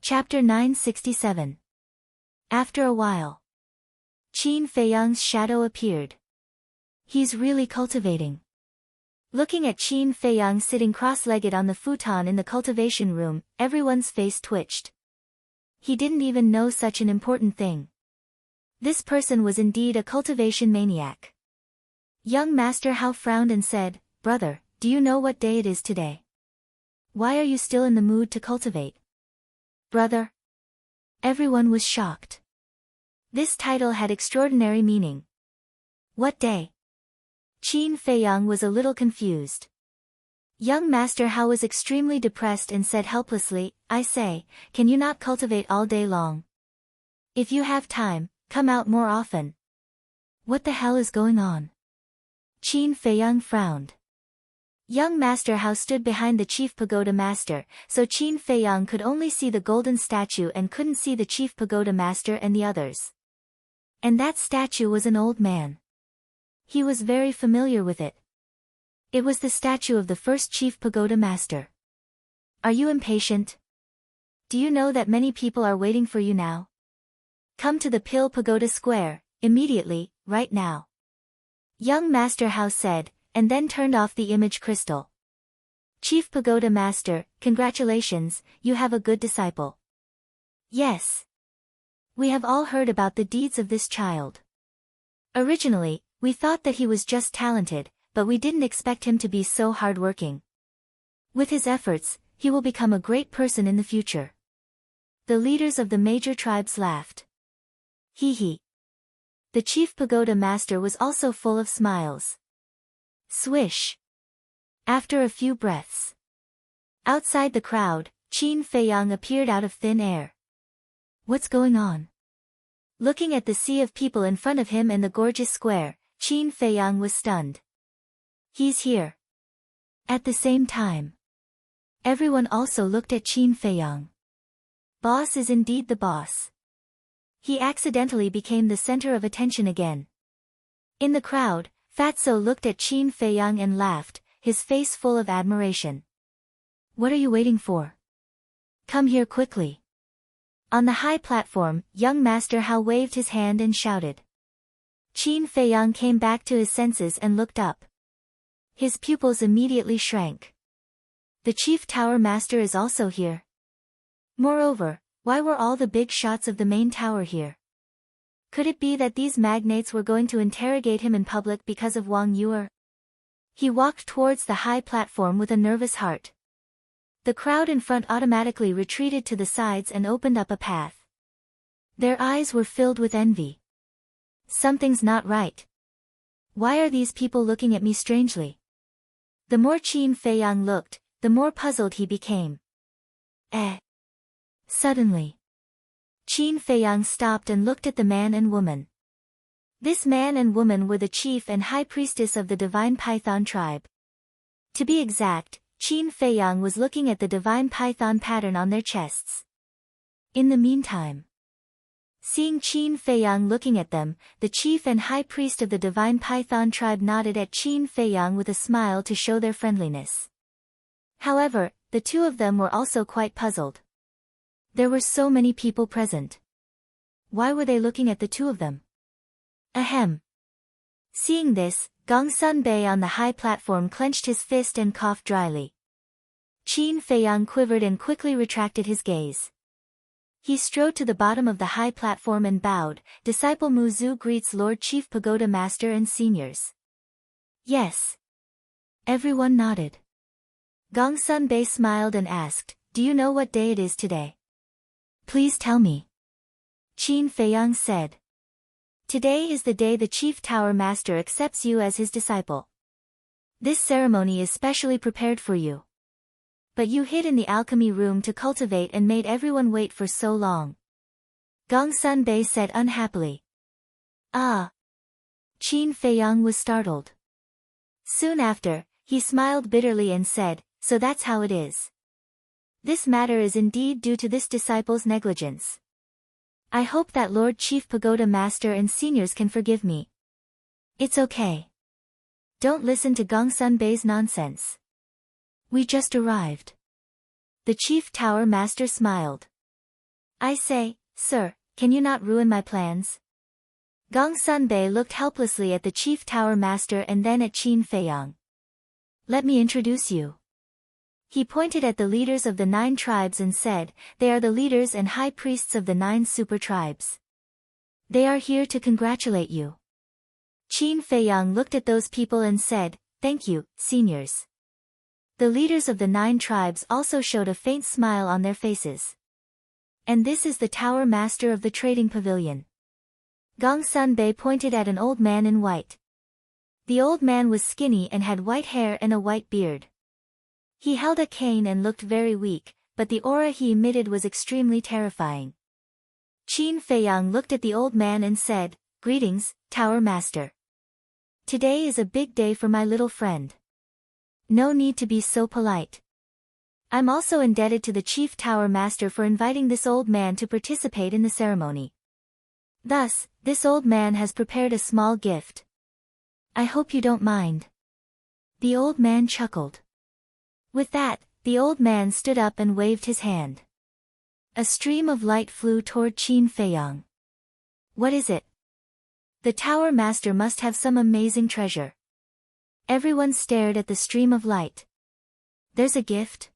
Chapter 967. After a while, Qin Feiyang's shadow appeared. He's really cultivating. Looking at Qin Feiyang sitting cross-legged on the futon in the cultivation room, everyone's face twitched. He didn't even know such an important thing. This person was indeed a cultivation maniac. Young Master Hao frowned and said, "Brother, do you know what day it is today? Why are you still in the mood to cultivate?" "Brother?" Everyone was shocked. This title had extraordinary meaning. What day? Qin Feiyang was a little confused. Young Master Hao was extremely depressed and said helplessly, "I say, can you not cultivate all day long? If you have time, come out more often." What the hell is going on? Qin Feiyang frowned. Young Master Hao stood behind the Chief Pagoda Master, so Qin Feiyang could only see the golden statue and couldn't see the Chief Pagoda Master and the others. And that statue was an old man. He was very familiar with it. It was the statue of the first Chief Pagoda Master. "Are you impatient? Do you know that many people are waiting for you now? Come to the Pill Pagoda Square, immediately, right now." Young Master Hao said, and then turned off the image crystal. "Chief Pagoda Master, congratulations, you have a good disciple." "Yes. We have all heard about the deeds of this child. Originally, we thought that he was just talented, but we didn't expect him to be so hard-working. With his efforts, he will become a great person in the future." The leaders of the major tribes laughed. Hee hee. The Chief Pagoda Master was also full of smiles. Swish. After a few breaths. Outside the crowd, Qin Feiyang appeared out of thin air. What's going on? Looking at the sea of people in front of him and the gorgeous square, Qin Feiyang was stunned. He's here. At the same time, everyone also looked at Qin Feiyang. Boss is indeed the boss. He accidentally became the center of attention again. In the crowd, Fatso looked at Qin Feiyang and laughed, his face full of admiration. "What are you waiting for? Come here quickly." On the high platform, young Master Hao waved his hand and shouted. Qin Feiyang came back to his senses and looked up. His pupils immediately shrank. The Chief Tower Master is also here. Moreover, why were all the big shots of the main tower here? Could it be that these magnates were going to interrogate him in public because of Wang Yuer? He walked towards the high platform with a nervous heart. The crowd in front automatically retreated to the sides and opened up a path. Their eyes were filled with envy. Something's not right. Why are these people looking at me strangely? The more Qin Feiyang looked, the more puzzled he became. Suddenly, Qin Feiyang stopped and looked at the man and woman. This man and woman were the chief and high priestess of the divine python tribe. To be exact, Qin Feiyang was looking at the divine python pattern on their chests. In the meantime, seeing Qin Feiyang looking at them, the chief and high priest of the divine python tribe nodded at Qin Feiyang with a smile to show their friendliness. However, the two of them were also quite puzzled. There were so many people present. Why were they looking at the two of them? Ahem. Seeing this, Gongsun Bei on the high platform clenched his fist and coughed dryly. Qin Feiyang quivered and quickly retracted his gaze. He strode to the bottom of the high platform and bowed. "Disciple Mu Zhu greets Lord Chief Pagoda Master and seniors." Yes. Everyone nodded. Gongsun Bei smiled and asked, "Do you know what day it is today?" "Please tell me." Qin Feiyang said. "Today is the day the Chief Tower Master accepts you as his disciple. This ceremony is specially prepared for you. But you hid in the alchemy room to cultivate and made everyone wait for so long." Gongsun Bei said unhappily. Ah. Qin Feiyang was startled. Soon after, he smiled bitterly and said, "So that's how it is. This matter is indeed due to this disciple's negligence. I hope that Lord Chief Pagoda Master and seniors can forgive me." "It's okay. Don't listen to Gongsun Bei's nonsense. We just arrived." The Chief Tower Master smiled. I say, sir, can you not ruin my plans? Gong Sunbei looked helplessly at the chief tower master and then at Qin Feiyang. Let me introduce you. He pointed at the leaders of the 9 tribes and said, they are the leaders and high priests of the 9 super tribes. They are here to congratulate you. Qin Feiyang looked at those people and said, thank you, seniors. The leaders of the 9 tribes also showed a faint smile on their faces. And this is the tower master of the trading pavilion. Gong Sunbei pointed at an old man in white. The old man was skinny and had white hair and a white beard. He held a cane and looked very weak, but the aura he emitted was extremely terrifying. Qin Feiyang looked at the old man and said, greetings, Tower Master. Today is a big day for my little friend. No need to be so polite. I'm also indebted to the Chief Tower Master for inviting this old man to participate in the ceremony. Thus, this old man has prepared a small gift. I hope you don't mind. The old man chuckled. With that, the old man stood up and waved his hand. A stream of light flew toward Qin Feiyang. What is it? The tower master must have some amazing treasure. Everyone stared at the stream of light. There's a gift?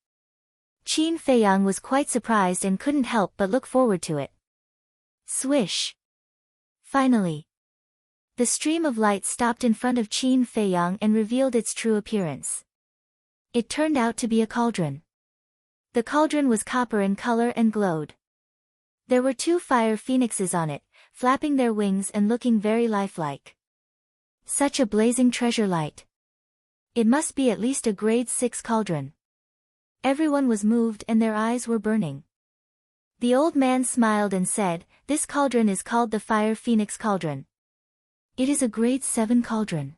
Qin Feiyang was quite surprised and couldn't help but look forward to it. Swish! Finally, the stream of light stopped in front of Qin Feiyang and revealed its true appearance. It turned out to be a cauldron. The cauldron was copper in color and glowed. There were 2 fire phoenixes on it, flapping their wings and looking very lifelike. Such a blazing treasure light. It must be at least a grade 6 cauldron. Everyone was moved and their eyes were burning. The old man smiled and said, this cauldron is called the Fire Phoenix Cauldron. It is a grade 7 cauldron.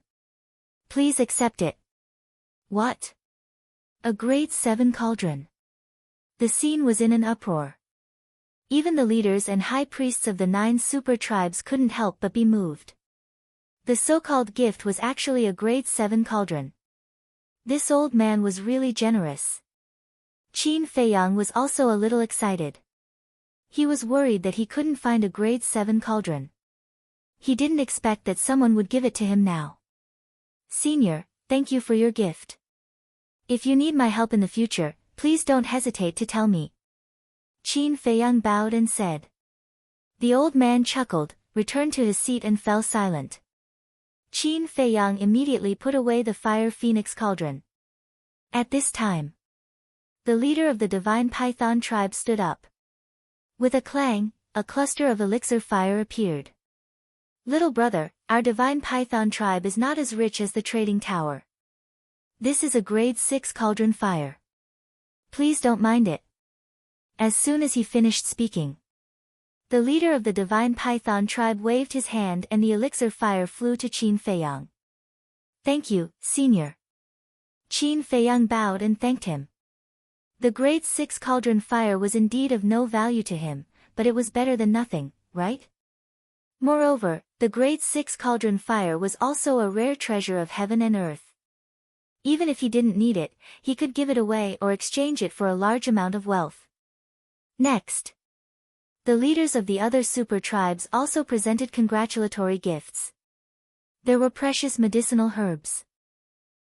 Please accept it. What? A grade 7 cauldron. The scene was in an uproar. Even the leaders and high priests of the 9 super tribes couldn't help but be moved. The so-called gift was actually a grade 7 cauldron. This old man was really generous. Qin Feiyang was also a little excited. He was worried that he couldn't find a grade 7 cauldron. He didn't expect that someone would give it to him now. Senior, thank you for your gift. If you need my help in the future, please don't hesitate to tell me. Qin Feiyang bowed and said. The old man chuckled, returned to his seat and fell silent. Qin Feiyang immediately put away the Fire Phoenix Cauldron. At this time, the leader of the Divine Python tribe stood up. With a clang, a cluster of elixir fire appeared. Little brother, our Divine Python tribe is not as rich as the trading tower. This is a grade 6 cauldron fire. Please don't mind it. As soon as he finished speaking, the leader of the Divine Python tribe waved his hand and the elixir fire flew to Qin Feiyang. Thank you, senior. Qin Feiyang bowed and thanked him. The grade 6 cauldron fire was indeed of no value to him, but it was better than nothing, right? Moreover, the grade 6 cauldron fire was also a rare treasure of heaven and earth. Even if he didn't need it, he could give it away or exchange it for a large amount of wealth. Next, the leaders of the other super tribes also presented congratulatory gifts. There were precious medicinal herbs.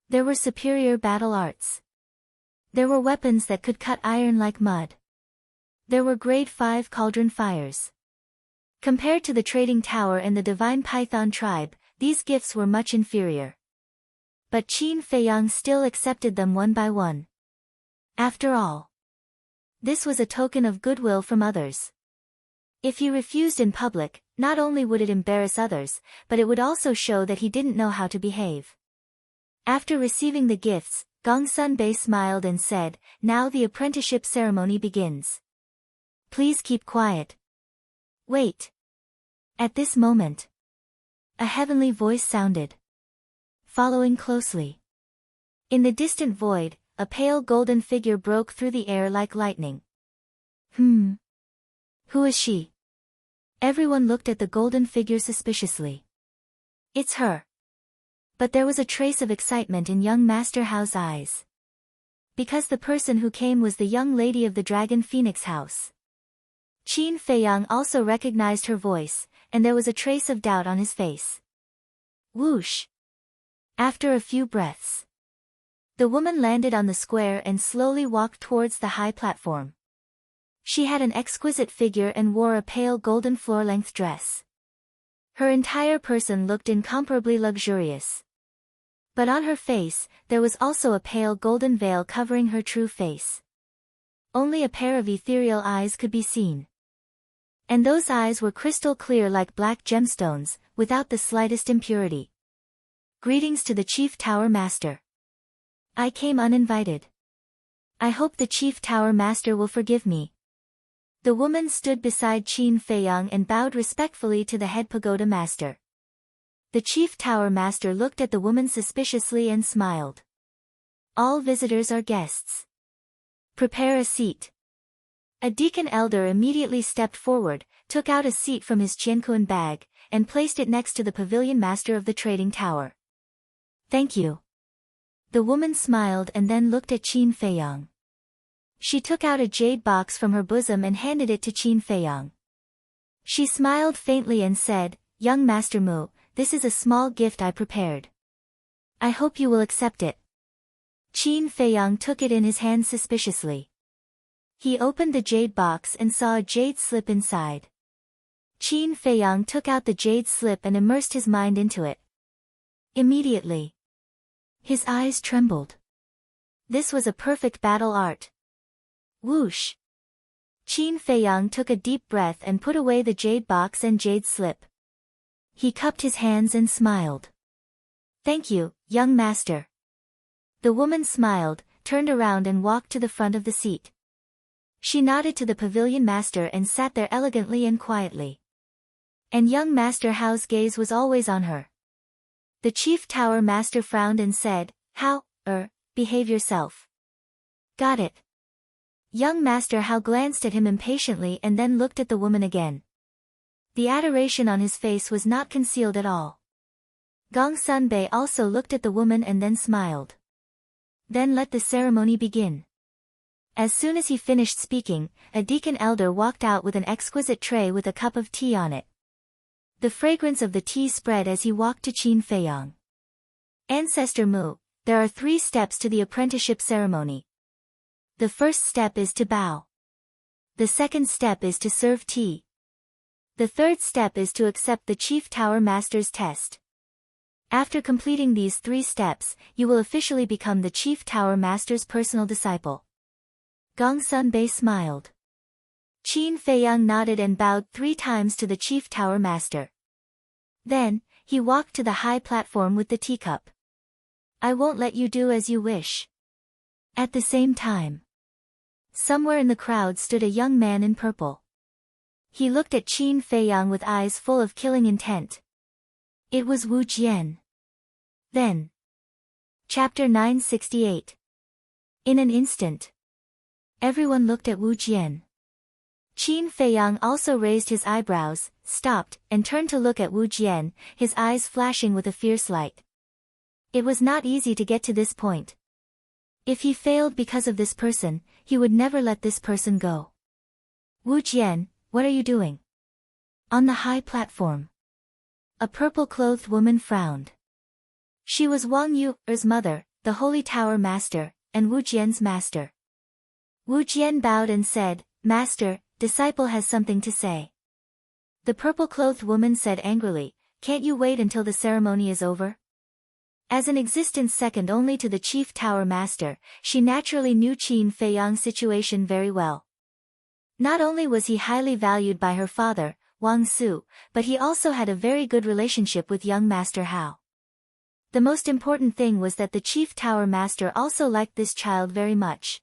There were superior battle arts. There were weapons that could cut iron like mud. There were grade 5 cauldron fires. Compared to the trading tower and the Divine Python tribe, these gifts were much inferior. But Qin Feiyang still accepted them one by one. After all, this was a token of goodwill from others. If he refused in public, not only would it embarrass others, but it would also show that he didn't know how to behave. After receiving the gifts, Gong Sunbei smiled and said, now the apprenticeship ceremony begins. Please keep quiet. Wait. At this moment, a heavenly voice sounded. Following closely. In the distant void, a pale golden figure broke through the air like lightning. Who is she? Everyone looked at the golden figure suspiciously. It's her. But there was a trace of excitement in young Master Hao's eyes. Because the person who came was the young lady of the Dragon Phoenix house. Qin Feiyang also recognized her voice, and there was a trace of doubt on his face. Whoosh! After a few breaths, the woman landed on the square and slowly walked towards the high platform. She had an exquisite figure and wore a pale golden floor-length dress. Her entire person looked incomparably luxurious. But on her face, there was also a pale golden veil covering her true face. Only a pair of ethereal eyes could be seen. And those eyes were crystal clear like black gemstones, without the slightest impurity. Greetings to the Chief Tower Master. I came uninvited. I hope the Chief Tower Master will forgive me. The woman stood beside Qin Feiyang and bowed respectfully to the head pagoda master. The Chief Tower Master looked at the woman suspiciously and smiled. All visitors are guests. Prepare a seat. A deacon elder immediately stepped forward, took out a seat from his qianquan bag, and placed it next to the pavilion master of the trading tower. Thank you. The woman smiled and then looked at Qin Feiyang. She took out a jade box from her bosom and handed it to Qin Feiyang. She smiled faintly and said, Young Master Mu, this is a small gift I prepared. I hope you will accept it. Qin Feiyang took it in his hand suspiciously. He opened the jade box and saw a jade slip inside. Qin Feiyang took out the jade slip and immersed his mind into it. Immediately, his eyes trembled. This was a perfect battle art. Whoosh! Qin Feiyang took a deep breath and put away the jade box and jade slip. He cupped his hands and smiled. Thank you, young master. The woman smiled, turned around and walked to the front of the seat. She nodded to the pavilion master and sat there elegantly and quietly. And young Master Hao's gaze was always on her. The Chief Tower Master frowned and said, Hao, behave yourself. Got it. Young Master Hao glanced at him impatiently and then looked at the woman again. The adoration on his face was not concealed at all. Gong Sunbei also looked at the woman and then smiled. Then let the ceremony begin. As soon as he finished speaking, a deacon elder walked out with an exquisite tray with a cup of tea on it. The fragrance of the tea spread as he walked to Qin Feiyang. Ancestor Mu, there are 3 steps to the apprenticeship ceremony. The first step is to bow. The second step is to serve tea. The third step is to accept the Chief Tower Master's test. After completing these 3 steps, you will officially become the Chief Tower Master's personal disciple. Gong Sunbei smiled. Qin Feiyang nodded and bowed 3 times to the Chief Tower Master. Then, he walked to the high platform with the teacup. I won't let you do as you wish. At the same time, somewhere in the crowd stood a young man in purple. He looked at Qin Feiyang with eyes full of killing intent. It was Wu Jian. Then. Chapter 968. In an instant, everyone looked at Wu Jian. Qin Feiyang also raised his eyebrows, stopped, and turned to look at Wu Jian, his eyes flashing with a fierce light. It was not easy to get to this point. If he failed because of this person, he would never let this person go. Wu Jian, what are you doing? On the high platform. A purple-clothed woman frowned. She was Wang Yu's mother, the Holy Tower Master, and Wu Jian's master. Wu Jian bowed and said, Master, disciple has something to say. The purple-clothed woman said angrily, Can't you wait until the ceremony is over? As an existence second only to the Chief Tower Master, she naturally knew Qin Feiyang's situation very well. Not only was he highly valued by her father, Wang Su, but he also had a very good relationship with young Master Hao. The most important thing was that the Chief Tower Master also liked this child very much.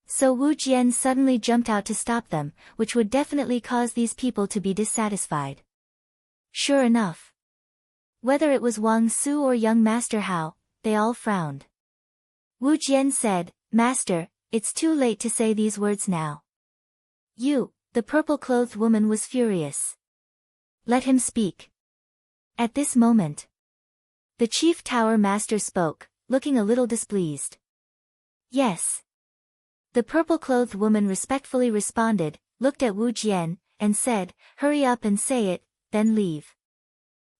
So Wu Jian suddenly jumped out to stop them, which would definitely cause these people to be dissatisfied. Sure enough. Whether it was Wang Su or young Master Hao, they all frowned. Wu Jian said, Master, it's too late to say these words now. You, the purple-clothed woman was furious. Let him speak. At this moment, the Chief Tower Master spoke, looking a little displeased. Yes. The purple-clothed woman respectfully responded, looked at Wu Jian, and said, "Hurry up and say it, then leave."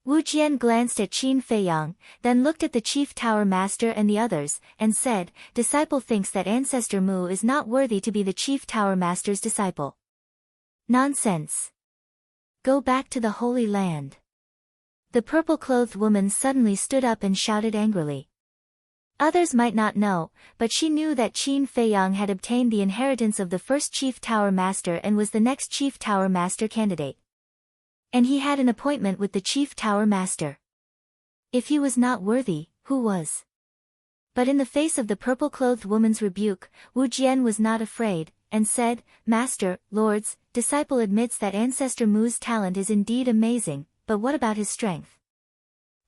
Wu Jian glanced at Qin Feiyang, then looked at the chief tower master and the others, and said, "Disciple thinks that Ancestor Mu is not worthy to be the chief tower master's disciple." Nonsense. Go back to the Holy Land. The purple-clothed woman suddenly stood up and shouted angrily. Others might not know, but she knew that Qin Feiyang had obtained the inheritance of the first chief tower master and was the next chief tower master candidate. And he had an appointment with the chief tower master. If he was not worthy, who was? But in the face of the purple-clothed woman's rebuke, Wu Jian was not afraid, and said, "Master, lords, disciple admits that Ancestor Mu's talent is indeed amazing, but what about his strength?"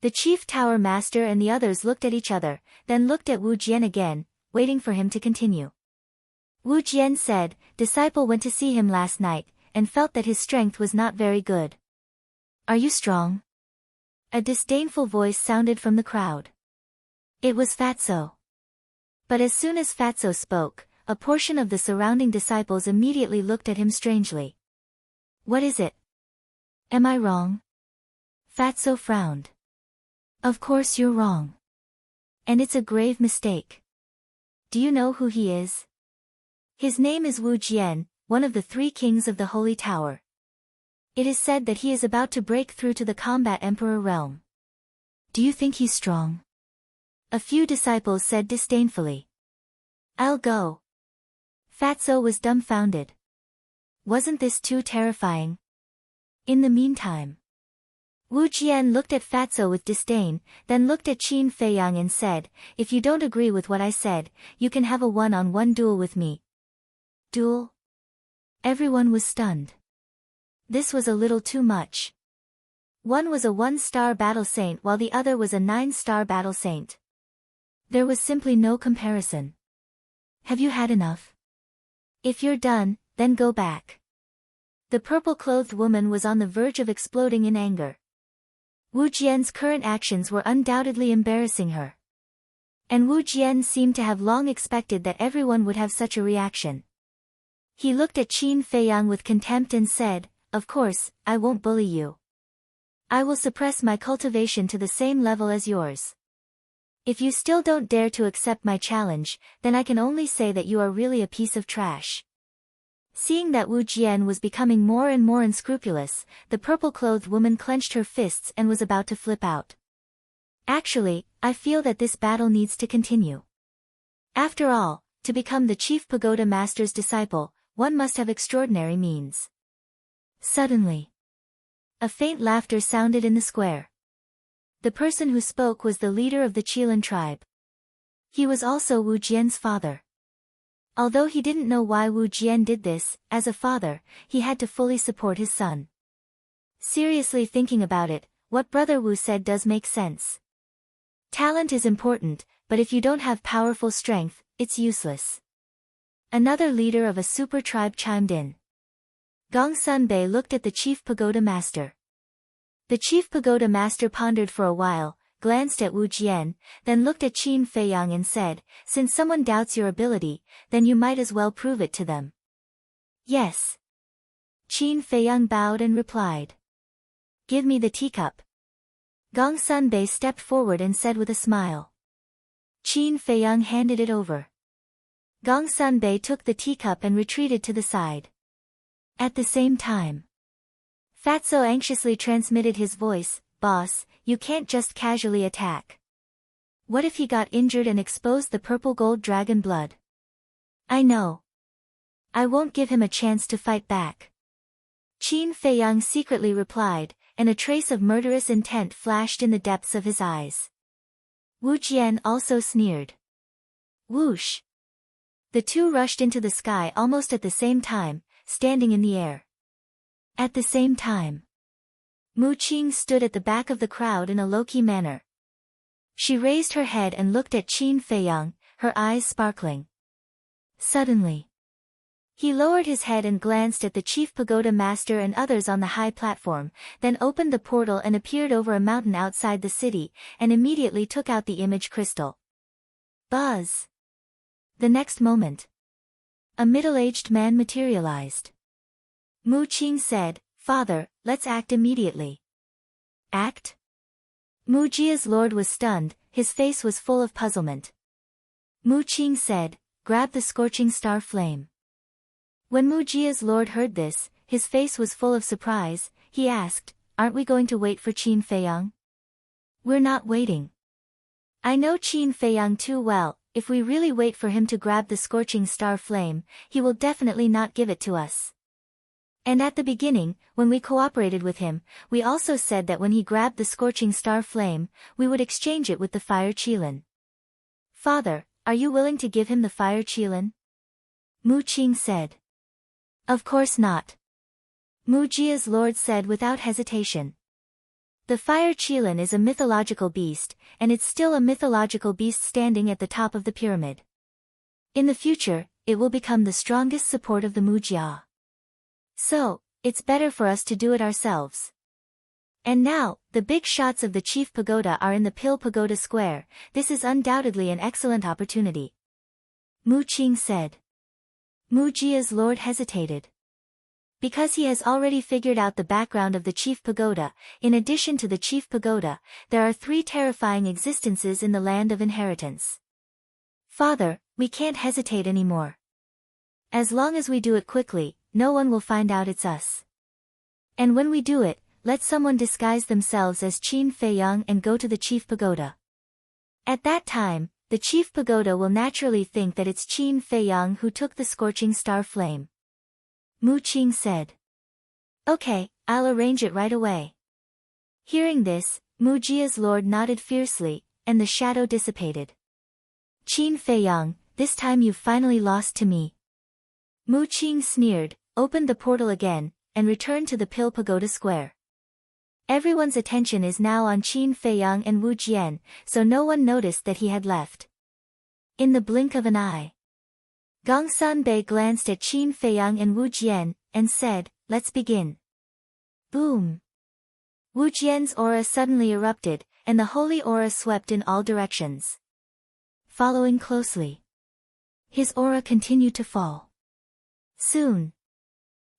The chief tower master and the others looked at each other, then looked at Wu Jian again, waiting for him to continue. Wu Jian said, "Disciple went to see him last night, and felt that his strength was not very good." "Are you strong?" A disdainful voice sounded from the crowd. It was Fatso. But as soon as Fatso spoke, a portion of the surrounding disciples immediately looked at him strangely. "What is it? Am I wrong?" Fatso frowned. "Of course you're wrong. And it's a grave mistake. Do you know who he is?" "His name is Wu Jian, one of the 3 kings of the Holy Tower. It is said that he is about to break through to the combat emperor realm." "Do you think he's strong?" a few disciples said disdainfully. "I'll go." Fatso was dumbfounded. Wasn't this too terrifying? In the meantime, Wu Jian looked at Fatso with disdain, then looked at Qin Feiyang and said, "If you don't agree with what I said, you can have a one-on-one duel with me." Duel? Everyone was stunned. This was a little too much. One was a 1-star battle saint while the other was a 9-star battle saint. There was simply no comparison. "Have you had enough? If you're done, then go back." The purple-clothed woman was on the verge of exploding in anger. Wu Jian's current actions were undoubtedly embarrassing her. And Wu Jian seemed to have long expected that everyone would have such a reaction. He looked at Qin Feiyang with contempt and said, "Of course, I won't bully you. I will suppress my cultivation to the same level as yours. If you still don't dare to accept my challenge, then I can only say that you are really a piece of trash." Seeing that Wu Jian was becoming more and more unscrupulous, the purple-clothed woman clenched her fists and was about to flip out. "Actually, I feel that this battle needs to continue. After all, to become the chief pagoda master's disciple, one must have extraordinary means." Suddenly, a faint laughter sounded in the square. The person who spoke was the leader of the Qilan tribe. He was also Wu Jian's father. Although he didn't know why Wu Jian did this, as a father, he had to fully support his son. Seriously thinking about it, what Brother Wu said does make sense. Talent is important, but if you don't have powerful strength, it's useless. Another leader of a super tribe chimed in. Gong Sunbei looked at the chief pagoda master. The chief pagoda master pondered for a while, glanced at Wu Jian, then looked at Qin Feiyang and said, "Since someone doubts your ability, then you might as well prove it to them." "Yes." Qin Feiyang bowed and replied. "Give me the teacup." Gong Sunbei stepped forward and said with a smile. Qin Feiyang handed it over. Gong Sunbei took the teacup and retreated to the side. At the same time, Fatso anxiously transmitted his voice, "Boss, you can't just casually attack. What if he got injured and exposed the purple gold dragon blood?" "I know. I won't give him a chance to fight back." Qin Feiyang secretly replied, and a trace of murderous intent flashed in the depths of his eyes. Wu Jian also sneered. Whoosh! The two rushed into the sky almost at the same time, standing in the air. At the same time, Mu Qing stood at the back of the crowd in a low-key manner. She raised her head and looked at Qin Feiyang, her eyes sparkling. Suddenly, he lowered his head and glanced at the chief pagoda master and others on the high platform, then opened the portal and appeared over a mountain outside the city, and immediately took out the image crystal. Buzz! The next moment, a middle-aged man materialized. Mu Qing said, "Father, let's act immediately." Act? Mu Jia's lord was stunned, his face was full of puzzlement. Mu Qing said, "Grab the scorching star flame." When Mu Jia's lord heard this, his face was full of surprise. He asked, "Aren't we going to wait for Qin Feiyang?" "We're not waiting. I know Qin Feiyang too well. If we really wait for him to grab the scorching star flame, he will definitely not give it to us. And at the beginning, when we cooperated with him, we also said that when he grabbed the scorching star flame, we would exchange it with the fire qilin. Father, are you willing to give him the fire qilin?" Mu Qing said. "Of course not." Mu Jia's lord said without hesitation. The fire qilin is a mythological beast, and it's still a mythological beast standing at the top of the pyramid. In the future, it will become the strongest support of the Mu Jia. So, it's better for us to do it ourselves. And now, the big shots of the chief pagoda are in the Pill Pagoda Square. This is undoubtedly an excellent opportunity. Mu Qing said. Mu Jia's lord hesitated. Because he has already figured out the background of the chief pagoda, in addition to the chief pagoda, there are 3 terrifying existences in the land of inheritance. Father, we can't hesitate anymore. As long as we do it quickly, no one will find out it's us. And when we do it, let someone disguise themselves as Qin Feiyang and go to the chief pagoda. At that time, the chief pagoda will naturally think that it's Qin Feiyang who took the scorching star flame. Mu Qing said. "Okay, I'll arrange it right away." Hearing this, Mu Jia's lord nodded fiercely, and the shadow dissipated. "Qin Feiyang, this time you've finally lost to me." Mu Qing sneered, opened the portal again, and returned to the Pill Pagoda Square. Everyone's attention is now on Qin Feiyang and Wu Jian, so no one noticed that he had left. In the blink of an eye, Gongsun Bei glanced at Qin Feiyang and Wu Jian, and said, "Let's begin." Boom! Wu Jian's aura suddenly erupted, and the holy aura swept in all directions. Following closely, his aura continued to fall. Soon,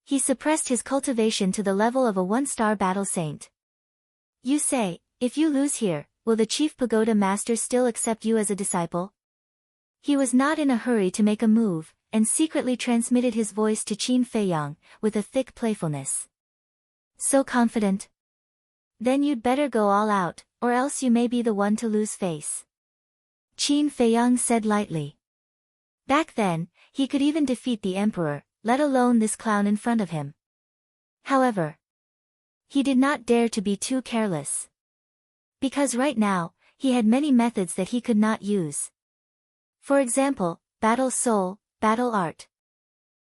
he suppressed his cultivation to the level of a 1-star battle saint. You say, if you lose here, will the chief pagoda master still accept you as a disciple? He was not in a hurry to make a move, and secretly transmitted his voice to Qin Feiyang, with a thick playfulness. So confident? Then you'd better go all out, or else you may be the one to lose face. Qin Feiyang said lightly. Back then, he could even defeat the emperor, let alone this clown in front of him. However, he did not dare to be too careless. Because right now, he had many methods that he could not use. For example, battle soul, battle art.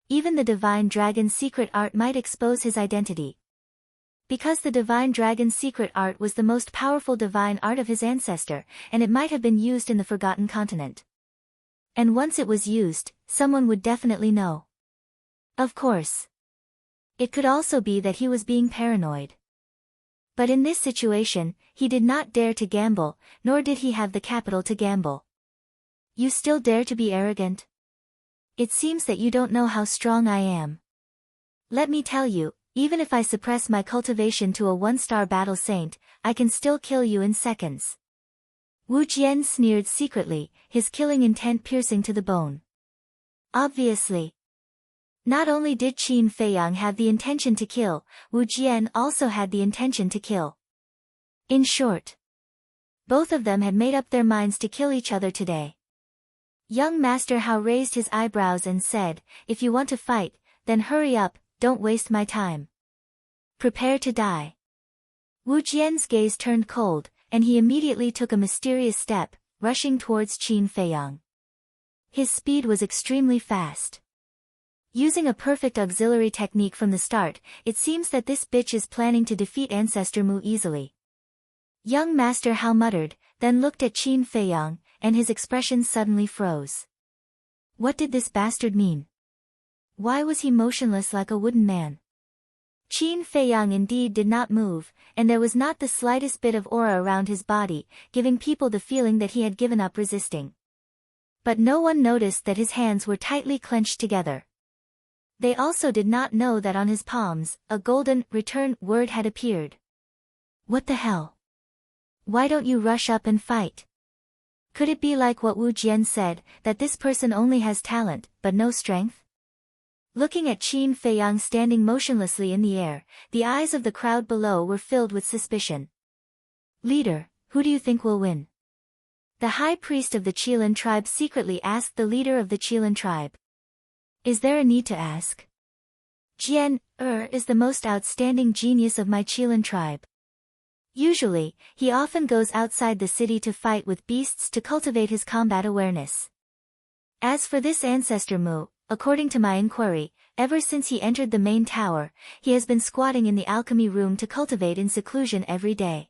Even the divine dragon's secret art might expose his identity. Because the divine dragon's secret art was the most powerful divine art of his ancestor, and it might have been used in the Forgotten Continent. And once it was used, someone would definitely know. Of course. It could also be that he was being paranoid. But in this situation, he did not dare to gamble, nor did he have the capital to gamble. You still dare to be arrogant? It seems that you don't know how strong I am. Let me tell you, even if I suppress my cultivation to a 1-star battle saint, I can still kill you in seconds. Wu Jian sneered secretly, his killing intent piercing to the bone. Obviously. Not only did Qin Feiyang have the intention to kill, Wu Jian also had the intention to kill. In short, both of them had made up their minds to kill each other today. Young Master Hao raised his eyebrows and said, "If you want to fight, then hurry up, don't waste my time. Prepare to die." Wu Jian's gaze turned cold, and he immediately took a mysterious step, rushing towards Qin Feiyang. His speed was extremely fast. Using a perfect auxiliary technique from the start, it seems that this bitch is planning to defeat Ancestor Mu easily. Young Master Hao muttered, then looked at Qin Feiyang, and his expression suddenly froze. What did this bastard mean? Why was he motionless like a wooden man? Qin Feiyang indeed did not move, and there was not the slightest bit of aura around his body, giving people the feeling that he had given up resisting. But no one noticed that his hands were tightly clenched together. They also did not know that on his palms, a golden return word had appeared. What the hell? Why don't you rush up and fight? Could it be like what Wu Jian said, that this person only has talent, but no strength? Looking at Qin Feiyang standing motionlessly in the air, the eyes of the crowd below were filled with suspicion. Leader, who do you think will win? The high priest of the Qilin tribe secretly asked the leader of the Qilin tribe. Is there a need to ask? Jian is the most outstanding genius of my Qilin tribe. Usually, he often goes outside the city to fight with beasts to cultivate his combat awareness. As for this ancestor Mu, according to my inquiry, ever since he entered the main tower, he has been squatting in the alchemy room to cultivate in seclusion every day.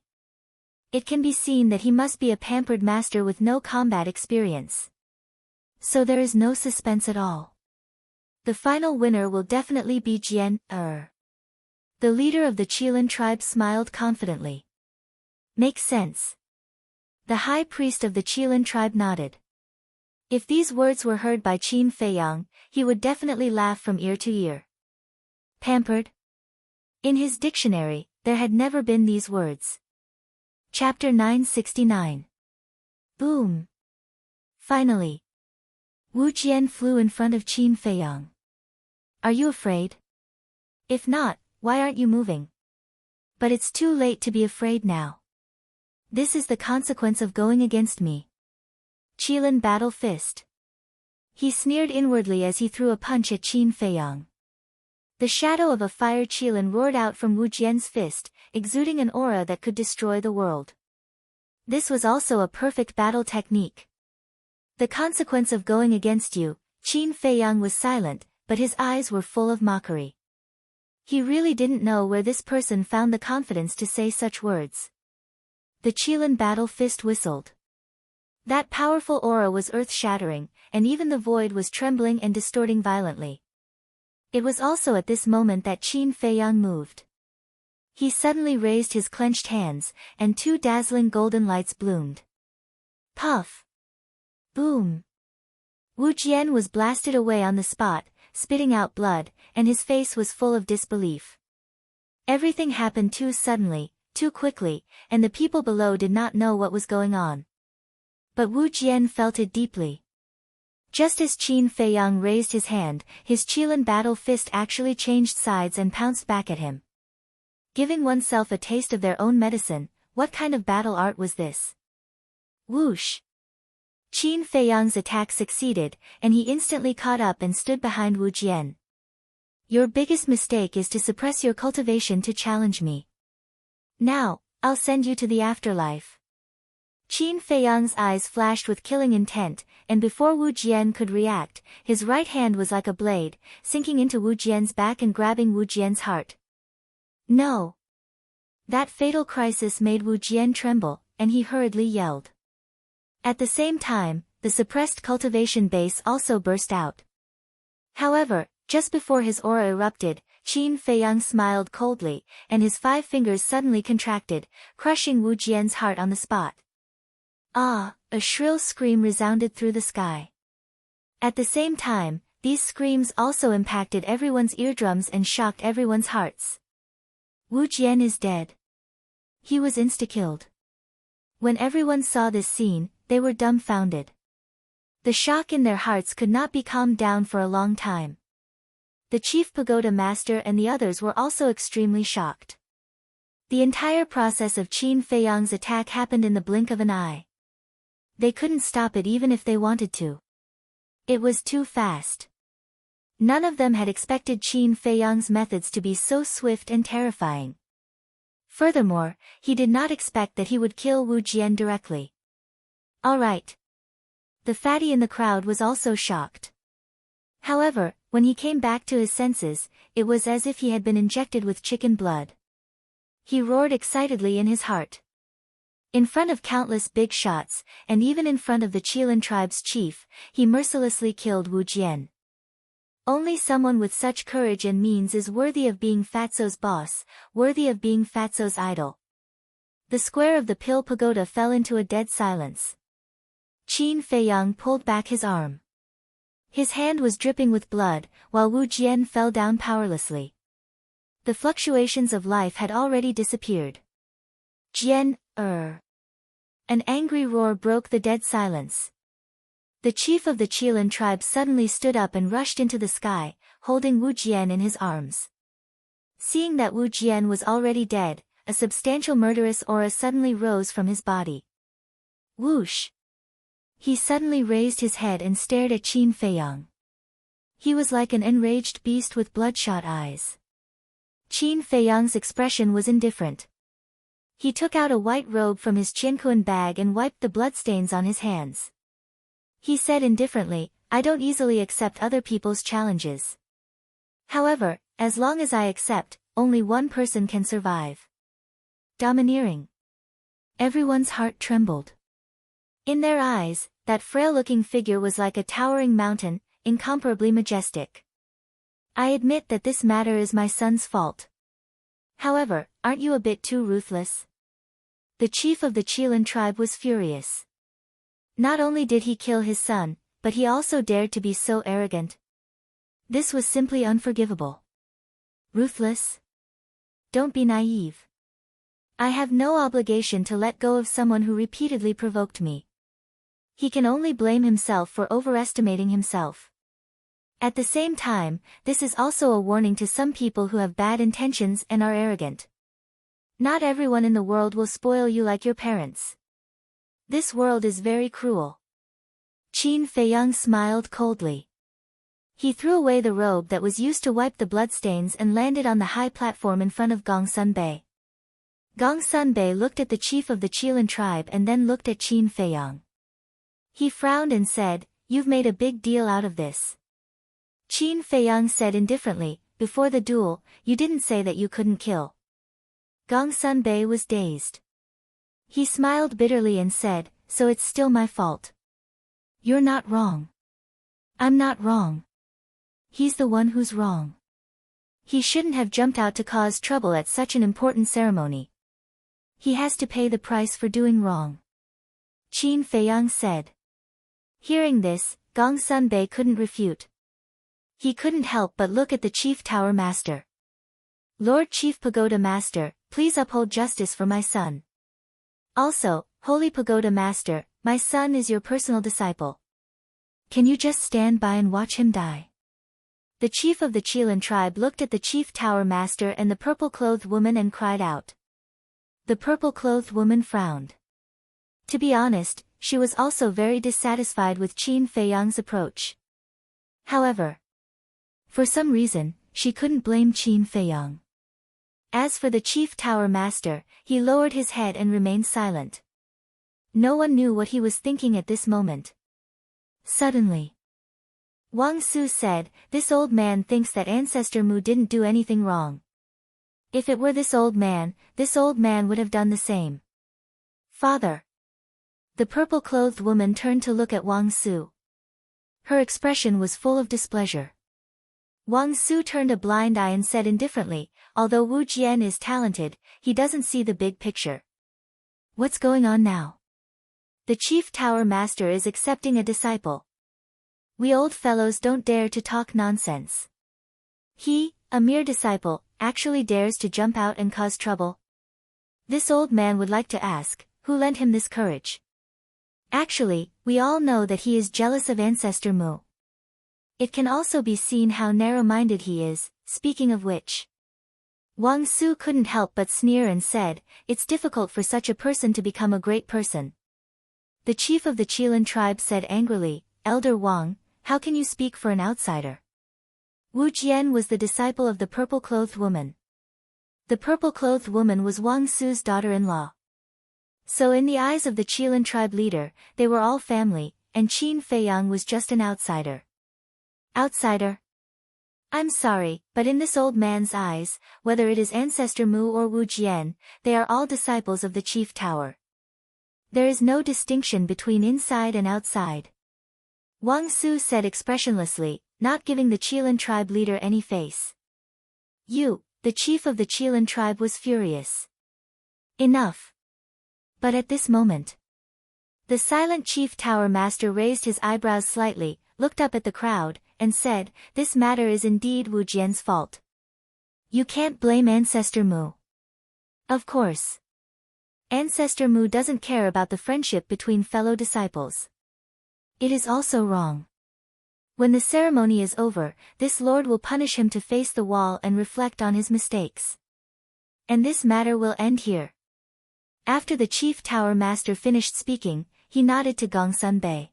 It can be seen that he must be a pampered master with no combat experience. So there is no suspense at all. The final winner will definitely be Jian. The leader of the Qilin tribe smiled confidently. Makes sense. The high priest of the Qilin tribe nodded. If these words were heard by Qin Feiyang, he would definitely laugh from ear to ear. Pampered? In his dictionary, there had never been these words. Chapter 969. Boom. Finally. Wu Jian flew in front of Qin Feiyang. Are you afraid? If not, why aren't you moving? But it's too late to be afraid now. This is the consequence of going against me. Qilin battle fist. He sneered inwardly as he threw a punch at Qin Feiyang. The shadow of a fire Qilin roared out from Wu Jian's fist, exuding an aura that could destroy the world. This was also a perfect battle technique. The consequence of going against you, Qin Feiyang was silent, but his eyes were full of mockery. He really didn't know where this person found the confidence to say such words. The Qilin battle fist whistled. That powerful aura was earth-shattering, and even the void was trembling and distorting violently. It was also at this moment that Qin Feiyang moved. He suddenly raised his clenched hands, and two dazzling golden lights bloomed. Puff! Boom! Wu Jian was blasted away on the spot, spitting out blood, and his face was full of disbelief. Everything happened too suddenly, too quickly, and the people below did not know what was going on. But Wu Jian felt it deeply. Just as Qin Feiyang raised his hand, his Qilin battle fist actually changed sides and pounced back at him. Giving oneself a taste of their own medicine, what kind of battle art was this? Whoosh! Qin Feiyang's attack succeeded, and he instantly caught up and stood behind Wu Jian. Your biggest mistake is to suppress your cultivation to challenge me. Now, I'll send you to the afterlife. Qin Feiyang's eyes flashed with killing intent, and before Wu Jian could react, his right hand was like a blade, sinking into Wu Jian's back and grabbing Wu Jian's heart. No! That fatal crisis made Wu Jian tremble, and he hurriedly yelled. At the same time, the suppressed cultivation base also burst out. However, just before his aura erupted, Qin Feiyang smiled coldly, and his 5 fingers suddenly contracted, crushing Wu Jian's heart on the spot. Ah! A shrill scream resounded through the sky. At the same time, these screams also impacted everyone's eardrums and shocked everyone's hearts. Wu Jian is dead. He was insta-killed. When everyone saw this scene, they were dumbfounded. The shock in their hearts could not be calmed down for a long time. The chief pagoda master and the others were also extremely shocked. The entire process of Qin Feiyang's attack happened in the blink of an eye. They couldn't stop it even if they wanted to. It was too fast. None of them had expected Qin Feiyang's methods to be so swift and terrifying. Furthermore, he did not expect that he would kill Wu Jian directly. All right. The fatty in the crowd was also shocked. However, when he came back to his senses, it was as if he had been injected with chicken blood. He roared excitedly in his heart. In front of countless big shots, and even in front of the Qilin tribe's chief, he mercilessly killed Wu Jian. Only someone with such courage and means is worthy of being Fatso's boss, worthy of being Fatso's idol. The square of the Pill Pagoda fell into a dead silence. Qin Feiyang pulled back his arm. His hand was dripping with blood, while Wu Jian fell down powerlessly. The fluctuations of life had already disappeared. Jian, An angry roar broke the dead silence. The chief of the Qilin tribe suddenly stood up and rushed into the sky, holding Wu Jian in his arms. Seeing that Wu Jian was already dead, a substantial murderous aura suddenly rose from his body. Whoosh! He suddenly raised his head and stared at Qin Feiyang. He was like an enraged beast with bloodshot eyes. Qin Feiyang's expression was indifferent. He took out a white robe from his Qianquan bag and wiped the bloodstains on his hands. He said indifferently, "I don't easily accept other people's challenges. However, as long as I accept, only one person can survive." Domineering. Everyone's heart trembled. In their eyes, that frail-looking figure was like a towering mountain, incomparably majestic. "I admit that this matter is my son's fault. However, aren't you a bit too ruthless?" The chief of the Qilin tribe was furious. Not only did he kill his son, but he also dared to be so arrogant. This was simply unforgivable. Ruthless? Don't be naive. I have no obligation to let go of someone who repeatedly provoked me. He can only blame himself for overestimating himself. At the same time, this is also a warning to some people who have bad intentions and are arrogant. Not everyone in the world will spoil you like your parents. This world is very cruel. Qin Feiyang smiled coldly. He threw away the robe that was used to wipe the bloodstains and landed on the high platform in front of Gong Sunbei. Gong Sunbei looked at the chief of the Qilin tribe and then looked at Qin Feiyang. He frowned and said, "You've made a big deal out of this." Qin Feiyang said indifferently, "Before the duel, you didn't say that you couldn't kill." Gong Sunbei was dazed. He smiled bitterly and said, "So it's still my fault." "You're not wrong." "I'm not wrong. He's the one who's wrong. He shouldn't have jumped out to cause trouble at such an important ceremony. He has to pay the price for doing wrong," Qin Feiyang said. Hearing this, Gong Sunbei couldn't refute. He couldn't help but look at the Chief Tower Master. "Lord Chief Pagoda Master, please uphold justice for my son. Also, Holy Pagoda Master, my son is your personal disciple. Can you just stand by and watch him die?" The chief of the Qilin tribe looked at the Chief Tower Master and the purple-clothed woman and cried out. The purple-clothed woman frowned. To be honest, she was also very dissatisfied with Qin Feiyang's approach. However, for some reason, she couldn't blame Qin Feiyang. As for the Chief Tower Master, he lowered his head and remained silent. No one knew what he was thinking at this moment. Suddenly, Wang Su said, "This old man thinks that Ancestor Mu didn't do anything wrong. If it were this old man would have done the same." "Father." The purple-clothed woman turned to look at Wang Su. Her expression was full of displeasure. Wang Su turned a blind eye and said indifferently, "Although Wu Jian is talented, he doesn't see the big picture." "What's going on now?" "The Chief Tower Master is accepting a disciple. We old fellows don't dare to talk nonsense. He, a mere disciple, actually dares to jump out and cause trouble. This old man would like to ask, who lent him this courage? Actually, we all know that he is jealous of Ancestor Mu. It can also be seen how narrow-minded he is, speaking of which." Wang Su couldn't help but sneer and said, "It's difficult for such a person to become a great person." The chief of the Qilin tribe said angrily, "Elder Wang, how can you speak for an outsider?" Wu Jian was the disciple of the purple-clothed woman. The purple-clothed woman was Wang Su's daughter-in-law. So in the eyes of the Qilin tribe leader, they were all family, and Qin Feiyang was just an outsider. Outsider? I'm sorry, but in this old man's eyes, whether it is Ancestor Mu or Wu Jian, they are all disciples of the Chief Tower. There is no distinction between inside and outside. Wang Su said expressionlessly, not giving the Qilin tribe leader any face. The chief of the Qilin tribe was furious. Enough. But at this moment, the silent Chief Tower Master raised his eyebrows slightly, looked up at the crowd, and said, "This matter is indeed Wu Jian's fault. You can't blame Ancestor Mu. Of course. Ancestor Mu doesn't care about the friendship between fellow disciples. It is also wrong. When the ceremony is over, this lord will punish him to face the wall and reflect on his mistakes. And this matter will end here." After the chief tower master finished speaking, he nodded to Gongsun Bei.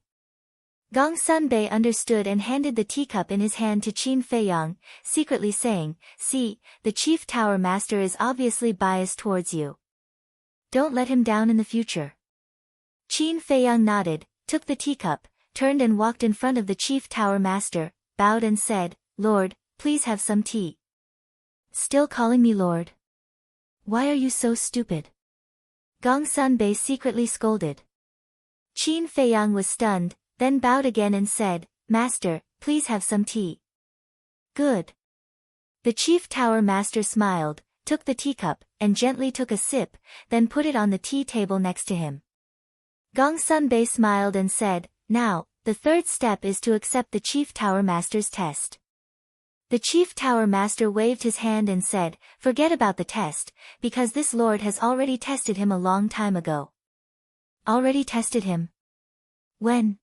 Gongsun Bei understood and handed the teacup in his hand to Qin Feiyang, secretly saying, "See, the chief tower master is obviously biased towards you. Don't let him down in the future." Qin Feiyang nodded, took the teacup, turned and walked in front of the chief tower master, bowed and said, "Lord, please have some tea." "Still calling me Lord? Why are you so stupid?" Gongsun Bei secretly scolded. Qin Feiyang was stunned, then bowed again and said, "Master, please have some tea." "Good." The chief tower master smiled, took the teacup, and gently took a sip, then put it on the tea table next to him. Gongsun Bei smiled and said, "Now, the third step is to accept the chief tower master's test." The chief tower master waved his hand and said, "Forget about the test, because this lord has already tested him a long time ago." "Already tested him? When?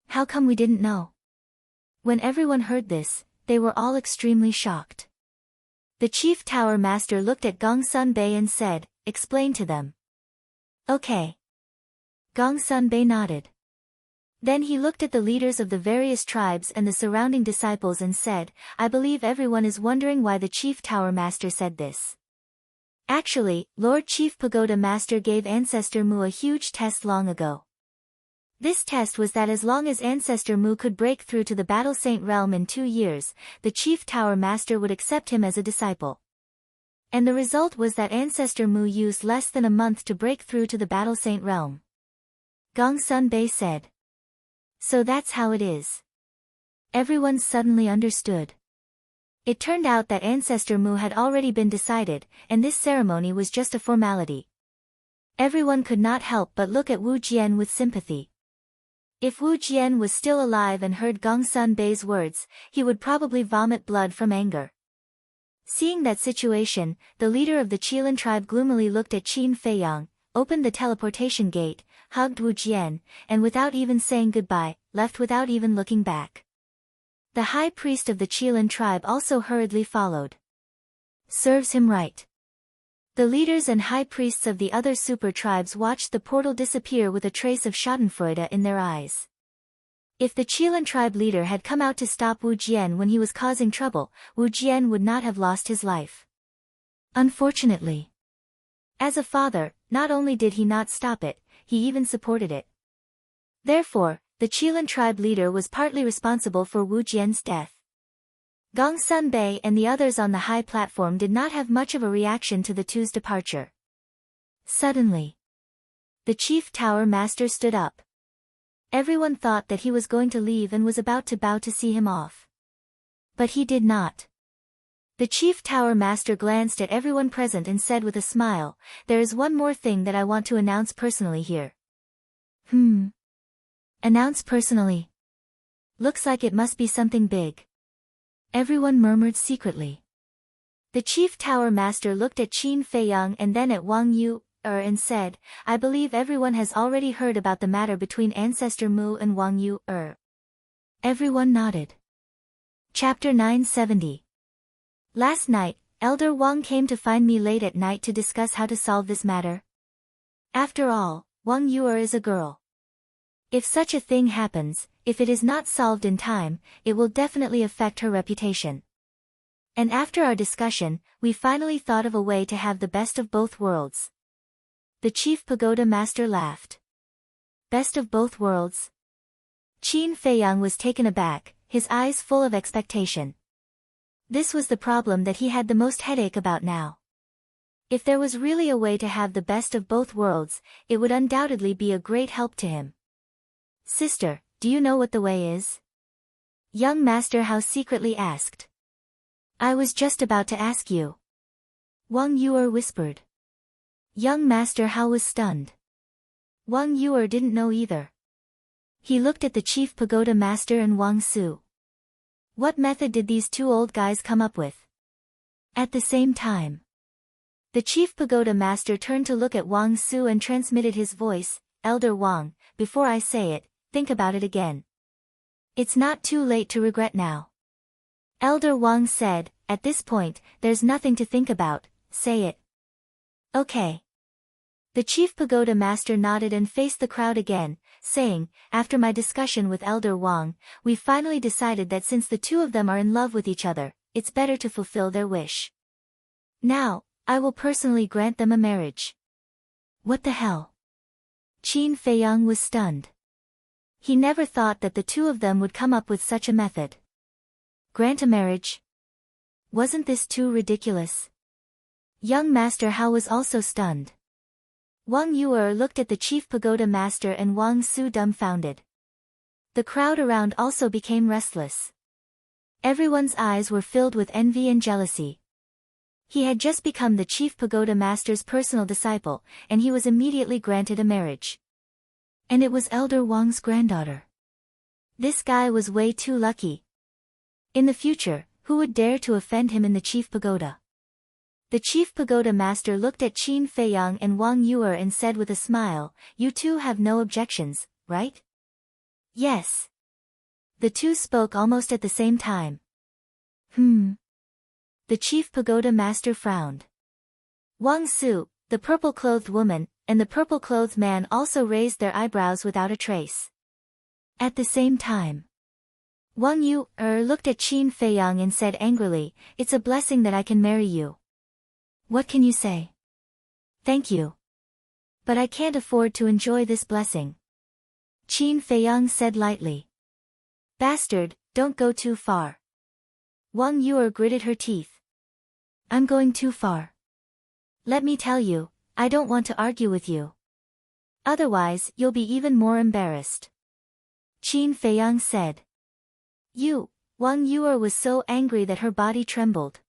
How come we didn't know?" When everyone heard this, they were all extremely shocked. The chief tower master looked at Gongsun Bei and said, "Explain to them." "Okay." Gongsun Bei nodded. Then he looked at the leaders of the various tribes and the surrounding disciples and said, "I believe everyone is wondering why the chief tower master said this. Actually, Lord Chief Pagoda Master gave Ancestor Mu a huge test long ago. This test was that as long as Ancestor Mu could break through to the Battle Saint realm in 2 years, the chief tower master would accept him as a disciple. And the result was that Ancestor Mu used less than a month to break through to the Battle Saint realm." Gongsun Bei said. "So that's how it is." Everyone suddenly understood. It turned out that Ancestor Mu had already been decided, and this ceremony was just a formality. Everyone could not help but look at Wu Jian with sympathy. If Wu Jian was still alive and heard Gongsun Bei's words, he would probably vomit blood from anger. Seeing that situation, the leader of the Qilin tribe gloomily looked at Qin Feiyang, opened the teleportation gate, hugged Wu Jian, and without even saying goodbye, left without even looking back. The high priest of the Qilin tribe also hurriedly followed. Serves him right. The leaders and high priests of the other super tribes watched the portal disappear with a trace of schadenfreude in their eyes. If the Qilin tribe leader had come out to stop Wu Jian when he was causing trouble, Wu Jian would not have lost his life. Unfortunately. As a father, not only did he not stop it, he even supported it. Therefore, the Qilin tribe leader was partly responsible for Wu Jian's death. Gongsun Bei and the others on the high platform did not have much of a reaction to the two's departure. Suddenly, the chief tower master stood up. Everyone thought that he was going to leave and was about to bow to see him off. But he did not. The chief tower master glanced at everyone present and said with a smile, "There is one more thing that I want to announce personally here." Announce personally? Looks like it must be something big. Everyone murmured secretly. The chief tower master looked at Qin Feiyang and then at Wang Yu, and said, "I believe everyone has already heard about the matter between Ancestor Mu and Wang Yu, Everyone nodded. Chapter 970. Last night, Elder Wang came to find me late at night to discuss how to solve this matter. After all, Wang Yu is a girl. If such a thing happens, if it is not solved in time, it will definitely affect her reputation. And after our discussion, we finally thought of a way to have the best of both worlds." The chief pagoda master laughed. Best of both worlds? Qin Feiyang was taken aback, his eyes full of expectation. This was the problem that he had the most headache about now. If there was really a way to have the best of both worlds, it would undoubtedly be a great help to him. "Sister, do you know what the way is?" Young Master Hao secretly asked. "I was just about to ask you." Wang Yuer whispered. Young Master Hao was stunned. Wang Yuer didn't know either. He looked at the chief pagoda master and Wang Su. What method did these two old guys come up with? At the same time, the chief pagoda master turned to look at Wang Su and transmitted his voice, Elder Wang, before I say it, think about it again. It's not too late to regret now. Elder Wang said, at this point, there's nothing to think about, say it. Okay. The chief pagoda master nodded and faced the crowd again, saying, after my discussion with Elder Wang, we finally decided that since the two of them are in love with each other, it's better to fulfill their wish. Now, I will personally grant them a marriage. What the hell? Qin Feiyang was stunned. He never thought that the two of them would come up with such a method. Grant a marriage? Wasn't this too ridiculous? Young Master Hao was also stunned. Wang Yuer looked at the chief pagoda master and Wang Su dumbfounded. The crowd around also became restless. Everyone's eyes were filled with envy and jealousy. He had just become the chief pagoda master's personal disciple, and he was immediately granted a marriage. And it was Elder Wang's granddaughter. This guy was way too lucky. In the future, who would dare to offend him in the chief pagoda? The chief pagoda master looked at Qin Feiyang and Wang Yuer and said with a smile, you two have no objections, right? Yes. The two spoke almost at the same time. The chief pagoda master frowned. Wang Su, the purple-clothed woman, and the purple-clothed man also raised their eyebrows without a trace. At the same time, Wang Yuer looked at Qin Feiyang and said angrily, it's a blessing that I can marry you. What can you say? Thank you. But I can't afford to enjoy this blessing. Qin Feiyang said lightly. Bastard, don't go too far. Wang Yuer gritted her teeth. I'm going too far. Let me tell you, I don't want to argue with you. Otherwise, you'll be even more embarrassed. Qin Feiyang said. Wang Yuer was so angry that her body trembled.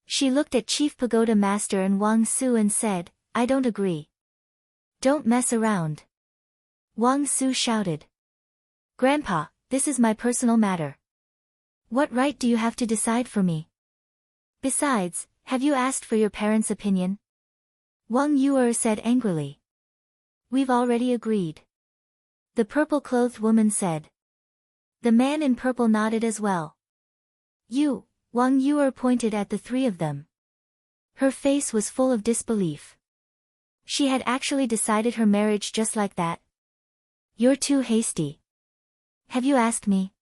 She looked at Chief Pagoda Master and Wang Su and said, I don't agree. Don't mess around. Wang Su shouted. Grandpa, this is my personal matter. What right do you have to decide for me? Besides, have you asked for your parents' opinion? Wang Yuer said angrily. We've already agreed. The purple-clothed woman said. The man in purple nodded as well. Wang Yuer pointed at the three of them. Her face was full of disbelief. She had actually decided her marriage just like that. You're too hasty. Have you asked me?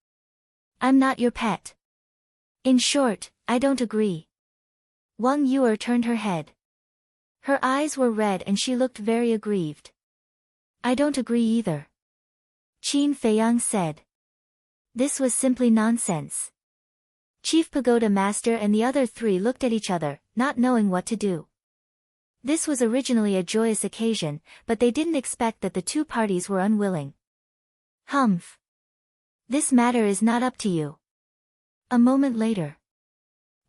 I'm not your pet. In short, I don't agree. Wang Yuer turned her head. Her eyes were red and she looked very aggrieved. I don't agree either. Qin Feiyang said. This was simply nonsense. Chief Pagoda Master and the other three looked at each other, not knowing what to do. This was originally a joyous occasion, but they didn't expect that the two parties were unwilling. Humph. This matter is not up to you. A moment later,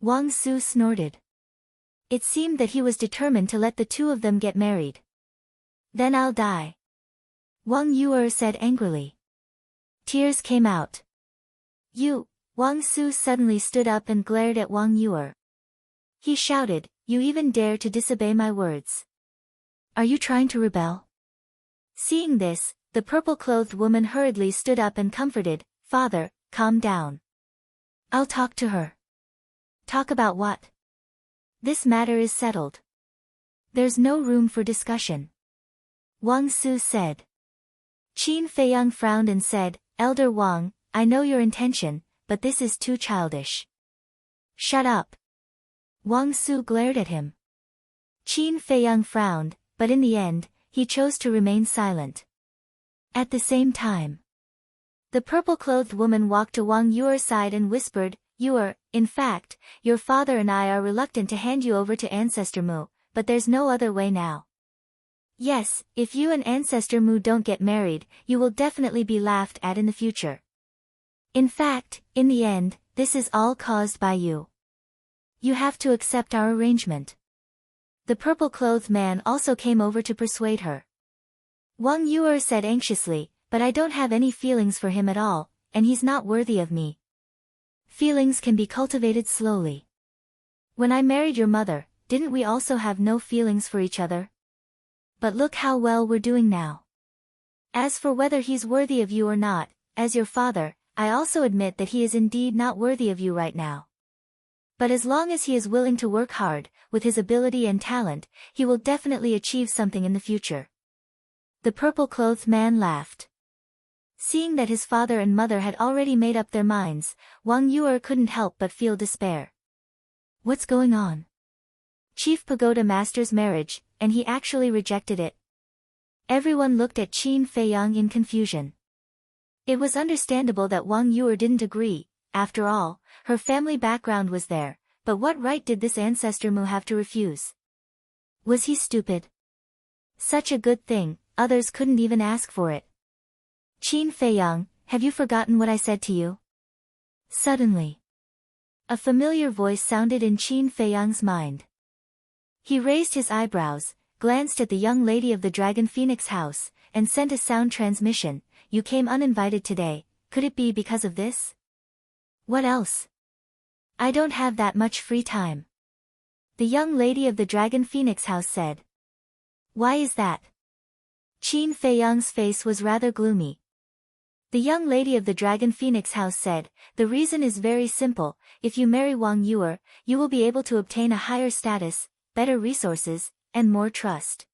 Wang Su snorted. It seemed that he was determined to let the two of them get married. Then I'll die. Wang Yuer said angrily. Tears came out. Wang Su suddenly stood up and glared at Wang Yuer. He shouted, you even dare to disobey my words. Are you trying to rebel? Seeing this, the purple-clothed woman hurriedly stood up and comforted, Father, calm down. I'll talk to her. Talk about what? This matter is settled. There's no room for discussion. Wang Su said. Qin Feiyang frowned and said, Elder Wang, I know your intention, but this is too childish. Shut up. Wang Su glared at him. Qin Feiyang frowned, but in the end, he chose to remain silent. At the same time, the purple-clothed woman walked to Wang Yuer's side and whispered, in fact, your father and I are reluctant to hand you over to Ancestor Mu, but there's no other way now. Yes, if you and Ancestor Mu don't get married, you will definitely be laughed at in the future. In fact, in the end, this is all caused by you. You have to accept our arrangement. The purple-clothed man also came over to persuade her. Wang Yuer said anxiously, but I don't have any feelings for him at all, and he's not worthy of me. Feelings can be cultivated slowly. When I married your mother, didn't we also have no feelings for each other? But look how well we're doing now. As for whether he's worthy of you or not, as your father, I also admit that he is indeed not worthy of you right now. But as long as he is willing to work hard, with his ability and talent, he will definitely achieve something in the future. The purple-clothed man laughed. Seeing that his father and mother had already made up their minds, Wang Yuer couldn't help but feel despair. What's going on? Chief Pagoda Master's marriage, and he actually rejected it. Everyone looked at Qin Feiyang in confusion. It was understandable that Wang Yuer didn't agree. After all, her family background was there, but what right did this ancestor Mu have to refuse? Was he stupid? Such a good thing, others couldn't even ask for it. Qin Feiyang, have you forgotten what I said to you? Suddenly, a familiar voice sounded in Qin Feiyang's mind. He raised his eyebrows, glanced at the young lady of the Dragon Phoenix house, and sent a sound transmission. You came uninvited today, could it be because of this? What else? I don't have that much free time. The young lady of the Dragon Phoenix house said. Why is that? Qin Feiyang's face was rather gloomy. The young lady of the Dragon Phoenix house said, the reason is very simple, if you marry Wang Yuer, you will be able to obtain a higher status, better resources, and more trust.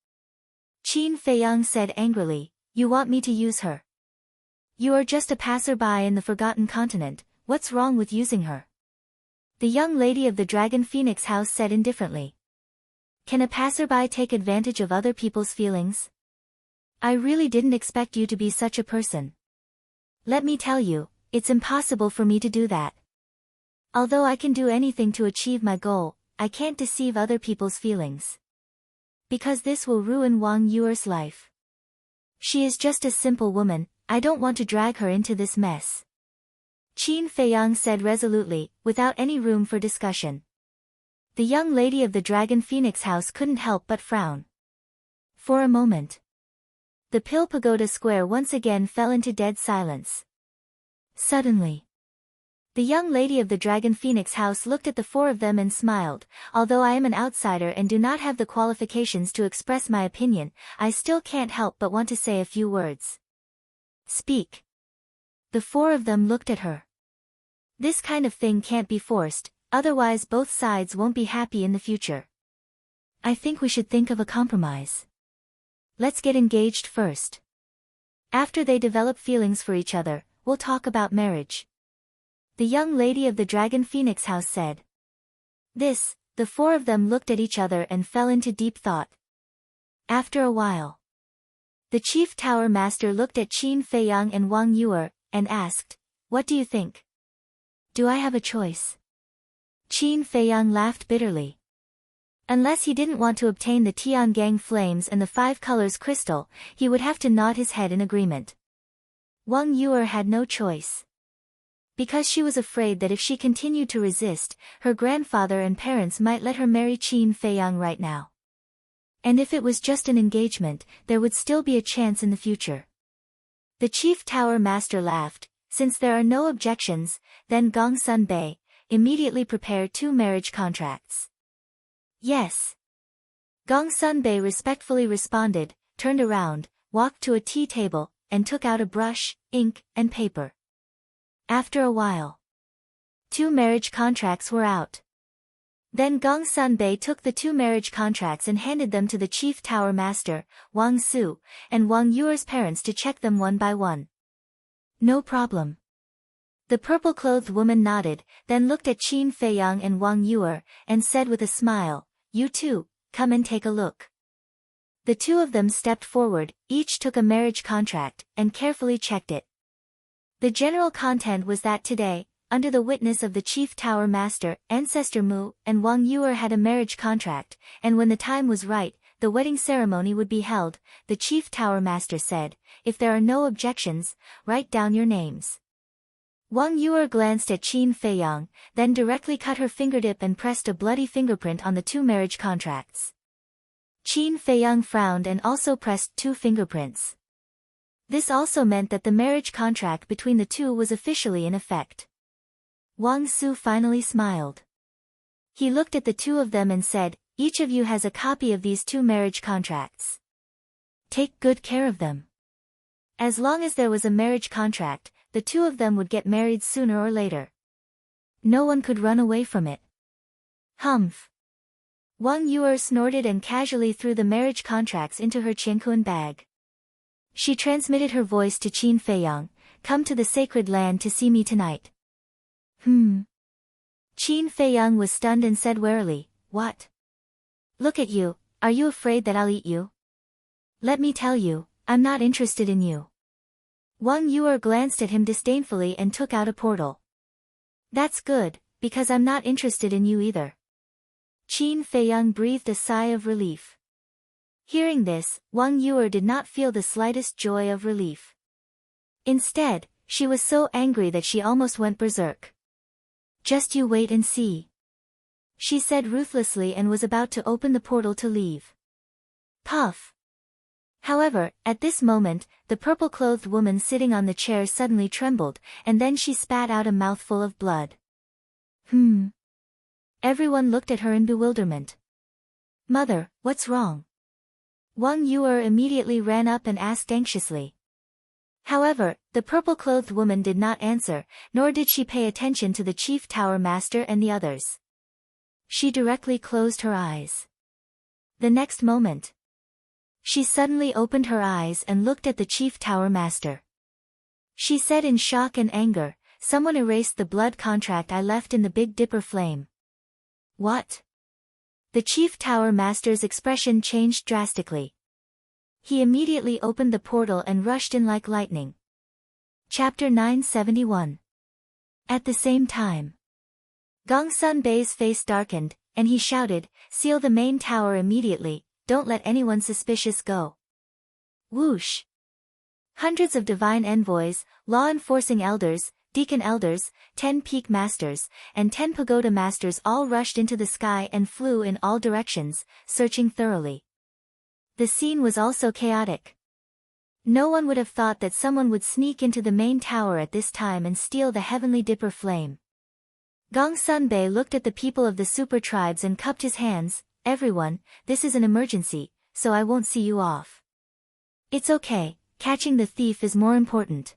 Qin Feiyang said angrily, you want me to use her? You are just a passerby in the Forgotten Continent, what's wrong with using her? The young lady of the Dragon Phoenix house said indifferently. Can a passerby take advantage of other people's feelings? I really didn't expect you to be such a person. Let me tell you, it's impossible for me to do that. Although I can do anything to achieve my goal, I can't deceive other people's feelings. Because this will ruin Wang Yuer's life. She is just a simple woman, I don't want to drag her into this mess. Qin Feiyang said resolutely, without any room for discussion. The young lady of the Dragon Phoenix house couldn't help but frown. For a moment, the Pill Pagoda Square once again fell into dead silence. Suddenly, the young lady of the Dragon Phoenix house looked at the four of them and smiled. Although I am an outsider and do not have the qualifications to express my opinion, I still can't help but want to say a few words. Speak. The four of them looked at her. This kind of thing can't be forced, otherwise both sides won't be happy in the future. I think we should think of a compromise. Let's get engaged first. After they develop feelings for each other, we'll talk about marriage. The young lady of the Dragon Phoenix house said. This, the four of them looked at each other and fell into deep thought. After a while, the Chief Tower Master looked at Qin Feiyang and Wang Yuer, and asked, what do you think? Do I have a choice? Qin Feiyang laughed bitterly. Unless he didn't want to obtain the Tiangang flames and the 5 colors crystal, he would have to nod his head in agreement. Wang Yuer had no choice. Because she was afraid that if she continued to resist, her grandfather and parents might let her marry Qin Feiyang right now. And if it was just an engagement, there would still be a chance in the future. The Chief Tower Master laughed. Since there are no objections, then Gong Sun Bei, immediately prepare 2 marriage contracts. Yes. Gong Sun Bei respectfully responded, turned around, walked to a tea table, and took out a brush, ink, and paper. After a while, 2 marriage contracts were out. Then Gong Sun Bei took the 2 marriage contracts and handed them to the Chief Tower Master, Wang Su, and Wang Yuer's parents to check them one by one. No problem. The purple-clothed woman nodded, then looked at Qin Feiyang and Wang Yuer, and said with a smile, you two, come and take a look. The 2 of them stepped forward, each took a marriage contract, and carefully checked it. The general content was that today, under the witness of the Chief Tower Master, Ancestor Mu, and Wang Yuer had a marriage contract, and when the time was right, the wedding ceremony would be held. The Chief Tower Master said, if there are no objections, write down your names. Wang Yuer glanced at Qin Feiyang, then directly cut her fingertip and pressed a bloody fingerprint on the 2 marriage contracts. Qin Feiyang frowned and also pressed 2 fingerprints. This also meant that the marriage contract between the two was officially in effect. Wang Su finally smiled. He looked at the two of them and said, "Each of you has a copy of these two marriage contracts. Take good care of them. As long as there was a marriage contract, the two of them would get married sooner or later. No one could run away from it." Humph. Wang Yuer snorted and casually threw the marriage contracts into her Qianquan bag. She transmitted her voice to Qin Feiyang, "Come to the sacred land to see me tonight." Qin Feiyang was stunned and said warily, "What? Look at you, are you afraid that I'll eat you? Let me tell you, I'm not interested in you." Wang Yuer glanced at him disdainfully and took out a portal. "That's good, because I'm not interested in you either." Qin Feiyang breathed a sigh of relief. Hearing this, Wang Yuer did not feel the slightest joy of relief. Instead, she was so angry that she almost went berserk. "Just you wait and see," she said ruthlessly and was about to open the portal to leave. Puff. However, at this moment, the purple-clothed woman sitting on the chair suddenly trembled, and then she spat out a mouthful of blood. Everyone looked at her in bewilderment. "Mother, what's wrong?" Wang Yuer immediately ran up and asked anxiously. However, the purple-clothed woman did not answer, nor did she pay attention to the chief tower master and the others. She directly closed her eyes. The next moment, she suddenly opened her eyes and looked at the chief tower master. She said in shock and anger, "Someone erased the blood contract I left in the Big Dipper flame." "What?" The chief tower master's expression changed drastically. He immediately opened the portal and rushed in like lightning. Chapter 971. At the same time, Gongsun Bei's face darkened, and he shouted, "Seal the main tower immediately, don't let anyone suspicious go." Whoosh! Hundreds of divine envoys, law-enforcing elders, deacon elders, 10 peak masters, and 10 pagoda masters all rushed into the sky and flew in all directions, searching thoroughly. The scene was also chaotic. No one would have thought that someone would sneak into the main tower at this time and steal the heavenly dipper flame. Gongsun Bei looked at the people of the super tribes and cupped his hands. "Everyone, this is an emergency, so I won't see you off. It's okay, catching the thief is more important."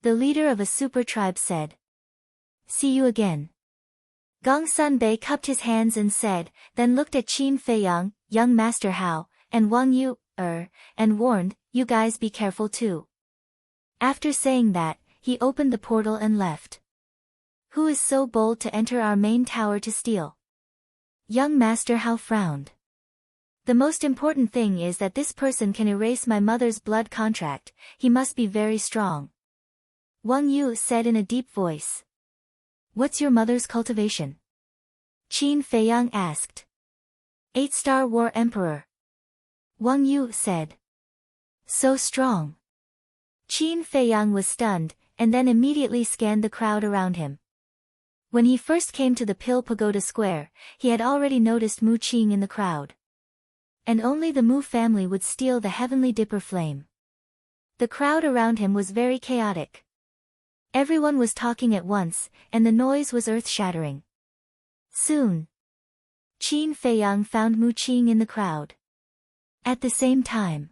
The leader of a super tribe said. "See you again." Gongsun Bei cupped his hands and said, then looked at Qin Feiyang, young Master Hao, and Wang Yuer, and warned, "You guys be careful too." After saying that, he opened the portal and left. "Who is so bold to enter our main tower to steal?" Young Master Hao frowned. "The most important thing is that this person can erase my mother's blood contract, he must be very strong." Wang Yu said in a deep voice. "What's your mother's cultivation?" Qin Feiyang asked. 8-star War Emperor. Wang Yu said. "So strong." Qin Feiyang was stunned, and then immediately scanned the crowd around him. When he first came to the Pill Pagoda Square, he had already noticed Mu Qing in the crowd. And only the Mu family would steal the heavenly dipper flame. The crowd around him was very chaotic. Everyone was talking at once, and the noise was earth-shattering. Soon, Qin Feiyang found Mu Qing in the crowd. At the same time,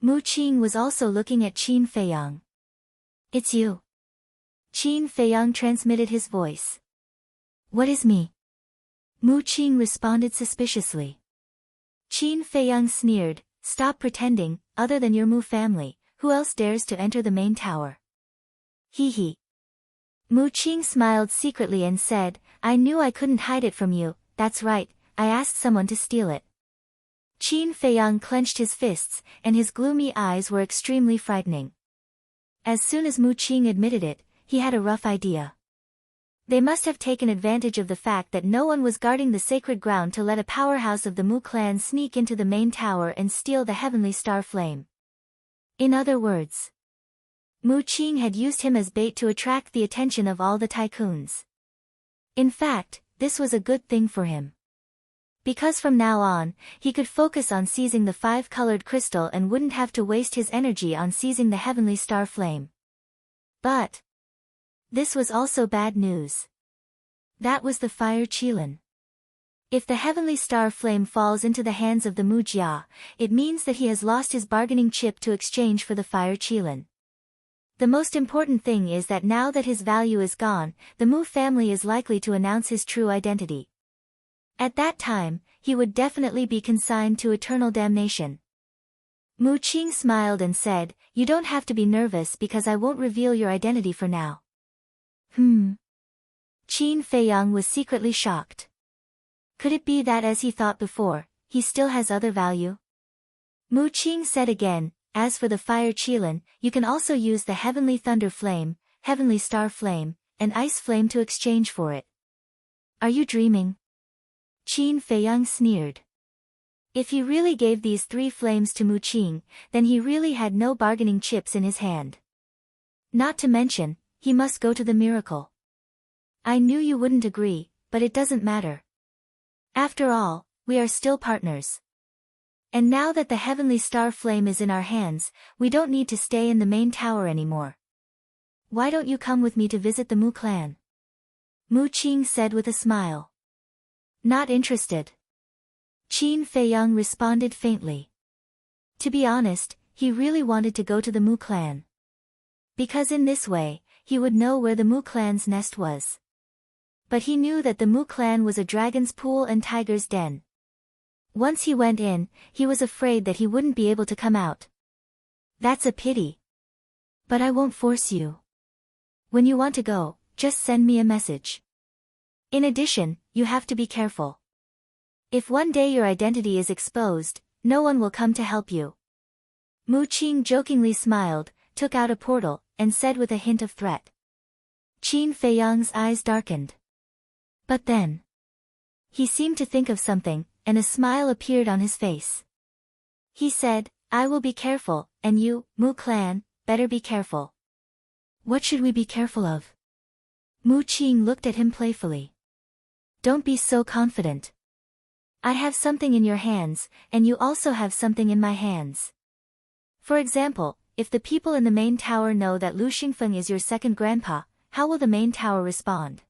Mu Qing was also looking at Qin Feiyang. "It's you." Qin Feiyang transmitted his voice. "What is me?" Mu Qing responded suspiciously. Qin Feiyang sneered, "Stop pretending, other than your Mu family, who else dares to enter the main tower?" Hee hee. Mu Qing smiled secretly and said, "I knew I couldn't hide it from you, that's right, I asked someone to steal it." Qin Feiyang clenched his fists, and his gloomy eyes were extremely frightening. As soon as Mu Qing admitted it, he had a rough idea. They must have taken advantage of the fact that no one was guarding the sacred ground to let a powerhouse of the Mu clan sneak into the main tower and steal the heavenly star flame. In other words, Mu Qing had used him as bait to attract the attention of all the tycoons. In fact, this was a good thing for him. Because from now on, he could focus on seizing the 5-colored crystal and wouldn't have to waste his energy on seizing the heavenly star flame. But this was also bad news. That was the fire Qilin. If the heavenly star flame falls into the hands of the Mu Jia, it means that he has lost his bargaining chip to exchange for the fire Qilin. The most important thing is that now that his value is gone, the Mu family is likely to announce his true identity. At that time, he would definitely be consigned to eternal damnation. Mu Qing smiled and said, "You don't have to be nervous because I won't reveal your identity for now." Qin Feiyang was secretly shocked. Could it be that, as he thought before, he still has other value? Mu Qing said again, "As for the fire Qilin, you can also use the heavenly thunder flame, heavenly star flame, and ice flame to exchange for it." "Are you dreaming?" Qin Feiyang sneered. If he really gave these 3 flames to Mu Qing, then he really had no bargaining chips in his hand. Not to mention, he must go to the miracle. "I knew you wouldn't agree, but it doesn't matter. After all, we are still partners. And now that the heavenly star flame is in our hands, we don't need to stay in the main tower anymore. Why don't you come with me to visit the Mu clan?" Mu Qing said with a smile. "Not interested." Qin Feiyang responded faintly. To be honest, he really wanted to go to the Mu clan. Because in this way, he would know where the Mu clan's nest was. But he knew that the Mu clan was a dragon's pool and tiger's den. Once he went in, he was afraid that he wouldn't be able to come out. "That's a pity. But I won't force you. When you want to go, just send me a message. In addition, you have to be careful. If one day your identity is exposed, no one will come to help you." Mu Qing jokingly smiled, took out a portal, and said with a hint of threat. Qin Feiyang's eyes darkened. But then, he seemed to think of something, and a smile appeared on his face. He said, "I will be careful, and you, Mu clan, better be careful." "What should we be careful of?" Mu Qing looked at him playfully. "Don't be so confident. I have something in your hands, and you also have something in my hands. For example, if the people in the main tower know that Lu Xingfeng is your second grandpa, how will the main tower respond?"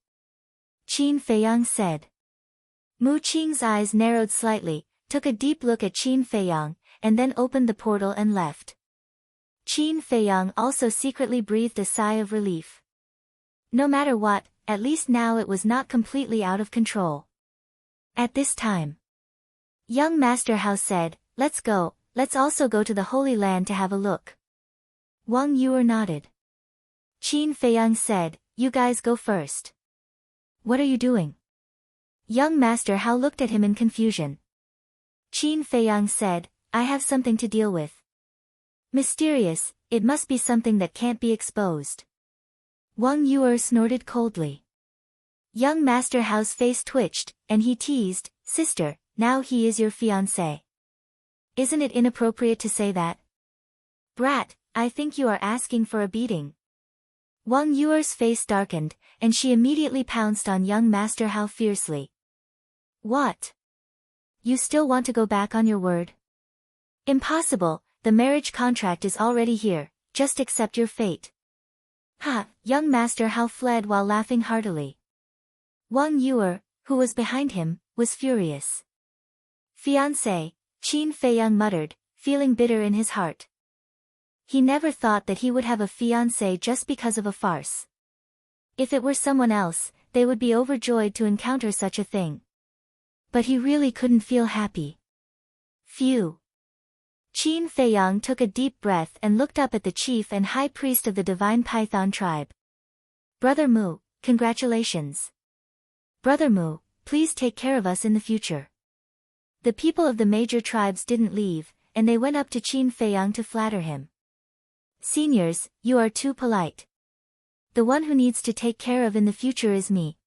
Qin Feiyang said. Mu Qing's eyes narrowed slightly, took a deep look at Qin Feiyang, and then opened the portal and left. Qin Feiyang also secretly breathed a sigh of relief. No matter what, at least now it was not completely out of control. At this time, young Master Hao said, "Let's go, let's also go to the Holy Land to have a look." Wang Yuer nodded. Qin Feiyang said, "You guys go first." "What are you doing?" Young Master Hao looked at him in confusion. Qin Feiyang said, "I have something to deal with. Mysterious, it must be something that can't be exposed." Wang Yuer snorted coldly. Young Master Hao's face twitched, and he teased, "Sister, now he is your fiancé. Isn't it inappropriate to say that?" "Brat, I think you are asking for a beating." Wang Yuer's face darkened, and she immediately pounced on young Master Hao fiercely. "What? You still want to go back on your word?" "Impossible, the marriage contract is already here, just accept your fate." "Ha!" Young Master Hao fled while laughing heartily. Wang Yuer, who was behind him, was furious. "Fiancé," Qin Feiyang muttered, feeling bitter in his heart. He never thought that he would have a fiancé just because of a farce. If it were someone else, they would be overjoyed to encounter such a thing. But he really couldn't feel happy. Phew. Qin Feiyang took a deep breath and looked up at the chief and high priest of the divine python tribe. "Brother Mu, congratulations. Brother Mu, please take care of us in the future." The people of the major tribes didn't leave, and they went up to Qin Feiyang to flatter him. "Seniors, you are too polite. The one who needs to take care of in the future is me."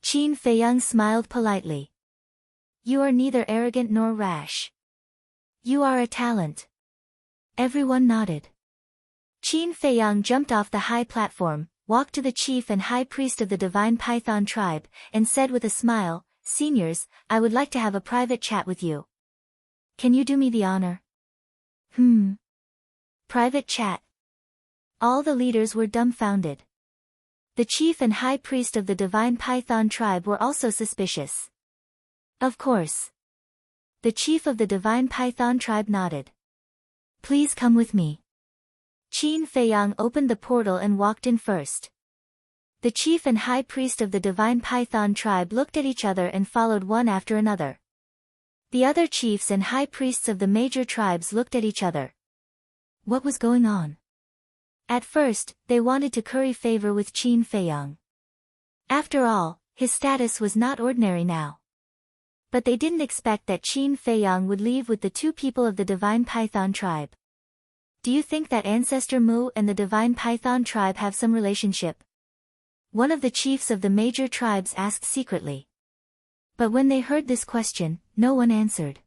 Qin Feiyang smiled politely. "You are neither arrogant nor rash. You are a talent." Everyone nodded. Qin Feiyang jumped off the high platform, walked to the chief and high priest of the divine python tribe, and said with a smile, "Seniors, I would like to have a private chat with you. Can you do me the honor?" Private chat. All the leaders were dumbfounded. The chief and high priest of the divine python tribe were also suspicious. Of course. The chief of the divine python tribe nodded. "Please come with me." Qin Feiyang opened the portal and walked in first. The chief and high priest of the divine python tribe looked at each other and followed one after another. The other chiefs and high priests of the major tribes looked at each other. What was going on? At first, they wanted to curry favor with Qin Feiyang. After all, his status was not ordinary now. But they didn't expect that Qin Feiyang would leave with the two people of the divine python tribe. "Do you think that Ancestor Mu and the divine python tribe have some relationship?" one of the chiefs of the major tribes asked secretly. But when they heard this question, no one answered.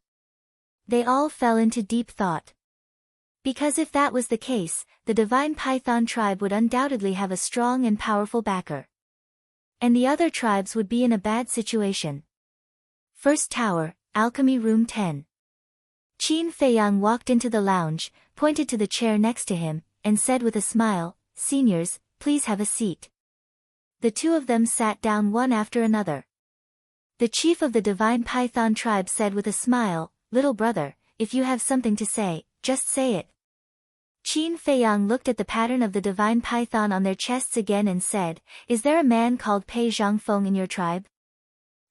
They all fell into deep thought. Because if that was the case, the divine python tribe would undoubtedly have a strong and powerful backer. And the other tribes would be in a bad situation. First Tower, Alchemy Room 10. Qin Feiyang walked into the lounge, pointed to the chair next to him, and said with a smile, "Seniors, please have a seat." The two of them sat down one after another. The chief of the divine python tribe said with a smile, "Little brother, if you have something to say, just say it." Qin Feiyang looked at the pattern of the divine python on their chests again and said, "Is there a man called Pei Zhangfeng in your tribe?"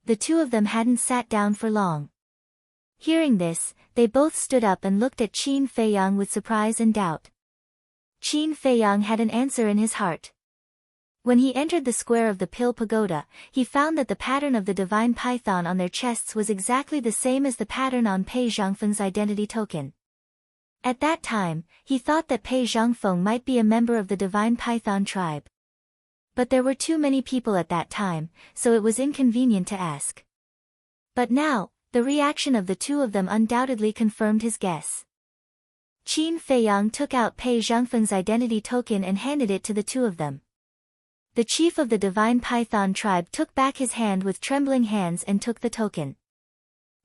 The two of them hadn't sat down for long. Hearing this, they both stood up and looked at Qin Feiyang with surprise and doubt. Qin Feiyang had an answer in his heart. When he entered the square of the Pill Pagoda, he found that the pattern of the divine python on their chests was exactly the same as the pattern on Pei Zhangfeng's identity token. At that time, he thought that Pei Zhangfeng might be a member of the divine python tribe. But there were too many people at that time, so it was inconvenient to ask. But now, the reaction of the two of them undoubtedly confirmed his guess. Qin Feiyang took out Pei Zhangfeng's identity token and handed it to the two of them. The chief of the divine python tribe took back his hand with trembling hands and took the token.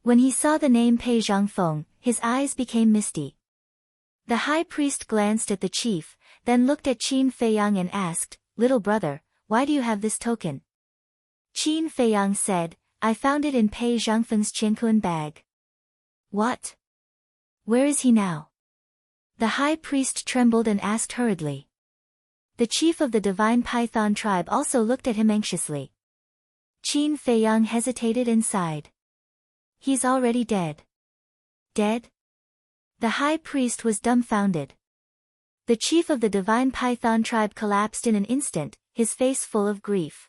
When he saw the name Pei Zhangfeng, his eyes became misty. The high priest glanced at the chief, then looked at Qin Feiyang and asked, "Little brother, why do you have this token?" Qin Feiyang said, "I found it in Pei Zhangfeng's Qiankuan bag." "What? Where is he now?" The high priest trembled and asked hurriedly. The chief of the divine python tribe also looked at him anxiously. Qin Feiyang hesitated and sighed. "He's already dead." "Dead?" The high priest was dumbfounded. The chief of the divine python tribe collapsed in an instant, his face full of grief.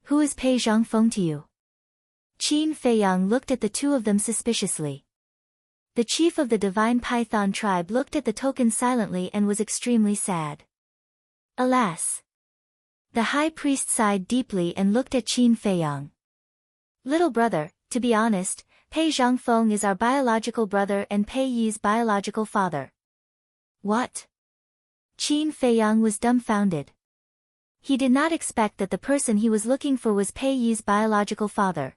"Who is Pei Zhangfeng to you?" Qin Feiyang looked at the two of them suspiciously. The chief of the divine python tribe looked at the token silently and was extremely sad. Alas! The high priest sighed deeply and looked at Qin Feiyang. "Little brother, to be honest, Pei Zhangfeng is our biological brother and Pei Yi's biological father." "What?" Qin Feiyang was dumbfounded. He did not expect that the person he was looking for was Pei Yi's biological father.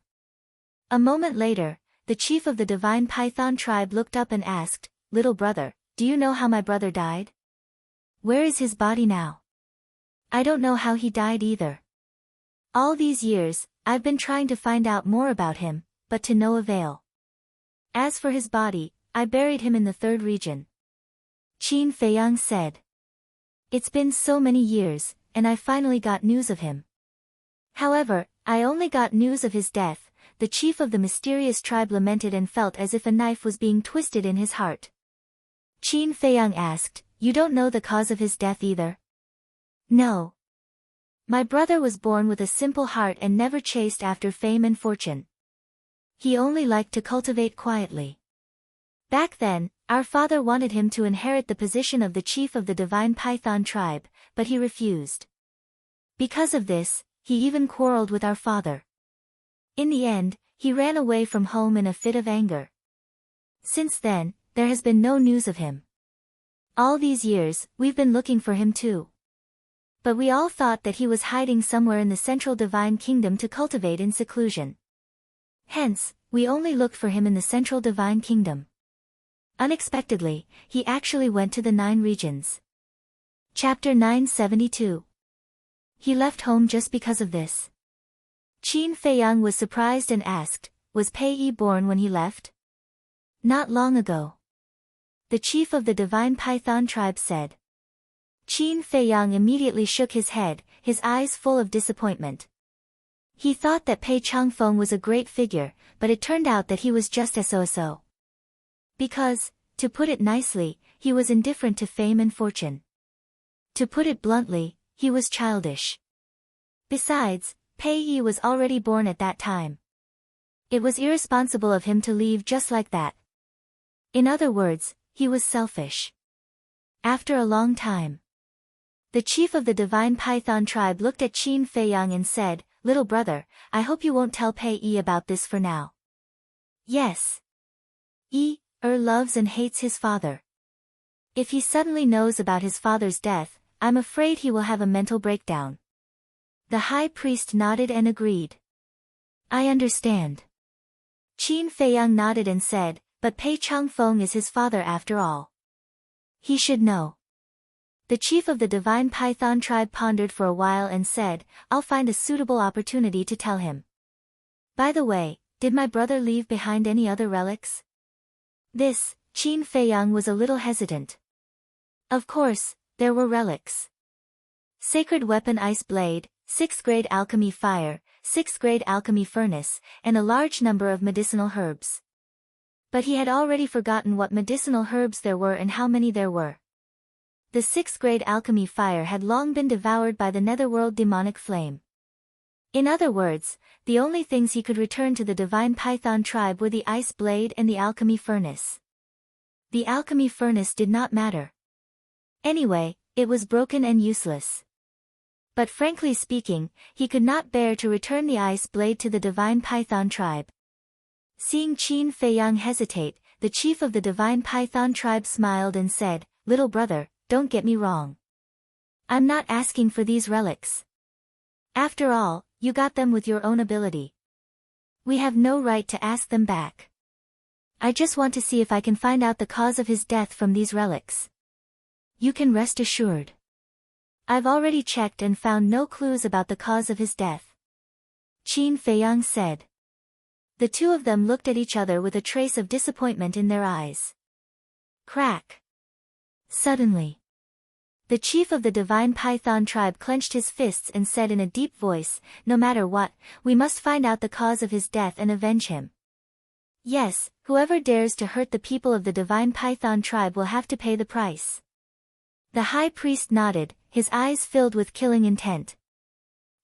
A moment later, the chief of the divine python tribe looked up and asked, "Little brother, do you know how my brother died? Where is his body now?" "I don't know how he died either. All these years, I've been trying to find out more about him, but to no avail. As for his body, I buried him in the third region." Qin Feiyang said. "It's been so many years, and I finally got news of him. However, I only got news of his death." The chief of the mysterious tribe lamented and felt as if a knife was being twisted in his heart. Qin Feiyang asked, "You don't know the cause of his death either?" "No. My brother was born with a simple heart and never chased after fame and fortune. He only liked to cultivate quietly. Back then, our father wanted him to inherit the position of the chief of the divine python tribe, but he refused. Because of this, he even quarreled with our father. In the end, he ran away from home in a fit of anger. Since then, there has been no news of him. All these years, we've been looking for him too. But we all thought that he was hiding somewhere in the central divine kingdom to cultivate in seclusion. Hence, we only looked for him in the central divine kingdom. Unexpectedly, he actually went to the 9 regions. Chapter 972. He left home just because of this. Qin Feiyang was surprised and asked, was Pei Yi born when he left? Not long ago. The chief of the divine python tribe said. Qin Feiyang immediately shook his head, his eyes full of disappointment. He thought that Pei Changfeng was a great figure, but it turned out that he was just so. Because, to put it nicely, he was indifferent to fame and fortune. To put it bluntly, he was childish. Besides, Pei Yi was already born at that time. It was irresponsible of him to leave just like that. In other words, he was selfish. After a long time, the chief of the divine python tribe looked at Qin Feiyang and said, "Little brother, I hope you won't tell Pei Yi about this for now." Yes. Yi loves and hates his father. If he suddenly knows about his father's death, I'm afraid he will have a mental breakdown. The high priest nodded and agreed. I understand. Qin Feiyang nodded and said, but Pei Changfeng is his father after all. He should know. The chief of the divine python tribe pondered for a while and said, I'll find a suitable opportunity to tell him. By the way, did my brother leave behind any other relics? This, Qin Feiyang was a little hesitant. Of course, there were relics. Sacred weapon ice blade, 6th grade alchemy fire, 6th grade alchemy furnace, and a large number of medicinal herbs. But he had already forgotten what medicinal herbs there were and how many there were. The 6th grade alchemy fire had long been devoured by the netherworld demonic flame. In other words, the only things he could return to the divine python tribe were the ice blade and the alchemy furnace. The alchemy furnace did not matter. Anyway, it was broken and useless. But frankly speaking, he could not bear to return the ice blade to the divine python tribe. Seeing Qin Feiyang hesitate, the chief of the divine python tribe smiled and said, Little brother, don't get me wrong. I'm not asking for these relics. After all, you got them with your own ability. We have no right to ask them back. I just want to see if I can find out the cause of his death from these relics. You can rest assured. I've already checked and found no clues about the cause of his death. Qin Feiyang said. The two of them looked at each other with a trace of disappointment in their eyes. Crack. Suddenly, the chief of the divine python tribe clenched his fists and said in a deep voice, no matter what, we must find out the cause of his death and avenge him. Yes, whoever dares to hurt the people of the divine python tribe will have to pay the price. The high priest nodded, his eyes filled with killing intent.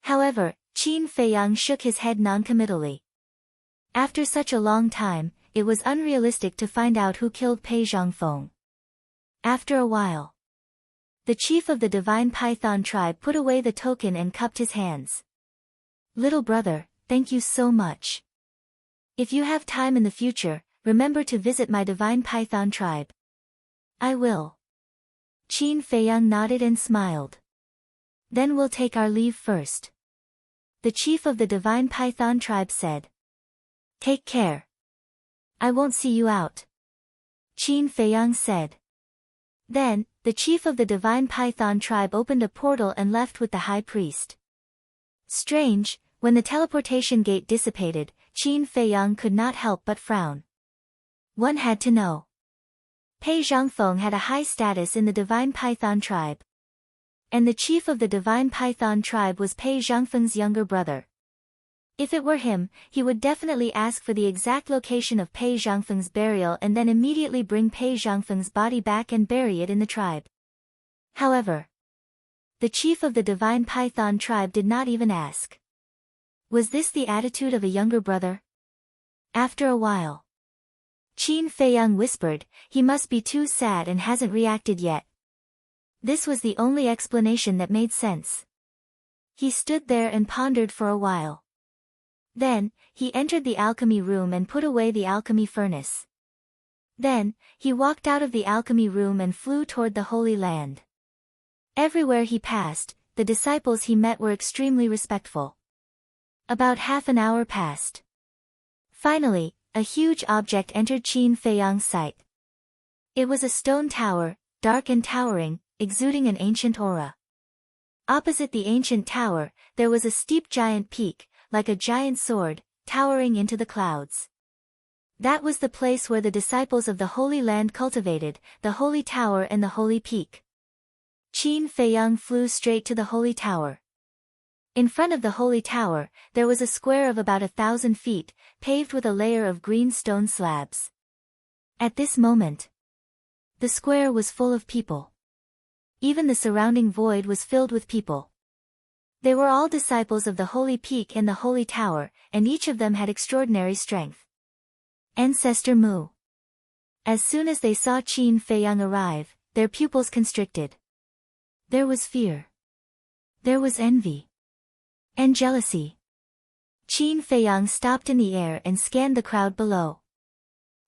However, Qin Feiyang shook his head noncommittally. After such a long time, it was unrealistic to find out who killed Pei Zhangfeng. After a while, the chief of the divine python tribe put away the token and cupped his hands. Little brother, thank you so much. If you have time in the future, remember to visit my divine python tribe. I will. Qin Feiyang nodded and smiled. Then we'll take our leave first. The chief of the divine python tribe said. Take care. I won't see you out. Qin Feiyang said. Then, the chief of the divine python tribe opened a portal and left with the high priest. Strange, when the teleportation gate dissipated, Qin Feiyang could not help but frown. One had to know. Pei Zhangfeng had a high status in the divine python tribe. And the chief of the divine python tribe was Pei Zhangfeng's younger brother. If it were him, he would definitely ask for the exact location of Pei Zhangfeng's burial and then immediately bring Pei Zhangfeng's body back and bury it in the tribe. However, the chief of the divine python tribe did not even ask. Was this the attitude of a younger brother? After a while, Qin Feiyang whispered, he must be too sad and hasn't reacted yet. This was the only explanation that made sense. He stood there and pondered for a while. Then, he entered the alchemy room and put away the alchemy furnace. Then, he walked out of the alchemy room and flew toward the Holy Land. Everywhere he passed, the disciples he met were extremely respectful. About half an hour passed. Finally, a huge object entered Qin Feiyang's sight. It was a stone tower, dark and towering, exuding an ancient aura. Opposite the ancient tower, there was a steep giant peak, like a giant sword, towering into the clouds. That was the place where the disciples of the Holy Land cultivated, the Holy Tower and the Holy Peak. Qin Feiyang flew straight to the Holy Tower. In front of the Holy Tower, there was a square of about 1,000 feet, paved with a layer of green stone slabs. At this moment, the square was full of people. Even the surrounding void was filled with people. They were all disciples of the Holy Peak and the Holy Tower, and each of them had extraordinary strength. Ancestor Mu. As soon as they saw Qin Feiyang arrive, their pupils constricted. There was fear. There was envy. And jealousy. Qin Feiyang stopped in the air and scanned the crowd below.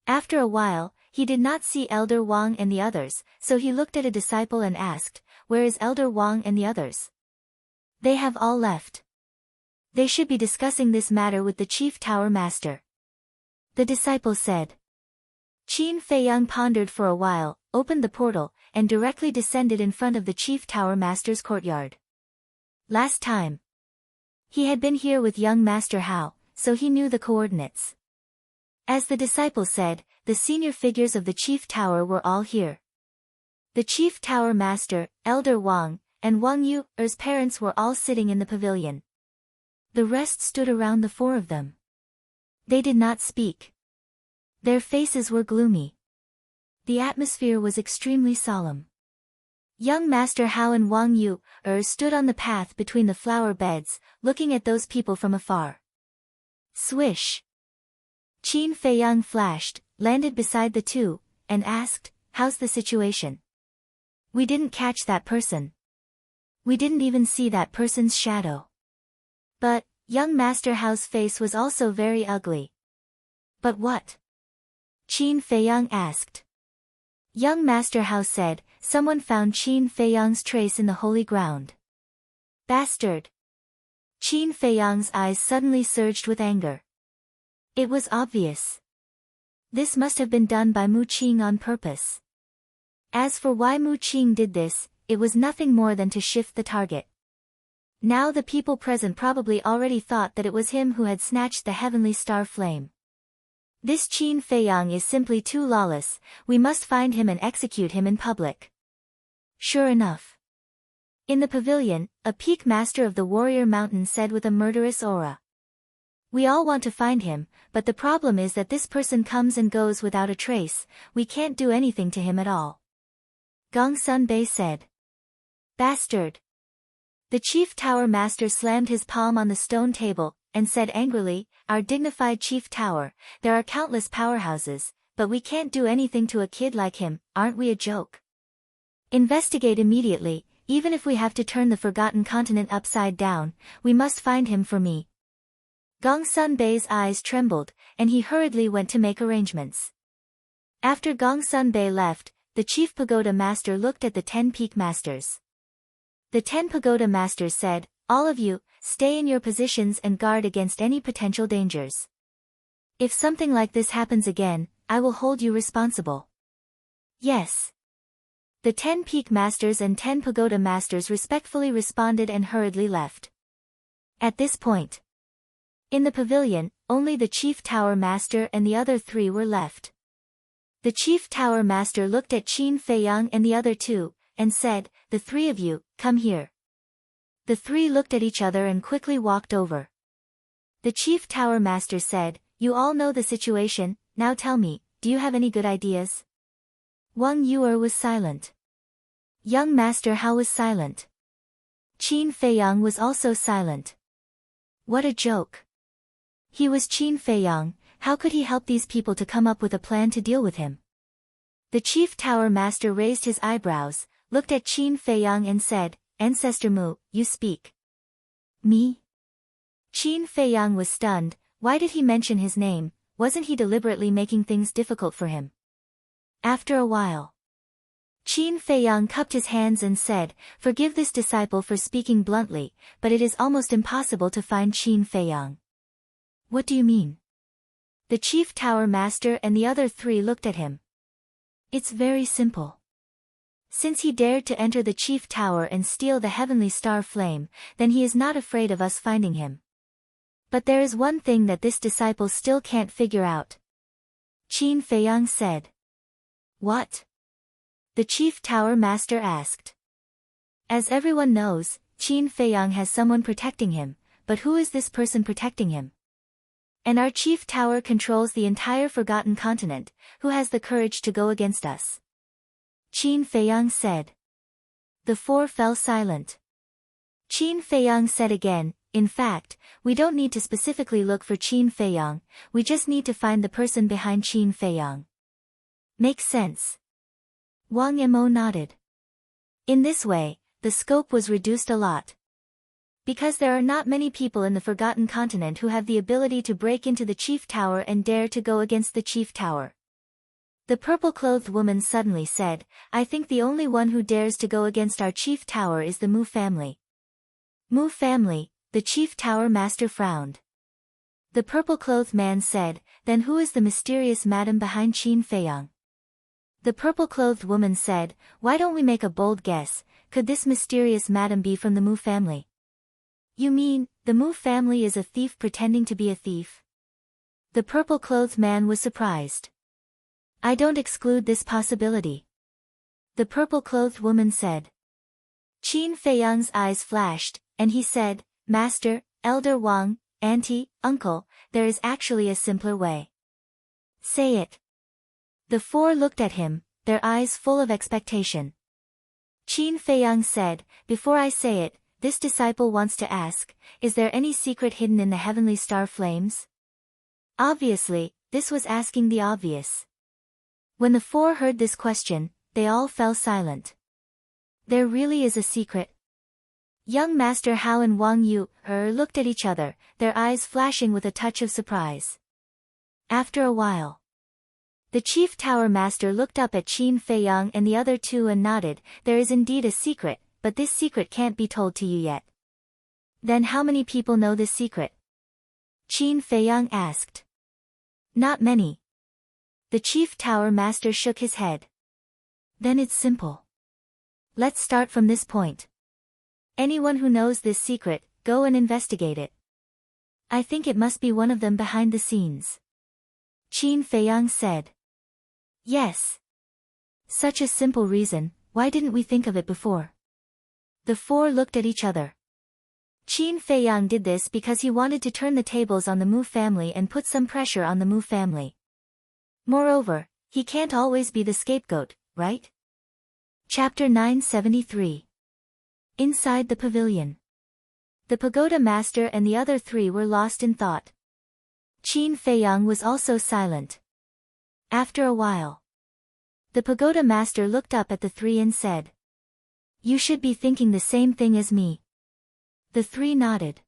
After a while, he did not see Elder Wang and the others, so he looked at a disciple and asked, "Where is Elder Wang and the others?" "They have all left. They should be discussing this matter with the Chief Tower Master," the disciple said. Qin Feiyang pondered for a while, opened the portal, and directly descended in front of the Chief Tower Master's courtyard. Last time, he had been here with young Master Hao, so he knew the coordinates. As the disciple said, the senior figures of the Chief Tower were all here. The Chief Tower Master, Elder Wang, and Wang Yu's parents were all sitting in the pavilion. The rest stood around the four of them. They did not speak. Their faces were gloomy. The atmosphere was extremely solemn. Young Master Hao and Wang Yu stood on the path between the flower beds, looking at those people from afar. Swish! Qin Feiyang flashed, landed beside the two, and asked, "How's the situation?" "We didn't catch that person. We didn't even see that person's shadow." But, young Master Hao's face was also very ugly. "But what?" Qin Feiyang asked. Young Master Hao said, "Someone found Qin Feiyang's trace in the holy ground." Bastard! Qin Feiyang's eyes suddenly surged with anger. It was obvious. This must have been done by Mu Qing on purpose. As for why Mu Qing did this, it was nothing more than to shift the target. Now the people present probably already thought that it was him who had snatched the heavenly star flame. This Qin Feiyang is simply too lawless, we must find him and execute him in public. Sure enough. In the pavilion, a peak master of the warrior mountain said with a murderous aura. "We all want to find him, but the problem is that this person comes and goes without a trace, we can't do anything to him at all." Gong Sun Bei said. "Bastard!" The Chief Tower Master slammed his palm on the stone table, and said angrily, "Our dignified Chief Tower, there are countless powerhouses, but we can't do anything to a kid like him, aren't we a joke? Investigate immediately, even if we have to turn the forgotten continent upside down, we must find him for me." Gong Sun Bei's eyes trembled, and he hurriedly went to make arrangements. After Gong Sun Bei left, the Chief Pagoda Master looked at the 10 Peak Masters. The 10 Pagoda Masters said, "All of you, stay in your positions and guard against any potential dangers. If something like this happens again, I will hold you responsible." "Yes." The 10 Peak Masters and 10 Pagoda Masters respectfully responded and hurriedly left. At this point, in the pavilion, only the Chief Tower Master and the other three were left. The Chief Tower Master looked at Qin Feiyang and the other two, and said, "The three of you, come here." The three looked at each other and quickly walked over. The Chief Tower Master said, "You all know the situation, now tell me, do you have any good ideas?" Wang Yu was silent. Young Master Hao was silent. Qin Feiyang was also silent. What a joke. He was Qin Feiyang, how could he help these people to come up with a plan to deal with him? The Chief Tower Master raised his eyebrows, looked at Qin Feiyang and said, "Ancestor Mu, you speak." "Me?" Qin Feiyang was stunned, why did he mention his name, wasn't he deliberately making things difficult for him? After a while, Qin Feiyang cupped his hands and said, "Forgive this disciple for speaking bluntly, but it is almost impossible to find Qin Feiyang." "What do you mean?" The chief tower master and the other three looked at him. It's very simple. Since he dared to enter the chief tower and steal the heavenly star flame, then he is not afraid of us finding him. But there is one thing that this disciple still can't figure out. Qin Feiyang said. What? The chief tower master asked. As everyone knows, Qin Feiyang has someone protecting him, but who is this person protecting him? And our chief tower controls the entire forgotten continent, who has the courage to go against us? Qin Feiyang said. The four fell silent. Qin Feiyang said again, in fact, we don't need to specifically look for Qin Feiyang, we just need to find the person behind Qin Feiyang. Makes sense. Wang Mo nodded. In this way, the scope was reduced a lot. Because there are not many people in the Forgotten Continent who have the ability to break into the Chief Tower and dare to go against the Chief Tower. The purple-clothed woman suddenly said, I think the only one who dares to go against our Chief Tower is the Mu family. Mu family, the Chief Tower Master frowned. The purple-clothed man said, then who is the mysterious madam behind Qin Feiyang? The purple-clothed woman said, why don't we make a bold guess, could this mysterious madam be from the Mu family? You mean, the Mu family is a thief pretending to be a thief? The purple-clothed man was surprised. I don't exclude this possibility. The purple-clothed woman said. Qin Feiyang's eyes flashed, and he said, Master, Elder Wang, Auntie, Uncle, there is actually a simpler way. Say it. The four looked at him, their eyes full of expectation. Qin Feiyang said, before I say it, this disciple wants to ask, is there any secret hidden in the heavenly star flames? Obviously, this was asking the obvious. When the four heard this question, they all fell silent. There really is a secret. Young Master Hao and Wang Yu looked at each other, their eyes flashing with a touch of surprise. After a while, the Chief Tower Master looked up at Qin Feiyang and the other two and nodded, there is indeed a secret, but this secret can't be told to you yet. Then how many people know this secret? Qin Feiyang asked. Not many. The Chief Tower Master shook his head. Then it's simple. Let's start from this point. Anyone who knows this secret, go and investigate it. I think it must be one of them behind the scenes. Qin Feiyang said. Yes. Such a simple reason, why didn't we think of it before? The four looked at each other. Qin Feiyang did this because he wanted to turn the tables on the Mu family and put some pressure on the Mu family. Moreover, he can't always be the scapegoat, right? Chapter 973. Inside the pavilion. The pagoda master and the other three were lost in thought. Qin Feiyang was also silent. After a while, the pagoda master looked up at the three and said, you should be thinking the same thing as me. The three nodded.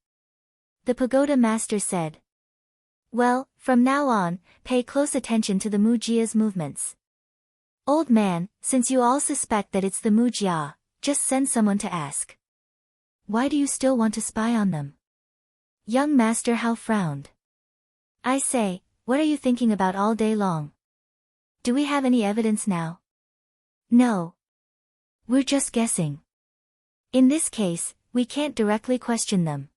The pagoda master said, well, from now on, pay close attention to the Mu Jia's movements. Old man, since you all suspect that it's the Mu Jia, just send someone to ask. Why do you still want to spy on them? Young Master Hao frowned. I say, what are you thinking about all day long? Do we have any evidence now? No. We're just guessing. In this case, we can't directly question them.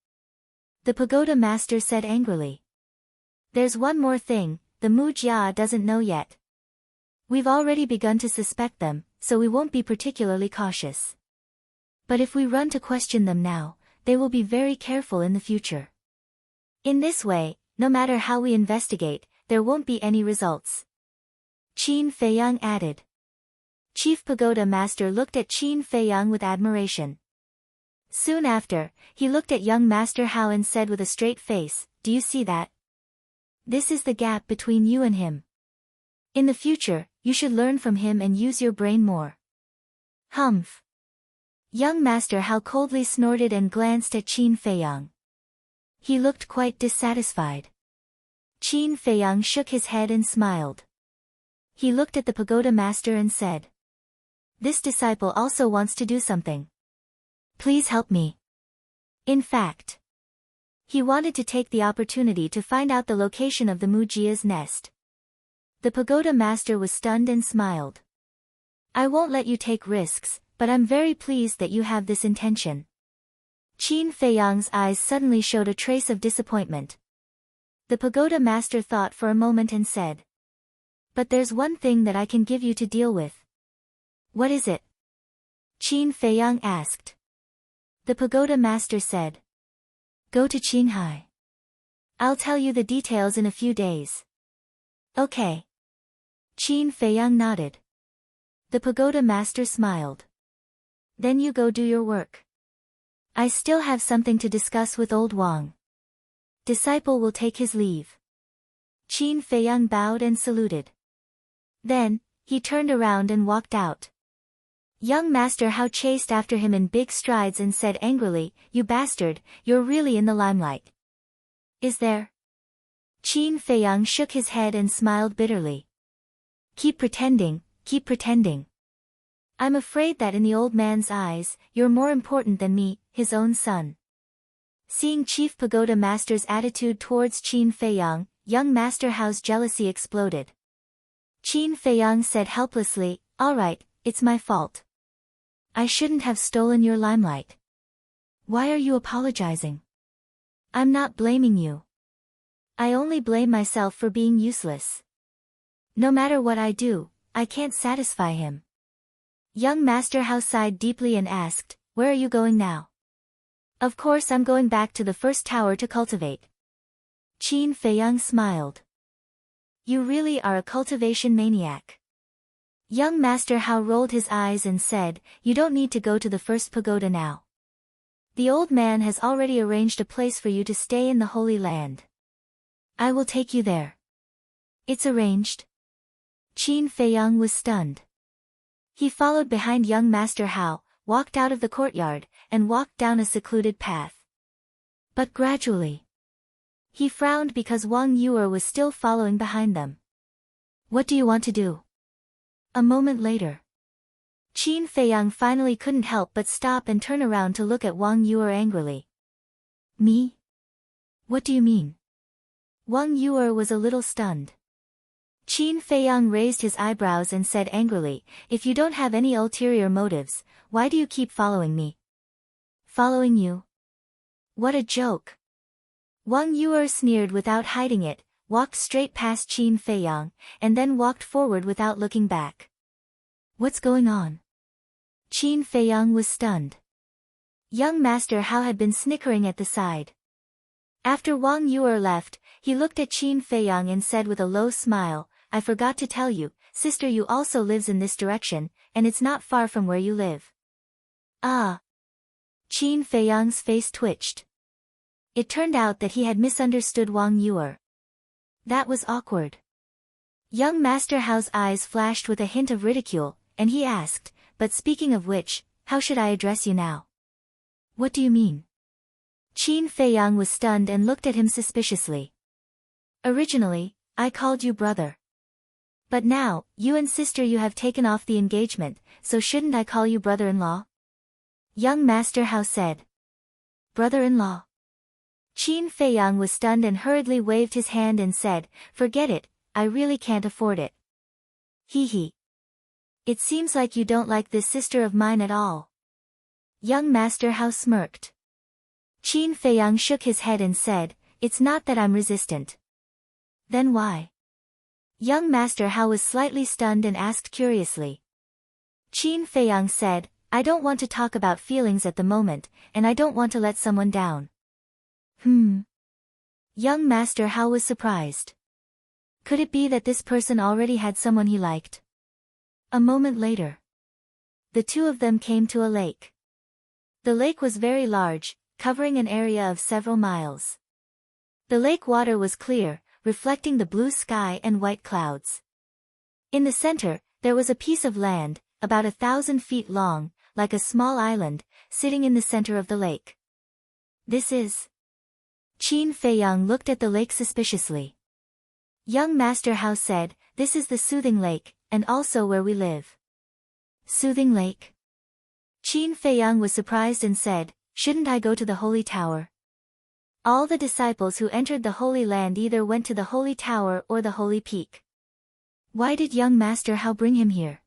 The pagoda master said angrily. There's one more thing, the Mu Jia doesn't know yet. We've already begun to suspect them, so we won't be particularly cautious. But if we run to question them now, they will be very careful in the future. In this way, no matter how we investigate, there won't be any results. Qin Feiyang added. Chief Pagoda Master looked at Qin Feiyang with admiration. Soon after, he looked at young Master Hao and said with a straight face, do you see that? This is the gap between you and him. In the future, you should learn from him and use your brain more. Humph. Young Master Hao coldly snorted and glanced at Qin Feiyang. He looked quite dissatisfied. Qin Feiyang shook his head and smiled. He looked at the pagoda master and said, this disciple also wants to do something. Please help me. In fact, He wanted to take the opportunity to find out the location of the Mujia's nest. The pagoda master was stunned and smiled. I won't let you take risks, but I'm very pleased that you have this intention. Qin Feiyang's eyes suddenly showed a trace of disappointment. The pagoda master thought for a moment and said, but there's one thing that I can give you to deal with. What is it? Qin Feiyang asked. The pagoda master said, go to Qinghai. I'll tell you the details in a few days. Okay. Qin Feiyang nodded. The pagoda master smiled. Then you go do your work. I still have something to discuss with old Wang. Disciple will take his leave. Qin Feiyang bowed and saluted. Then, he turned around and walked out. Young Master Hao chased after him in big strides and said angrily, you bastard, you're really in the limelight. Is there? Qin Feiyang shook his head and smiled bitterly. Keep pretending, keep pretending. I'm afraid that in the old man's eyes, you're more important than me, his own son. Seeing Chief Pagoda Master's attitude towards Qin Feiyang, young Master Hao's jealousy exploded. Qin Feiyang said helplessly, all right, it's my fault. I shouldn't have stolen your limelight. Why are you apologizing? I'm not blaming you. I only blame myself for being useless. No matter what I do, I can't satisfy him. Young Master Hao sighed deeply and asked, where are you going now? Of course I'm going back to the first tower to cultivate. Qin Feiyang smiled. You really are a cultivation maniac. Young Master Hao rolled his eyes and said, you don't need to go to the first pagoda now. The old man has already arranged a place for you to stay in the Holy Land. I will take you there. It's arranged. Qin Feiyang was stunned. He followed behind young Master Hao, walked out of the courtyard, and walked down a secluded path. But gradually, he frowned because Wang Yuer was still following behind them. What do you want to do? A moment later, Qin Feiyang finally couldn't help but stop and turn around to look at Wang Yuer angrily. Me? What do you mean? Wang Yuer was a little stunned. Qin Feiyang raised his eyebrows and said angrily, if you don't have any ulterior motives, why do you keep following me? Following you? What a joke. Wang Yuer sneered without hiding it, walked straight past Qin Feiyang, and then walked forward without looking back. What's going on? Qin Feiyang was stunned. Young Master Hao had been snickering at the side. After Wang Yuer left, he looked at Qin Feiyang and said with a low smile, I forgot to tell you, sister, you also lives in this direction, and it's not far from where you live. Ah. Qin Feiyang's face twitched. It turned out that he had misunderstood Wang Yuer. That was awkward. Young Master Hao's eyes flashed with a hint of ridicule, and he asked, but speaking of which, how should I address you now? What do you mean? Qin Feiyang was stunned and looked at him suspiciously. Originally, I called you brother. But now, you and sister you have taken off the engagement, so shouldn't I call you brother-in-law? Young Master Hao said. Brother-in-law. Qin Feiyang was stunned and hurriedly waved his hand and said, forget it, I really can't afford it. Hee hee. It seems like you don't like this sister of mine at all. Young Master Hao smirked. Qin Feiyang shook his head and said, it's not that I'm resistant. Then why? Young Master Hao was slightly stunned and asked curiously. Qin Feiyang said, I don't want to talk about feelings at the moment, and I don't want to let someone down. Young Master Hao was surprised. Could it be that this person already had someone he liked? A moment later, the two of them came to a lake. The lake was very large, covering an area of several miles. The lake water was clear, reflecting the blue sky and white clouds. In the center, there was a piece of land, about 1,000 feet long, like a small island, sitting in the center of the lake. This is... Qin Feiyang looked at the lake suspiciously. Young Master Hao said, this is the Soothing Lake, and also where we live. Soothing Lake? Qin Feiyang was surprised and said, shouldn't I go to the Holy Tower? All the disciples who entered the Holy Land either went to the Holy Tower or the Holy Peak. Why did young Master Hao bring him here?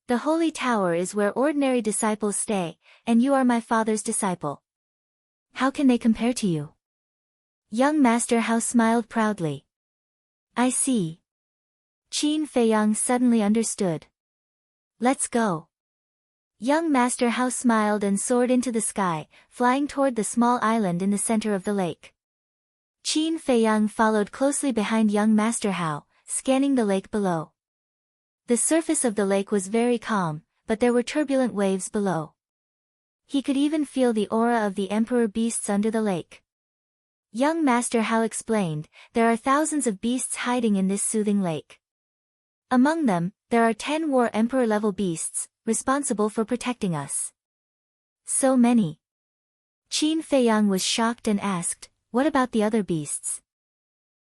The Holy Tower is where ordinary disciples stay, and you are my father's disciple. How can they compare to you? Young Master Hao smiled proudly. I see. Qin Feiyang suddenly understood. Let's go. Young Master Hao smiled and soared into the sky, flying toward the small island in the center of the lake. Qin Feiyang followed closely behind young Master Hao, scanning the lake below. The surface of the lake was very calm, but there were turbulent waves below. He could even feel the aura of the emperor beasts under the lake. Young Master Hao explained, there are thousands of beasts hiding in this soothing lake. Among them, there are 10 war emperor-level beasts, responsible for protecting us. So many. Qin Feiyang was shocked and asked, what about the other beasts?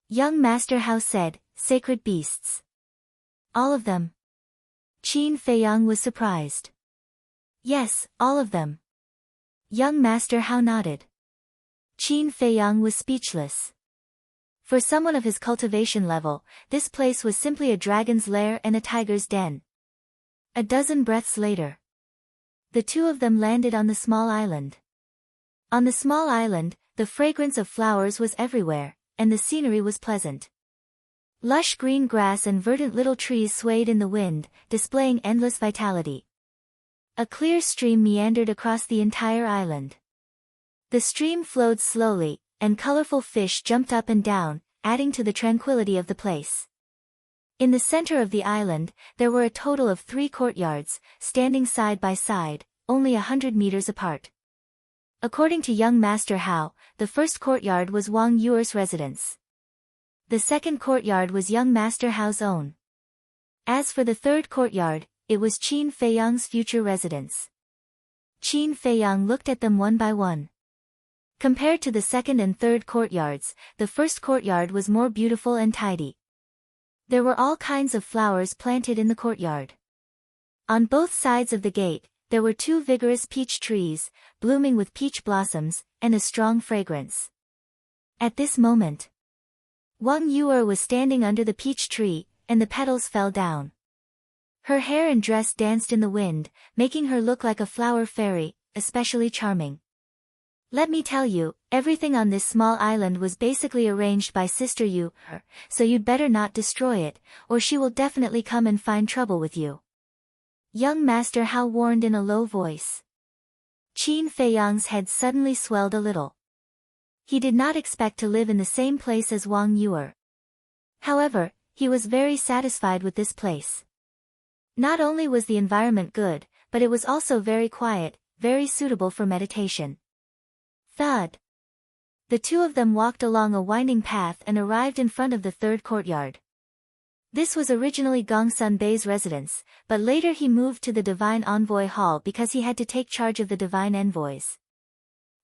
Young Master Hao said, sacred beasts. All of them. Qin Feiyang was surprised. Yes, all of them. Young Master Hao nodded. Qin Feiyang was speechless. For someone of his cultivation level, this place was simply a dragon's lair and a tiger's den. A dozen breaths later, the two of them landed on the small island. On the small island, the fragrance of flowers was everywhere, and the scenery was pleasant. Lush green grass and verdant little trees swayed in the wind, displaying endless vitality. A clear stream meandered across the entire island. The stream flowed slowly, and colorful fish jumped up and down, adding to the tranquility of the place. In the center of the island, there were a total of 3 courtyards, standing side by side, only 100 meters apart. According to young Master Hao, the first courtyard was Wang Yuer's residence. The second courtyard was young Master Hao's own. As for the third courtyard, it was Qin Feiyang's future residence. Qin Feiyang looked at them one by one. Compared to the second and third courtyards, the first courtyard was more beautiful and tidy. There were all kinds of flowers planted in the courtyard. On both sides of the gate, there were 2 vigorous peach trees, blooming with peach blossoms, and a strong fragrance. At this moment, Wang Yuer was standing under the peach tree, and the petals fell down. Her hair and dress danced in the wind, making her look like a flower fairy, especially charming. Let me tell you, everything on this small island was basically arranged by Sister Yu, so you'd better not destroy it, or she will definitely come and find trouble with you. Young Master Hao warned in a low voice. Qin Feiyang's head suddenly swelled a little. He did not expect to live in the same place as Wang Yuer. However, he was very satisfied with this place. Not only was the environment good, but it was also very quiet, very suitable for meditation. Thud. The two of them walked along a winding path and arrived in front of the third courtyard. This was originally Gongsun Bei's residence, but later he moved to the Divine Envoy Hall because he had to take charge of the Divine Envoys.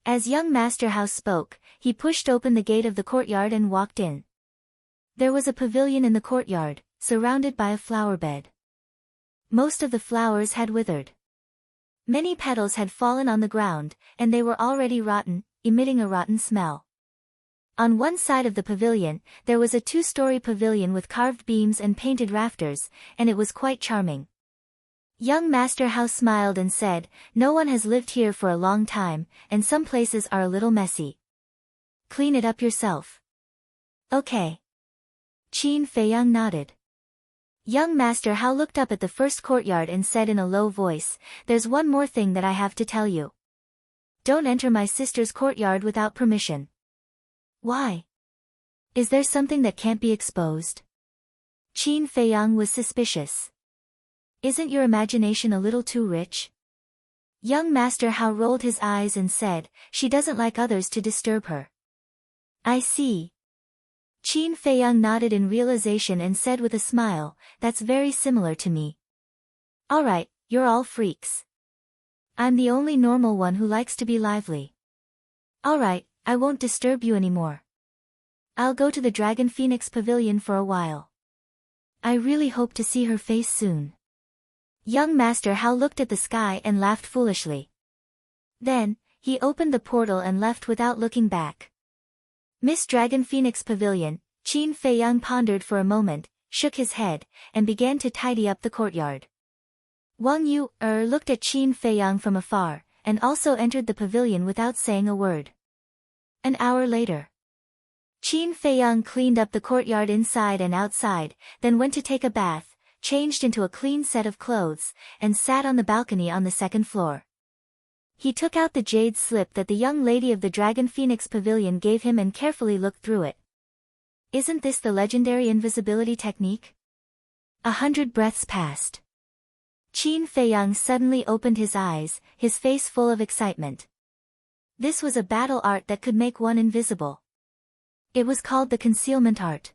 As young Master Hao spoke, he pushed open the gate of the courtyard and walked in. There was a pavilion in the courtyard, surrounded by a flower bed. Most of the flowers had withered. Many petals had fallen on the ground, and they were already rotten, emitting a rotten smell. On one side of the pavilion, there was a 2-story pavilion with carved beams and painted rafters, and it was quite charming. Young Master Hao smiled and said, no one has lived here for a long time, and some places are a little messy. Clean it up yourself. Okay. Qin Feiyang nodded. Young Master Hao looked up at the first courtyard and said in a low voice, there's one more thing that I have to tell you. Don't enter my sister's courtyard without permission. Why? Is there something that can't be exposed? Qin Feiyang was suspicious. Isn't your imagination a little too rich? Young Master Hao rolled his eyes and said, she doesn't like others to disturb her. I see. Qin Feiyang nodded in realization and said with a smile, that's very similar to me. Alright, you're all freaks. I'm the only normal one who likes to be lively. Alright, I won't disturb you anymore. I'll go to the Dragon Phoenix Pavilion for a while. I really hope to see her face soon. Young Master Hao looked at the sky and laughed foolishly. Then, he opened the portal and left without looking back. Miss Dragon Phoenix Pavilion. Qin Feiyang pondered for a moment, shook his head, and began to tidy up the courtyard. Wang Yu looked at Qin Feiyang from afar, and also entered the pavilion without saying a word. An hour later, Qin Feiyang cleaned up the courtyard inside and outside, then went to take a bath, changed into a clean set of clothes, and sat on the balcony on the second floor. He took out the jade slip that the young lady of the Dragon Phoenix Pavilion gave him and carefully looked through it. Isn't this the legendary invisibility technique? 100 breaths passed. Qin Feiyang suddenly opened his eyes, his face full of excitement. This was a battle art that could make one invisible. It was called the concealment art.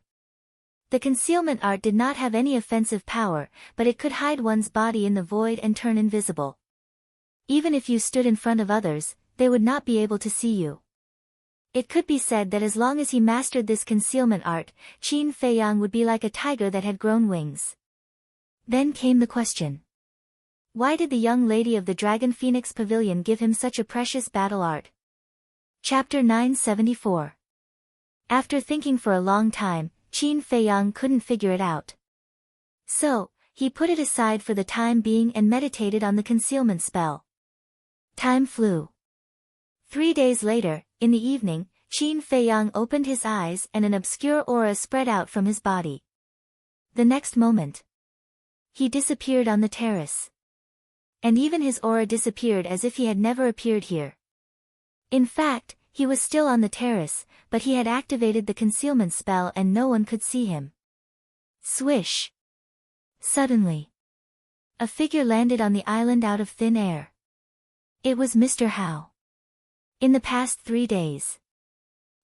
The concealment art did not have any offensive power, but it could hide one's body in the void and turn invisible. Even if you stood in front of others, they would not be able to see you. It could be said that as long as he mastered this concealment art, Qin Feiyang would be like a tiger that had grown wings. Then came the question. Why did the young lady of the Dragon Phoenix Pavilion give him such a precious battle art? Chapter 974. After thinking for a long time, Qin Feiyang couldn't figure it out. So, he put it aside for the time being and meditated on the concealment spell. Time flew. 3 days later, in the evening, Qin Feiyang opened his eyes and an obscure aura spread out from his body. The next moment, he disappeared on the terrace. And even his aura disappeared as if he had never appeared here. In fact, he was still on the terrace, but he had activated the concealment spell and no one could see him. Swish! Suddenly, a figure landed on the island out of thin air. It was Mr. Hao. In the past 3 days,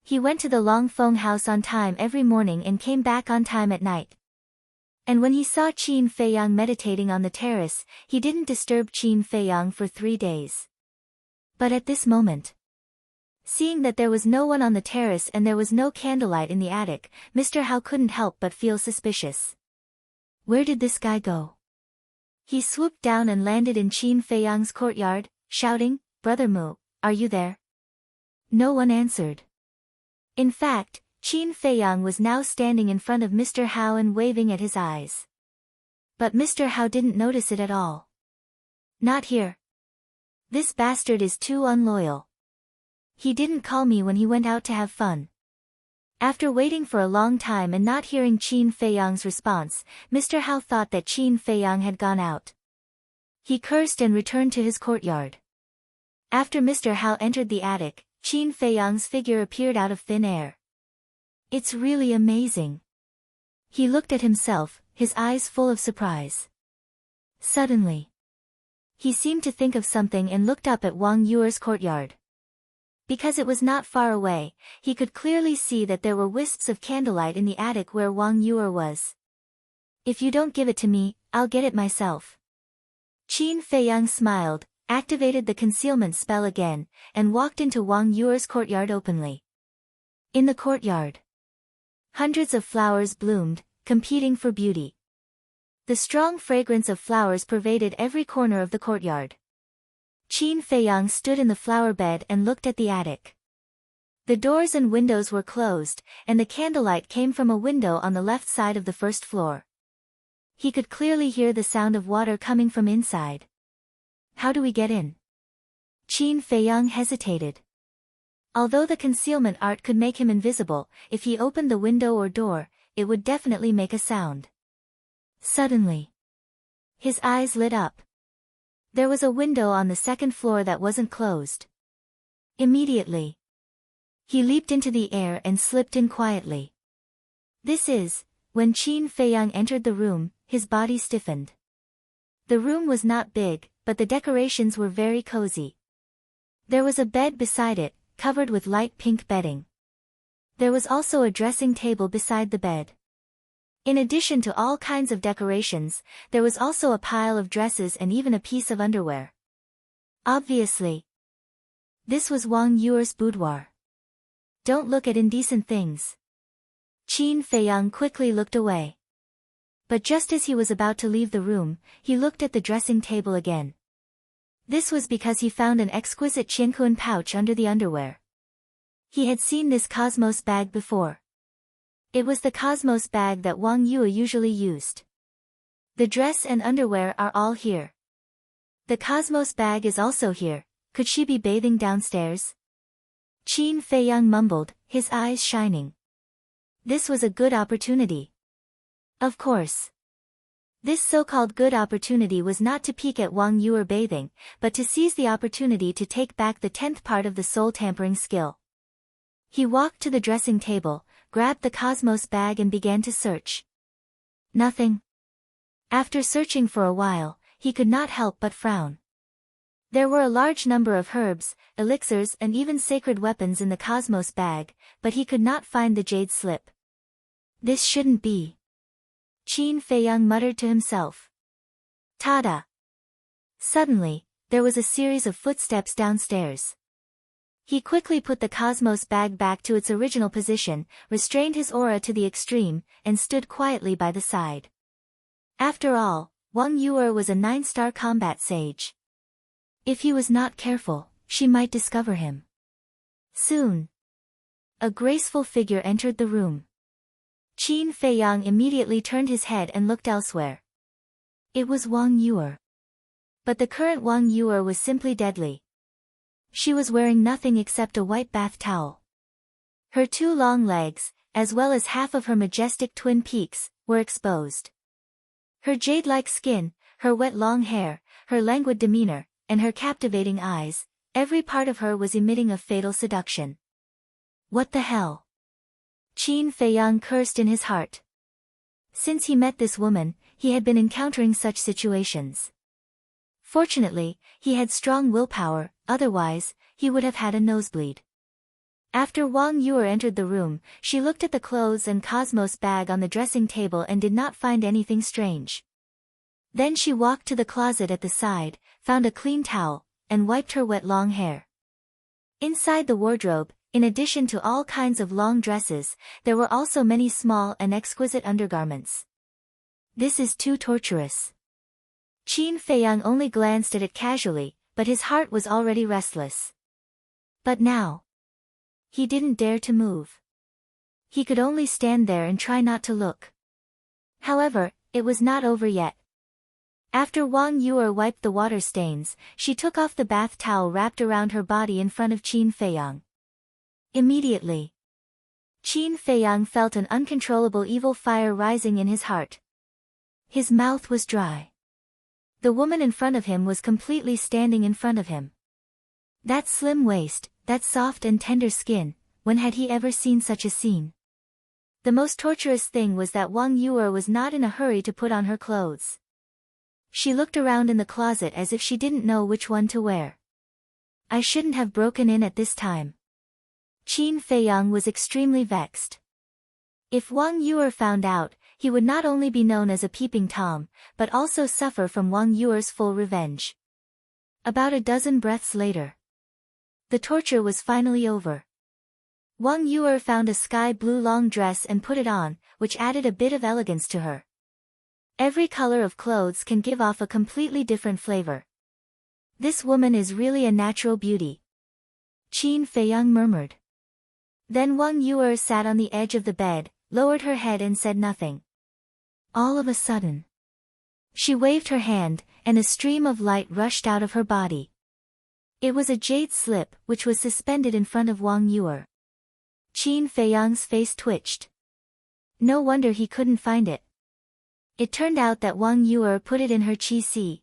he went to the Longfeng house on time every morning and came back on time at night. And when he saw Qin Feiyang meditating on the terrace, he didn't disturb Qin Feiyang for 3 days. But at this moment, seeing that there was no one on the terrace and there was no candlelight in the attic, Mr. Hao couldn't help but feel suspicious. Where did this guy go? He swooped down and landed in Qin Feiyang's courtyard, shouting, "Brother Mu, are you there?" No one answered. In fact, Qin Feiyang was now standing in front of Mr. Hao and waving at his eyes. But Mr. Hao didn't notice it at all. Not here. This bastard is too unloyal. He didn't call me when he went out to have fun. After waiting for a long time and not hearing Qin Feiyang's response, Mr. Hao thought that Qin Feiyang had gone out. He cursed and returned to his courtyard. After Mr. Hao entered the attic, Qin Feiyang's figure appeared out of thin air. It's really amazing. He looked at himself, his eyes full of surprise. Suddenly, he seemed to think of something and looked up at Wang Yuer's courtyard. Because it was not far away, he could clearly see that there were wisps of candlelight in the attic where Wang Yuer was. If you don't give it to me, I'll get it myself. Qin Feiyang smiled, activated the concealment spell again, and walked into Wang Yuer's courtyard openly. In the courtyard, hundreds of flowers bloomed, competing for beauty. The strong fragrance of flowers pervaded every corner of the courtyard. Qin Feiyang stood in the flower bed and looked at the attic. The doors and windows were closed, and the candlelight came from a window on the left side of the first floor. He could clearly hear the sound of water coming from inside. How do we get in? Qin Feiyang hesitated. Although the concealment art could make him invisible, if he opened the window or door, it would definitely make a sound. Suddenly, his eyes lit up. There was a window on the second floor that wasn't closed. Immediately, he leaped into the air and slipped in quietly. When Qin Feiyang entered the room, his body stiffened. The room was not big, but the decorations were very cozy. There was a bed beside it, covered with light pink bedding. There was also a dressing table beside the bed. In addition to all kinds of decorations, there was also a pile of dresses and even a piece of underwear. Obviously, this was Wang Yuer's boudoir. Don't look at indecent things. Qin Feiyang quickly looked away. But just as he was about to leave the room, he looked at the dressing table again. This was because he found an exquisite Qianquan pouch under the underwear. He had seen this Cosmos bag before. It was the Cosmos bag that Wang Yue usually used. The dress and underwear are all here. The Cosmos bag is also here. Could she be bathing downstairs? Qin Feiyang mumbled, his eyes shining. This was a good opportunity. Of course. This so-called good opportunity was not to peek at Wang Yue bathing, but to seize the opportunity to take back the 10th part of the soul-tampering skill. He walked to the dressing table, grabbed the Cosmos bag and began to search. Nothing. After searching for a while, he could not help but frown. There were a large number of herbs, elixirs and even sacred weapons in the Cosmos bag, but he could not find the jade slip. This shouldn't be. Qin Feiyang muttered to himself. Tada! Suddenly, there was a series of footsteps downstairs. He quickly put the Cosmos bag back to its original position, restrained his aura to the extreme, and stood quietly by the side. After all, Wang Yue was a 9-star combat sage. If he was not careful, she might discover him. Soon. A graceful figure entered the room. Qin Feiyang immediately turned his head and looked elsewhere. It was Wang Yue. But the current Wang Yue was simply deadly. She was wearing nothing except a white bath towel. Her 2 long legs, as well as half of her majestic twin peaks, were exposed. Her jade-like skin, her wet long hair, her languid demeanor, and her captivating eyes, every part of her was emitting a fatal seduction. What the hell? Qin Feiyang cursed in his heart. Since he met this woman, he had been encountering such situations. Fortunately, he had strong willpower, otherwise, he would have had a nosebleed. After Wang Yue entered the room, she looked at the clothes and Cosmos bag on the dressing table and did not find anything strange. Then she walked to the closet at the side, found a clean towel, and wiped her wet long hair. Inside the wardrobe, in addition to all kinds of long dresses, there were also many small and exquisite undergarments. This is too torturous. Qin Feiyang only glanced at it casually, but his heart was already restless. But now, he didn't dare to move. He could only stand there and try not to look. However, it was not over yet. After Wang Yue wiped the water stains, she took off the bath towel wrapped around her body in front of Qin Feiyang. Immediately, Qin Feiyang felt an uncontrollable evil fire rising in his heart. His mouth was dry. The woman in front of him was completely standing in front of him. That slim waist, that soft and tender skin, when had he ever seen such a scene? The most torturous thing was that Wang Yue was not in a hurry to put on her clothes. She looked around in the closet as if she didn't know which one to wear. I shouldn't have broken in at this time. Qin Feiyang was extremely vexed. If Wang Yue found out, he would not only be known as a peeping Tom, but also suffer from Wang Yue's full revenge. About a dozen breaths later, the torture was finally over. Wang Yue found a sky blue long dress and put it on, which added a bit of elegance to her. Every color of clothes can give off a completely different flavor. This woman is really a natural beauty. Qin Feiyang murmured. Then Wang Yue sat on the edge of the bed, lowered her head and said nothing. All of a sudden, she waved her hand, and a stream of light rushed out of her body. It was a jade slip which was suspended in front of Wang Yue. Qin Feiyang's face twitched. No wonder he couldn't find it. It turned out that Wang Yue put it in her qi.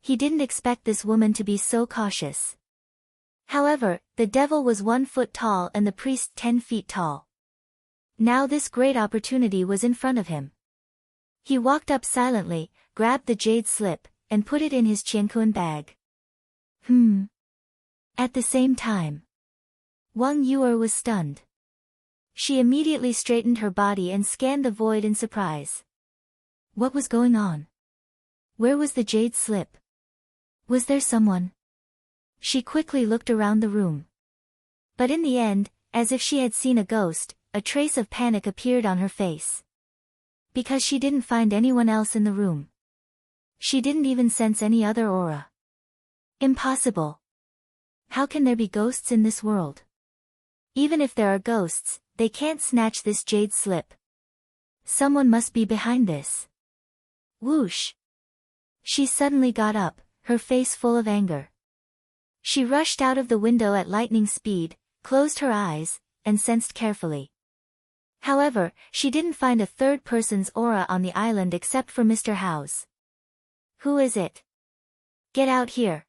He didn't expect this woman to be so cautious. However, the devil was 1 foot tall and the priest 10 feet tall. Now this great opportunity was in front of him. He walked up silently, grabbed the jade slip, and put it in his qianquan bag. At the same time, Wang Yue was stunned. She immediately straightened her body and scanned the void in surprise. What was going on? Where was the jade slip? Was there someone? She quickly looked around the room. But in the end, as if she had seen a ghost, a trace of panic appeared on her face. Because she didn't find anyone else in the room. She didn't even sense any other aura. Impossible. How can there be ghosts in this world? Even if there are ghosts, they can't snatch this jade slip. Someone must be behind this. Whoosh! She suddenly got up, her face full of anger. She rushed out of the window at lightning speed, closed her eyes, and sensed carefully. However, she didn't find a third person's aura on the island except for Mr. Howe's. Who is it? Get out here.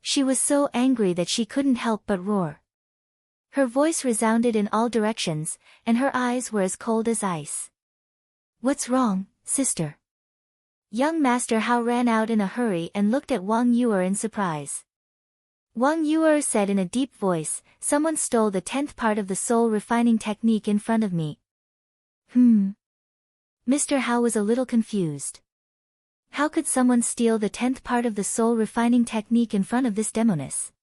She was so angry that she couldn't help but roar. Her voice resounded in all directions, and her eyes were as cold as ice. What's wrong, sister? Young Master Hao ran out in a hurry and looked at Wang Yuer in surprise. Wang Yuer said in a deep voice, someone stole the 10th part of the soul refining technique in front of me. Mr. Hao was a little confused. How could someone steal the 10th part of the soul refining technique in front of this demoness?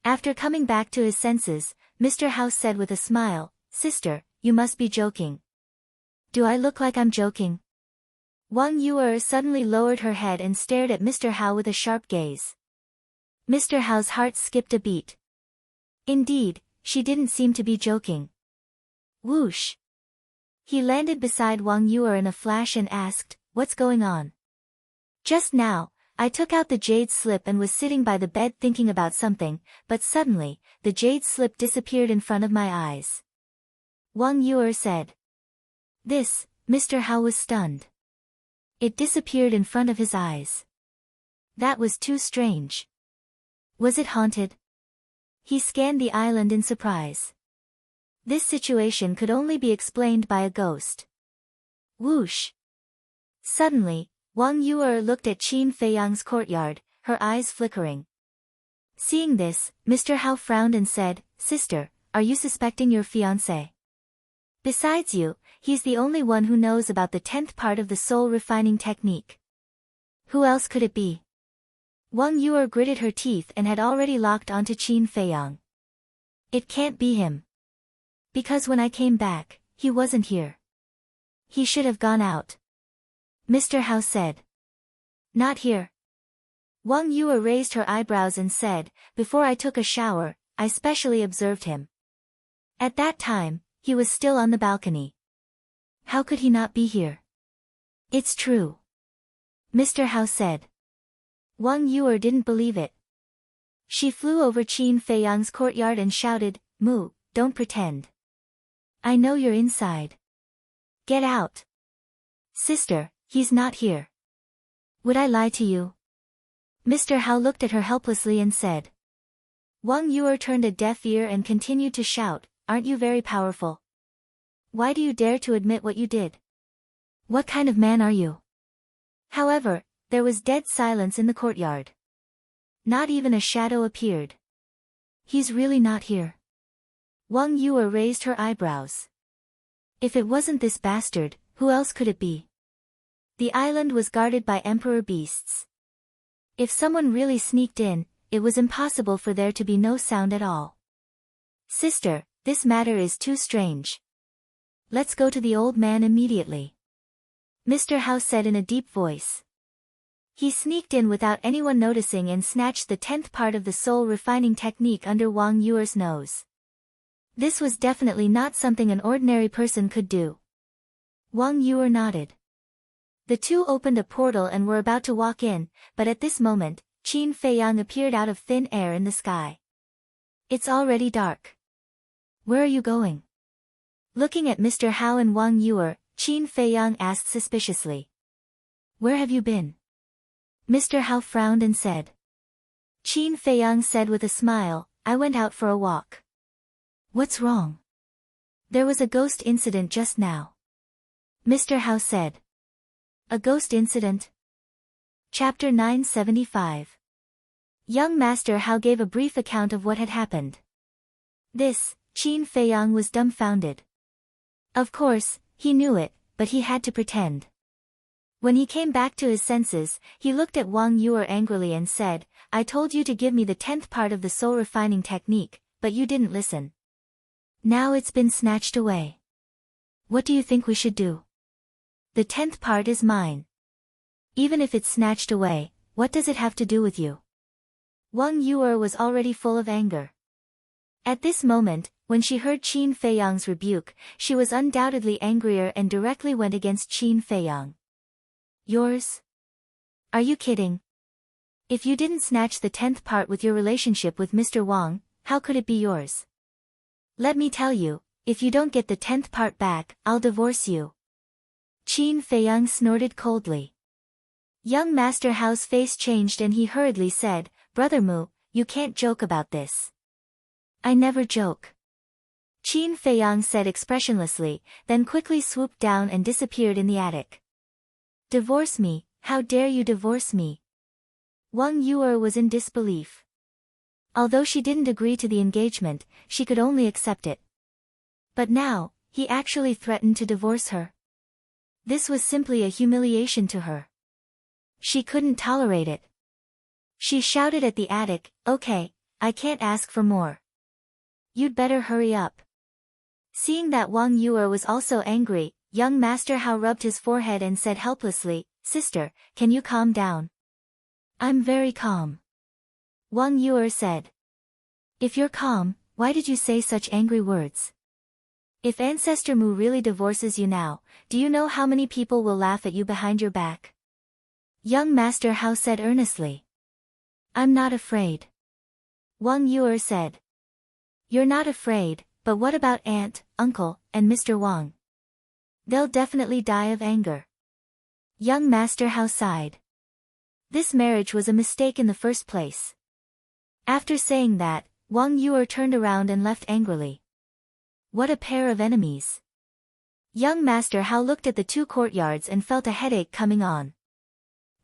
After coming back to his senses, Mr. Hao said with a smile, Sister, you must be joking. Do I look like I'm joking? Wang Yuer suddenly lowered her head and stared at Mr. Hao with a sharp gaze. Mr. Hao's heart skipped a beat. Indeed, she didn't seem to be joking. Whoosh! He landed beside Wang Yuer in a flash and asked, What's going on? Just now, I took out the jade slip and was sitting by the bed thinking about something, but suddenly, the jade slip disappeared in front of my eyes. Wang Yuer said. This, Mr. Hao was stunned. It disappeared in front of his eyes. That was too strange. Was it haunted? He scanned the island in surprise. This situation could only be explained by a ghost. Whoosh! Suddenly, Wang Yuer looked at Qin Feiyang's courtyard, her eyes flickering. Seeing this, Mr. Hao frowned and said, Sister, are you suspecting your fiancé? Besides you, he's the only one who knows about the 10th part of the soul refining technique. Who else could it be? Wang Yuer gritted her teeth and had already locked onto Qin Feiyang. It can't be him. Because when I came back, he wasn't here. He should have gone out. Mr. Hao said. Not here. Wang Yuer raised her eyebrows and said, Before I took a shower, I specially observed him. At that time, he was still on the balcony. How could he not be here? It's true. Mr. Hao said. Wang Yuer didn't believe it. She flew over Qin Feiyang's courtyard and shouted, Moo, don't pretend. I know you're inside. Get out. Sister, he's not here. Would I lie to you? Mr. Hao looked at her helplessly and said. Wang Yuer turned a deaf ear and continued to shout, Aren't you very powerful? Why do you dare to admit what you did? What kind of man are you? However, there was dead silence in the courtyard. Not even a shadow appeared. He's really not here. Wang Yuer raised her eyebrows. If it wasn't this bastard, who else could it be? The island was guarded by emperor beasts. If someone really sneaked in, it was impossible for there to be no sound at all. Sister, this matter is too strange. Let's go to the old man immediately. Mr. Hao said in a deep voice. He sneaked in without anyone noticing and snatched the 10th part of the soul refining technique under Wang Yuer's nose. This was definitely not something an ordinary person could do. Wang Yuer nodded. The two opened a portal and were about to walk in, but at this moment, Qin Feiyang appeared out of thin air in the sky. It's already dark. Where are you going? Looking at Mr. Hao and Wang Yuer, Qin Feiyang asked suspiciously. Where have you been? Mr. Hao frowned and said. Qin Feiyang said with a smile, I went out for a walk. What's wrong? There was a ghost incident just now. Mr. Hao said. A ghost incident? Chapter 975. Young Master Hao gave a brief account of what had happened. This, Qin Feiyang was dumbfounded. Of course, he knew it, but he had to pretend. When he came back to his senses, he looked at Wang Yuer angrily and said, I told you to give me the 10th part of the soul refining technique, but you didn't listen. Now it's been snatched away. What do you think we should do? The 10th part is mine. Even if it's snatched away, what does it have to do with you? Wang Yuer was already full of anger. At this moment, When she heard Qin Feiyang's rebuke, she was undoubtedly angrier and directly went against Qin Feiyang. Yours? Are you kidding? If you didn't snatch the 10th part with your relationship with Mr. Wang, how could it be yours? Let me tell you, if you don't get the 10th part back, I'll divorce you. Qin Feiyang snorted coldly. Young Master Hao's face changed and he hurriedly said, Brother Mu, you can't joke about this. I never joke. Qin Feiyang said expressionlessly, then quickly swooped down and disappeared in the attic. Divorce me, how dare you divorce me? Wang Yuer was in disbelief. Although she didn't agree to the engagement, she could only accept it. But now, he actually threatened to divorce her. This was simply a humiliation to her. She couldn't tolerate it. She shouted at the attic, Okay, I can't ask for more. You'd better hurry up. Seeing that Wang Yuer was also angry, young Master Hao rubbed his forehead and said helplessly, Sister, can you calm down? I'm very calm. Wang Yuer said. If you're calm, why did you say such angry words? If Ancestor Mu really divorces you now, do you know how many people will laugh at you behind your back? Young Master Hao said earnestly. I'm not afraid. Wang Yuer said. You're not afraid, but what about Aunt, Uncle, and Mr. Wang? They'll definitely die of anger. Young Master Hao sighed. This marriage was a mistake in the first place. After saying that, Wang Yuer turned around and left angrily. What a pair of enemies. Young Master Hao looked at the two courtyards and felt a headache coming on.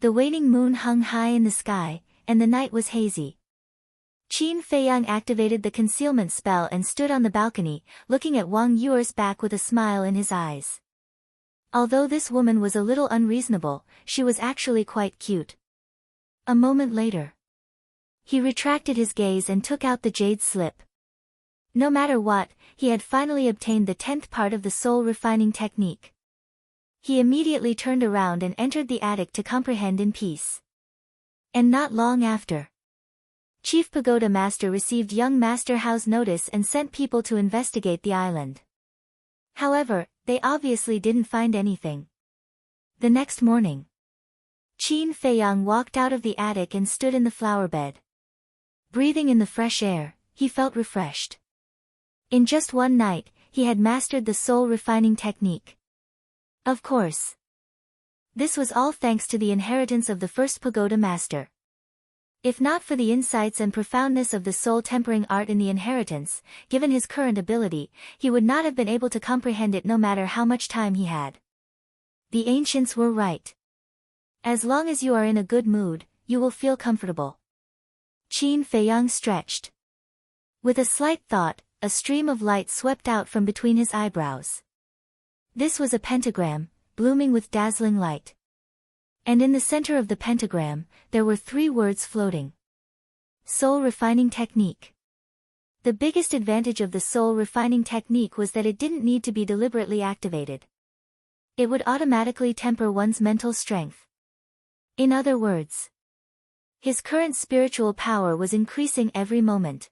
The waning moon hung high in the sky, and the night was hazy. Qin Feiyang activated the concealment spell and stood on the balcony, looking at Wang Yuer's back with a smile in his eyes. Although this woman was a little unreasonable, she was actually quite cute. A moment later, he retracted his gaze and took out the jade slip. No matter what, he had finally obtained the 10th part of the soul refining technique. He immediately turned around and entered the attic to comprehend in peace. And not long after, Chief Pagoda Master received young Master Hao's notice and sent people to investigate the island. However, they obviously didn't find anything. The next morning, Qin Feiyang walked out of the attic and stood in the flower bed. Breathing in the fresh air, he felt refreshed. In just one night, he had mastered the soul refining technique. Of course, this was all thanks to the inheritance of the first Pagoda Master. If not for the insights and profoundness of the soul tempering art in the inheritance, given his current ability, he would not have been able to comprehend it no matter how much time he had. The ancients were right. As long as you are in a good mood, you will feel comfortable. Qin Feiyang stretched. With a slight thought, a stream of light swept out from between his eyebrows. This was a pentagram, blooming with dazzling light. And in the center of the pentagram, there were 3 words floating. Soul refining technique. The biggest advantage of the soul refining technique was that it didn't need to be deliberately activated. It would automatically temper one's mental strength. In other words, his current spiritual power was increasing every moment.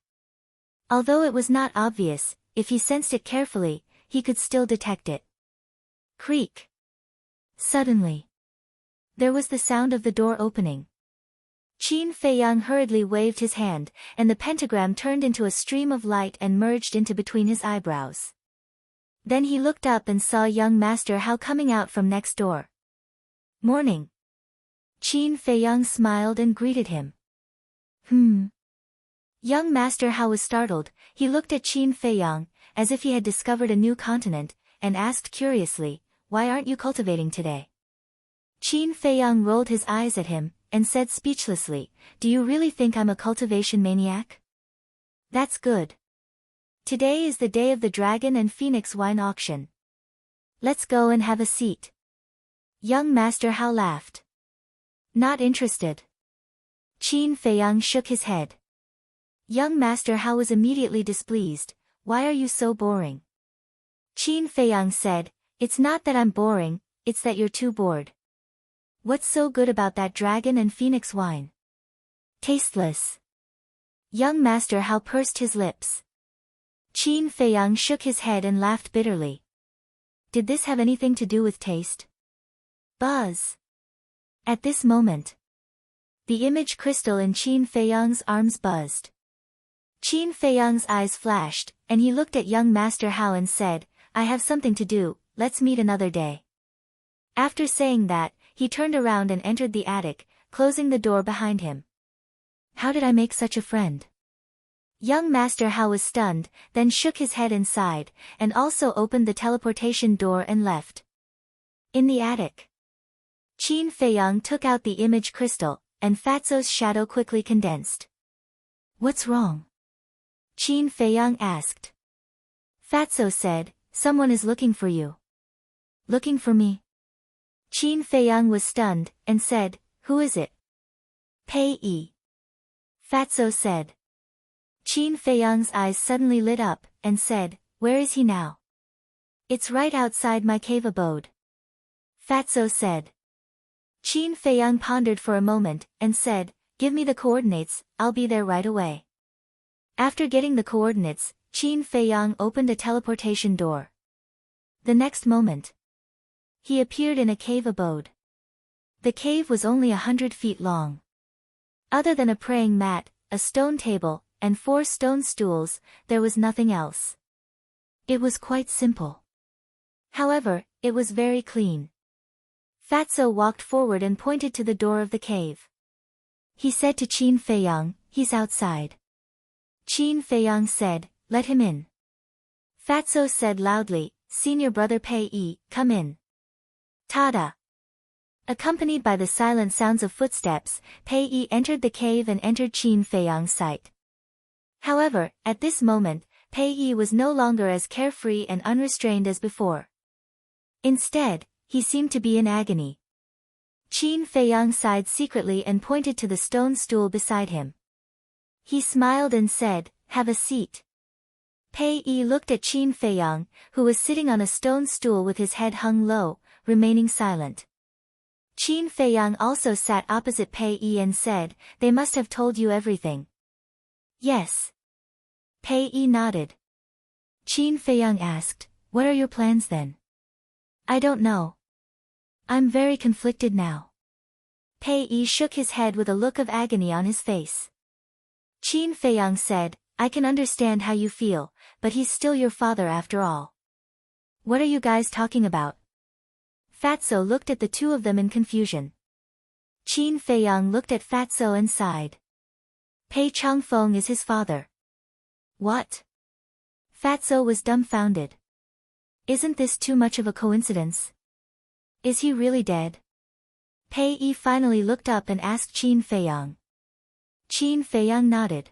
Although it was not obvious, if he sensed it carefully, he could still detect it. Creak. Suddenly, there was the sound of the door opening. Qin Feiyang hurriedly waved his hand, and the pentagram turned into a stream of light and merged into between his eyebrows. Then he looked up and saw young Master Hao coming out from next door. Morning. Qin Feiyang smiled and greeted him. Young Master Hao was startled. He looked at Qin Feiyang, as if he had discovered a new continent, and asked curiously, Why aren't you cultivating today? Qin Feiyang rolled his eyes at him, and said speechlessly, Do you really think I'm a cultivation maniac? That's good. Today is the day of the Dragon and Phoenix wine auction. Let's go and have a seat. Young Master Hao laughed. Not interested. Qin Feiyang shook his head. Young Master Hao was immediately displeased. Why are you so boring? Qin Feiyang said, It's not that I'm boring, it's that you're too bored. What's so good about that Dragon and Phoenix wine? Tasteless. Young Master Hao pursed his lips. Qin Feiyang shook his head and laughed bitterly. Did this have anything to do with taste? Buzz. At this moment, the image crystal in Qin Feiyang's arms buzzed. Qin Feiyang's eyes flashed, and he looked at young Master Hao and said, I have something to do, let's meet another day. After saying that, he turned around and entered the attic, closing the door behind him. How did I make such a friend? Young Master Hao was stunned, then shook his head and sighed, and also opened the teleportation door and left. In the attic, Qin Feiyang took out the image crystal, and Fatso's shadow quickly condensed. What's wrong? Qin Feiyang asked. Fatso said, someone is looking for you. Looking for me? Qin Feiyang was stunned, and said, who is it? Pei Yi. Fatso said. Qin Feiyang's eyes suddenly lit up, and said, where is he now? It's right outside my cave abode. Fatso said. Qin Feiyang pondered for a moment, and said, give me the coordinates, I'll be there right away. After getting the coordinates, Qin Feiyang opened a teleportation door. The next moment, he appeared in a cave abode. The cave was only 100 feet long. Other than a praying mat, a stone table, and 4 stone stools, there was nothing else. It was quite simple. However, it was very clean. Fatso walked forward and pointed to the door of the cave. He said to Qin Feiyang, he's outside. Qin Feiyang said, let him in. Fatso said loudly, Senior Brother Pei Yi, come in. Tada! Accompanied by the silent sounds of footsteps, Pei Yi entered the cave and entered Qin Feiyang's sight. However, at this moment, Pei Yi was no longer as carefree and unrestrained as before. Instead, he seemed to be in agony. Qin Feiyang sighed secretly and pointed to the stone stool beside him. He smiled and said, have a seat. Pei Yi looked at Qin Feiyang, who was sitting on a stone stool with his head hung low, remaining silent. Qin Feiyang also sat opposite Pei Yi and said, they must have told you everything. Yes. Pei Yi nodded. Qin Feiyang asked, what are your plans then? I don't know. I'm very conflicted now. Pei Yi shook his head with a look of agony on his face. Qin Feiyang said, I can understand how you feel, but he's still your father after all. What are you guys talking about? Fatso looked at the two of them in confusion. Qin Feiyang looked at Fatso and sighed. Pei Changfeng is his father. What? Fatso was dumbfounded. Isn't this too much of a coincidence? Is he really dead? Pei Yi finally looked up and asked Qin Feiyang. Qin Feiyang nodded.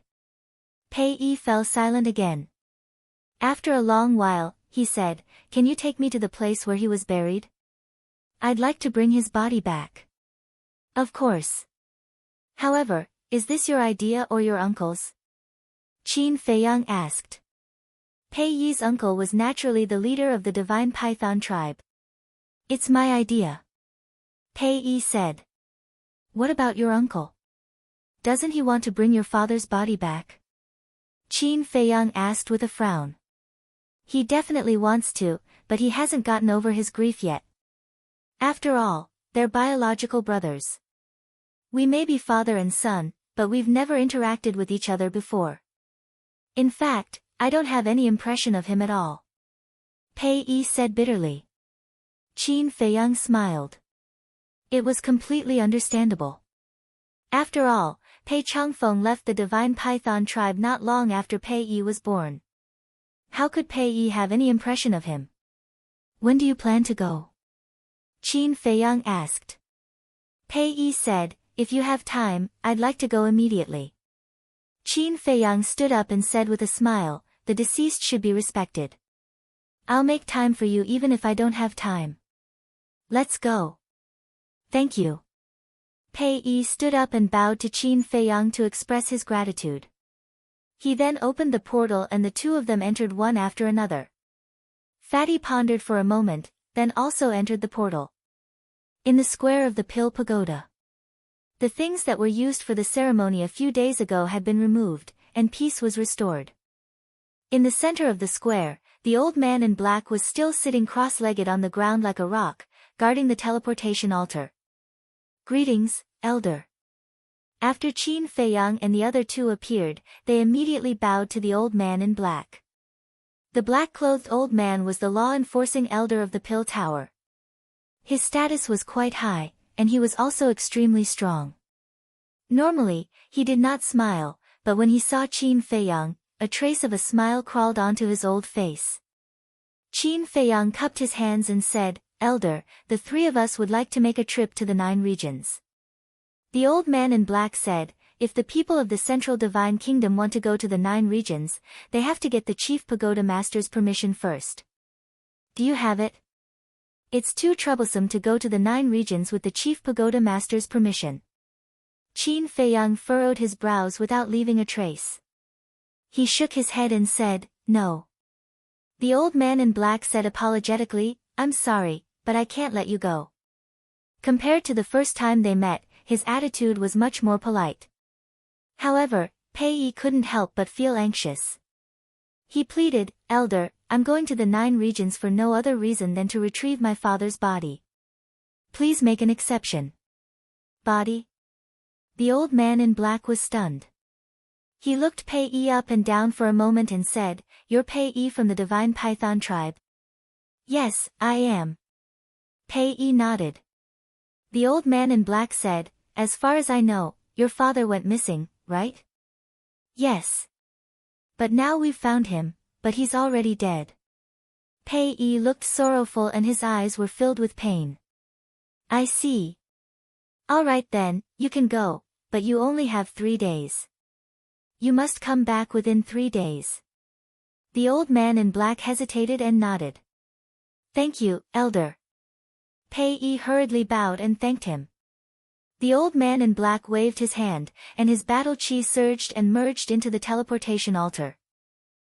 Pei Yi fell silent again. After a long while, he said, can you take me to the place where he was buried? I'd like to bring his body back. Of course. However, is this your idea or your uncle's? Qin Feiyang asked. Pei Yi's uncle was naturally the leader of the divine python tribe. It's my idea. Pei Yi said. What about your uncle? Doesn't he want to bring your father's body back? Qin Feiyang asked with a frown. He definitely wants to, but he hasn't gotten over his grief yet. After all, they're biological brothers. We may be father and son, but we've never interacted with each other before. In fact, I don't have any impression of him at all. Pei Yi said bitterly. Qin Feiyang smiled. It was completely understandable. After all, Pei Changfeng left the divine python tribe not long after Pei Yi was born. How could Pei Yi have any impression of him? When do you plan to go? Qin Feiyang asked. Pei Yi said, if you have time, I'd like to go immediately. Qin Feiyang stood up and said with a smile, the deceased should be respected. I'll make time for you even if I don't have time. Let's go. Thank you. Pei Yi stood up and bowed to Qin Feiyang to express his gratitude. He then opened the portal and the two of them entered one after another. Fatty pondered for a moment, then also entered the portal. In the square of the Pill Pagoda. The things that were used for the ceremony a few days ago had been removed, and peace was restored. In the center of the square, the old man in black was still sitting cross-legged on the ground like a rock, guarding the teleportation altar. "Greetings, Elder." After Qin Feiyang and the other two appeared, they immediately bowed to the old man in black. The black-clothed old man was the law-enforcing elder of the Pill Tower. His status was quite high, and he was also extremely strong. Normally, he did not smile, but when he saw Qin Feiyang, a trace of a smile crawled onto his old face. Qin Feiyang cupped his hands and said, "Elder, the three of us would like to make a trip to the 9 regions." The old man in black said, "If the people of the Central Divine Kingdom want to go to the 9 regions, they have to get the Chief Pagoda Master's permission first. Do you have it? It's too troublesome to go to the 9 regions with the Chief Pagoda Master's permission." Qin Feiyang furrowed his brows without leaving a trace. He shook his head and said, "No." The old man in black said apologetically, "I'm sorry, but I can't let you go." Compared to the first time they met, his attitude was much more polite. However, Pei Yi couldn't help but feel anxious. He pleaded, "Elder, I'm going to the 9 regions for no other reason than to retrieve my father's body. Please make an exception." "Body?" The old man in black was stunned. He looked Pei Yi up and down for a moment and said, "You're Pei Yi from the Divine Python tribe?" "Yes, I am." Pei Yi nodded. The old man in black said, "As far as I know, your father went missing, right?" "Yes. But now we've found him, but he's already dead." Pei Yi looked sorrowful and his eyes were filled with pain. "I see. All right then, you can go, but you only have 3 days. You must come back within 3 days." The old man in black hesitated and nodded. "Thank you, Elder." Pei Yi hurriedly bowed and thanked him. The old man in black waved his hand, and his battle chi surged and merged into the teleportation altar.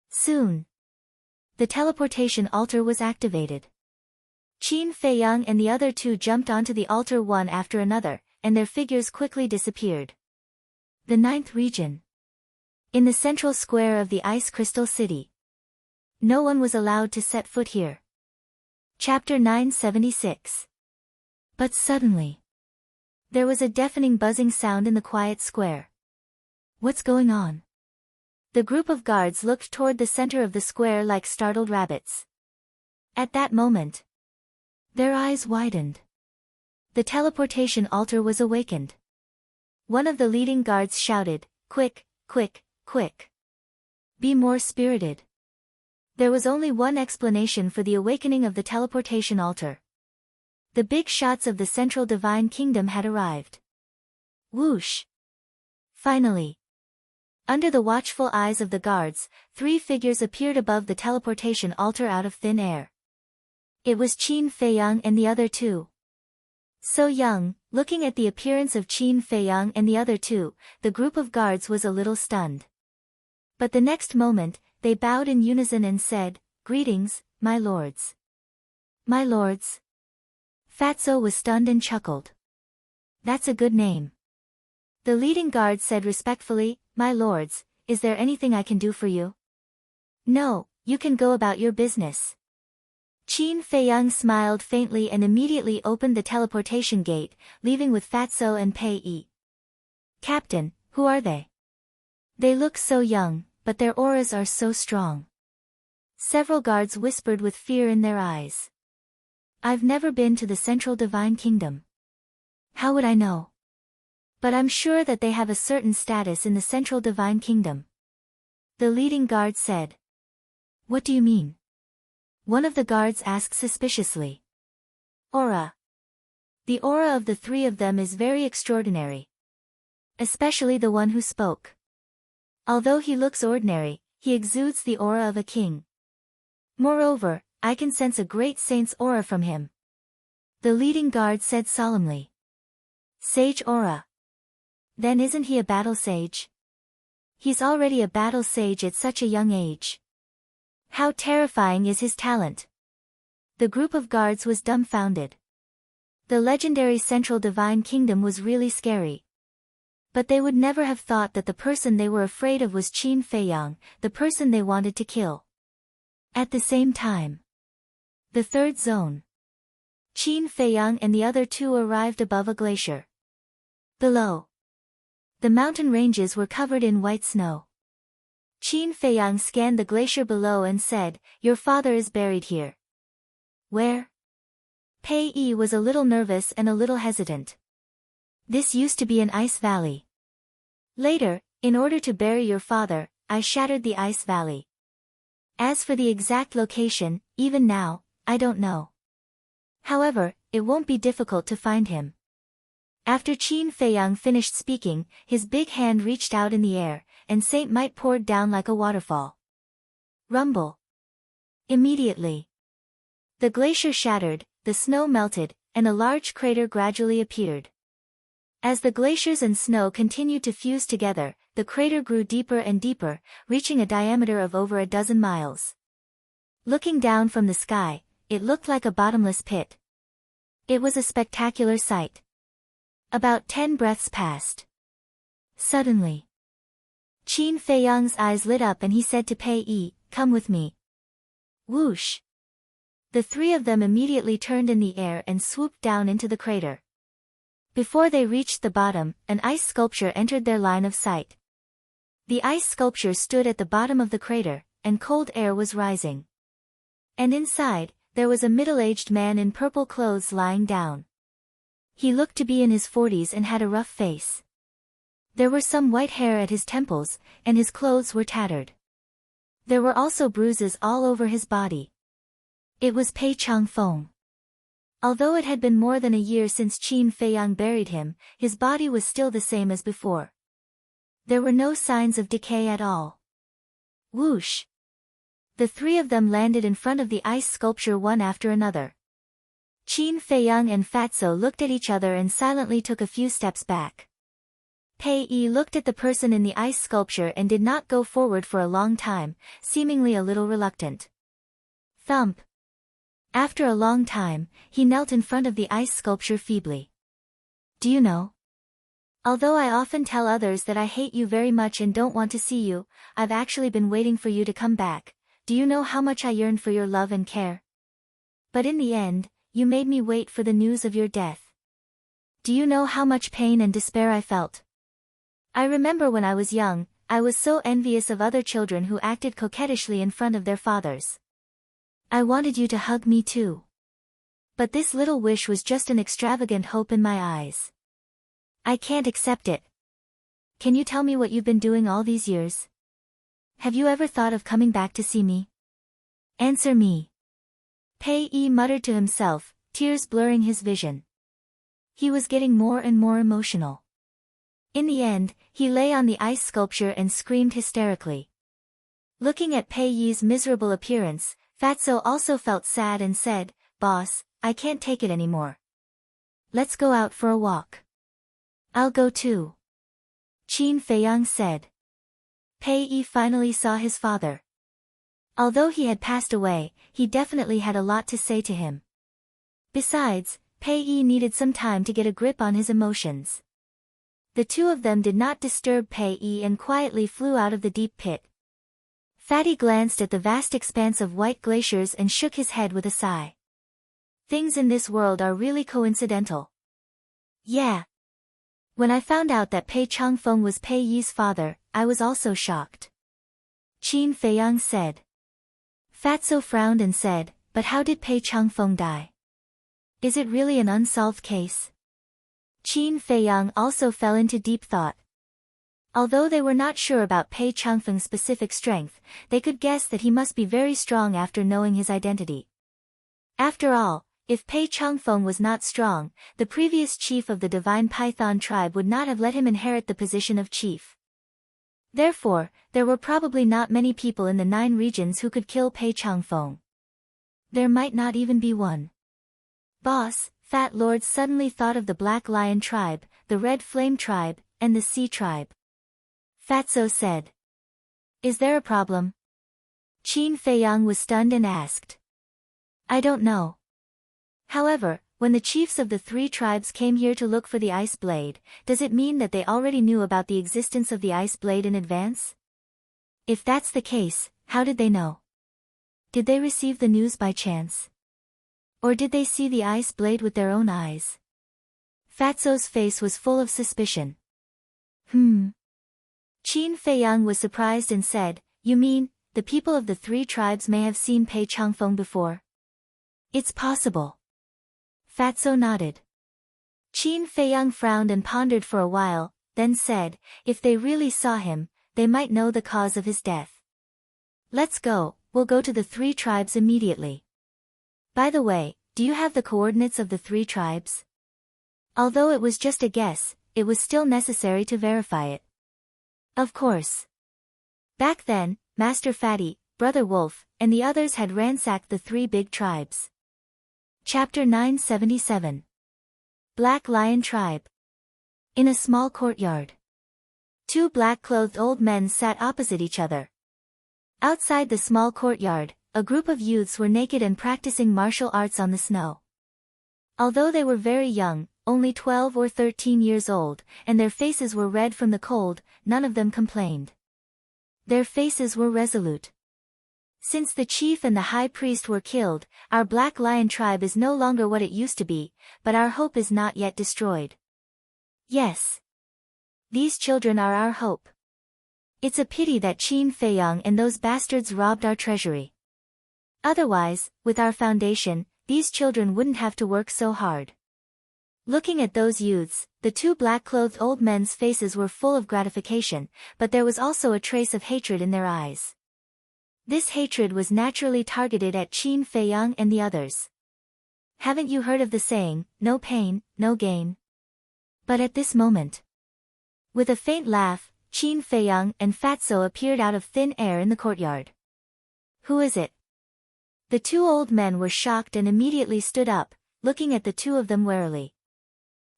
Soon, the teleportation altar was activated. Qin Feiyang and the other two jumped onto the altar one after another, and their figures quickly disappeared. The 9th region. In the central square of the Ice Crystal City. No one was allowed to set foot here. Chapter 976. But suddenly, there was a deafening buzzing sound in the quiet square. "What's going on?" The group of guards looked toward the center of the square like startled rabbits. At that moment, their eyes widened. The teleportation altar was awakened. One of the leading guards shouted, "Quick, quick, quick! Be more spirited." There was only one explanation for the awakening of the teleportation altar. The big shots of the Central Divine Kingdom had arrived. Whoosh! Finally, under the watchful eyes of the guards, 3 figures appeared above the teleportation altar out of thin air. It was Qin Feiyang and the other two. So young, looking at the appearance of Qin Feiyang and the other two, the group of guards was a little stunned. But the next moment, they bowed in unison and said, "Greetings, my lords." "My lords?" Fatso was stunned and chuckled. "That's a good name." The leading guard said respectfully, "My lords, is there anything I can do for you?" "No, you can go about your business." Qin Feiyang smiled faintly and immediately opened the teleportation gate, leaving with Fatso and Pei Yi. "Captain, who are they? They look so young, but their auras are so strong." Several guards whispered with fear in their eyes. "I've never been to the Central Divine Kingdom. How would I know? But I'm sure that they have a certain status in the Central Divine Kingdom." The leading guard said. "What do you mean?" One of the guards asked suspiciously. "Aura. The aura of the 3 of them is very extraordinary. Especially the one who spoke. Although he looks ordinary, he exudes the aura of a king. Moreover, I can sense a great saint's aura from him." The leading guard said solemnly. "Sage aura. Then isn't he a battle sage? He's already a battle sage at such a young age. How terrifying is his talent!" The group of guards was dumbfounded. The legendary Central Divine Kingdom was really scary. But they would never have thought that the person they were afraid of was Qin Feiyang, the person they wanted to kill. At the same time, the third zone. Qin Feiyang and the other two arrived above a glacier. Below, the mountain ranges were covered in white snow. Qin Feiyang scanned the glacier below and said, "Your father is buried here." "Where?" Pei Yi was a little nervous and a little hesitant. "This used to be an ice valley. Later, in order to bury your father, I shattered the ice valley. As for the exact location, even now, I don't know. However, it won't be difficult to find him." After Qin Feiyang finished speaking, his big hand reached out in the air, and Saint Might poured down like a waterfall. Rumble. Immediately, the glacier shattered, the snow melted, and a large crater gradually appeared. As the glaciers and snow continued to fuse together, the crater grew deeper and deeper, reaching a diameter of over a dozen miles. Looking down from the sky, it looked like a bottomless pit. It was a spectacular sight. About 10 breaths passed. Suddenly, Qin Feiyang's eyes lit up and he said to Pei Yi, "Come with me." Whoosh! The three of them immediately turned in the air and swooped down into the crater. Before they reached the bottom, an ice sculpture entered their line of sight. The ice sculpture stood at the bottom of the crater, and cold air was rising. And inside, there was a middle-aged man in purple clothes lying down. He looked to be in his 40s and had a rough face. There were some white hair at his temples, and his clothes were tattered. There were also bruises all over his body. It was Pei Changfeng. Although it had been more than a year since Qin Feiyang buried him, his body was still the same as before. There were no signs of decay at all. Whoosh! The three of them landed in front of the ice sculpture one after another. Qin Feiyang and Fatso looked at each other and silently took a few steps back. Pei Yi looked at the person in the ice sculpture and did not go forward for a long time, seemingly a little reluctant. Thump! After a long time, he knelt in front of the ice sculpture feebly. "Do you know? Although I often tell others that I hate you very much and don't want to see you, I've actually been waiting for you to come back. Do you know how much I yearned for your love and care? But in the end, you made me wait for the news of your death. Do you know how much pain and despair I felt? I remember when I was young, I was so envious of other children who acted coquettishly in front of their fathers. I wanted you to hug me too. But this little wish was just an extravagant hope in my eyes. I can't accept it. Can you tell me what you've been doing all these years? Have you ever thought of coming back to see me? Answer me." Pei Yi muttered to himself, tears blurring his vision. He was getting more and more emotional. In the end, he lay on the ice sculpture and screamed hysterically. Looking at Pei Yi's miserable appearance, Fatso also felt sad and said, "Boss, I can't take it anymore. Let's go out for a walk." "I'll go too," Qin Feiyang said. Pei Yi finally saw his father. Although he had passed away, he definitely had a lot to say to him. Besides, Pei Yi needed some time to get a grip on his emotions. The two of them did not disturb Pei Yi and quietly flew out of the deep pit. Fatty glanced at the vast expanse of white glaciers and shook his head with a sigh. Things in this world are really coincidental. Yeah. When I found out that Pei Changfeng was Pei Yi's father, I was also shocked. Qin Feiyang said. Fatso frowned and said, "But how did Pei Changfeng die? Is it really an unsolved case?" Qin Feiyang also fell into deep thought. Although they were not sure about Pei Changfeng's specific strength, they could guess that he must be very strong after knowing his identity. After all, if Pei Changfeng was not strong, the previous chief of the Divine Python tribe would not have let him inherit the position of chief. Therefore, there were probably not many people in the 9 regions who could kill Pei Changfeng. There might not even be one. Boss, Fat Lord suddenly thought of the Black Lion tribe, the Red Flame tribe, and the Sea tribe. Fatso said. Is there a problem? Qin Feiyang was stunned and asked. I don't know. However, when the chiefs of the 3 tribes came here to look for the ice blade, does it mean that they already knew about the existence of the ice blade in advance? If that's the case, how did they know? Did they receive the news by chance? Or did they see the ice blade with their own eyes? Fatso's face was full of suspicion. Qin Feiyang was surprised and said, "You mean, the people of the 3 tribes may have seen Pei Changfeng before?" "It's possible." Fatso nodded. Qin Feiyang frowned and pondered for a while, then said, "If they really saw him, they might know the cause of his death. Let's go, we'll go to the 3 tribes immediately. By the way, do you have the coordinates of the 3 tribes?" Although it was just a guess, it was still necessary to verify it. Of course. Back then, Master Fatty, Brother Wolf, and the others had ransacked the 3 big tribes. Chapter 977. Black Lion Tribe. In a small courtyard. 2 black-clothed old men sat opposite each other. Outside the small courtyard, a group of youths were naked and practicing martial arts on the snow. Although they were very young, only 12 or 13 years old, and their faces were red from the cold, none of them complained. Their faces were resolute. "Since the chief and the high priest were killed, our Black Lion tribe is no longer what it used to be, but our hope is not yet destroyed. Yes. These children are our hope. It's a pity that Qin Feiyang and those bastards robbed our treasury. Otherwise, with our foundation, these children wouldn't have to work so hard." Looking at those youths, the 2 black-clothed old men's faces were full of gratification, but there was also a trace of hatred in their eyes. This hatred was naturally targeted at Qin Feiyang and the others. Haven't you heard of the saying, "No pain, no gain"? But at this moment, with a faint laugh, Qin Feiyang and Fatso appeared out of thin air in the courtyard. "Who is it?" The 2 old men were shocked and immediately stood up, looking at the 2 of them warily.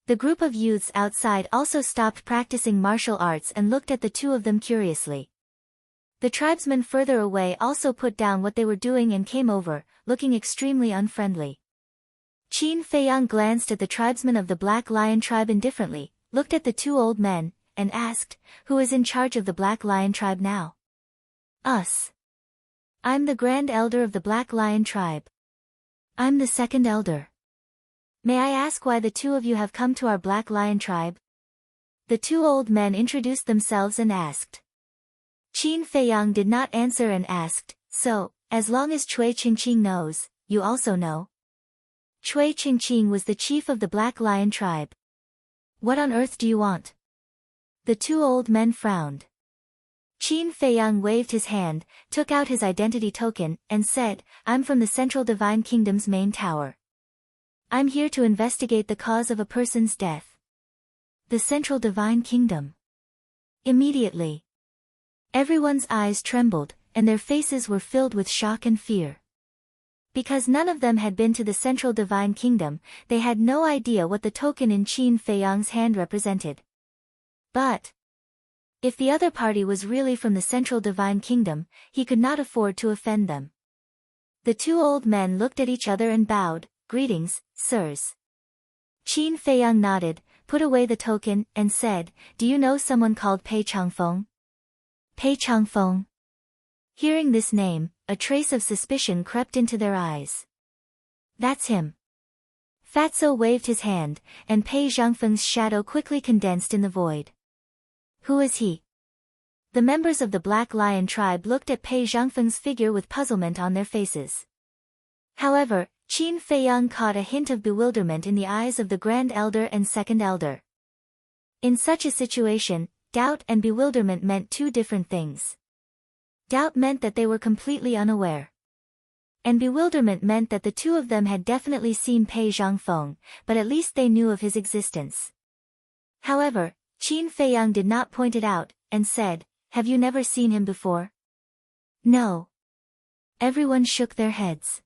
The group of youths outside also stopped practicing martial arts and looked at the 2 of them curiously. The tribesmen further away also put down what they were doing and came over, looking extremely unfriendly. Qin Feiyang glanced at the tribesmen of the Black Lion tribe indifferently, looked at the 2 old men, and asked, "Who is in charge of the Black Lion tribe now?" "Us. I'm the Grand Elder of the Black Lion tribe." "I'm the second elder." "May I ask why the 2 of you have come to our Black Lion tribe?" The 2 old men introduced themselves and asked. Qin Feiyang did not answer and asked, "So, as long as Cui Qingqing knows, you also know?" Cui Qingqing was the chief of the Black Lion tribe. "What on earth do you want?" The 2 old men frowned. Qin Feiyang waved his hand, took out his identity token, and said, "I'm from the Central Divine Kingdom's main tower. I'm here to investigate the cause of a person's death." The Central Divine Kingdom. Immediately, everyone's eyes trembled, and their faces were filled with shock and fear. Because none of them had been to the Central Divine Kingdom, they had no idea what the token in Qin Feiyang's hand represented. But if the other party was really from the Central Divine Kingdom, he could not afford to offend them. The 2 old men looked at each other and bowed, "Greetings, sirs." Qin Feiyang nodded, put away the token, and said, "Do you know someone called Pei Changfeng?" Pei Changfeng. Hearing this name, a trace of suspicion crept into their eyes. "That's him." Fatso waved his hand, and Pei Zhangfeng's shadow quickly condensed in the void. "Who is he?" The members of the Black Lion tribe looked at Pei Zhangfeng's figure with puzzlement on their faces. However, Qin Feiyang caught a hint of bewilderment in the eyes of the Grand Elder and Second Elder. In such a situation, doubt and bewilderment meant 2 different things. Doubt meant that they were completely unaware. And bewilderment meant that the 2 of them had definitely seen Pei Zhangfeng, but at least they knew of his existence. However, Qin Feiyang did not point it out, and said, "Have you never seen him before?" "No." Everyone shook their heads.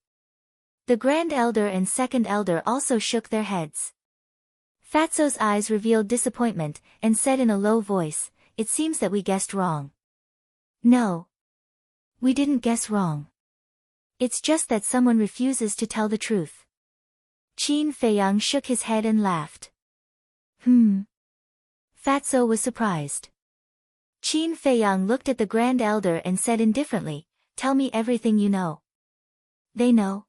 The Grand Elder and Second Elder also shook their heads. Fatso's eyes revealed disappointment, and said in a low voice, "It seems that we guessed wrong." "No. We didn't guess wrong. It's just that someone refuses to tell the truth." Qin Feiyang shook his head and laughed. Fatso was surprised. Qin Feiyang looked at the Grand Elder and said indifferently, "Tell me everything you know." "They know?"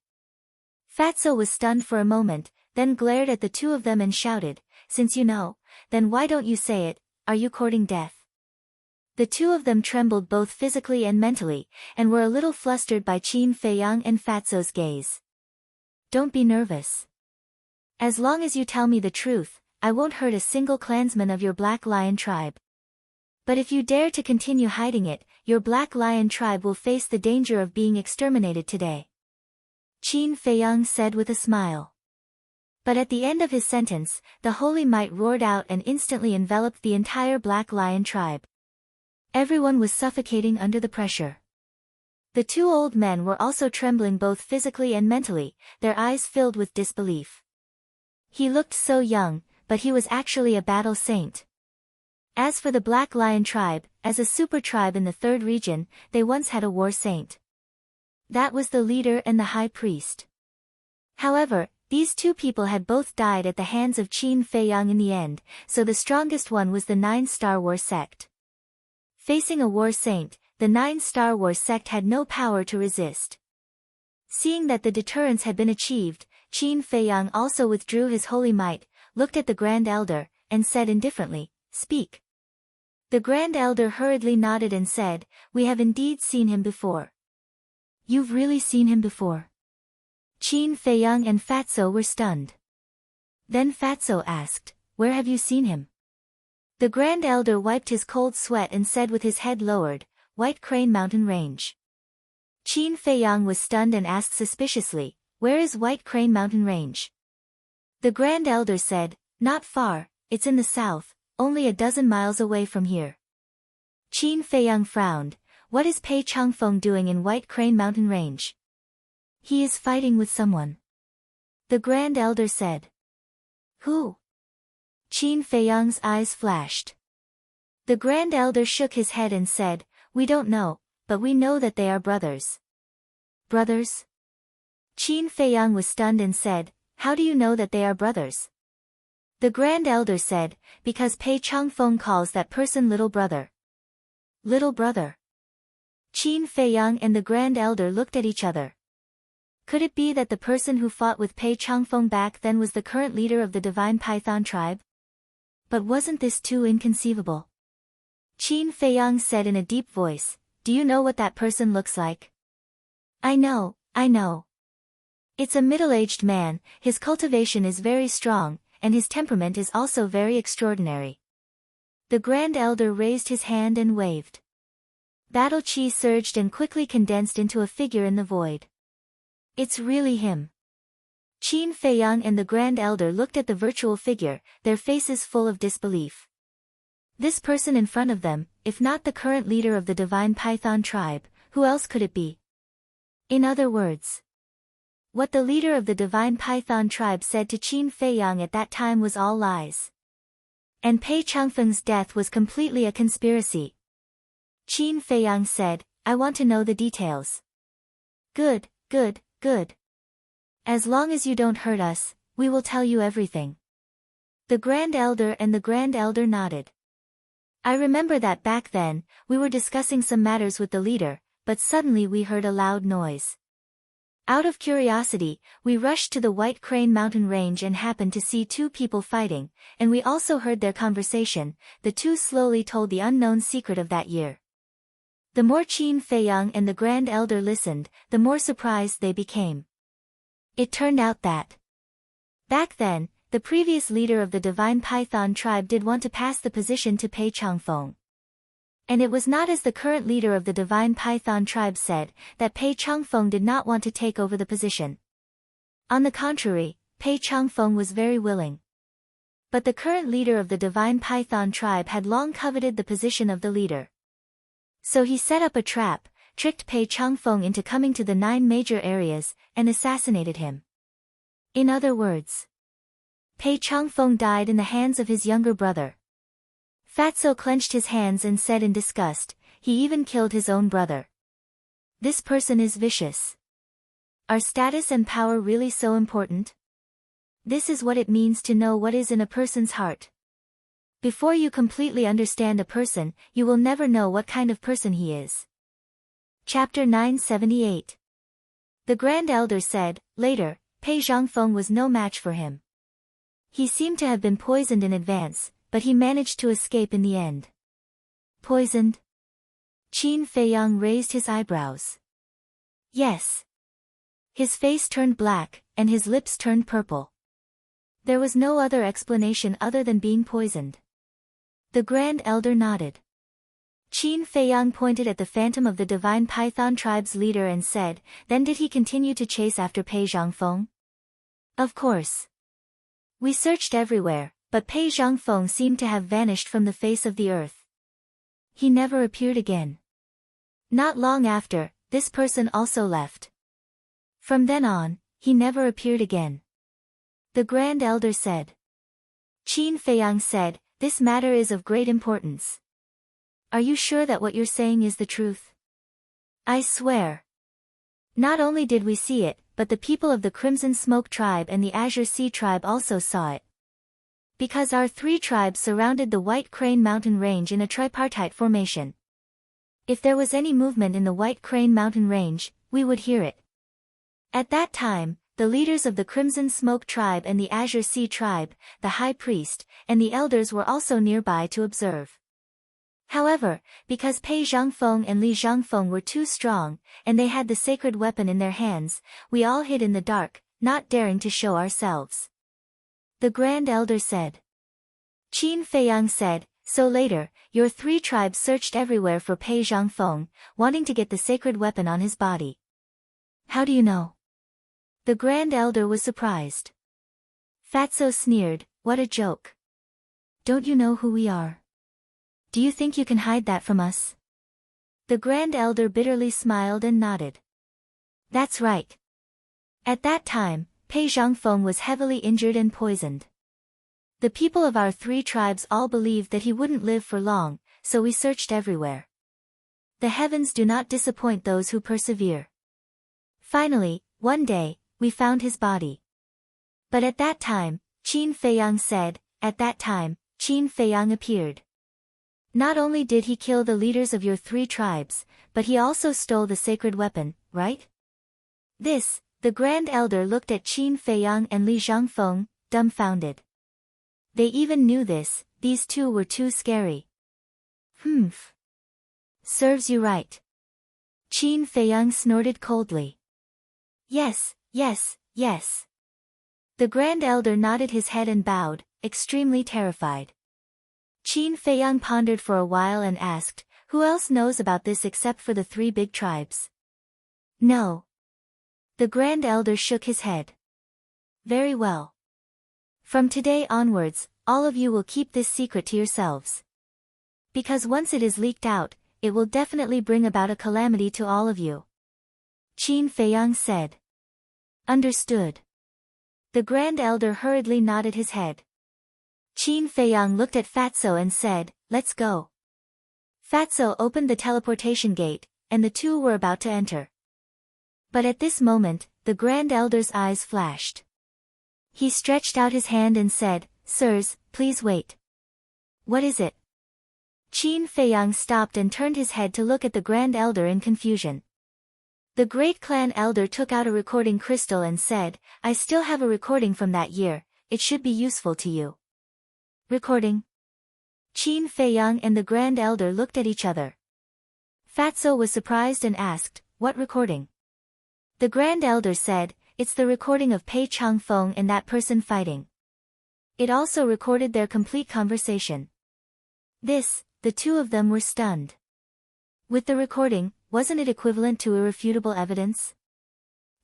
Fatso was stunned for a moment, then glared at the two of them and shouted, "Since you know, then why don't you say it? Are you courting death?" The two of them trembled both physically and mentally, and were a little flustered by Qin Feiyang and Fatso's gaze. "Don't be nervous. As long as you tell me the truth, I won't hurt a single clansman of your Black Lion tribe. But if you dare to continue hiding it, your Black Lion tribe will face the danger of being exterminated today," Qin Feiyang said with a smile. But at the end of his sentence, the holy might roared out and instantly enveloped the entire Black Lion tribe. Everyone was suffocating under the pressure. The two old men were also trembling both physically and mentally, their eyes filled with disbelief. He looked so young, but he was actually a battle saint. As for the Black Lion tribe, as a super tribe in the third region, they once had a war saint. That was the leader and the high priest. However, these two people had both died at the hands of Qin Feiyang in the end, so the strongest one was the Nine-Star War sect. Facing a war saint, the Nine-Star War sect had no power to resist. Seeing that the deterrence had been achieved, Qin Feiyang also withdrew his holy might, looked at the Grand Elder, and said indifferently, "Speak." The Grand Elder hurriedly nodded and said, "We have indeed seen him before." "You've really seen him before?" Qin Feiyang and Fatso were stunned. Then Fatso asked, "Where have you seen him?" The Grand Elder wiped his cold sweat and said with his head lowered, "White Crane Mountain Range." Qin Feiyang was stunned and asked suspiciously, "Where is White Crane Mountain Range?" The Grand Elder said, "Not far, it's in the south, only a dozen miles away from here." Qin Feiyang frowned. "What is Pei Changfeng doing in White Crane Mountain Range?" "He is fighting with someone." The Grand Elder said. "Who?" Qin Feiyang's eyes flashed. The Grand Elder shook his head and said, "We don't know, but we know that they are brothers." "Brothers?" Qin Feiyang was stunned and said, "How do you know that they are brothers?" The Grand Elder said, "Because Pei Changfeng calls that person little brother." Little brother? Qin Feiyang and the Grand Elder looked at each other. Could it be that the person who fought with Pei Changfeng back then was the current leader of the Divine Python tribe? But wasn't this too inconceivable? Qin Feiyang said in a deep voice, "Do you know what that person looks like?" I know. It's a middle-aged man, his cultivation is very strong, and his temperament is also very extraordinary." The Grand Elder raised his hand and waved. Battle chi surged and quickly condensed into a figure in the void. "It's really him." Qin Feiyang and the Grand Elder looked at the virtual figure, their faces full of disbelief. This person in front of them, if not the current leader of the Divine Python tribe, who else could it be? In other words, what the leader of the Divine Python tribe said to Qin Feiyang at that time was all lies. And Pei Changfeng's death was completely a conspiracy. Qin Feiyang said, "I want to know the details." Good. As long as you don't hurt us, we will tell you everything." The Grand Elder and the Grand Elder nodded. "I remember that back then, we were discussing some matters with the leader, but suddenly we heard a loud noise. Out of curiosity, we rushed to the White Crane Mountain Range and happened to see two people fighting, and we also heard their conversation." The two slowly told the unknown secret of that year. The more Qin Feiyang and the Grand Elder listened, the more surprised they became. It turned out that back then, the previous leader of the Divine Python tribe did want to pass the position to Pei Changfeng. And it was not as the current leader of the Divine Python tribe said, that Pei Changfeng did not want to take over the position. On the contrary, Pei Changfeng was very willing. But the current leader of the Divine Python tribe had long coveted the position of the leader. So he set up a trap, tricked Pei Changfeng into coming to the 9 major areas, and assassinated him. In other words, Pei Changfeng died in the hands of his younger brother. Fatso clenched his hands and said in disgust, "He even killed his own brother. This person is vicious. Are status and power really so important?" This is what it means to know what is in a person's heart. Before you completely understand a person, you will never know what kind of person he is. Chapter 978. The Grand Elder said, later, Pei Zhangfeng was no match for him. He seemed to have been poisoned in advance, but he managed to escape in the end. Poisoned? Qin Feiyang raised his eyebrows. Yes. His face turned black, and his lips turned purple. There was no other explanation other than being poisoned. The Grand Elder nodded. Qin Feiyang pointed at the phantom of the divine Python tribe's leader and said, then did he continue to chase after Pei Zhangfeng? Of course. We searched everywhere, but Pei Zhangfeng seemed to have vanished from the face of the earth. He never appeared again. Not long after, this person also left. From then on, he never appeared again. The Grand Elder said. Qin Feiyang said, this matter is of great importance. Are you sure that what you're saying is the truth? I swear. Not only did we see it, but the people of the Crimson Smoke tribe and the Azure Sea tribe also saw it. Because our three tribes surrounded the White Crane Mountain Range in a tripartite formation. If there was any movement in the White Crane Mountain Range, we would hear it. At that time, the leaders of the Crimson Smoke tribe and the Azure Sea tribe, the High Priest, and the elders were also nearby to observe. However, because Pei Zhangfeng and Li Zhangfeng were too strong, and they had the sacred weapon in their hands, we all hid in the dark, not daring to show ourselves. The Grand Elder said. Qin Feiyang said, so later, your three tribes searched everywhere for Pei Zhangfeng, wanting to get the sacred weapon on his body. How do you know? The Grand Elder was surprised. Fatso sneered, what a joke. Don't you know who we are? Do you think you can hide that from us? The Grand Elder bitterly smiled and nodded. That's right. At that time, Pei Zhangfeng was heavily injured and poisoned. The people of our three tribes all believed that he wouldn't live for long, so we searched everywhere. The heavens do not disappoint those who persevere. Finally, one day, we found his body. But at that time, Qin Feiyang said, at that time, Qin Feiyang appeared. Not only did he kill the leaders of your three tribes, but he also stole the sacred weapon, right? This, the Grand Elder looked at Qin Feiyang and Li Zhangfeng, dumbfounded. They even knew this, these two were too scary. Humph. Serves you right. Qin Feiyang snorted coldly. Yes, yes, yes. The Grand Elder nodded his head and bowed, extremely terrified. Qin Feiyang pondered for a while and asked, who else knows about this except for the three big tribes? No. The Grand Elder shook his head. Very well. From today onwards, all of you will keep this secret to yourselves. Because once it is leaked out, it will definitely bring about a calamity to all of you. Qin Feiyang said. Understood. The Grand Elder hurriedly nodded his head. Qin Feiyang looked at Fatso and said, let's go. Fatso opened the teleportation gate, and the two were about to enter. But at this moment, the Grand Elder's eyes flashed. He stretched out his hand and said, sirs, please wait. What is it? Qin Feiyang stopped and turned his head to look at the Grand Elder in confusion. The Great Clan Elder took out a recording crystal and said, I still have a recording from that year, it should be useful to you. Recording? Qin Feiyang and the Grand Elder looked at each other. Fatso was surprised and asked, what recording? The Grand Elder said, it's the recording of Pei Zhangfeng and that person fighting. It also recorded their complete conversation. The two of them were stunned. With the recording, wasn't it equivalent to irrefutable evidence?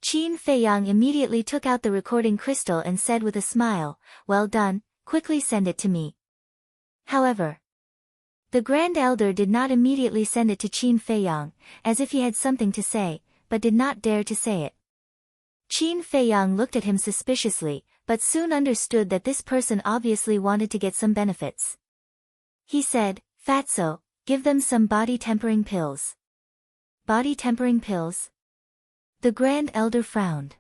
Qin Feiyang immediately took out the recording crystal and said with a smile, well done, quickly send it to me. However, the Grand Elder did not immediately send it to Qin Feiyang, as if he had something to say, but did not dare to say it. Qin Feiyang looked at him suspiciously, but soon understood that this person obviously wanted to get some benefits. He said, Fatso, give them some body-tempering pills. Body-tempering pills? The Grand Elder frowned.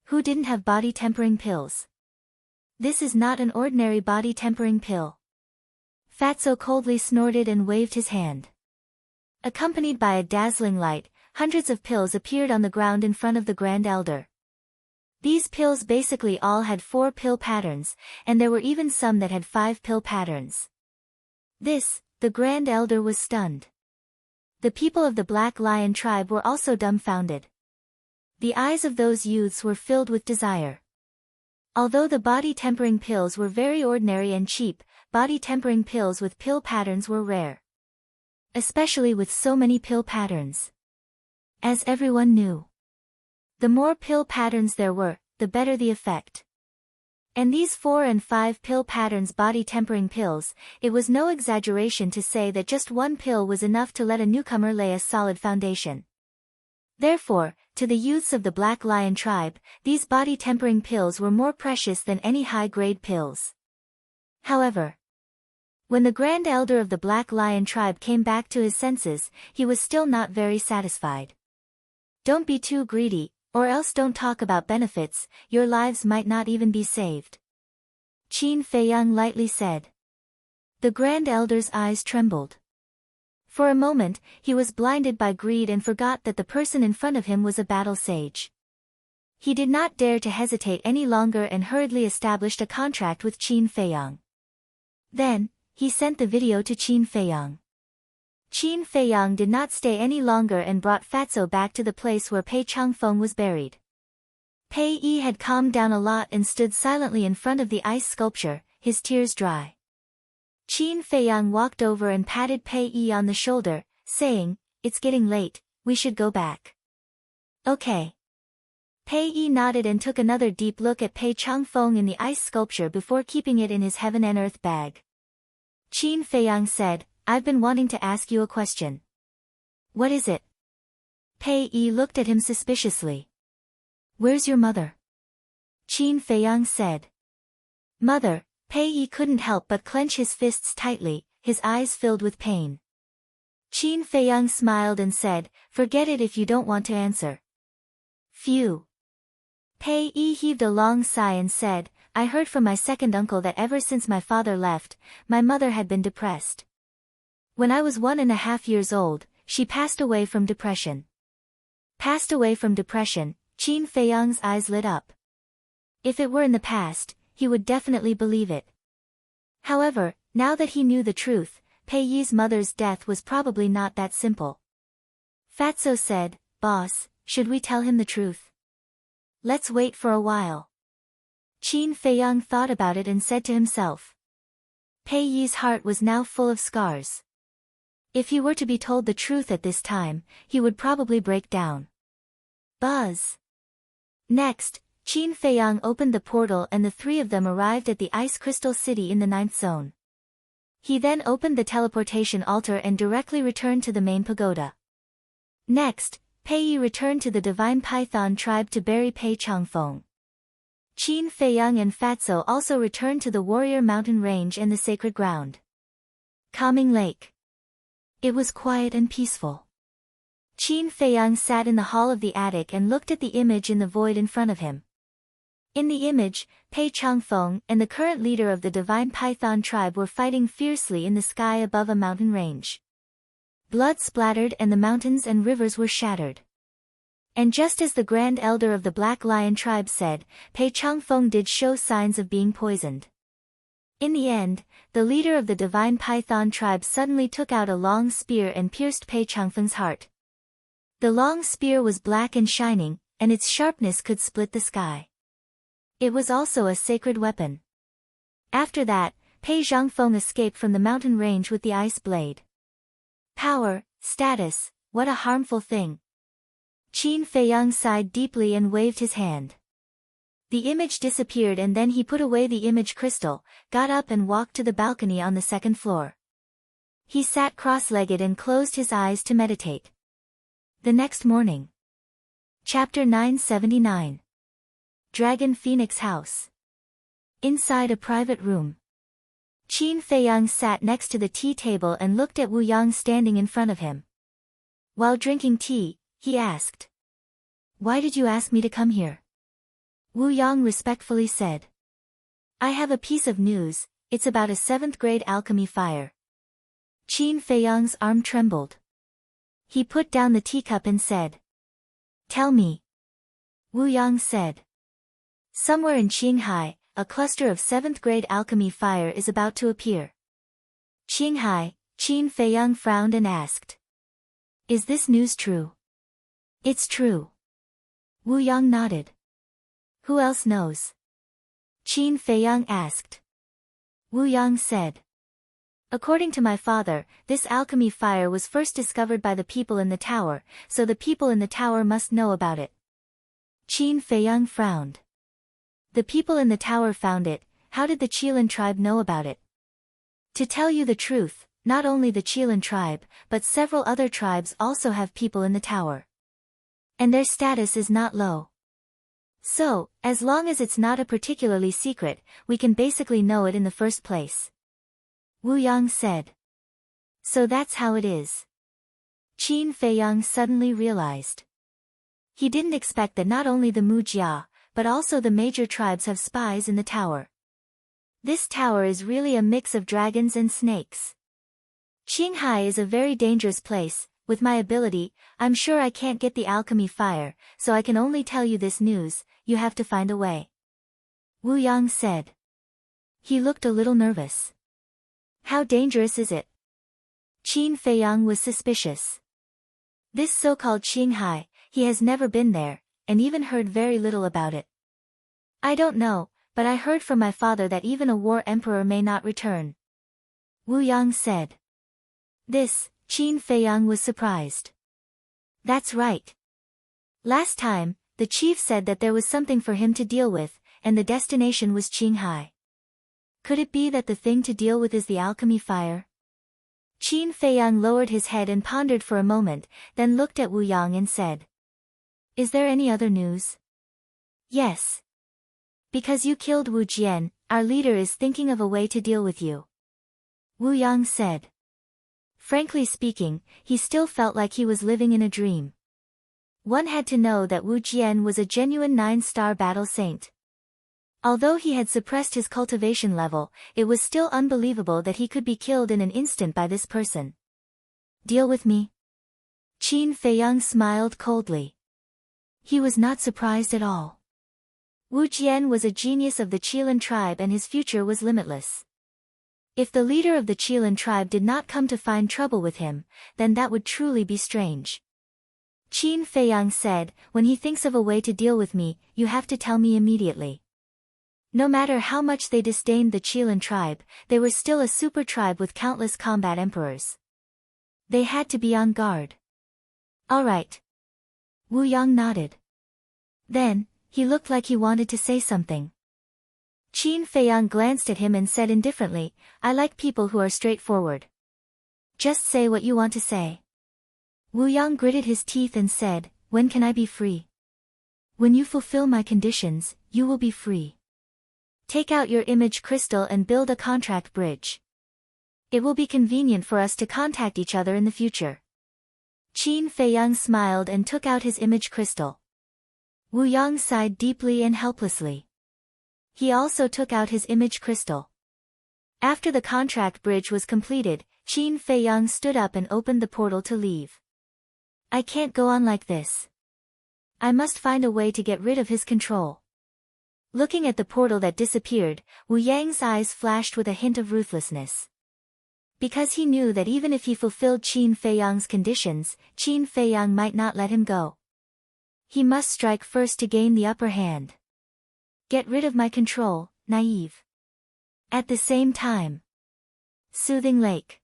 Who didn't have body-tempering pills? This is not an ordinary body-tempering pill. Fatso coldly snorted and waved his hand. Accompanied by a dazzling light, hundreds of pills appeared on the ground in front of the Grand Elder. These pills basically all had 4 pill patterns, and there were even some that had 5 pill patterns. The Grand Elder was stunned. The people of the Black Lion tribe were also dumbfounded. The eyes of those youths were filled with desire. Although the body-tempering pills were very ordinary and cheap, body-tempering pills with pill patterns were rare. Especially with so many pill patterns. As everyone knew, the more pill patterns there were, the better the effect. And these 4 and 5 pill patterns body-tempering pills, it was no exaggeration to say that just one pill was enough to let a newcomer lay a solid foundation. Therefore, to the youths of the Black Lion tribe, these body-tempering pills were more precious than any high-grade pills. However, when the Grand Elder of the Black Lion tribe came back to his senses, he was still not very satisfied. Don't be too greedy, or else don't talk about benefits, your lives might not even be saved. Qin Feiyang lightly said. The Grand Elder's eyes trembled. For a moment, he was blinded by greed and forgot that the person in front of him was a battle sage. He did not dare to hesitate any longer and hurriedly established a contract with Qin Feiyang. Then, he sent the video to Qin Feiyang. Qin Feiyang did not stay any longer and brought Fatso back to the place where Pei Changfeng was buried. Pei Yi had calmed down a lot and stood silently in front of the ice sculpture, his tears dry. Qin Feiyang walked over and patted Pei Yi on the shoulder, saying, "It's getting late, we should go back." "Okay." Pei Yi nodded and took another deep look at Pei Changfeng in the ice sculpture before keeping it in his heaven and earth bag. Qin Feiyang said, "I've been wanting to ask you a question." "What is it?" Pei Yi looked at him suspiciously. "Where's your mother?" Qin Feiyang said. "Mother." Pei Yi couldn't help but clench his fists tightly, his eyes filled with pain. Qin Feiyang smiled and said, "Forget it if you don't want to answer." "Phew." Pei Yi heaved a long sigh and said, "I heard from my second uncle that ever since my father left, my mother had been depressed. When I was 1.5 years old, she passed away from depression." Passed away from depression, Qin Feiyang's eyes lit up. If it were in the past, he would definitely believe it. However, now that he knew the truth, Pei Yi's mother's death was probably not that simple. Fatso said, "Boss, should we tell him the truth?" "Let's wait for a while." Qin Feiyang thought about it and said to himself. Pei Yi's heart was now full of scars. If he were to be told the truth at this time, he would probably break down. Buzz. Next, Qin Feiyang opened the portal and the 3 of them arrived at the Ice Crystal City in the 9th zone. He then opened the teleportation altar and directly returned to the main pagoda. Next, Pei Yi returned to the Divine Python tribe to bury Pei Changfeng. Qin Feiyang and Fatso also returned to the Warrior Mountain Range and the Sacred Ground. Calming Lake. It was quiet and peaceful. Qin Feiyang sat in the hall of the attic and looked at the image in the void in front of him. In the image, Pei Changfeng and the current leader of the Divine Python tribe were fighting fiercely in the sky above a mountain range. Blood splattered and the mountains and rivers were shattered. And just as the Grand Elder of the Black Lion tribe said, Pei Changfeng did show signs of being poisoned. In the end, the leader of the Divine Python tribe suddenly took out a long spear and pierced Pei Changfeng's heart. The long spear was black and shining, and its sharpness could split the sky. It was also a sacred weapon. After that, Pei Changfeng escaped from the mountain range with the ice blade. Power, status, what a harmful thing. Qin Feiyang sighed deeply and waved his hand. The image disappeared and then he put away the image crystal, got up and walked to the balcony on the 2nd floor. He sat cross-legged and closed his eyes to meditate. The next morning. Chapter 979. Dragon Phoenix House. Inside a private room. Qin Feiyang sat next to the tea table and looked at Wu Yang standing in front of him. While drinking tea, he asked, "Why did you ask me to come here?" Wu Yang respectfully said, I have a piece of news, it's about a 7th grade alchemy fire. Qin Feiyang's arm trembled. He put down the teacup and said. Tell me. Wu Yang said. Somewhere in Qinghai, a cluster of 7th grade alchemy fire is about to appear. Qinghai, Qin Feiyang frowned and asked. Is this news true? It's true. Wu Yang nodded. Who else knows? Qin Feiyang asked. Wu Yang said. According to my father, this alchemy fire was first discovered by the people in the tower, so the people in the tower must know about it. Qin Feiyang frowned. The people in the tower found it, how did the Qilin tribe know about it? To tell you the truth, not only the Qilin tribe, but several other tribes also have people in the tower. And their status is not low. So, as long as it's not a particularly secret, we can basically know it in the first place. Wu Yang said. So that's how it is. Qin Feiyang suddenly realized. He didn't expect that not only the Mujia, but also the major tribes have spies in the tower. This tower is really a mix of dragons and snakes. Qinghai is a very dangerous place. With my ability, I'm sure I can't get the alchemy fire, so I can only tell you this news, you have to find a way. Wu Yang said. He looked a little nervous. How dangerous is it? Qin Feiyang was suspicious. This so-called Qinghai, he has never been there, and even heard very little about it. I don't know, but I heard from my father that even a war emperor may not return. Wu Yang said. This, Qin Feiyang was surprised. That's right. Last time, the chief said that there was something for him to deal with, and the destination was Qinghai. Could it be that the thing to deal with is the alchemy fire? Qin Feiyang lowered his head and pondered for a moment, then looked at Wu Yang and said. Is there any other news? Yes. Because you killed Wu Jian, our leader is thinking of a way to deal with you. Wu Yang said. Frankly speaking, he still felt like he was living in a dream. One had to know that Wu Jian was a genuine 9-star battle saint. Although he had suppressed his cultivation level, it was still unbelievable that he could be killed in an instant by this person. Deal with me? Qin Feiyang smiled coldly. He was not surprised at all. Wu Jian was a genius of the Qilin tribe and his future was limitless. If the leader of the Qilin tribe did not come to find trouble with him, then that would truly be strange. Qin Feiyang said, when he thinks of a way to deal with me, you have to tell me immediately. No matter how much they disdained the Qilin tribe, they were still a super tribe with countless combat emperors. They had to be on guard. All right. Wu Yang nodded. Then, he looked like he wanted to say something. Qin Feiyang glanced at him and said indifferently, I like people who are straightforward. Just say what you want to say. Wu Yang gritted his teeth and said, when can I be free? When you fulfill my conditions, you will be free. Take out your image crystal and build a contract bridge. It will be convenient for us to contact each other in the future. Qin Feiyang smiled and took out his image crystal. Wu Yang sighed deeply and helplessly. He also took out his image crystal. After the contract bridge was completed, Qin Feiyang stood up and opened the portal to leave. I can't go on like this. I must find a way to get rid of his control. Looking at the portal that disappeared, Wu Yang's eyes flashed with a hint of ruthlessness. Because he knew that even if he fulfilled Qin Feiyang's conditions, Qin Feiyang might not let him go. He must strike first to gain the upper hand. Get rid of my control, naive. At the same time. Soothing Lake.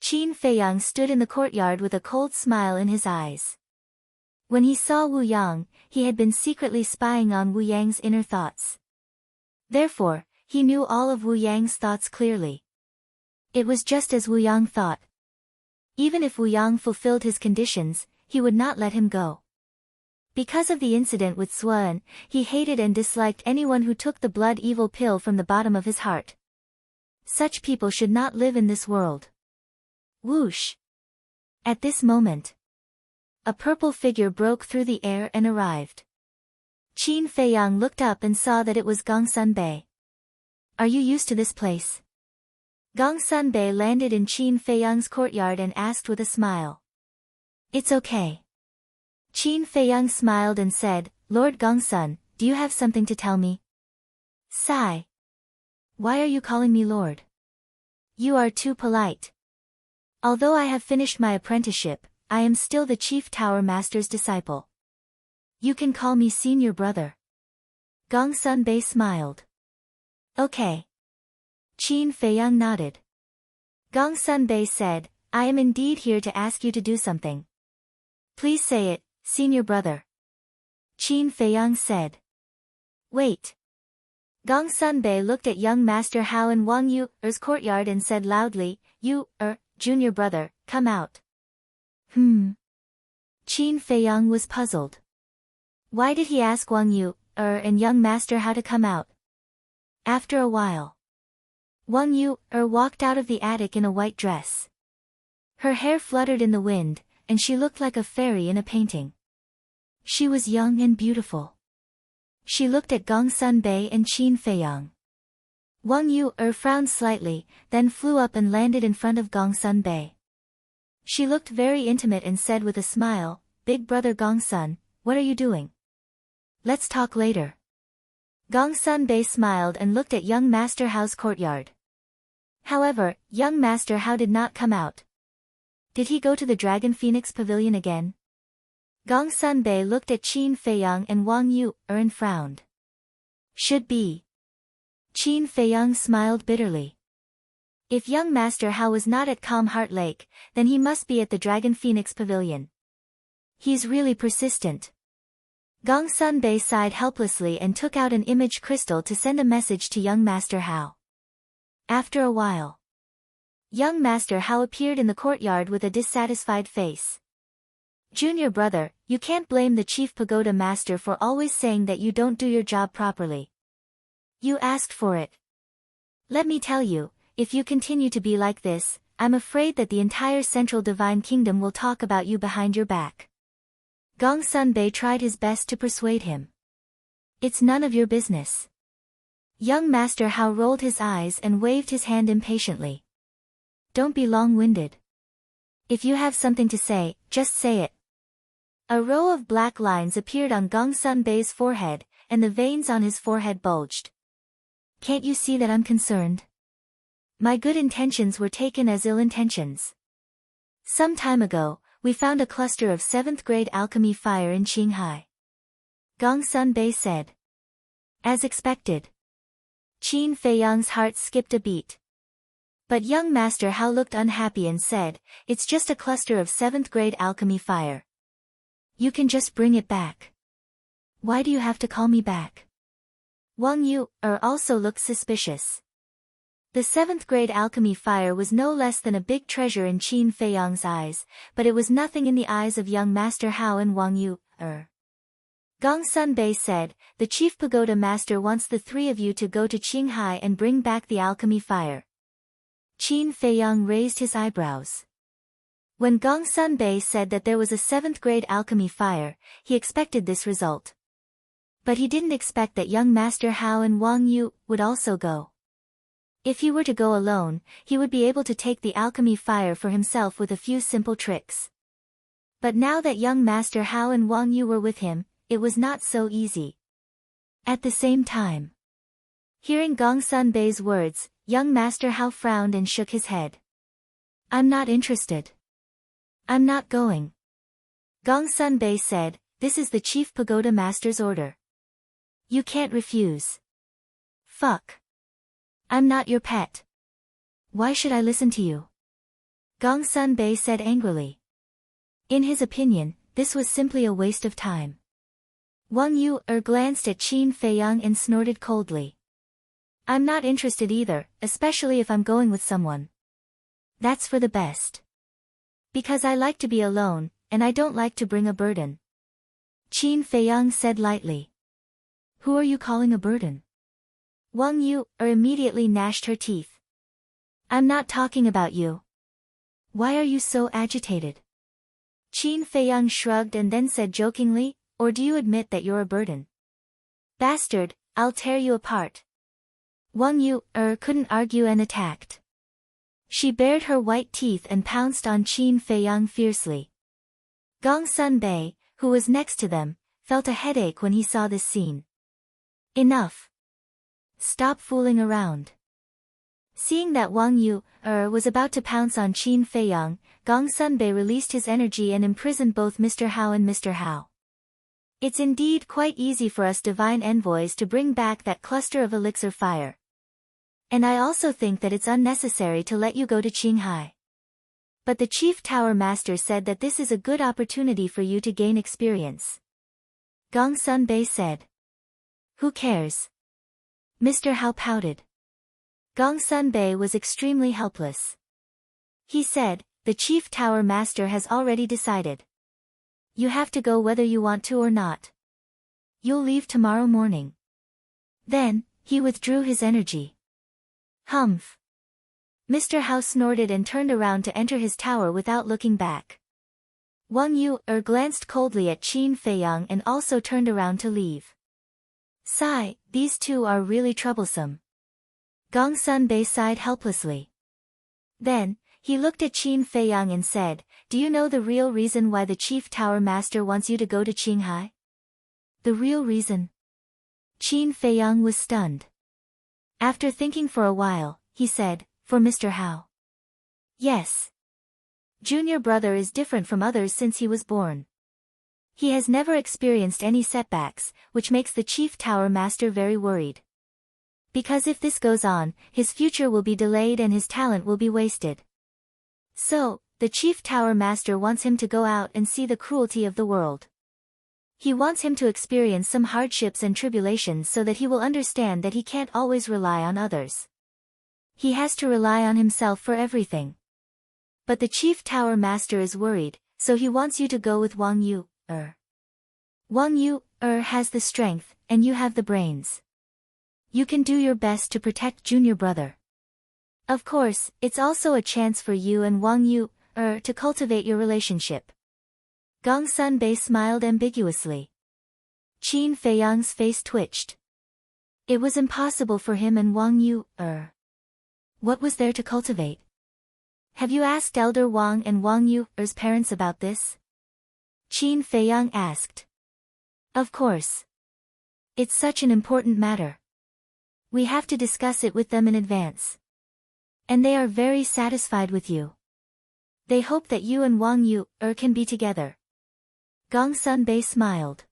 Qin Feiyang stood in the courtyard with a cold smile in his eyes. When he saw Wu Yang, he had been secretly spying on Wu Yang's inner thoughts. Therefore, he knew all of Wu Yang's thoughts clearly. It was just as Wu Yang thought. Even if Wu Yang fulfilled his conditions, he would not let him go. Because of the incident with Suan, he hated and disliked anyone who took the blood evil pill from the bottom of his heart. Such people should not live in this world. Whoosh! At this moment, a purple figure broke through the air and arrived. Qin Feiyang looked up and saw that it was Gongsun Bei. Are you used to this place? Gongsun Bei landed in Qin Feiyang's courtyard and asked with a smile. It's okay. Qin Feiyang smiled and said, Lord Gongsun, do you have something to tell me? Sigh. Why are you calling me Lord? You are too polite. Although I have finished my apprenticeship, I am still the Chief Tower Master's disciple. You can call me Senior Brother. Gongsun Bei smiled. Okay. Qin Feiyang nodded. Gongsun Bei said, I am indeed here to ask you to do something. Please say it, Senior Brother. Qin Feiyang said. Wait. Gongsun Bei looked at young Master Hao in Wang Yu's courtyard and said loudly, You, Junior Brother, come out. Qin Feiyang was puzzled. Why did he ask Wang Yu, and young Master Hao to come out? After a while, Wang Yu walked out of the attic in a white dress. Her hair fluttered in the wind, and she looked like a fairy in a painting. She was young and beautiful. She looked at Gongsun Bei and Qin Feiyang. Wang Yu frowned slightly, then flew up and landed in front of Gongsun Bei. She looked very intimate and said with a smile, Big Brother Gongsun, what are you doing? Let's talk later. Gongsun Bei smiled and looked at young Master Hao's courtyard. However, young Master Hao did not come out. Did he go to the Dragon Phoenix Pavilion again? Gongsun Bei looked at Qin Feiyang and Wang Yu and frowned. Should be. Qin Feiyang smiled bitterly. If young Master Hao was not at Calm Heart Lake, then he must be at the Dragon Phoenix Pavilion. He's really persistent. Gongsun Bei sighed helplessly and took out an image crystal to send a message to young Master Hao. After a while, young Master Hao appeared in the courtyard with a dissatisfied face. Junior Brother, you can't blame the Chief Pagoda Master for always saying that you don't do your job properly. You asked for it. Let me tell you, if you continue to be like this, I'm afraid that the entire Central Divine Kingdom will talk about you behind your back. Gongsun Bei tried his best to persuade him. It's none of your business. Young Master Hao rolled his eyes and waved his hand impatiently. Don't be long-winded. If you have something to say, just say it. A row of black lines appeared on Gongsun Bei's forehead, and the veins on his forehead bulged. Can't you see that I'm concerned? My good intentions were taken as ill intentions. Some time ago, we found a cluster of 7th grade alchemy fire in Qinghai. Gongsun Bei said. As expected. Qin Feiyang's heart skipped a beat. But young Master Hao looked unhappy and said, It's just a cluster of 7th grade alchemy fire. You can just bring it back. Why do you have to call me back? Wang Yu also looked suspicious. The 7th grade alchemy fire was no less than a big treasure in Qin Feiyang's eyes, but it was nothing in the eyes of young Master Hao and Wang Yu. Gongsun Bei said, The Chief Pagoda Master wants the 3 of you to go to Qinghai and bring back the alchemy fire. Qin Feiyang raised his eyebrows. When Gongsun Bei said that there was a 7th grade alchemy fire, he expected this result. But he didn't expect that young Master Hao and Wang Yu would also go. If he were to go alone, he would be able to take the alchemy fire for himself with a few simple tricks. But now that young Master Hao and Wang Yu were with him, it was not so easy. At the same time, hearing Gongsun Bei's words, young Master Hao frowned and shook his head. I'm not interested. I'm not going. Gongsun Bei said, This is the Chief Pagoda Master's order. You can't refuse. Fuck. I'm not your pet. Why should I listen to you? Gongsun Bei said angrily. In his opinion, this was simply a waste of time. Wang Yu glanced at Qin Feiyang and snorted coldly. I'm not interested either, especially if I'm going with someone. That's for the best. Because I like to be alone, and I don't like to bring a burden. Qin Feiyang said lightly. Who are you calling a burden? Wang Yu immediately gnashed her teeth. I'm not talking about you. Why are you so agitated? Qin Feiyang shrugged and then said jokingly, Or do you admit that you're a burden? Bastard, I'll tear you apart. Wang Yu couldn't argue and attacked. She bared her white teeth and pounced on Qin Feiyang fiercely. Gong Sun Bei, who was next to them, felt a headache when he saw this scene. Enough. Stop fooling around. Seeing that Wang Yu was about to pounce on Qin Feiyang, Gong Sun Bei released his energy and imprisoned both Mr. Hao and Mr. Hao. It's indeed quite easy for us divine envoys to bring back that cluster of elixir fire. And I also think that it's unnecessary to let you go to Qinghai. But the Chief Tower Master said that this is a good opportunity for you to gain experience. Gong Sun Bei said. Who cares? Mr. Hao pouted. Gong Sun Bei was extremely helpless. He said, the Chief Tower Master has already decided. You have to go whether you want to or not. You'll leave tomorrow morning. Then, he withdrew his energy. Humph. Mr. Hao snorted and turned around to enter his tower without looking back. Wang Yu glanced coldly at Qin Feiyang and also turned around to leave. Sigh, these two are really troublesome. Gong Sun Bei sighed helplessly. Then, he looked at Qin Feiyang and said, do you know the real reason why the Chief Tower Master wants you to go to Qinghai? The real reason? Qin Feiyang was stunned. After thinking for a while, he said, for Mr. Hao. Yes. Junior brother is different from others since he was born. He has never experienced any setbacks, which makes the Chief Tower Master very worried. Because if this goes on, his future will be delayed and his talent will be wasted. So, the Chief Tower Master wants him to go out and see the cruelty of the world. He wants him to experience some hardships and tribulations so that he will understand that he can't always rely on others. He has to rely on himself for everything. But the Chief Tower Master is worried, so he wants you to go with Wang Yu. Wang Yu has the strength, and you have the brains. You can do your best to protect junior brother. Of course, it's also a chance for you and Wang Yu to cultivate your relationship. Gong Sun Bei smiled ambiguously. Qin Feiyang's face twitched. It was impossible for him and Wang Yu. What was there to cultivate? Have you asked Elder Wang and Wang Yu's parents about this? Qin Feiyang asked. Of course. It's such an important matter. We have to discuss it with them in advance. And they are very satisfied with you. They hope that you and Wang Yu can be together. Gong Sun Bei smiled.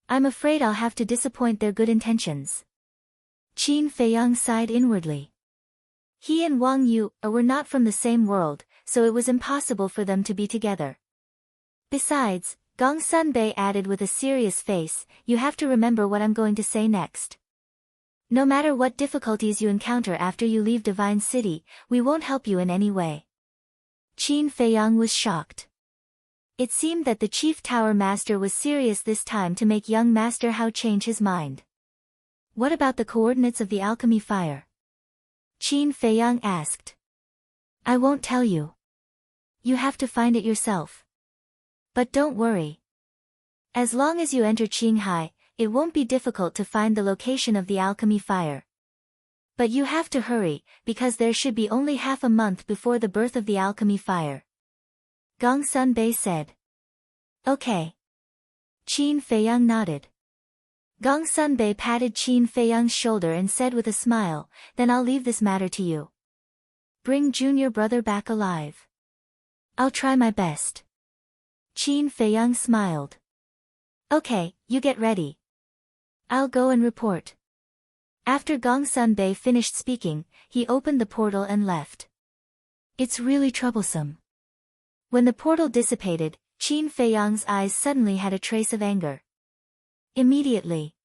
I'm afraid I'll have to disappoint their good intentions. Qin Feiyang sighed inwardly. He and Wang Yu were not from the same world, so it was impossible for them to be together. Besides, Gong Sun Bei added with a serious face, you have to remember what I'm going to say next. No matter what difficulties you encounter after you leave Divine City, we won't help you in any way. Qin Feiyang was shocked. It seemed that the Chief Tower Master was serious this time to make young Master Hao change his mind. What about the coordinates of the alchemy fire? Qin Feiyang asked. I won't tell you. You have to find it yourself. But don't worry. As long as you enter Qinghai, it won't be difficult to find the location of the alchemy fire. But you have to hurry, because there should be only half a month before the birth of the alchemy fire. Gong Sun Bei said. Okay. Qin Feiyang nodded. Gong Sun Bei patted Qin Feiyang's shoulder and said with a smile, then I'll leave this matter to you. Bring junior brother back alive. I'll try my best. Qin Feiyang smiled. Okay, you get ready. I'll go and report. After Gong Sun Bei finished speaking, he opened the portal and left. It's really troublesome. When the portal dissipated, Qin Feiyang's eyes suddenly had a trace of anger. Immediately,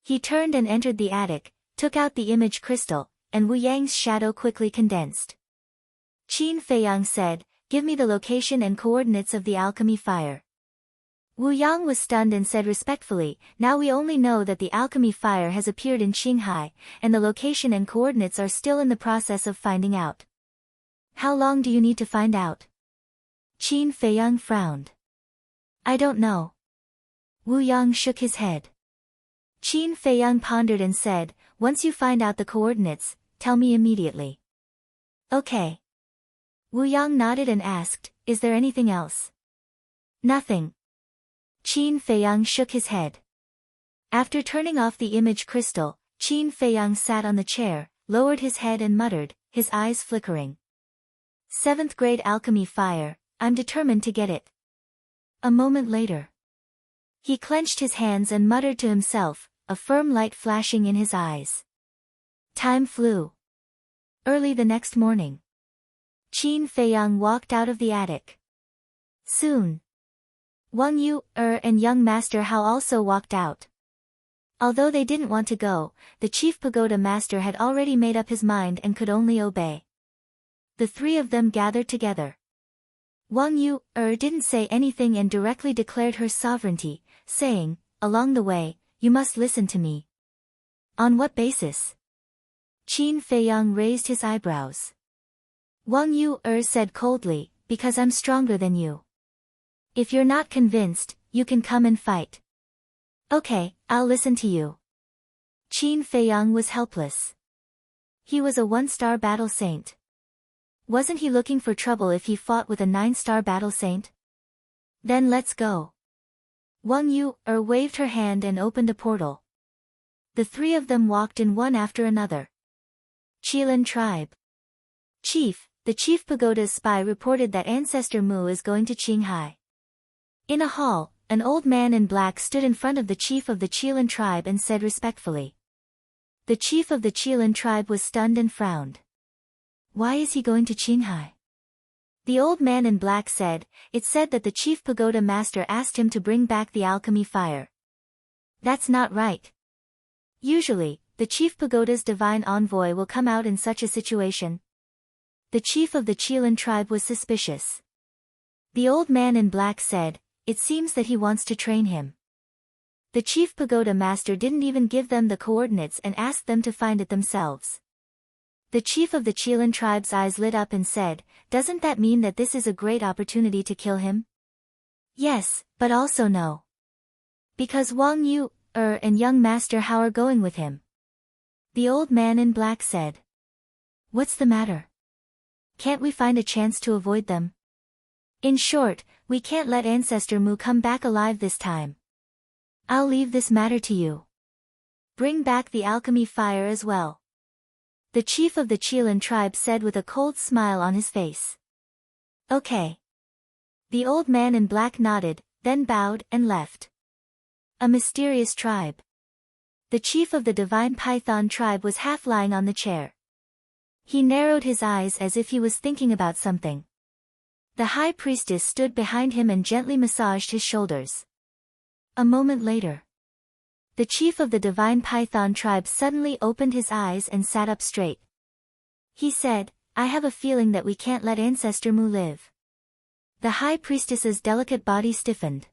he turned and entered the attic, took out the image crystal, and Wu Yang's shadow quickly condensed. Qin Feiyang said, give me the location and coordinates of the alchemy fire. Wu Yang was stunned and said respectfully, now we only know that the alchemy fire has appeared in Qinghai, and the location and coordinates are still in the process of finding out. How long do you need to find out? Qin Feiyang frowned. I don't know. Wu Yang shook his head. Qin Feiyang pondered and said, once you find out the coordinates, tell me immediately. Okay. Wu Yang nodded and asked, is there anything else? Nothing. Qin Feiyang shook his head. After turning off the image crystal, Qin Feiyang sat on the chair, lowered his head and muttered, his eyes flickering. 7th grade alchemy fire, I'm determined to get it. A moment later. He clenched his hands and muttered to himself, a firm light flashing in his eyes. Time flew. Early the next morning. Qin Feiyang walked out of the attic. Soon. Wang Yu, and young Master Hao also walked out. Although they didn't want to go, the chief pagoda master had already made up his mind and could only obey. The three of them gathered together. Wang Yu, didn't say anything and directly declared her sovereignty, saying, along the way, you must listen to me. On what basis? Qin Feiyang raised his eyebrows. Wang Yu, said coldly, because I'm stronger than you. If you're not convinced, you can come and fight. Okay, I'll listen to you. Qin Feiyang was helpless. He was a 1-star battle saint. Wasn't he looking for trouble if he fought with a 9-star battle saint? Then let's go. Wang Yu, waved her hand and opened a portal. The three of them walked in one after another. Qilin tribe. Chief, the chief pagoda's spy reported that Ancestor Mu is going to Qinghai. In a hall, an old man in black stood in front of the chief of the Qilin tribe and said respectfully. The chief of the Qilin tribe was stunned and frowned. Why is he going to Qinghai? The old man in black said, it's said that the chief pagoda master asked him to bring back the alchemy fire. That's not right. Usually, the chief pagoda's divine envoy will come out in such a situation. The chief of the Qilin tribe was suspicious. The old man in black said, it seems that he wants to train him. The chief pagoda master didn't even give them the coordinates and asked them to find it themselves. The chief of the Qilin tribe's eyes lit up and said, doesn't that mean that this is a great opportunity to kill him? Yes, but also no. Because Wang Yu, and young Master Hao are going with him. The old man in black said. What's the matter? Can't we find a chance to avoid them? In short, we can't let Ancestor Mu come back alive this time. I'll leave this matter to you. Bring back the alchemy fire as well. The chief of the Qilin tribe said with a cold smile on his face. Okay. The old man in black nodded, then bowed and left. A mysterious tribe. The chief of the divine python tribe was half lying on the chair. He narrowed his eyes as if he was thinking about something. The high priestess stood behind him and gently massaged his shoulders. A moment later. The chief of the divine python tribe suddenly opened his eyes and sat up straight. He said, I have a feeling that we can't let Ancestor Mu live. The high priestess's delicate body stiffened.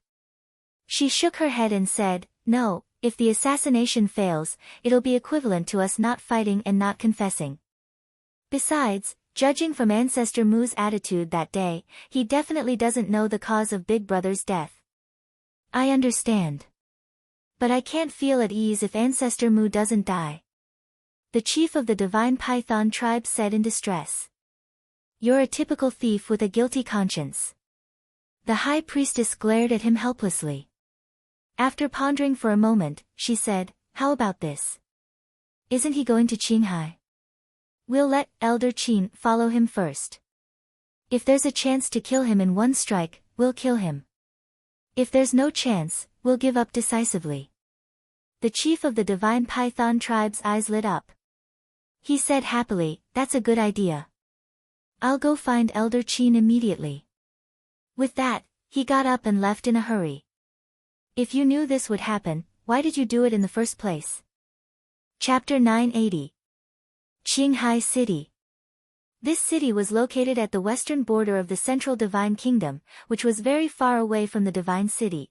She shook her head and said, no, if the assassination fails, it'll be equivalent to us not fighting and not confessing. Besides, judging from Ancestor Mu's attitude that day, he definitely doesn't know the cause of Big Brother's death. I understand. But I can't feel at ease if Ancestor Mu doesn't die. The chief of the divine python tribe said in distress. You're a typical thief with a guilty conscience. The high priestess glared at him helplessly. After pondering for a moment, she said, how about this? Isn't he going to Qinghai? We'll let Elder Qin follow him first. If there's a chance to kill him in one strike, we'll kill him. If there's no chance, we'll give up decisively. The chief of the divine python tribe's eyes lit up. He said happily, that's a good idea. I'll go find Elder Qin immediately. With that, he got up and left in a hurry. If you knew this would happen, why did you do it in the first place? Chapter 980. Qinghai City. This city was located at the western border of the central divine kingdom, which was very far away from the divine city.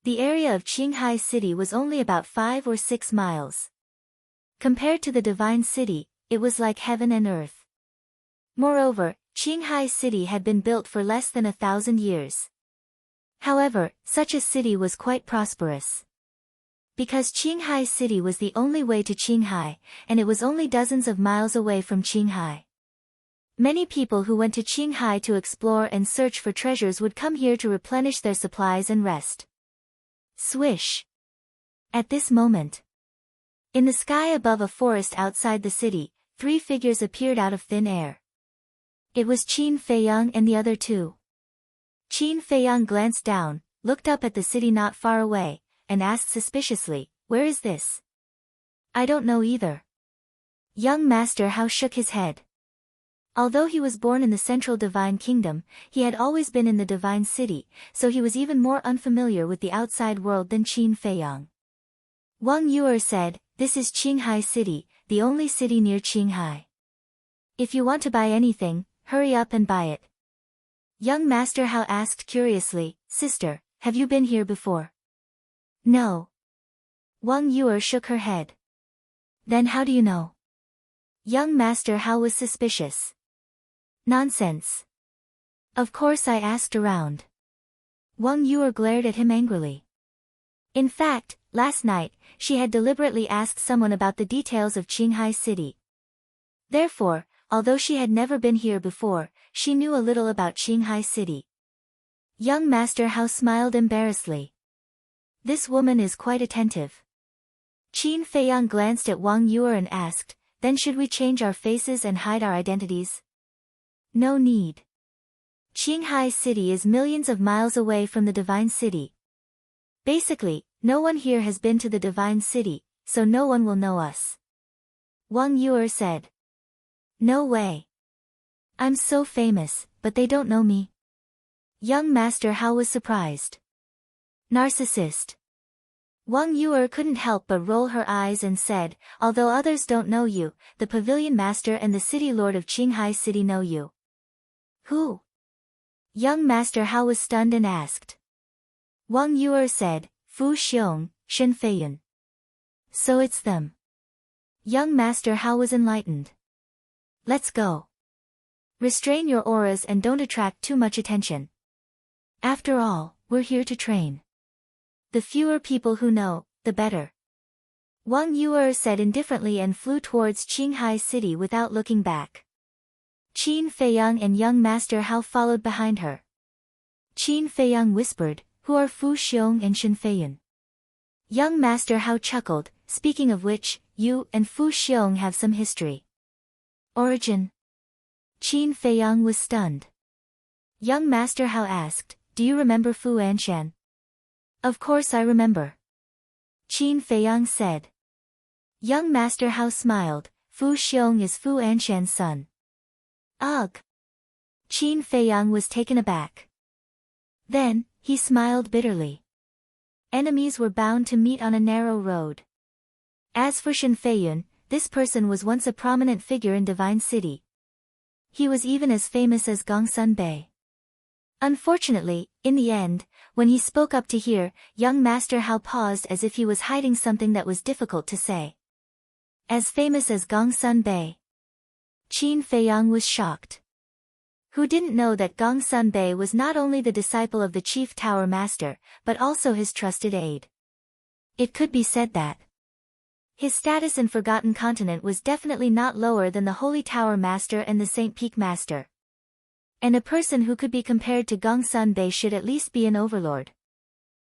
The area of Qinghai City was only about 5 or 6 miles. Compared to the divine city, it was like heaven and earth. Moreover, Qinghai City had been built for less than 1,000 years. However, such a city was quite prosperous. Because Qinghai City was the only way to Qinghai, and it was only dozens of miles away from Qinghai. Many people who went to Qinghai to explore and search for treasures would come here to replenish their supplies and rest. Swish! At this moment, in the sky above a forest outside the city, 3 figures appeared out of thin air. It was Qin Feiyang and the other 2. Qin Feiyang glanced down, looked up at the city not far away, and asked suspiciously, "Where is this?" "I don't know either." Young Master Hao shook his head. Although he was born in the Central Divine Kingdom, he had always been in the Divine City, so he was even more unfamiliar with the outside world than Qin Feiyang. Wang Yuer said, "This is Qinghai City, the only city near Qinghai. If you want to buy anything, hurry up and buy it." Young Master Hao asked curiously, "Sister, have you been here before?" "No." Wang Yuer shook her head. "Then how do you know?" Young Master Hao was suspicious. "Nonsense. Of course I asked around." Wang Yuer glared at him angrily. In fact, last night, she had deliberately asked someone about the details of Qinghai City. Therefore, although she had never been here before, she knew a little about Qinghai City. Young Master Hao smiled embarrassedly. This woman is quite attentive. Qin Feiyang glanced at Wang Yuer and asked, "Then should we change our faces and hide our identities?" "No need. Qinghai City is millions of miles away from the Divine City. Basically, no one here has been to the Divine City, so no one will know us." Wang Yuer said. "No way. I'm so famous, but they don't know me." Young Master Hao was surprised. Narcissist. Wang Yuer couldn't help but roll her eyes and said, "Although others don't know you, the Pavilion Master and the City Lord of Qinghai City know you." "Who?" Young Master Hao was stunned and asked. Wang Yuer said, "Fu Xiong, Shen Feiyun." "So it's them." Young Master Hao was enlightened. "Let's go. Restrain your auras and don't attract too much attention. After all, we're here to train. The fewer people who know, the better." Wang Yuer said indifferently and flew towards Qinghai City without looking back. Qin Feiyang and young Master Hao followed behind her. Qin Feiyang whispered, "Who are Fu Xiong and Shen Feiyun?" Young Master Hao chuckled, "Speaking of which, you and Fu Xiong have some history." "Origin?" Qin Feiyang was stunned. Young Master Hao asked, "Do you remember Fu Anshan?" "Of course I remember." Qin Feiyang said. Young Master Hao smiled, "Fu Xiong is Fu Anshan's son." "Ugh." Qin Feiyang was taken aback. Then, he smiled bitterly. Enemies were bound to meet on a narrow road. As for Shen Feiyun, this person was once a prominent figure in Divine City. He was even as famous as Gongsun Bei. Unfortunately, in the end, when he spoke up to hear, young Master Hao paused as if he was hiding something that was difficult to say. As famous as Gongsun Bei. Qin Feiyang was shocked. Who didn't know that Gongsun Bei was not only the disciple of the Chief Tower Master, but also his trusted aide? It could be said that his status in Forgotten Continent was definitely not lower than the Holy Tower Master and the Saint Peak Master. And a person who could be compared to Gongsun Bei should at least be an overlord.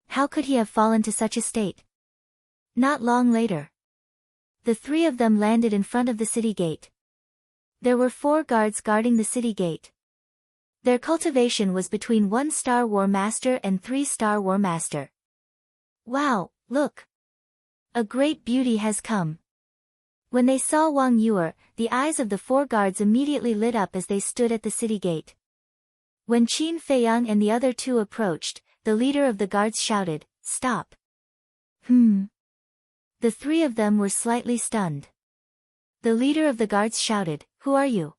How could he have fallen to such a state? Not long later, the 3 of them landed in front of the city gate. There were 4 guards guarding the city gate. Their cultivation was between 1-star War Master and 3-star War Master. "Wow, look! A great beauty has come." When they saw Wang Yuer, the eyes of the 4 guards immediately lit up as they stood at the city gate. When Qin Feiyang and the other 2 approached, the leader of the guards shouted, "Stop!" The 3 of them were slightly stunned. The leader of the guards shouted, "Who are you?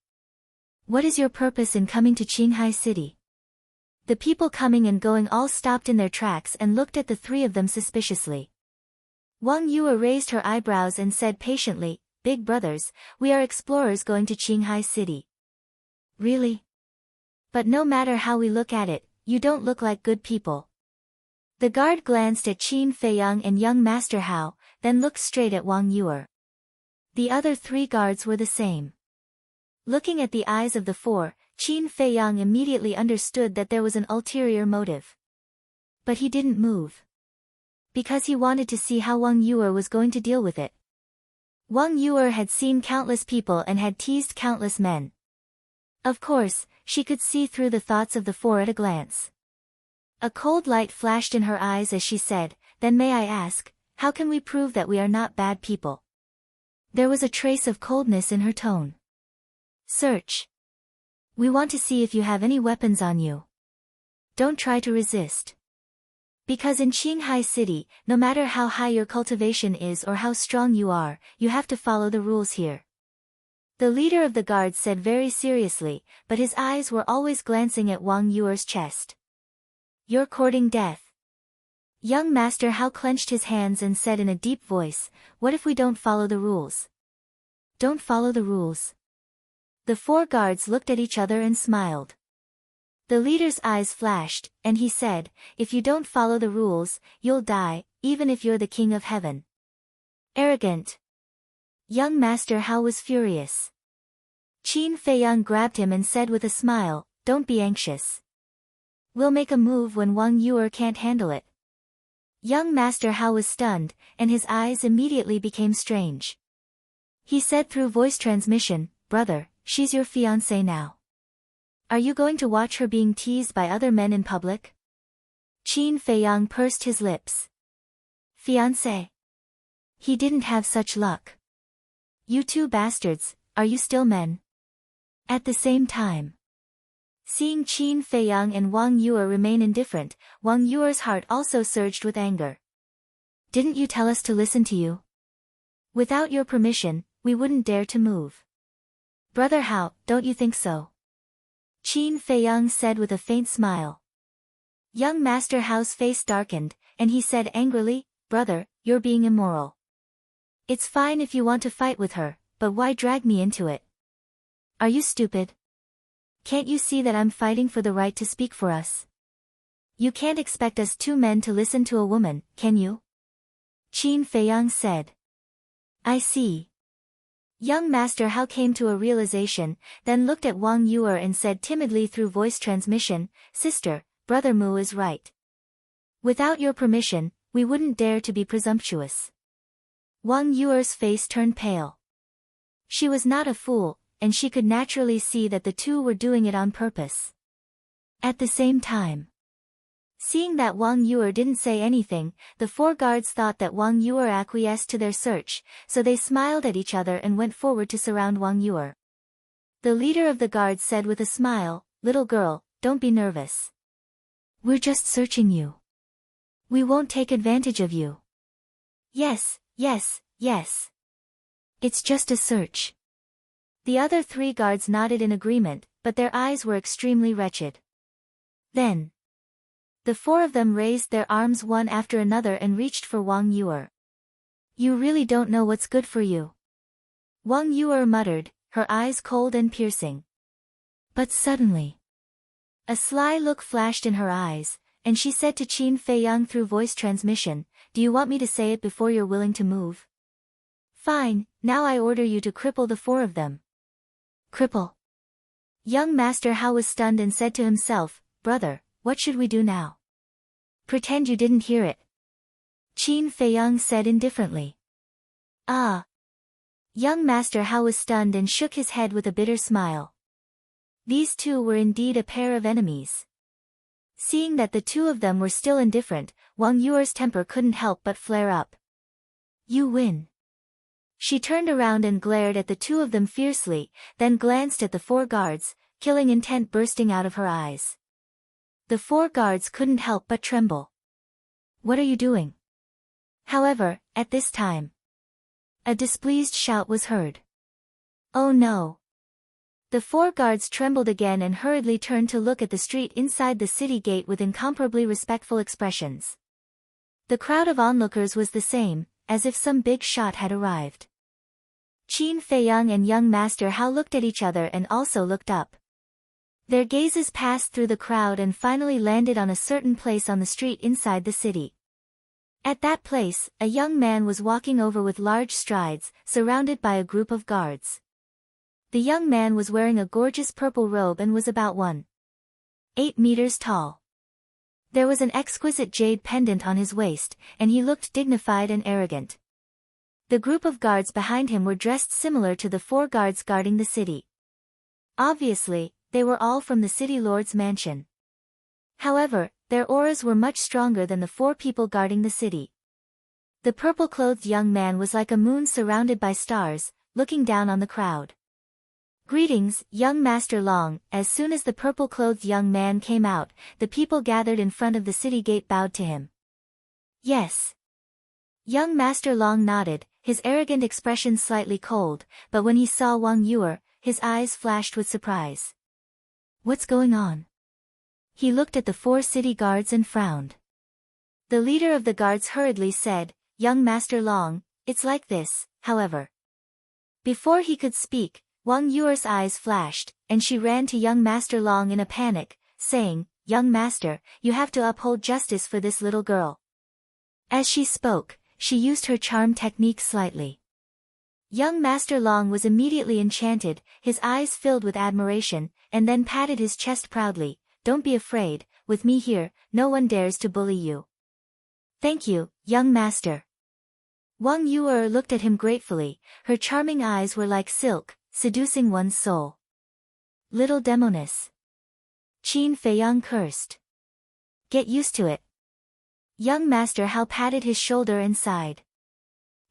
What is your purpose in coming to Qinghai City?" The people coming and going all stopped in their tracks and looked at the 3 of them suspiciously. Wang Yuer raised her eyebrows and said patiently, "Big brothers, we are explorers going to Qinghai City." "Really? But no matter how we look at it, you don't look like good people." The guard glanced at Qin Feiyang and young Master Hao, then looked straight at Wang Yuer. The other 3 guards were the same. Looking at the eyes of the 4, Qin Feiyang immediately understood that there was an ulterior motive. But he didn't move. Because he wanted to see how Wang Yuer was going to deal with it. Wang Yuer had seen countless people and had teased countless men. Of course, she could see through the thoughts of the 4 at a glance. A cold light flashed in her eyes as she said, "Then may I ask, how can we prove that we are not bad people?" There was a trace of coldness in her tone. "Search. We want to see if you have any weapons on you. Don't try to resist. Because in Qinghai City, no matter how high your cultivation is or how strong you are, you have to follow the rules here." The leader of the guards said very seriously, but his eyes were always glancing at Wang Yuer's chest. "You're courting death." Young Master Hao clenched his hands and said in a deep voice, "What if we don't follow the rules?" "Don't follow the rules?" The 4 guards looked at each other and smiled. The leader's eyes flashed, and he said, "If you don't follow the rules, you'll die, even if you're the king of heaven." Arrogant. Young Master Hao was furious. Qin Feiyang grabbed him and said with a smile, "Don't be anxious. We'll make a move when Wang Yuer can't handle it." Young Master Hao was stunned, and his eyes immediately became strange. He said through voice transmission, "Brother, she's your fiancée now. Are you going to watch her being teased by other men in public?" Qin Feiyang pursed his lips. "Fiancé? He didn't have such luck. You 2 bastards, are you still men?" At the same time, seeing Qin Feiyang and Wang Yuer remain indifferent, Wang Yuer's heart also surged with anger. "Didn't you tell us to listen to you? Without your permission, we wouldn't dare to move." "Brother Hao, don't you think so?" Qin Feiyang said with a faint smile. Young Master Hao's face darkened, and he said angrily, "Brother, you're being immoral. It's fine if you want to fight with her, but why drag me into it? Are you stupid? Can't you see that I'm fighting for the right to speak for us? You can't expect us 2 men to listen to a woman, can you?" Qin Feiyang said. "I see." Young Master Hao came to a realization, then looked at Wang Yuer and said timidly through voice transmission, "Sister, Brother Mu is right. Without your permission, we wouldn't dare to be presumptuous." Wang Yuer's face turned pale. She was not a fool, and she could naturally see that the 2 were doing it on purpose. At the same time, seeing that Wang Yuer didn't say anything, the 4 guards thought that Wang Yuer acquiesced to their search, so they smiled at each other and went forward to surround Wang Yuer. The leader of the guards said with a smile, "Little girl, don't be nervous. We're just searching you. We won't take advantage of you." "Yes, yes, yes. It's just a search." The other 3 guards nodded in agreement, but their eyes were extremely wretched. Then, the 4 of them raised their arms one after another and reached for Wang Yuer. "You really don't know what's good for you," Wang Yuer muttered, her eyes cold and piercing. But suddenly, a sly look flashed in her eyes, and she said to Qin Feiyang through voice transmission, "Do you want me to say it before you're willing to move? Fine, now I order you to cripple the 4 of them." "Cripple?" Young Master Hao was stunned and said to himself, "Brother, what should we do now?" "Pretend you didn't hear it," Qin Feiyang said indifferently. "Ah." Young Master Hao was stunned and shook his head with a bitter smile. These 2 were indeed a pair of enemies. Seeing that the 2 of them were still indifferent, Wang Yuer's temper couldn't help but flare up. "You win." She turned around and glared at the 2 of them fiercely, then glanced at the 4 guards, killing intent bursting out of her eyes. The 4 guards couldn't help but tremble. "What are you doing?" However, at this time, a displeased shout was heard. "Oh no!" The 4 guards trembled again and hurriedly turned to look at the street inside the city gate with incomparably respectful expressions. The crowd of onlookers was the same, as if some big shot had arrived. Qin Feiyang and young Master Hao looked at each other and also looked up. Their gazes passed through the crowd and finally landed on a certain place on the street inside the city. At that place, a young man was walking over with large strides, surrounded by a group of guards. The young man was wearing a gorgeous purple robe and was about 1.8 meters tall. There was an exquisite jade pendant on his waist, and he looked dignified and arrogant. The group of guards behind him were dressed similar to the 4 guards guarding the city. Obviously, they were all from the city lord's mansion. However, their auras were much stronger than the 4 people guarding the city. The purple-clothed young man was like a moon surrounded by stars, looking down on the crowd. "Greetings, young Master Long." As soon as the purple-clothed young man came out, the people gathered in front of the city gate bowed to him. "Yes." Young Master Long nodded, his arrogant expression slightly cold, but when he saw Wang Yuer, his eyes flashed with surprise. "What's going on?" He looked at the 4 city guards and frowned. The leader of the guards hurriedly said, "Young Master Long, it's like this, however." Before he could speak, Wang Yuer's eyes flashed, and she ran to young Master Long in a panic, saying, "Young Master, you have to uphold justice for this little girl." As she spoke, she used her charm technique slightly. Young Master Long was immediately enchanted, his eyes filled with admiration, and then patted his chest proudly. "Don't be afraid, with me here, no one dares to bully you." "Thank you, young master." Wang Yuer looked at him gratefully, her charming eyes were like silk, seducing one's soul. "Little demoness." Qin Feiyang cursed. "Get used to it." Young Master Hao patted his shoulder and sighed.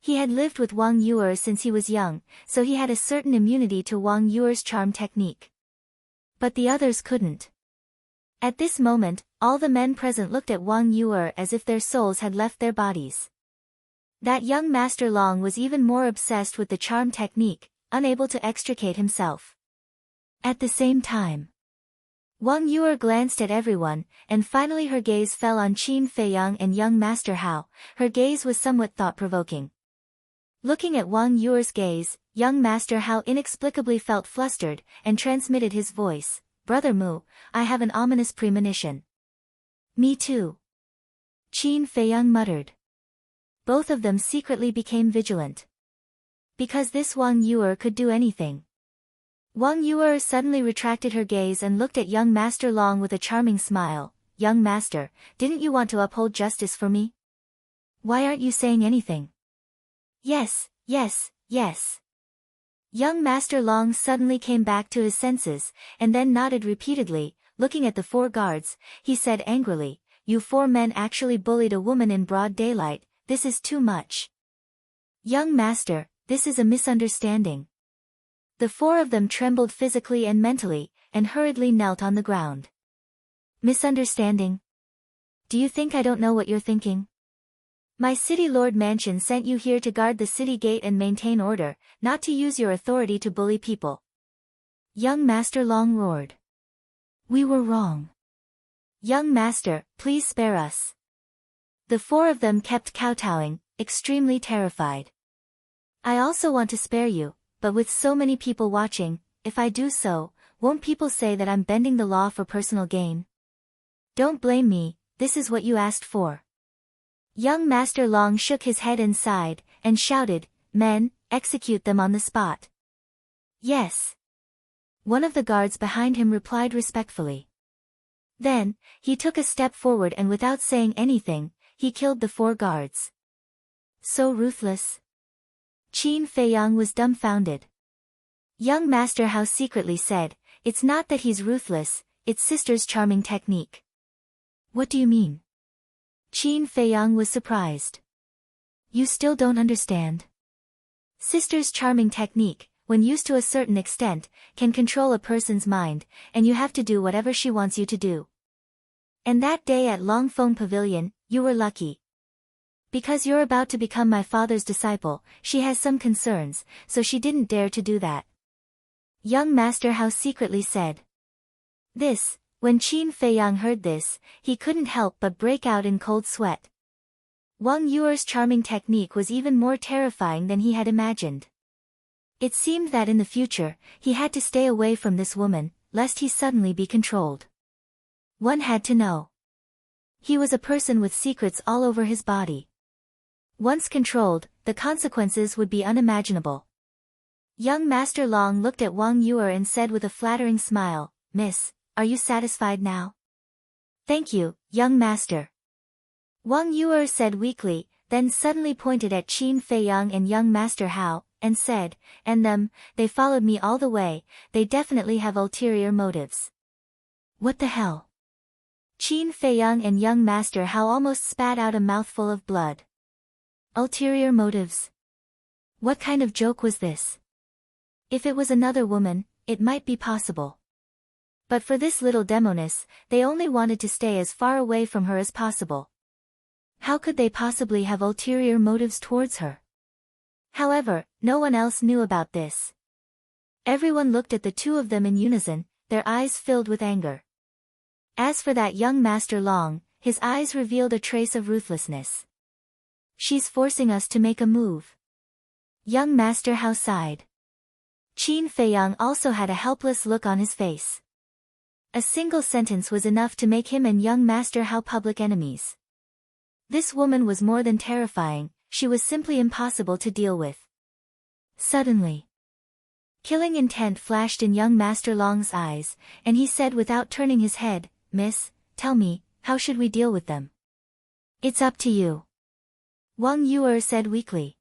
He had lived with Wang Yuer since he was young, so he had a certain immunity to Wang Yuer's charm technique. But the others couldn't. At this moment, all the men present looked at Wang Yuer as if their souls had left their bodies. That young Master Long was even more obsessed with the charm technique, unable to extricate himself. At the same time, Wang Yuer glanced at everyone, and finally her gaze fell on Qin Feiyang and young Master Hao. Her gaze was somewhat thought-provoking. Looking at Wang Yuer's gaze, young Master Hao inexplicably felt flustered, and transmitted his voice, "Brother Mu, I have an ominous premonition." "Me too." Qin Feiyang muttered. Both of them secretly became vigilant. Because this Wang Yuer could do anything. Wang Yuer suddenly retracted her gaze and looked at young Master Long with a charming smile. "Young Master, didn't you want to uphold justice for me? Why aren't you saying anything?" "Yes, yes, yes." Young Master Long suddenly came back to his senses, and then nodded repeatedly, looking at the 4 guards. He said angrily, "You 4 men actually bullied a woman in broad daylight, this is too much." "Young Master, this is a misunderstanding." The 4 of them trembled physically and mentally, and hurriedly knelt on the ground. "Misunderstanding? Do you think I don't know what you're thinking? My city lord mansion sent you here to guard the city gate and maintain order, not to use your authority to bully people." Young Master Long roared. "We were wrong. Young Master, please spare us." The 4 of them kept kowtowing, extremely terrified. "I also want to spare you, but with so many people watching, if I do so, won't people say that I'm bending the law for personal gain? Don't blame me, this is what you asked for." Young Master Long shook his head and sighed, and shouted, "Men, execute them on the spot." "Yes." One of the guards behind him replied respectfully. Then, he took a step forward and without saying anything, he killed the 4 guards. So ruthless. Qin Feiyang was dumbfounded. Young Master Hao secretly said, "It's not that he's ruthless, it's sister's charming technique." "What do you mean?" Qin Feiyang was surprised. "You still don't understand?" Sister's charming technique, when used to a certain extent, can control a person's mind, and you have to do whatever she wants you to do. And that day at Longfeng Pavilion, you were lucky. Because you're about to become my father's disciple, she has some concerns, so she didn't dare to do that. Young Master Hao secretly said. When Qin Feiyang heard this, he couldn't help but break out in cold sweat. Wang Yuer's charming technique was even more terrifying than he had imagined. It seemed that in the future, he had to stay away from this woman, lest he suddenly be controlled. One had to know. He was a person with secrets all over his body. Once controlled, the consequences would be unimaginable. Young Master Long looked at Wang Yuer and said with a flattering smile, "Miss, are you satisfied now?" "Thank you, young master." Wang Yuer said weakly, then suddenly pointed at Qin Feiyang and young Master Hao, and said, "And them, they followed me all the way, they definitely have ulterior motives." What the hell? Qin Feiyang and young Master Hao almost spat out a mouthful of blood. Ulterior motives? What kind of joke was this? If it was another woman, it might be possible. But for this little demoness, they only wanted to stay as far away from her as possible. How could they possibly have ulterior motives towards her? However, no one else knew about this. Everyone looked at the two of them in unison, their eyes filled with anger. As for that young Master Long, his eyes revealed a trace of ruthlessness. "She's forcing us to make a move." Young Master Hao sighed. Qin Feiyang also had a helpless look on his face. A single sentence was enough to make him and young Master Hao public enemies. This woman was more than terrifying, she was simply impossible to deal with. Suddenly, killing intent flashed in young Master Long's eyes, and he said without turning his head, "Miss, tell me, how should we deal with them?" "It's up to you." Wang Yuer said weakly.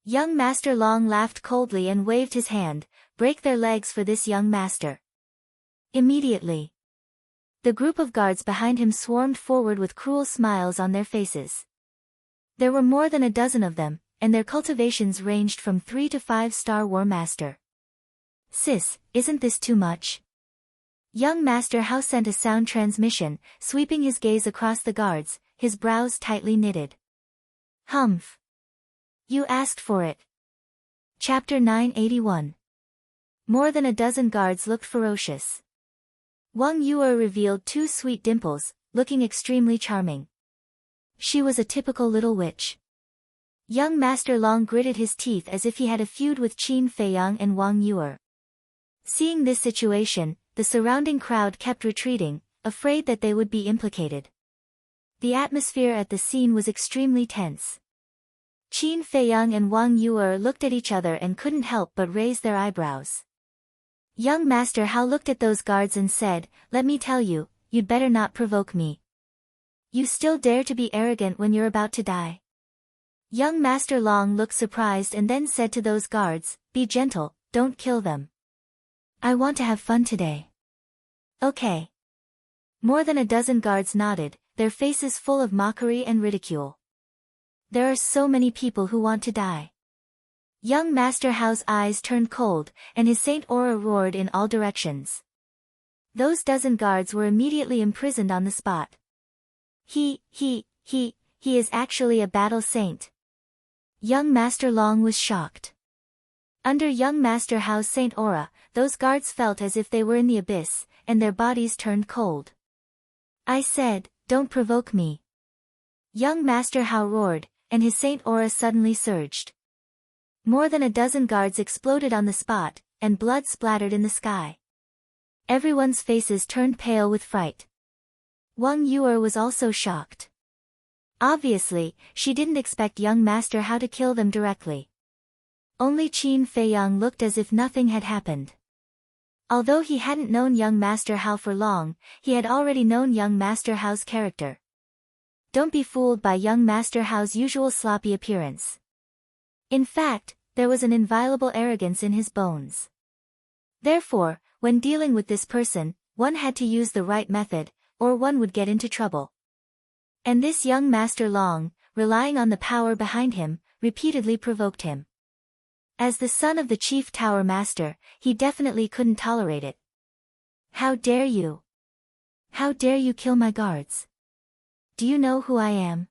Young Master Long laughed coldly and waved his hand, "Break their legs for this young master." Immediately, the group of guards behind him swarmed forward with cruel smiles on their faces. There were more than a dozen of them, and their cultivations ranged from 3 to 5-star War Master. "Sis, isn't this too much?" Young Master Hao sent a sound transmission, sweeping his gaze across the guards, his brows tightly knitted. "Humph. You asked for it." Chapter 981. More than a dozen guards looked ferocious. Wang Yuer revealed 2 sweet dimples, looking extremely charming. She was a typical little witch. Young Master Long gritted his teeth as if he had a feud with Qin Feiyang and Wang Yuer. Seeing this situation, the surrounding crowd kept retreating, afraid that they would be implicated. The atmosphere at the scene was extremely tense. Qin Feiyang and Wang Yuer looked at each other and couldn't help but raise their eyebrows. Young Master Hao looked at those guards and said, "Let me tell you, you'd better not provoke me. You still dare to be arrogant when you're about to die." Young Master Long looked surprised and then said to those guards, "Be gentle, don't kill them. I want to have fun today." "Okay." More than a dozen guards nodded, their faces full of mockery and ridicule. There are so many people who want to die. Young Master Hao's eyes turned cold, and his Saint Aura roared in all directions. Those dozen guards were immediately imprisoned on the spot. He is actually a battle saint." Young Master Long was shocked. Under young Master Hao's Saint Aura, those guards felt as if they were in the abyss, and their bodies turned cold. "I said, don't provoke me." Young Master Hao roared, and his Saint Aura suddenly surged. More than a dozen guards exploded on the spot, and blood splattered in the sky. Everyone's faces turned pale with fright. Wang Yuer was also shocked. Obviously, she didn't expect young Master Hao to kill them directly. Only Qin Feiyang looked as if nothing had happened. Although he hadn't known young Master Hao for long, he had already known young Master Hao's character. Don't be fooled by young Master Hao's usual sloppy appearance. In fact, there was an inviolable arrogance in his bones. Therefore, when dealing with this person, one had to use the right method, or one would get into trouble. And this young Master Long, relying on the power behind him, repeatedly provoked him. As the son of the chief tower master, he definitely couldn't tolerate it. "How dare you? How dare you kill my guards? Do you know who I am?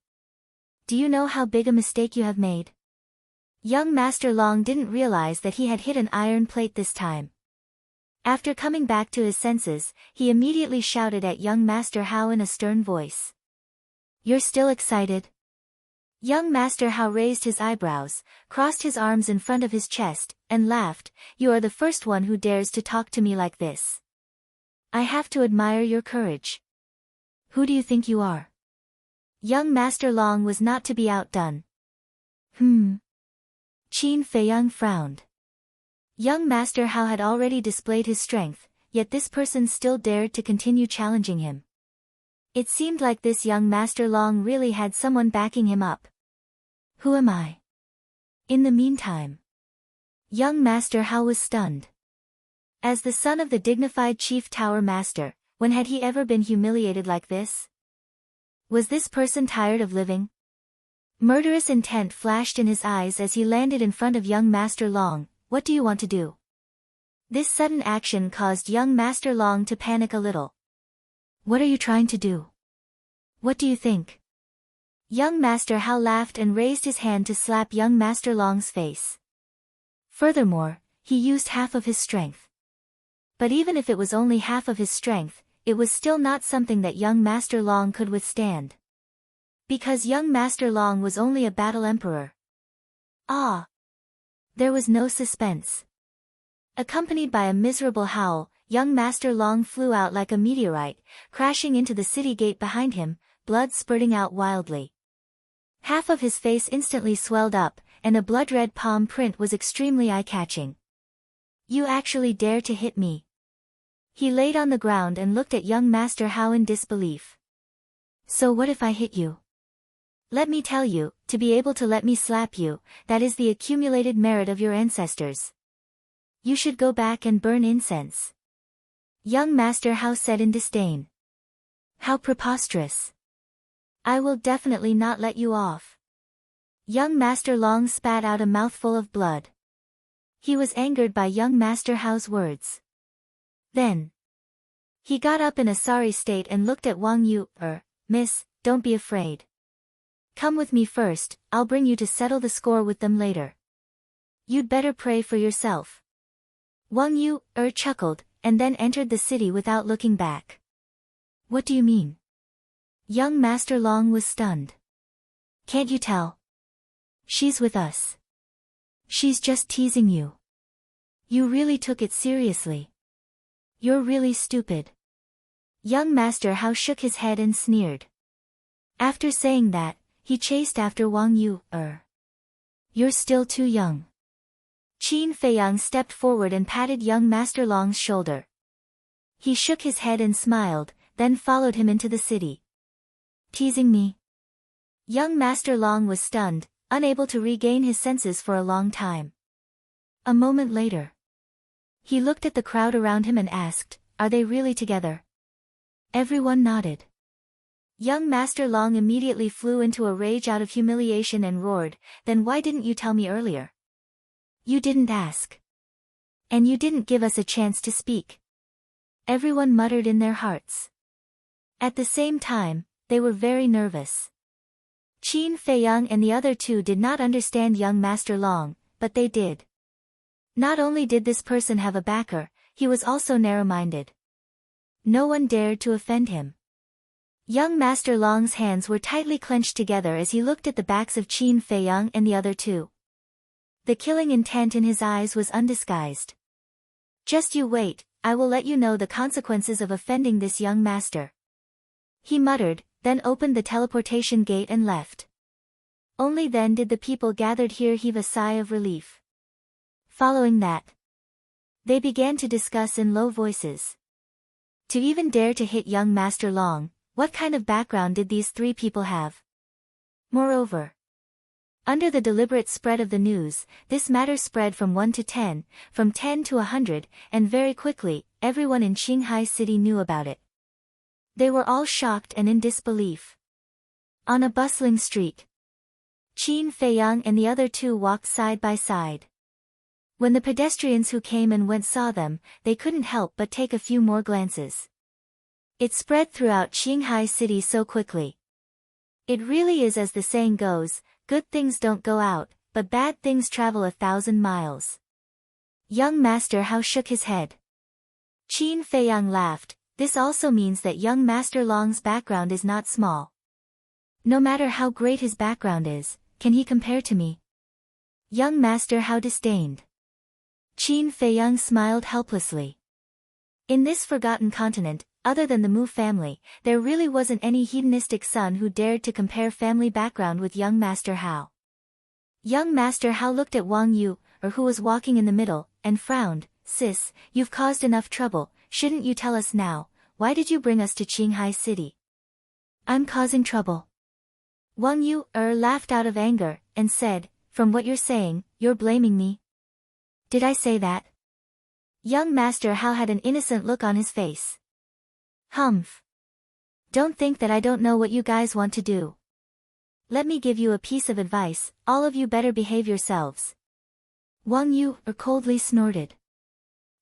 Do you know how big a mistake you have made?" Young Master Long didn't realize that he had hit an iron plate this time. After coming back to his senses, he immediately shouted at young Master Hao in a stern voice. "You're still excited?" Young Master Hao raised his eyebrows, crossed his arms in front of his chest, and laughed. "You are the first one who dares to talk to me like this." I have to admire your courage. Who do you think you are? Young Master Long was not to be outdone. Qin Feiyang frowned. Young Master Hao had already displayed his strength, yet this person still dared to continue challenging him. It seemed like this young Master Long really had someone backing him up. Who am I? In the meantime, young Master Hao was stunned. As the son of the dignified Chief Tower Master, when had he ever been humiliated like this? Was this person tired of living? Murderous intent flashed in his eyes as he landed in front of young Master Long. What do you want to do? This sudden action caused young Master Long to panic a little. What are you trying to do? What do you think? Young Master Hao laughed and raised his hand to slap young Master Long's face. Furthermore, he used half of his strength. But even if it was only half of his strength, it was still not something that young Master Long could withstand. Because young Master Long was only a battle emperor. Ah! There was no suspense. Accompanied by a miserable howl, young Master Long flew out like a meteorite, crashing into the city gate behind him, blood spurting out wildly. Half of his face instantly swelled up, and a blood-red palm print was extremely eye-catching. You actually dare to hit me? He laid on the ground and looked at young Master Hao in disbelief. So what if I hit you? Let me tell you, to be able to let me slap you, that is the accumulated merit of your ancestors. You should go back and burn incense. Young Master Hao said in disdain. How preposterous. I will definitely not let you off. Young Master Long spat out a mouthful of blood. He was angered by young Master Hao's words. Then, he got up in a sorry state and looked at Wang Yu. Miss, don't be afraid. Come with me first, I'll bring you to settle the score with them later. You'd better pray for yourself. Wang Yu, chuckled, and then entered the city without looking back. What do you mean? Young Master Long was stunned. Can't you tell? She's with us. She's just teasing you. You really took it seriously. You're really stupid. Young Master Hao shook his head and sneered. After saying that, he chased after Wang Yu. You're still too young. Qin Feiyang stepped forward and patted young Master Long's shoulder. He shook his head and smiled, then followed him into the city. Teasing me? Young Master Long was stunned, unable to regain his senses for a long time. A moment later, he looked at the crowd around him and asked, Are they really together? Everyone nodded. Young Master Long immediately flew into a rage out of humiliation and roared, Then why didn't you tell me earlier? You didn't ask. And you didn't give us a chance to speak. Everyone muttered in their hearts. At the same time, they were very nervous. Qin Feiyang and the other two did not understand young Master Long, but they did. Not only did this person have a backer, he was also narrow-minded. No one dared to offend him. Young Master Long's hands were tightly clenched together as he looked at the backs of Qin Feiyang and the other two. The killing intent in his eyes was undisguised. Just you wait, I will let you know the consequences of offending this young master. He muttered, then opened the teleportation gate and left. Only then did the people gathered here heave a sigh of relief. Following that, they began to discuss in low voices. To even dare to hit young Master Long, what kind of background did these three people have? Moreover, under the deliberate spread of the news, this matter spread from 1 to 10, from 10 to 100, and very quickly, everyone in Qinghai City knew about it. They were all shocked and in disbelief. On a bustling street, Qin Feiyang and the other two walked side by side. When the pedestrians who came and went saw them, they couldn't help but take a few more glances. It spread throughout Qinghai City so quickly. It really is as the saying goes, good things don't go out, but bad things travel 1,000 miles. Young Master Hao shook his head. Qin Feiyang laughed, this also means that young Master Long's background is not small. No matter how great his background is, can he compare to me? Young Master Hao disdained. Qin Feiyang smiled helplessly. In this forgotten continent, other than the Mu family, there really wasn't any hedonistic son who dared to compare family background with young Master Hao. Young Master Hao looked at Wang Yu, who was walking in the middle, and frowned. Sis, you've caused enough trouble, shouldn't you tell us now, why did you bring us to Qinghai City? I'm causing trouble. Wang Yu laughed out of anger, and said, from what you're saying, you're blaming me. Did I say that? Young Master Hao had an innocent look on his face. Humph. Don't think that I don't know what you guys want to do. Let me give you a piece of advice, all of you better behave yourselves. Wang Yu coldly snorted.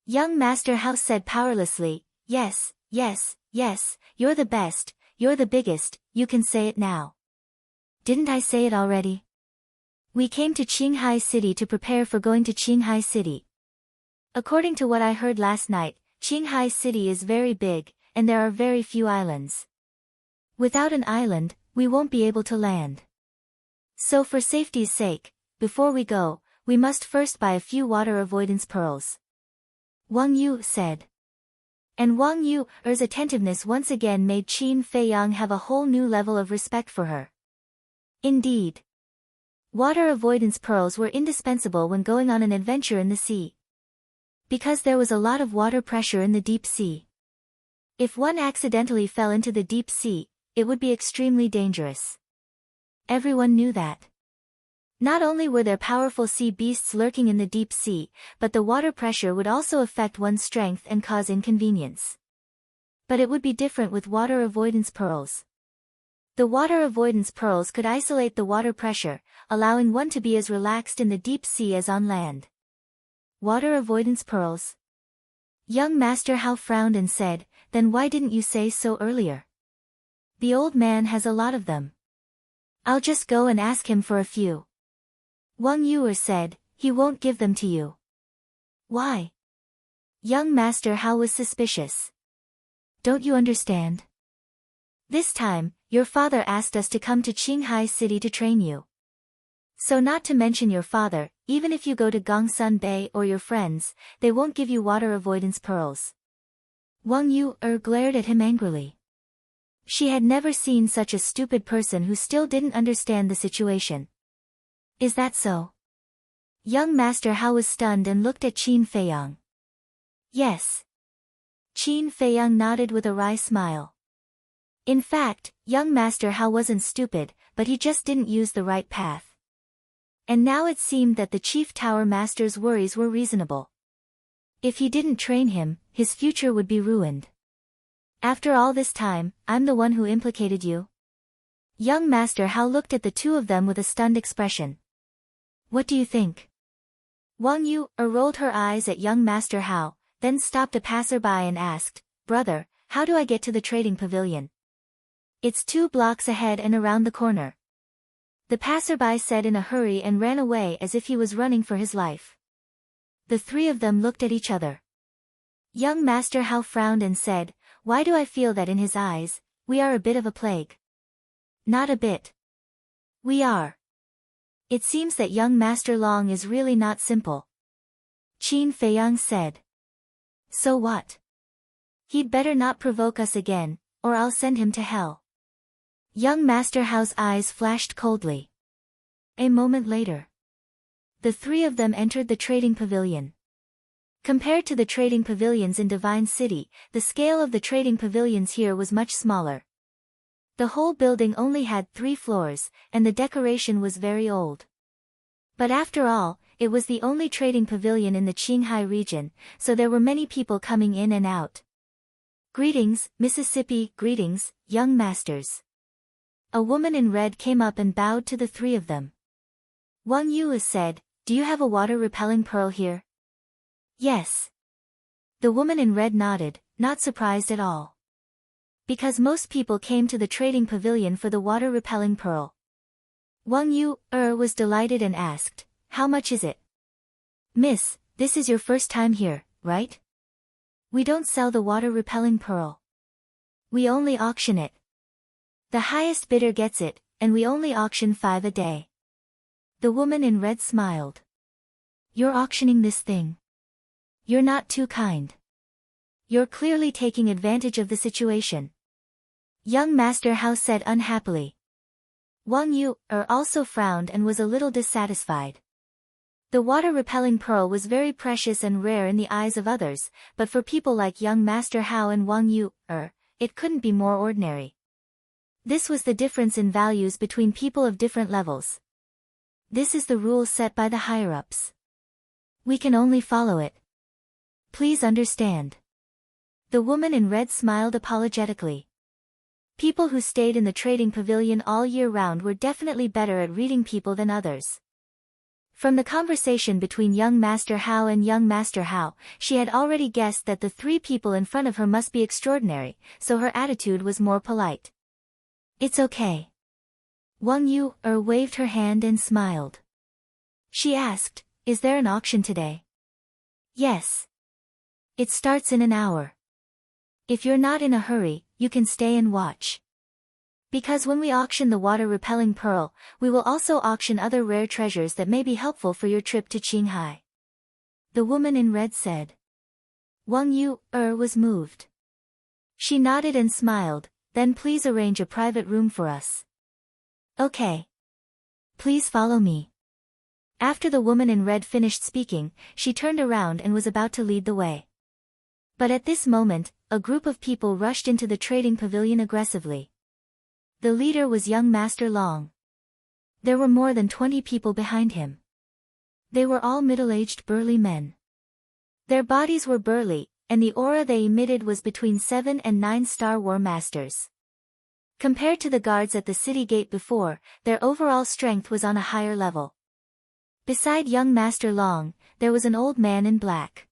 Young Master Hao said powerlessly, yes, yes, yes, you're the best, you're the biggest, you can say it now. Didn't I say it already? We came to Qinghai City to prepare for going to Qinghai City. According to what I heard last night, Qinghai City is very big, and there are very few islands. Without an island, we won't be able to land. So for safety's sake, before we go, we must first buy a few water avoidance pearls. Wang Yu said. And Wang Yu's attentiveness once again made Qin Feiyang have a whole new level of respect for her. Indeed. Water avoidance pearls were indispensable when going on an adventure in the sea. Because there was a lot of water pressure in the deep sea. If one accidentally fell into the deep sea, it would be extremely dangerous. Everyone knew that. Not only were there powerful sea beasts lurking in the deep sea, but the water pressure would also affect one's strength and cause inconvenience. But it would be different with water avoidance pearls. The water avoidance pearls could isolate the water pressure, allowing one to be as relaxed in the deep sea as on land. Water avoidance pearls. Young Master Hao frowned and said, then why didn't you say so earlier? The old man has a lot of them. I'll just go and ask him for a few. Wang Yu said, he won't give them to you. Why? Young Master Hao was suspicious. Don't you understand? This time, your father asked us to come to Qinghai City to train you. So not to mention your father, even if you go to Gongsun Bay or your friends, they won't give you water avoidance pearls. Wang Yu glared at him angrily. She had never seen such a stupid person who still didn't understand the situation. Is that so? Young Master Hao was stunned and looked at Qin Feiyang. Yes. Qin Feiyang nodded with a wry smile. In fact, young Master Hao wasn't stupid, but he just didn't use the right path. And now it seemed that the Chief Tower Master's worries were reasonable. If he didn't train him, his future would be ruined. After all this time, I'm the one who implicated you? Young Master Hao looked at the two of them with a stunned expression. What do you think? Wang Yu rolled her eyes at young Master Hao, then stopped a passerby and asked, Brother, how do I get to the trading pavilion? It's 2 blocks ahead and around the corner. The passerby said in a hurry and ran away as if he was running for his life. The three of them looked at each other. Young Master Hao frowned and said, why do I feel that in his eyes, we are a bit of a plague? Not a bit. We are. It seems that young Master Long is really not simple. Qin Feiyang said. So what? He'd better not provoke us again, or I'll send him to hell. Young Master Hao's eyes flashed coldly. A moment later. The three of them entered the trading pavilion. Compared to the trading pavilions in Divine City, the scale of the trading pavilions here was much smaller. The whole building only had 3 floors, and the decoration was very old. But after all, it was the only trading pavilion in the Qinghai region, so there were many people coming in and out. Greetings, Mississippi, greetings, young masters. A woman in red came up and bowed to the three of them. Wang Yu said, do you have a water-repelling pearl here? Yes. The woman in red nodded, not surprised at all. Because most people came to the trading pavilion for the water-repelling pearl. Wang Yu was delighted and asked, how much is it? Miss, this is your first time here, right? We don't sell the water-repelling pearl. We only auction it. The highest bidder gets it, and we only auction 5 a day. The woman in red smiled. You're auctioning this thing? You're not too kind. You're clearly taking advantage of the situation. Young Master Hao said unhappily. Wang Yu also frowned and was a little dissatisfied. The water-repelling pearl was very precious and rare in the eyes of others, but for people like young Master Hao and Wang Yu, it couldn't be more ordinary. This was the difference in values between people of different levels. This is the rule set by the higher-ups. We can only follow it. Please understand. The woman in red smiled apologetically. People who stayed in the trading pavilion all year round were definitely better at reading people than others. From the conversation between young Master Hao and young Master Hao, she had already guessed that the three people in front of her must be extraordinary, so her attitude was more polite. It's okay. Wang Yu waved her hand and smiled. She asked, is there an auction today? Yes. It starts in an hour. If you're not in a hurry, you can stay and watch. Because when we auction the water-repelling pearl, we will also auction other rare treasures that may be helpful for your trip to Qinghai. The woman in red said. Wang Yu was moved. She nodded and smiled, then please arrange a private room for us. Okay. Please follow me. After the woman in red finished speaking, she turned around and was about to lead the way. But at this moment, a group of people rushed into the trading pavilion aggressively. The leader was young Master Long. There were more than 20 people behind him. They were all middle-aged burly men. Their bodies were burly, and the aura they emitted was between 7 and 9 Star War Masters. Compared to the guards at the city gate before, their overall strength was on a higher level. Beside young Master Long, there was an old man in black.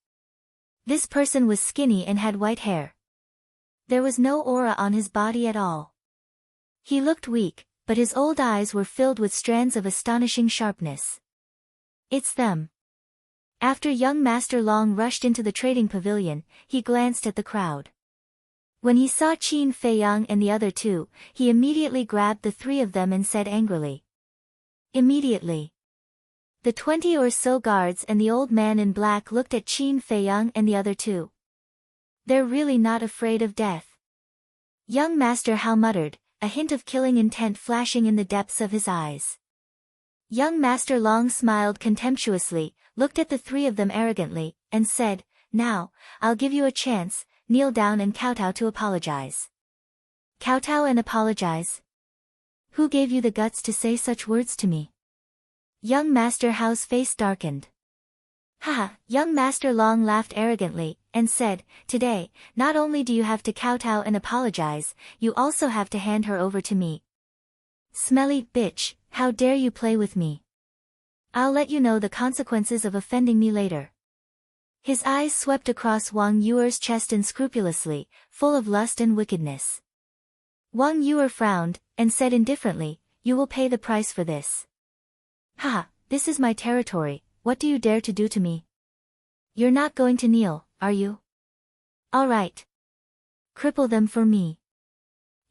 This person was skinny and had white hair. There was no aura on his body at all. He looked weak, but his old eyes were filled with strands of astonishing sharpness. It's them. After young Master Long rushed into the trading pavilion, he glanced at the crowd. When he saw Qin Feiyang and the other two, he immediately grabbed the three of them and said angrily. Immediately. The 20 or so guards and the old man in black looked at Qin Feiyang and the other two. They're really not afraid of death. Young Master Hao muttered, a hint of killing intent flashing in the depths of his eyes. Young Master Long smiled contemptuously, looked at the three of them arrogantly, and said, now, I'll give you a chance, kneel down and kowtow to apologize. Kowtow and apologize? Who gave you the guts to say such words to me? Young Master Hao's face darkened. Haha, young Master Long laughed arrogantly, and said, today, not only do you have to kowtow and apologize, you also have to hand her over to me. Smelly bitch, how dare you play with me? I'll let you know the consequences of offending me later. His eyes swept across Wang Yuer's chest unscrupulously, full of lust and wickedness. Wang Yuer frowned, and said indifferently, you will pay the price for this. Ha, this is my territory, what do you dare to do to me? You're not going to kneel, are you? All right. Cripple them for me.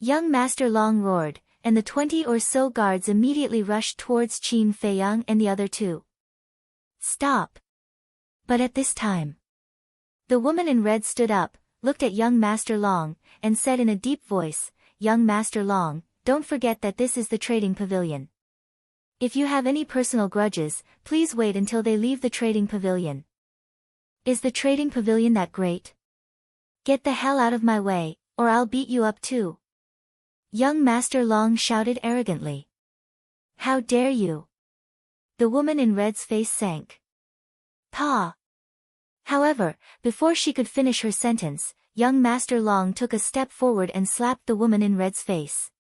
Young Master Long roared, and the 20 or so guards immediately rushed towards Qin Feiyang and the other two. Stop. But at this time, the woman in red stood up, looked at young Master Long, and said in a deep voice, young Master Long, don't forget that this is the trading pavilion. If you have any personal grudges, please wait until they leave the trading pavilion. Is the trading pavilion that great? Get the hell out of my way, or I'll beat you up too. Young Master Long shouted arrogantly. How dare you? The woman in red's face sank. Pa! However, before she could finish her sentence, young Master Long took a step forward and slapped the woman in red's face.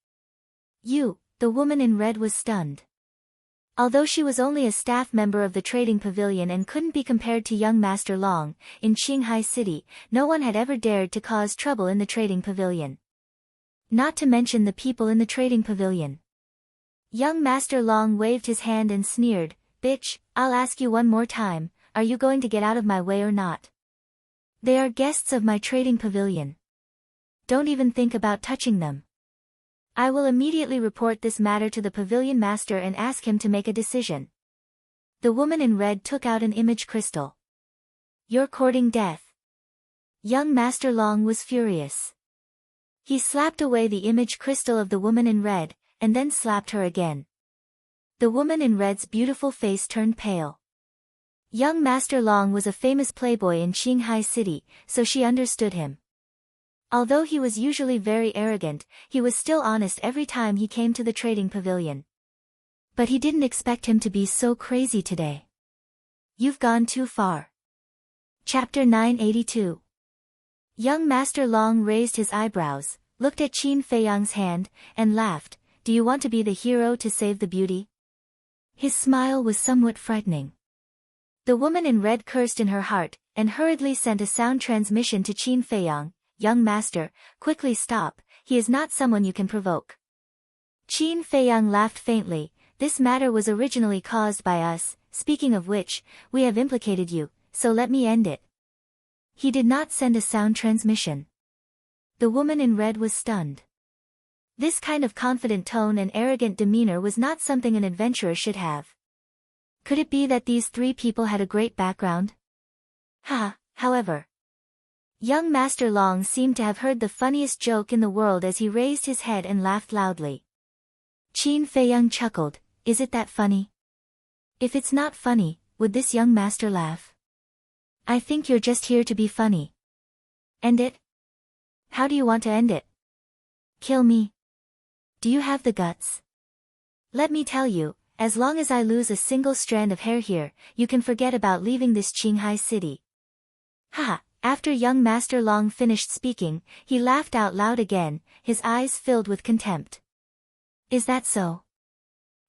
You, the woman in red was stunned. Although she was only a staff member of the trading pavilion and couldn't be compared to young Master Long, in Qinghai City, no one had ever dared to cause trouble in the trading pavilion. Not to mention the people in the trading pavilion. Young Master Long waved his hand and sneered, bitch, I'll ask you one more time, are you going to get out of my way or not? They are guests of my trading pavilion. Don't even think about touching them. I will immediately report this matter to the pavilion master and ask him to make a decision. The woman in red took out an image crystal. You're courting death. Young Master Long was furious. He slapped away the image crystal of the woman in red, and then slapped her again. The woman in red's beautiful face turned pale. Young Master Long was a famous playboy in Qinghai City, so she understood him. Although he was usually very arrogant, he was still honest every time he came to the trading pavilion. But he didn't expect him to be so crazy today. You've gone too far. Chapter 982. Young Master Long raised his eyebrows, looked at Qin Feiyang's hand, and laughed. Do you want to be the hero to save the beauty? His smile was somewhat frightening. The woman in red cursed in her heart, and hurriedly sent a sound transmission to Qin Feiyang. Young master, quickly stop, he is not someone you can provoke. Qin Feiyang laughed faintly. This matter was originally caused by us, speaking of which, we have implicated you, so let me end it. He did not send a sound transmission. The woman in red was stunned. This kind of confident tone and arrogant demeanor was not something an adventurer should have. Could it be that these three people had a great background? However. Young Master Long seemed to have heard the funniest joke in the world as he raised his head and laughed loudly. Qin Feiyang chuckled. Is it that funny? If it's not funny, would this young master laugh? I think you're just here to be funny. End it? How do you want to end it? Kill me? Do you have the guts? Let me tell you, as long as I lose a single strand of hair here, you can forget about leaving this Qinghai city. After young Master Long finished speaking, he laughed out loud again, his eyes filled with contempt. Is that so?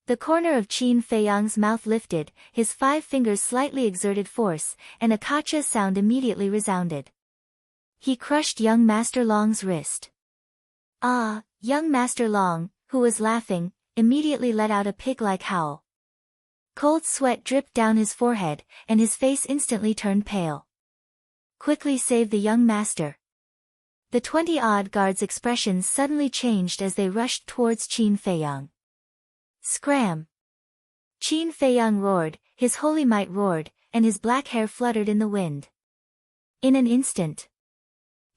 The corner of Qin Feiyang's mouth lifted, his 5 fingers slightly exerted force, and a kacha sound immediately resounded. He crushed young Master Long's wrist. Young Master Long, who was laughing, immediately let out a pig-like howl. Cold sweat dripped down his forehead, and his face instantly turned pale. Quickly save the young master. The 20-odd guards' expressions suddenly changed as they rushed towards Qin Feiyang. Scram! Qin Feiyang roared, his holy might roared, and his black hair fluttered in the wind. In an instant,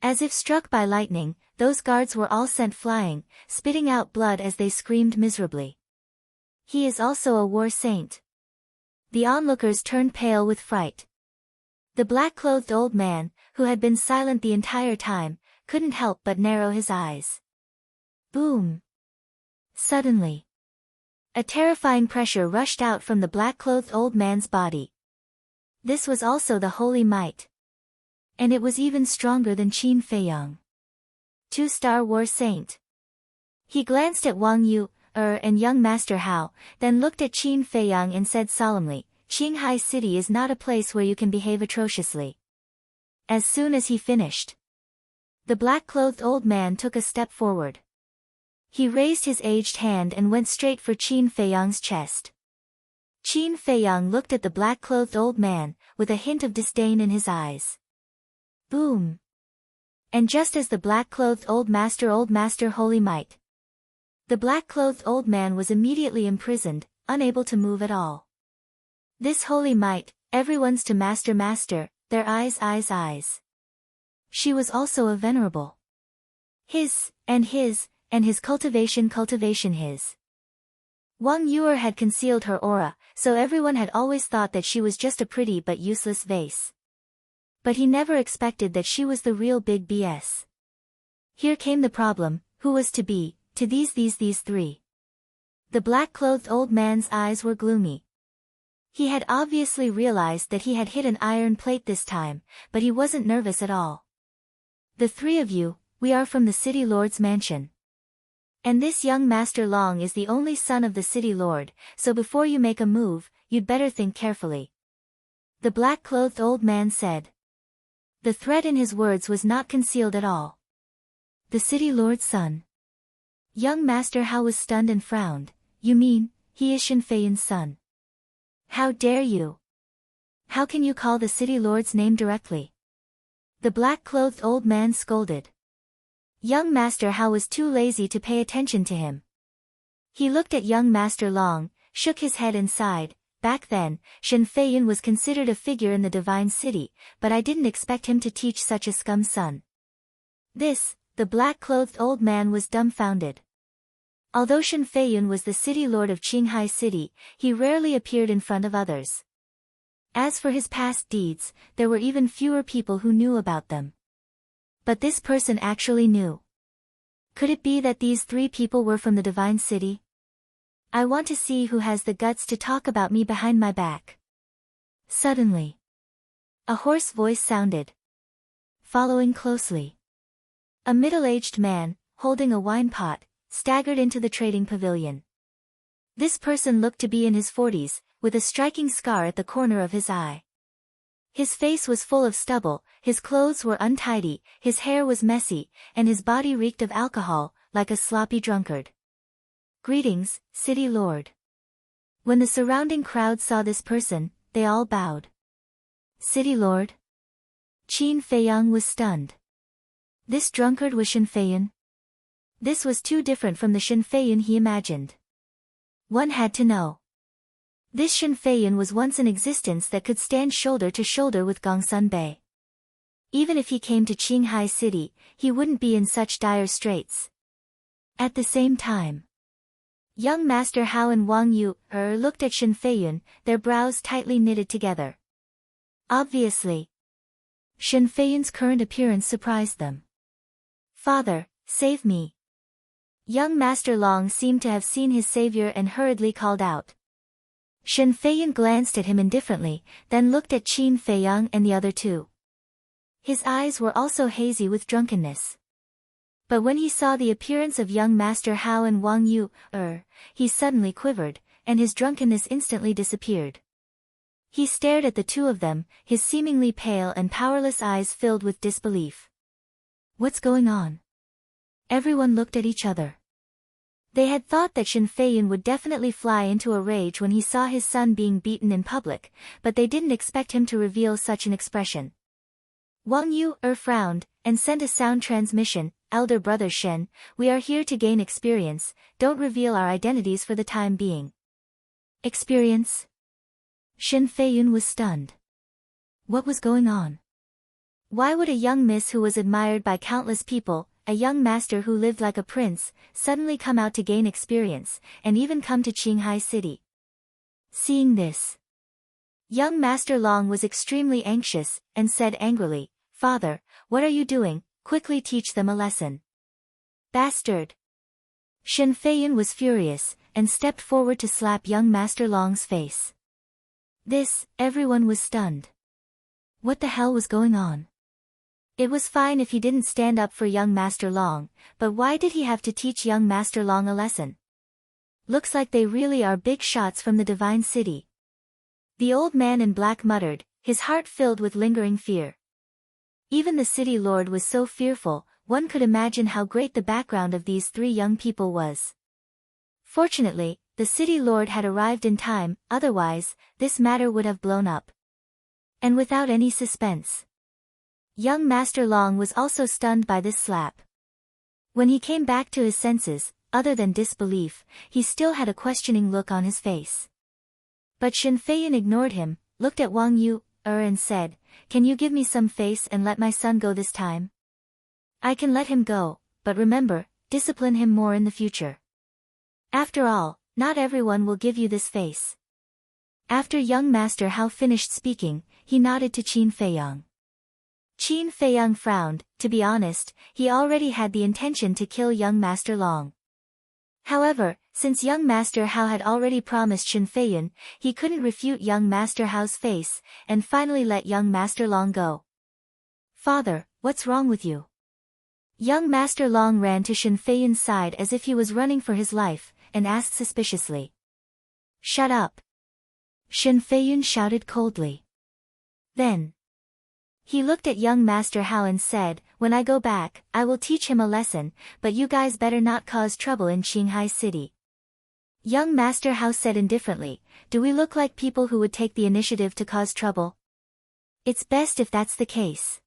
as if struck by lightning, those guards were all sent flying, spitting out blood as they screamed miserably. He is also a war saint. The onlookers turned pale with fright. The black-clothed old man, who had been silent the entire time, couldn't help but narrow his eyes. Boom! Suddenly, a terrifying pressure rushed out from the black-clothed old man's body. This was also the holy might. And it was even stronger than Qin Feiyang. 2-star war saint. He glanced at Wang Yu, and young Master Hao, then looked at Qin Feiyang and said solemnly, Qinghai City is not a place where you can behave atrociously. As soon as he finished, the black-clothed old man took a step forward. He raised his aged hand and went straight for Qin Feiyang's chest. Qin Feiyang looked at the black-clothed old man, with a hint of disdain in his eyes. Boom! And just as the black-clothed old master holy might, the black-clothed old man was immediately imprisoned, unable to move at all. This holy might, everyone's to master, their eyes. She was also a venerable. His cultivation his. Wang Yuer had concealed her aura, so everyone had always thought that she was just a pretty but useless vase. But he never expected that she was the real big BS. Here came the problem, who was to be, to these three? The black-clothed old man's eyes were gloomy. He had obviously realized that he had hit an iron plate this time, but he wasn't nervous at all. The three of you, we are from the city lord's mansion. And this young Master Long is the only son of the city lord, so before you make a move, you'd better think carefully. The black-clothed old man said. The threat in his words was not concealed at all. The city lord's son. Young Master Hao was stunned and frowned. You mean, he is Qin Feiyang's son? How dare you? How can you call the city lord's name directly? The black-clothed old man scolded. Young Master Hao was too lazy to pay attention to him. He looked at young Master Long, shook his head and sighed, back then, Shen Feiyan was considered a figure in the divine city, but I didn't expect him to teach such a scum son. The black-clothed old man was dumbfounded. Although Shen Feiyan was the city lord of Qinghai City, he rarely appeared in front of others. As for his past deeds, there were even fewer people who knew about them. But this person actually knew. Could it be that these three people were from the divine city? I want to see who has the guts to talk about me behind my back. Suddenly, a hoarse voice sounded. Following closely, a middle-aged man, holding a wine pot, staggered into the trading pavilion. This person looked to be in his 40s, with a striking scar at the corner of his eye. His face was full of stubble, his clothes were untidy, his hair was messy, and his body reeked of alcohol, like a sloppy drunkard. Greetings, City Lord. When the surrounding crowd saw this person, they all bowed. City Lord? Qin Feiyang was stunned. This drunkard was Shen Feiyan? This was too different from the Shen Feiyan he imagined. One had to know. This Shen Feiyan was once in existence that could stand shoulder to shoulder with Gongsun Bei. Even if he came to Qinghai City, he wouldn't be in such dire straits. At the same time, young Master Hao and Wang Yu looked at Shen Feiyan, their brows tightly knitted together. Obviously, Shen Feiyan's current appearance surprised them. Father, save me. Young Master Long seemed to have seen his savior and hurriedly called out. Shen Feiyan glanced at him indifferently, then looked at Qin Feiyang and the other two. His eyes were also hazy with drunkenness. But when he saw the appearance of young Master Hao and Wang Yu, he suddenly quivered, and his drunkenness instantly disappeared. He stared at the two of them, his seemingly pale and powerless eyes filled with disbelief. What's going on? Everyone looked at each other. They had thought that Shen Feiyan would definitely fly into a rage when he saw his son being beaten in public, but they didn't expect him to reveal such an expression. Wang Yu frowned, and sent a sound transmission. Elder brother Shen, we are here to gain experience, don't reveal our identities for the time being. Experience? Shen Feiyan was stunned. What was going on? Why would a young miss who was admired by countless people, a young master who lived like a prince, suddenly come out to gain experience, and even come to Qinghai City? Seeing this, young Master Long was extremely anxious, and said angrily, Father, what are you doing? Quickly teach them a lesson. Bastard! Shen Feiyan was furious, and stepped forward to slap young Master Long's face. Everyone was stunned. What the hell was going on? It was fine if he didn't stand up for young Master Long, but why did he have to teach young Master Long a lesson? Looks like they really are big shots from the divine city. The old man in black muttered, his heart filled with lingering fear. Even the city lord was so fearful, one could imagine how great the background of these three young people was. Fortunately, the city lord had arrived in time, otherwise, this matter would have blown up. And without any suspense. Young Master Long was also stunned by this slap. When he came back to his senses, other than disbelief, he still had a questioning look on his face. But Shen Feiyan ignored him, looked at Wang Yu, and said, Can you give me some face and let my son go this time? I can let him go, but remember, discipline him more in the future. After all, not everyone will give you this face. After young Master Hao finished speaking, he nodded to Qin Feiyang. Qin Feiyang frowned. To be honest, he already had the intention to kill young Master Long. However, since young Master Hao had already promised Shen Feiyan, he couldn't refute young Master Hao's face, and finally let young Master Long go. Father, what's wrong with you? Young Master Long ran to Shen Feiyan's side as if he was running for his life, and asked suspiciously. Shut up! Shen Feiyan shouted coldly. Then, he looked at young Master Hao and said, When I go back, I will teach him a lesson, but you guys better not cause trouble in Qinghai City. Young Master Hao said indifferently, Do we look like people who would take the initiative to cause trouble? It's best if that's the case.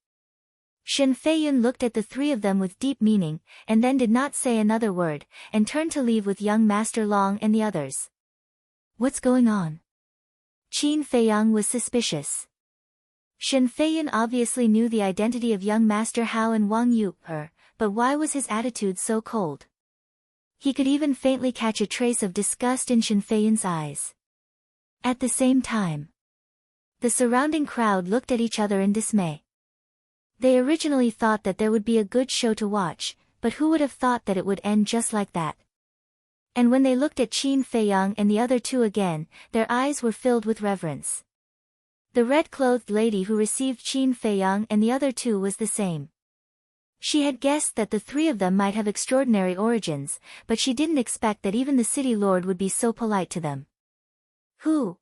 Shen Feiyan looked at the three of them with deep meaning, and then did not say another word, and turned to leave with young Master Long and the others. What's going on? Qin Feiyang was suspicious. Shen Feiyan obviously knew the identity of young Master Hao and Wang Yu, but why was his attitude so cold? He could even faintly catch a trace of disgust in Shen Feiyan's eyes. At the same time, the surrounding crowd looked at each other in dismay. They originally thought that there would be a good show to watch, but who would have thought that it would end just like that? And when they looked at Qin Feiyang and the other two again, their eyes were filled with reverence. The red-clothed lady who received Qin Feiyang and the other two was the same. She had guessed that the three of them might have extraordinary origins, but she didn't expect that even the city lord would be so polite to them. Who?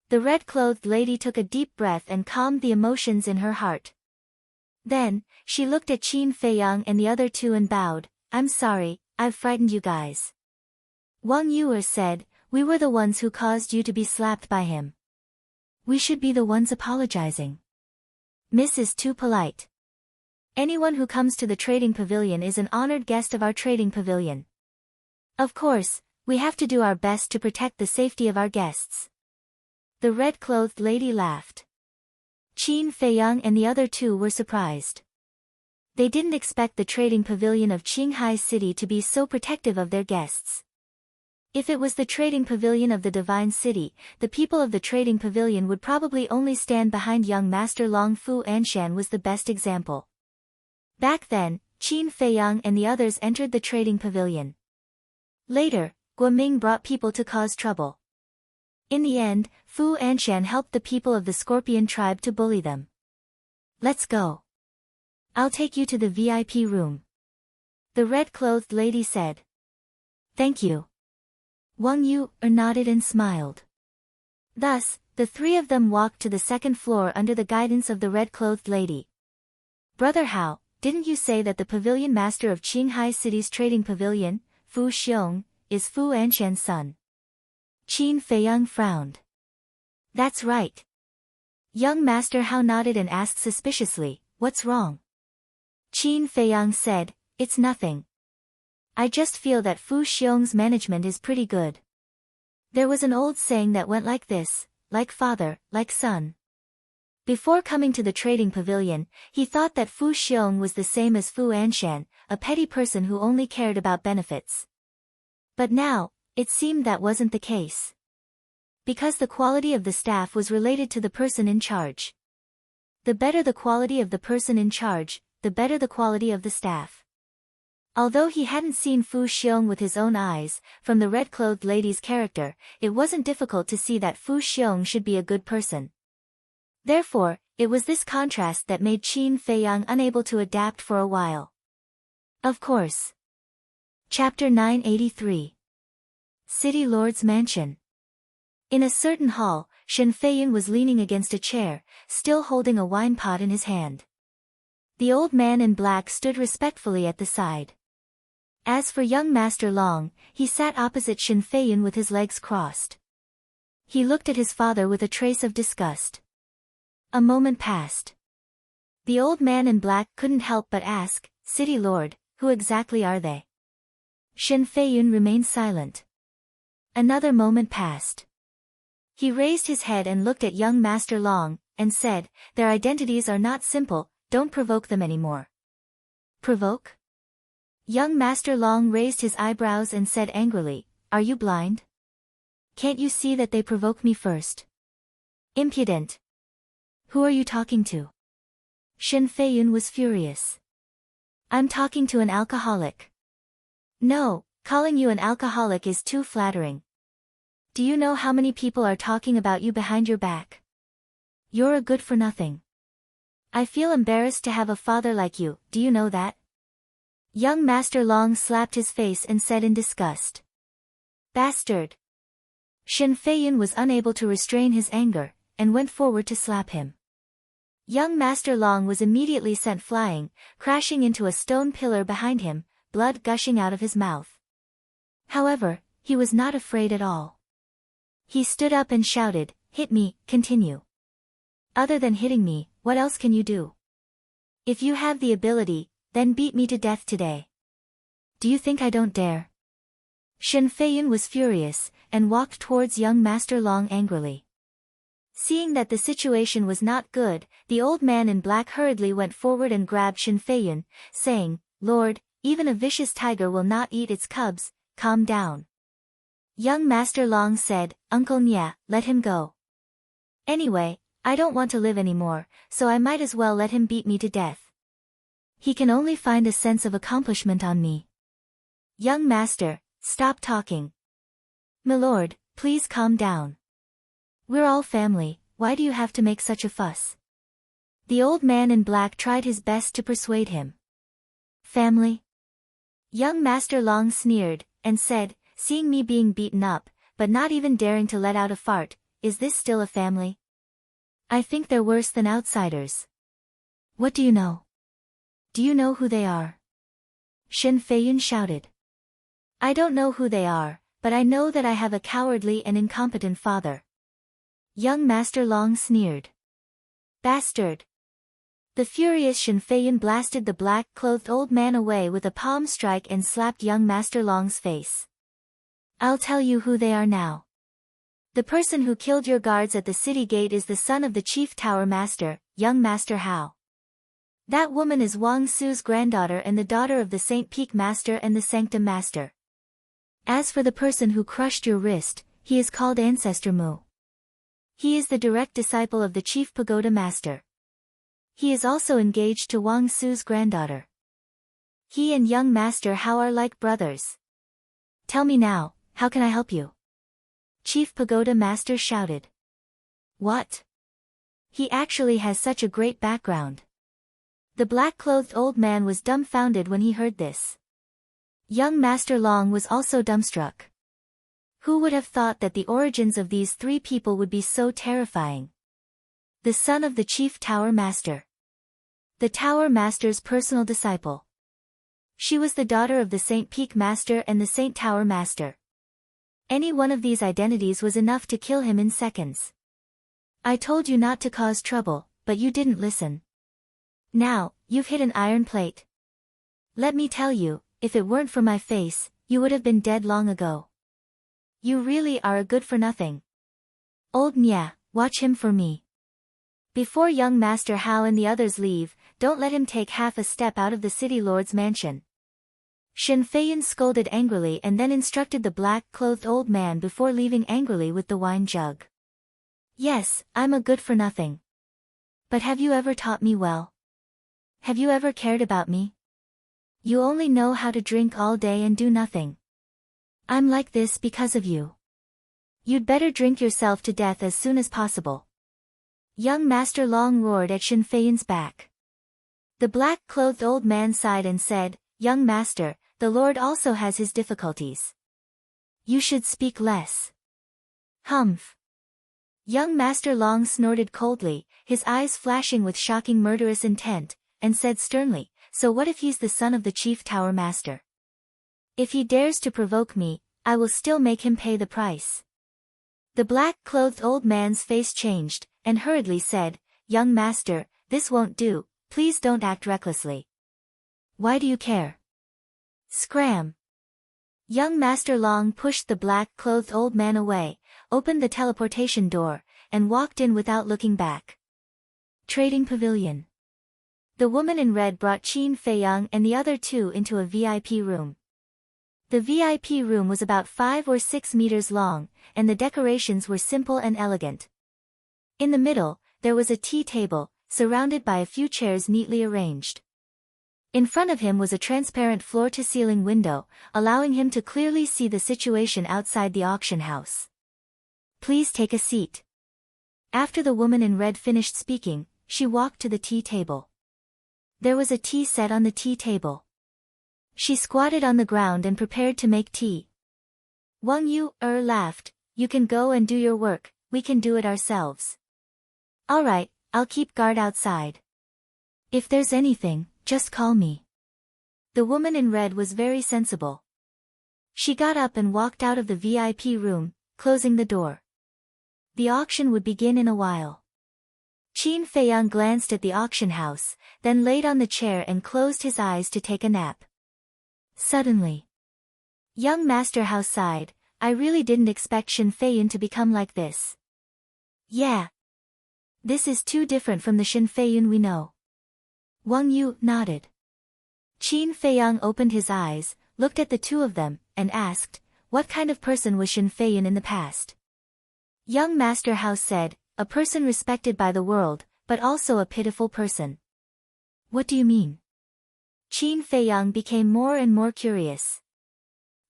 The red-clothed lady took a deep breath and calmed the emotions in her heart. Then, she looked at Qin Feiyang and the other two and bowed. "I'm sorry, I've frightened you guys." Wang Yu said, "We were the ones who caused you to be slapped by him. We should be the ones apologizing. Miss is too polite. Anyone who comes to the trading pavilion is an honored guest of our trading pavilion. Of course, we have to do our best to protect the safety of our guests." The red-clothed lady laughed. Qin Feiyang and the other two were surprised. They didn't expect the trading pavilion of Qinghai City to be so protective of their guests. If it was the trading pavilion of the Divine City, the people of the trading pavilion would probably only stand behind young Master Long Fu Anshan was the best example. Back then, Qin Feiyang and the others entered the trading pavilion. Later, Guoming brought people to cause trouble. In the end, Fu Anshan helped the people of the Scorpion tribe to bully them. "Let's go. I'll take you to the VIP room," the red-clothed lady said. "Thank you." Wang Yu nodded and smiled. Thus, the three of them walked to the second floor under the guidance of the red-clothed lady. "Brother Hao, didn't you say that the pavilion master of Qinghai City's trading pavilion, Fu Xiong, is Fu Anshan's son?" Qin Feiyang frowned. "That's right." Young Master Hao nodded and asked suspiciously, "What's wrong?" Qin Feiyang said, "It's nothing. I just feel that Fu Xiong's management is pretty good. There was an old saying that went like this, like father, like son." Before coming to the trading pavilion, he thought that Fu Xiong was the same as Fu Anshan, a petty person who only cared about benefits. But now, it seemed that wasn't the case. Because the quality of the staff was related to the person in charge. The better the quality of the person in charge, the better the quality of the staff. Although he hadn't seen Fu Xiong with his own eyes, from the red-clothed lady's character, it wasn't difficult to see that Fu Xiong should be a good person. Therefore, it was this contrast that made Qin Feiyang unable to adapt for a while. Of course. Chapter 983. City Lord's Mansion. In a certain hall, Shen Feiyan was leaning against a chair, still holding a wine pot in his hand. The old man in black stood respectfully at the side. As for young Master Long, he sat opposite Shen Feiyan with his legs crossed. He looked at his father with a trace of disgust. A moment passed. The old man in black couldn't help but ask, "City Lord, who exactly are they?" Shen Feiyan remained silent. Another moment passed. He raised his head and looked at young Master Long, and said, "Their identities are not simple, don't provoke them anymore." "Provoke?" Young Master Long raised his eyebrows and said angrily, "Are you blind? Can't you see that they provoke me first? Impudent! Who are you talking to?" Shen Feiyan was furious. "I'm talking to an alcoholic." "No, calling you an alcoholic is too flattering. Do you know how many people are talking about you behind your back? You're a good-for-nothing. I feel embarrassed to have a father like you, do you know that?" Young Master Long slapped his face and said in disgust. "Bastard!" Shen Feiyan was unable to restrain his anger, and went forward to slap him. Young Master Long was immediately sent flying, crashing into a stone pillar behind him, blood gushing out of his mouth. However, he was not afraid at all. He stood up and shouted, "Hit me, continue. Other than hitting me, what else can you do? If you have the ability, then beat me to death today. Do you think I don't dare?" Shen Feiyan was furious, and walked towards young Master Long angrily. Seeing that the situation was not good, the old man in black hurriedly went forward and grabbed Shin Feiyun, saying, "Lord, even a vicious tiger will not eat its cubs, calm down." Young Master Long said, "Uncle Nya, let him go. Anyway, I don't want to live anymore, so I might as well let him beat me to death. He can only find a sense of accomplishment on me." "Young Master, stop talking. Milord, please calm down. We're all family, why do you have to make such a fuss?" The old man in black tried his best to persuade him. "Family?" Young Master Long sneered, and said, "Seeing me being beaten up, but not even daring to let out a fart, is this still a family? I think they're worse than outsiders." "What do you know? Do you know who they are?" Shin Feiyun shouted. "I don't know who they are, but I know that I have a cowardly and incompetent father." Young Master Long sneered. "Bastard!" The furious Shin Feiyun blasted the black-clothed old man away with a palm strike and slapped young Master Long's face. "I'll tell you who they are now. The person who killed your guards at the city gate is the son of the chief tower master, young Master Hao. That woman is Wang Su's granddaughter and the daughter of the Saint Peak Master and the Sanctum Master. As for the person who crushed your wrist, he is called Ancestor Mu. He is the direct disciple of the Chief Pagoda Master. He is also engaged to Wang Su's granddaughter. He and young Master Hao are like brothers. Tell me now, how can I help you?" Chief Pagoda Master shouted. "What? He actually has such a great background." The black-clothed old man was dumbfounded when he heard this. Young Master Long was also dumbstruck. Who would have thought that the origins of these three people would be so terrifying? The son of the Chief Tower Master. The Tower Master's personal disciple. She was the daughter of the Saint Peak Master and the Saint Tower Master. Any one of these identities was enough to kill him in seconds. "I told you not to cause trouble, but you didn't listen. Now, you've hit an iron plate. Let me tell you, if it weren't for my face, you would have been dead long ago. You really are a good-for-nothing. Old Nya, watch him for me. Before young Master Hao and the others leave, don't let him take half a step out of the city lord's mansion." Shin Feiyun scolded angrily and then instructed the black-clothed old man before leaving angrily with the wine jug. "Yes, I'm a good-for-nothing. But have you ever taught me well? Have you ever cared about me? You only know how to drink all day and do nothing. I'm like this because of you. You'd better drink yourself to death as soon as possible." Young Master Long roared at Shin Feiyun's back. The black-clothed old man sighed and said, "Young Master, the Lord also has his difficulties. You should speak less." "Humph." Young Master Long snorted coldly, his eyes flashing with shocking murderous intent, and said sternly, "So what if he's the son of the Chief Tower Master? If he dares to provoke me, I will still make him pay the price." The black-clothed old man's face changed, and hurriedly said, "Young Master, this won't do, please don't act recklessly." "Why do you care?" Scram! Young Master Long pushed the black-clothed old man away, opened the teleportation door, and walked in without looking back. Trading Pavilion. The woman in red brought Qin Feiyang and the other two into a VIP room. The VIP room was about 5 or 6 meters long, and the decorations were simple and elegant. In the middle, there was a tea table, surrounded by a few chairs neatly arranged. In front of him was a transparent floor-to-ceiling window, allowing him to clearly see the situation outside the auction house. "Please take a seat." After the woman in red finished speaking, she walked to the tea table. There was a tea set on the tea table. She squatted on the ground and prepared to make tea. Wang Yu laughed, "You can go and do your work, we can do it ourselves." "All right, I'll keep guard outside. If there's anything, just call me." The woman in red was very sensible. She got up and walked out of the VIP room, closing the door. The auction would begin in a while. Qin Feiyang glanced at the auction house, then laid on the chair and closed his eyes to take a nap. Suddenly, young Master Hao sighed, "I really didn't expect Shin Feiyun to become like this." "Yeah. This is too different from the Shin Feiyun we know. Wang Yu nodded. Qin Feiyang opened his eyes, looked at the two of them, and asked, what kind of person was Shin Feiyun in the past? Young Master Hao said, a person respected by the world, but also a pitiful person. What do you mean? Qin Feiyang became more and more curious.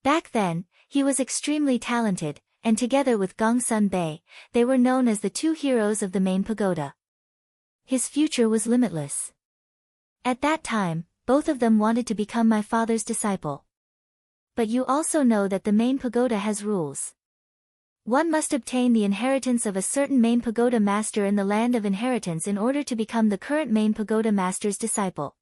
Back then, he was extremely talented, and together with Gongsun Bei, they were known as the two heroes of the main pagoda. His future was limitless. At that time, both of them wanted to become my father's disciple. But you also know that the main pagoda has rules. One must obtain the inheritance of a certain main pagoda master in the land of inheritance in order to become the current main pagoda master's disciple.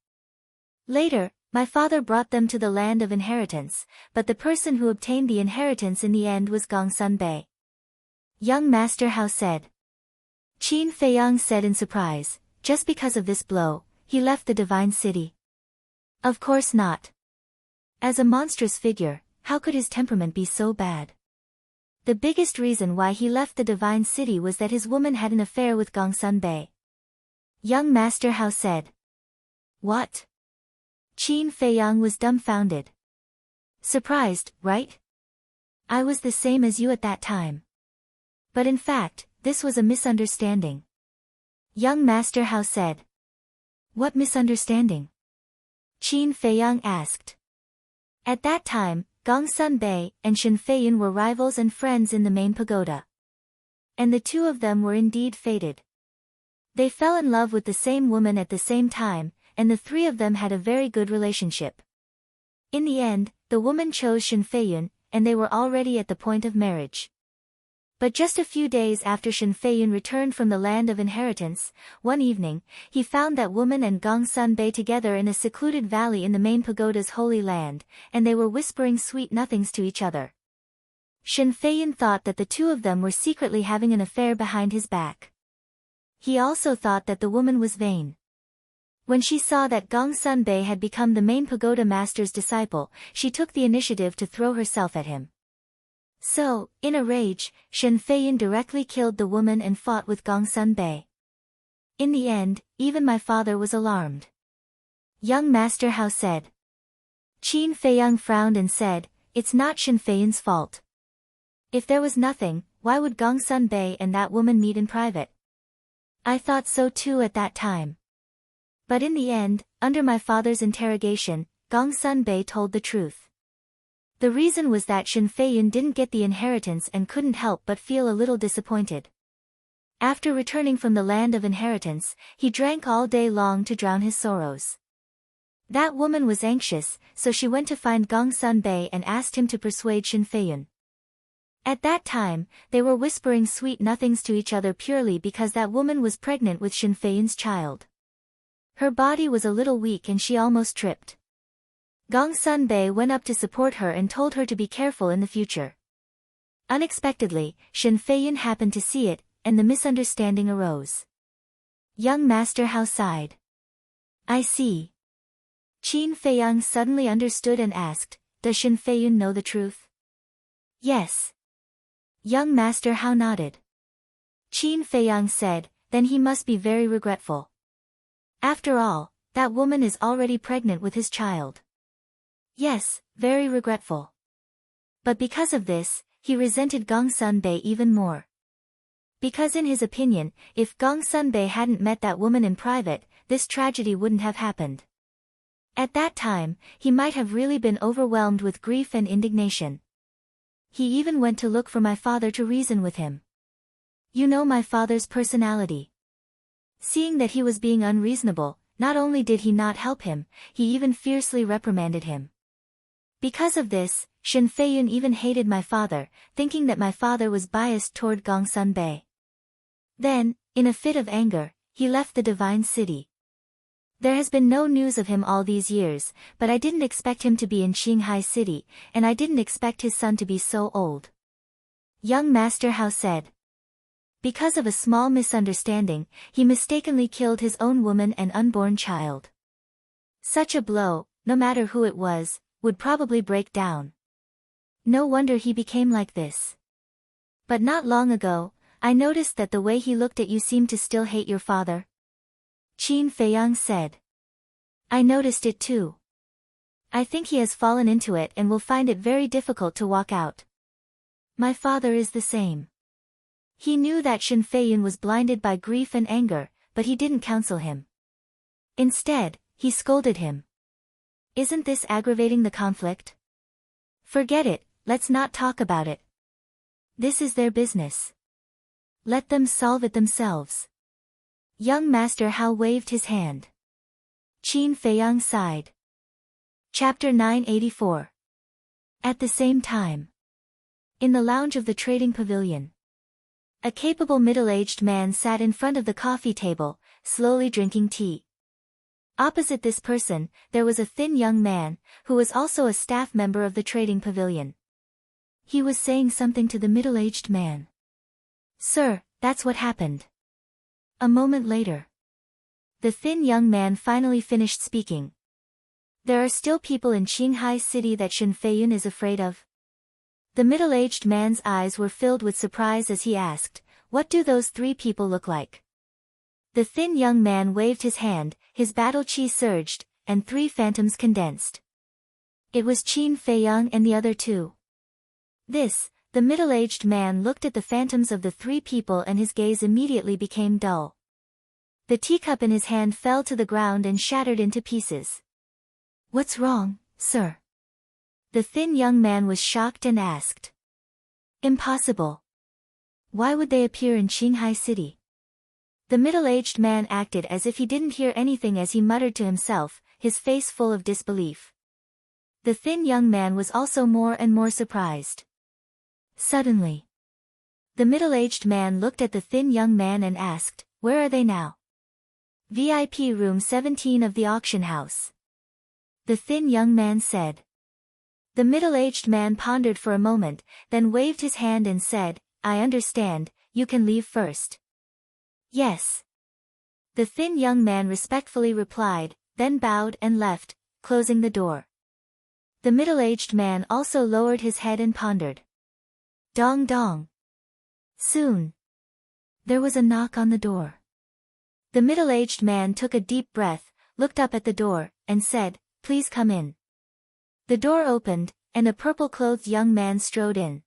Later, my father brought them to the land of inheritance, but the person who obtained the inheritance in the end was Gongsun Bei. Young Master Hao said. Qin Feiyang said in surprise, just because of this blow, he left the divine city. Of course not. As a monstrous figure, how could his temperament be so bad? The biggest reason why he left the divine city was that his woman had an affair with Gongsun Bei. Young Master Hao said. What? Qin Feiyang was dumbfounded. Surprised, right? I was the same as you at that time. But in fact, this was a misunderstanding. Young Master Hao said. What misunderstanding? Qin Feiyang asked. At that time, Gongsun Bei and Shin Feiyun were rivals and friends in the main pagoda. And the two of them were indeed fated. They fell in love with the same woman at the same time, and the three of them had a very good relationship. In the end, the woman chose Shin Feiyun, and they were already at the point of marriage. But just a few days after Shin Feiyun returned from the land of inheritance, one evening, he found that woman and Gongsun Bei together in a secluded valley in the main pagoda's holy land, and they were whispering sweet nothings to each other. Shin Feiyun thought that the two of them were secretly having an affair behind his back. He also thought that the woman was vain. When she saw that Gongsun Bei had become the main pagoda master's disciple, she took the initiative to throw herself at him. So, in a rage, Shin Feiyun directly killed the woman and fought with Gongsun Bei. In the end, even my father was alarmed. Young Master Hao said. Qin Feiyang frowned and said, it's not Shin Feiyun's fault. If there was nothing, why would Gongsun Bei and that woman meet in private? I thought so too at that time. But in the end, under my father's interrogation, Gongsun Bei told the truth. The reason was that Shin Feiyun didn't get the inheritance and couldn't help but feel a little disappointed. After returning from the land of inheritance, he drank all day long to drown his sorrows. That woman was anxious, so she went to find Gongsun Bei and asked him to persuade Shin Feiyun. At that time, they were whispering sweet nothings to each other purely because that woman was pregnant with Shin Feiyun's child. Her body was a little weak and she almost tripped. Gongsun Bei went up to support her and told her to be careful in the future. Unexpectedly, Shin Feiyun happened to see it, and the misunderstanding arose. Young Master Hao sighed. I see. Qin Feiyang suddenly understood and asked, does Shin Feiyun know the truth? Yes. Young Master Hao nodded. Qin Feiyang said, then he must be very regretful. After all, that woman is already pregnant with his child. Yes, very regretful. But because of this, he resented Gongsun Bei even more. Because in his opinion, if Gongsun Bei hadn't met that woman in private, this tragedy wouldn't have happened. At that time, he might have really been overwhelmed with grief and indignation. He even went to look for my father to reason with him. You know my father's personality. Seeing that he was being unreasonable, not only did he not help him, he even fiercely reprimanded him. Because of this, Shin Feiyun even hated my father, thinking that my father was biased toward Gongsun Bei. Then, in a fit of anger, he left the divine city. There has been no news of him all these years, but I didn't expect him to be in Qinghai City, and I didn't expect his son to be so old. Young Master Hao said. Because of a small misunderstanding, he mistakenly killed his own woman and unborn child. Such a blow, no matter who it was, would probably break down. No wonder he became like this. But not long ago, I noticed that the way he looked at you seemed to still hate your father. Qin Feiyang said. I noticed it too. I think he has fallen into it and will find it very difficult to walk out. My father is the same. He knew that Shen Feiyun was blinded by grief and anger, but he didn't counsel him. Instead, he scolded him. Isn't this aggravating the conflict? Forget it, let's not talk about it. This is their business. Let them solve it themselves. Young Master Hao waved his hand. Qin Feiyang sighed. Chapter 984. At the same time. In the lounge of the trading pavilion. A capable middle-aged man sat in front of the coffee table, slowly drinking tea. Opposite this person, there was a thin young man, who was also a staff member of the trading pavilion. He was saying something to the middle-aged man. Sir, that's what happened. A moment later. The thin young man finally finished speaking. There are still people in Qinghai City that Shen Feiyun is afraid of? The middle-aged man's eyes were filled with surprise as he asked, what do those three people look like? The thin young man waved his hand, his battle chi surged, and three phantoms condensed. It was Qin Feiyang and the other two. The middle-aged man looked at the phantoms of the three people and his gaze immediately became dull. The teacup in his hand fell to the ground and shattered into pieces. What's wrong, sir? The thin young man was shocked and asked. Impossible. Why would they appear in Qinghai City? The middle-aged man acted as if he didn't hear anything as he muttered to himself, his face full of disbelief. The thin young man was also more and more surprised. Suddenly, the middle-aged man looked at the thin young man and asked, where are they now? VIP room 17 of the auction house. The thin young man said. The middle-aged man pondered for a moment, then waved his hand and said, I understand, you can leave first. Yes. The thin young man respectfully replied, then bowed and left, closing the door. The middle-aged man also lowered his head and pondered. Dong dong. Soon. There was a knock on the door. The middle-aged man took a deep breath, looked up at the door, and said, Please come in. The door opened, and a purple-clothed young man strode in.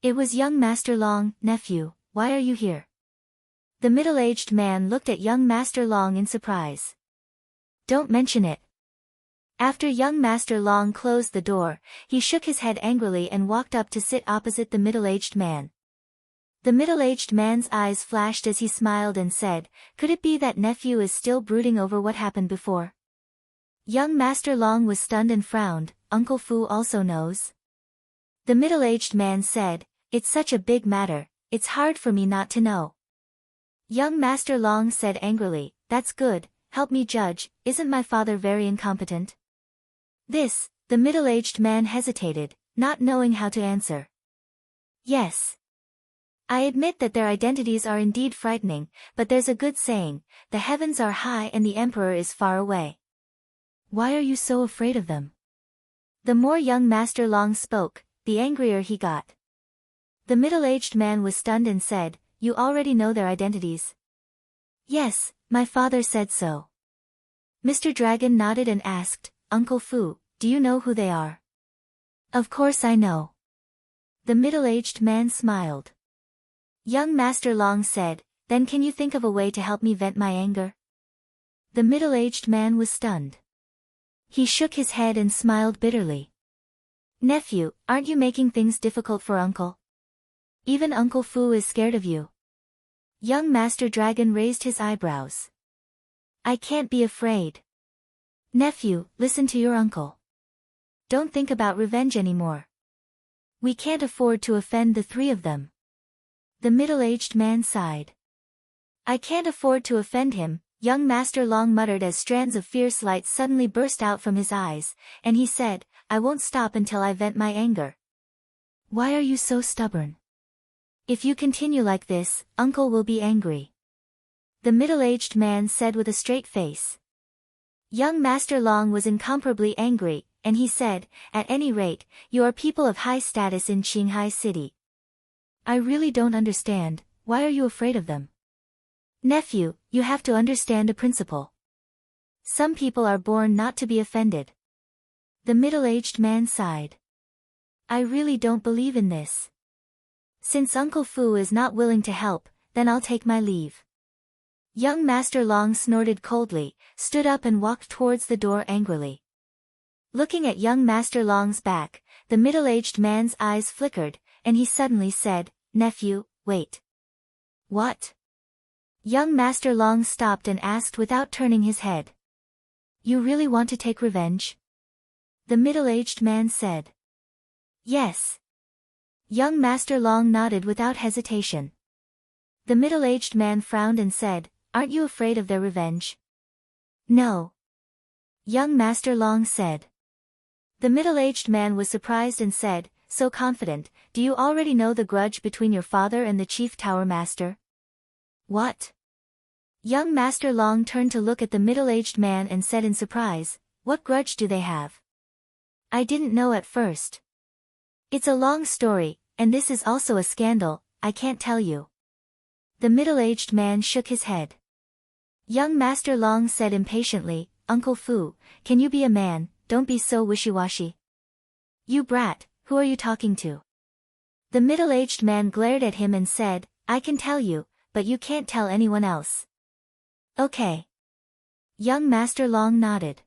It was young Master Long. Nephew, why are you here? The middle-aged man looked at young Master Long in surprise. Don't mention it. After young Master Long closed the door, he shook his head angrily and walked up to sit opposite the middle-aged man. The middle-aged man's eyes flashed as he smiled and said, Could it be that nephew is still brooding over what happened before? Young Master Long was stunned and frowned. Uncle Fu also knows? The middle-aged man said, It's such a big matter, it's hard for me not to know. Young Master Long said angrily, That's good, help me judge, isn't my father very incompetent? The middle-aged man hesitated, not knowing how to answer. Yes. I admit that their identities are indeed frightening, but there's a good saying, the heavens are high and the emperor is far away. Why are you so afraid of them? The more young Master Long spoke, the angrier he got. The middle-aged man was stunned and said, You already know their identities? Yes, my father said so. Mr. Dragon nodded and asked, Uncle Fu, do you know who they are? Of course I know. The middle-aged man smiled. Young Master Long said, Then can you think of a way to help me vent my anger? The middle-aged man was stunned. He shook his head and smiled bitterly. Nephew, aren't you making things difficult for Uncle? Even Uncle Fu is scared of you. Young Master Dragon raised his eyebrows. I can't be afraid. Nephew, listen to your uncle. Don't think about revenge anymore. We can't afford to offend the three of them. The middle-aged man sighed. I can't afford to offend him, young Master Long muttered as strands of fierce light suddenly burst out from his eyes, and he said, I won't stop until I vent my anger. Why are you so stubborn? If you continue like this, Uncle will be angry. The middle-aged man said with a straight face. Young Master Long was incomparably angry, and he said, At any rate, you are people of high status in Qinghai City. I really don't understand, why are you afraid of them? Nephew, you have to understand a principle. Some people are born not to be offended. The middle-aged man sighed. I really don't believe in this. Since Uncle Fu is not willing to help, then I'll take my leave. Young Master Long snorted coldly, stood up and walked towards the door angrily. Looking at young Master Long's back, the middle-aged man's eyes flickered, and he suddenly said, Nephew, wait. What? Young Master Long stopped and asked without turning his head. You really want to take revenge? The middle-aged man said. Yes. Young Master Long nodded without hesitation. The middle-aged man frowned and said, Aren't you afraid of their revenge? No. Young Master Long said. The middle-aged man was surprised and said, so confident, do you already know the grudge between your father and the chief tower master? What? Young Master Long turned to look at the middle-aged man and said in surprise, What grudge do they have? I didn't know at first. It's a long story, and this is also a scandal, I can't tell you. The middle-aged man shook his head. Young Master Long said impatiently, Uncle Fu, can you be a man, don't be so wishy-washy. You brat, who are you talking to? The middle-aged man glared at him and said, I can tell you, but you can't tell anyone else. Okay. Young Master Long nodded.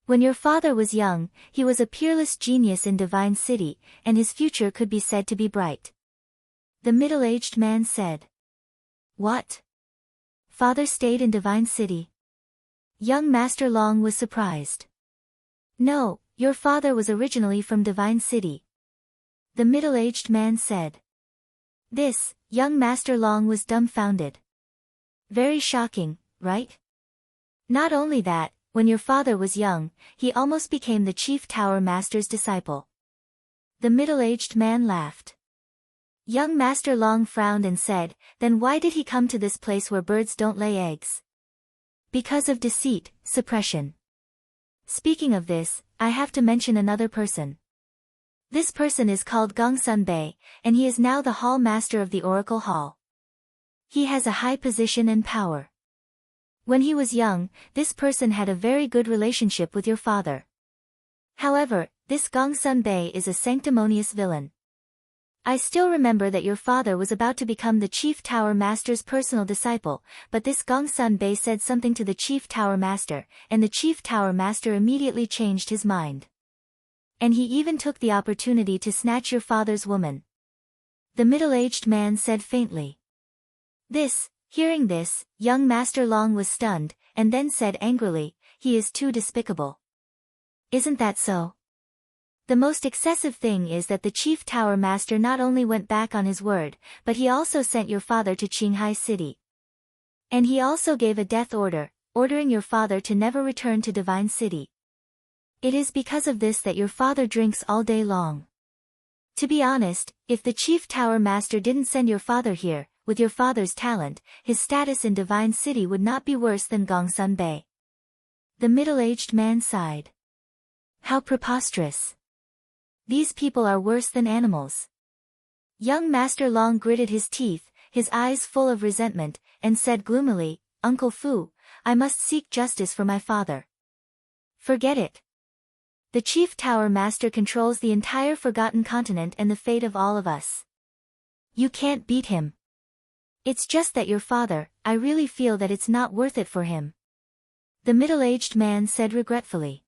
When your father was young, he was a peerless genius in Divine City, and his future could be said to be bright. The middle-aged man said. What? Father stayed in Divine City? Young Master Long was surprised. No, your father was originally from Divine City. The middle-aged man said. This, young Master Long was dumbfounded. Very shocking, right? Not only that, when your father was young, he almost became the chief tower master's disciple. The middle-aged man laughed. Young Master Long frowned and said, then why did he come to this place where birds don't lay eggs? Because of deceit, suppression. Speaking of this, I have to mention another person. This person is called Gongsun Bei, and he is now the hall master of the Oracle Hall. He has a high position and power. When he was young, this person had a very good relationship with your father. However, this Gongsun Bei is a sanctimonious villain. I still remember that your father was about to become the Chief Tower Master's personal disciple, but this Gongsun Bei said something to the Chief Tower Master, and the Chief Tower Master immediately changed his mind. And he even took the opportunity to snatch your father's woman. The middle-aged man said faintly. Hearing this, young Master Long was stunned, and then said angrily, he is too despicable. Isn't that so? The most excessive thing is that the Chief Tower Master not only went back on his word, but he also sent your father to Qinghai City. And he also gave a death order, ordering your father to never return to Divine City. It is because of this that your father drinks all day long. To be honest, if the Chief Tower Master didn't send your father here, with your father's talent, his status in Divine City would not be worse than Gongsun Bei. The middle-aged man sighed. How preposterous. These people are worse than animals. Young Master Long gritted his teeth, his eyes full of resentment, and said gloomily, Uncle Fu, I must seek justice for my father. Forget it. The Chief Tower Master controls the entire Forgotten Continent and the fate of all of us. You can't beat him. It's just that your father, I really feel that it's not worth it for him. The middle-aged man said regretfully.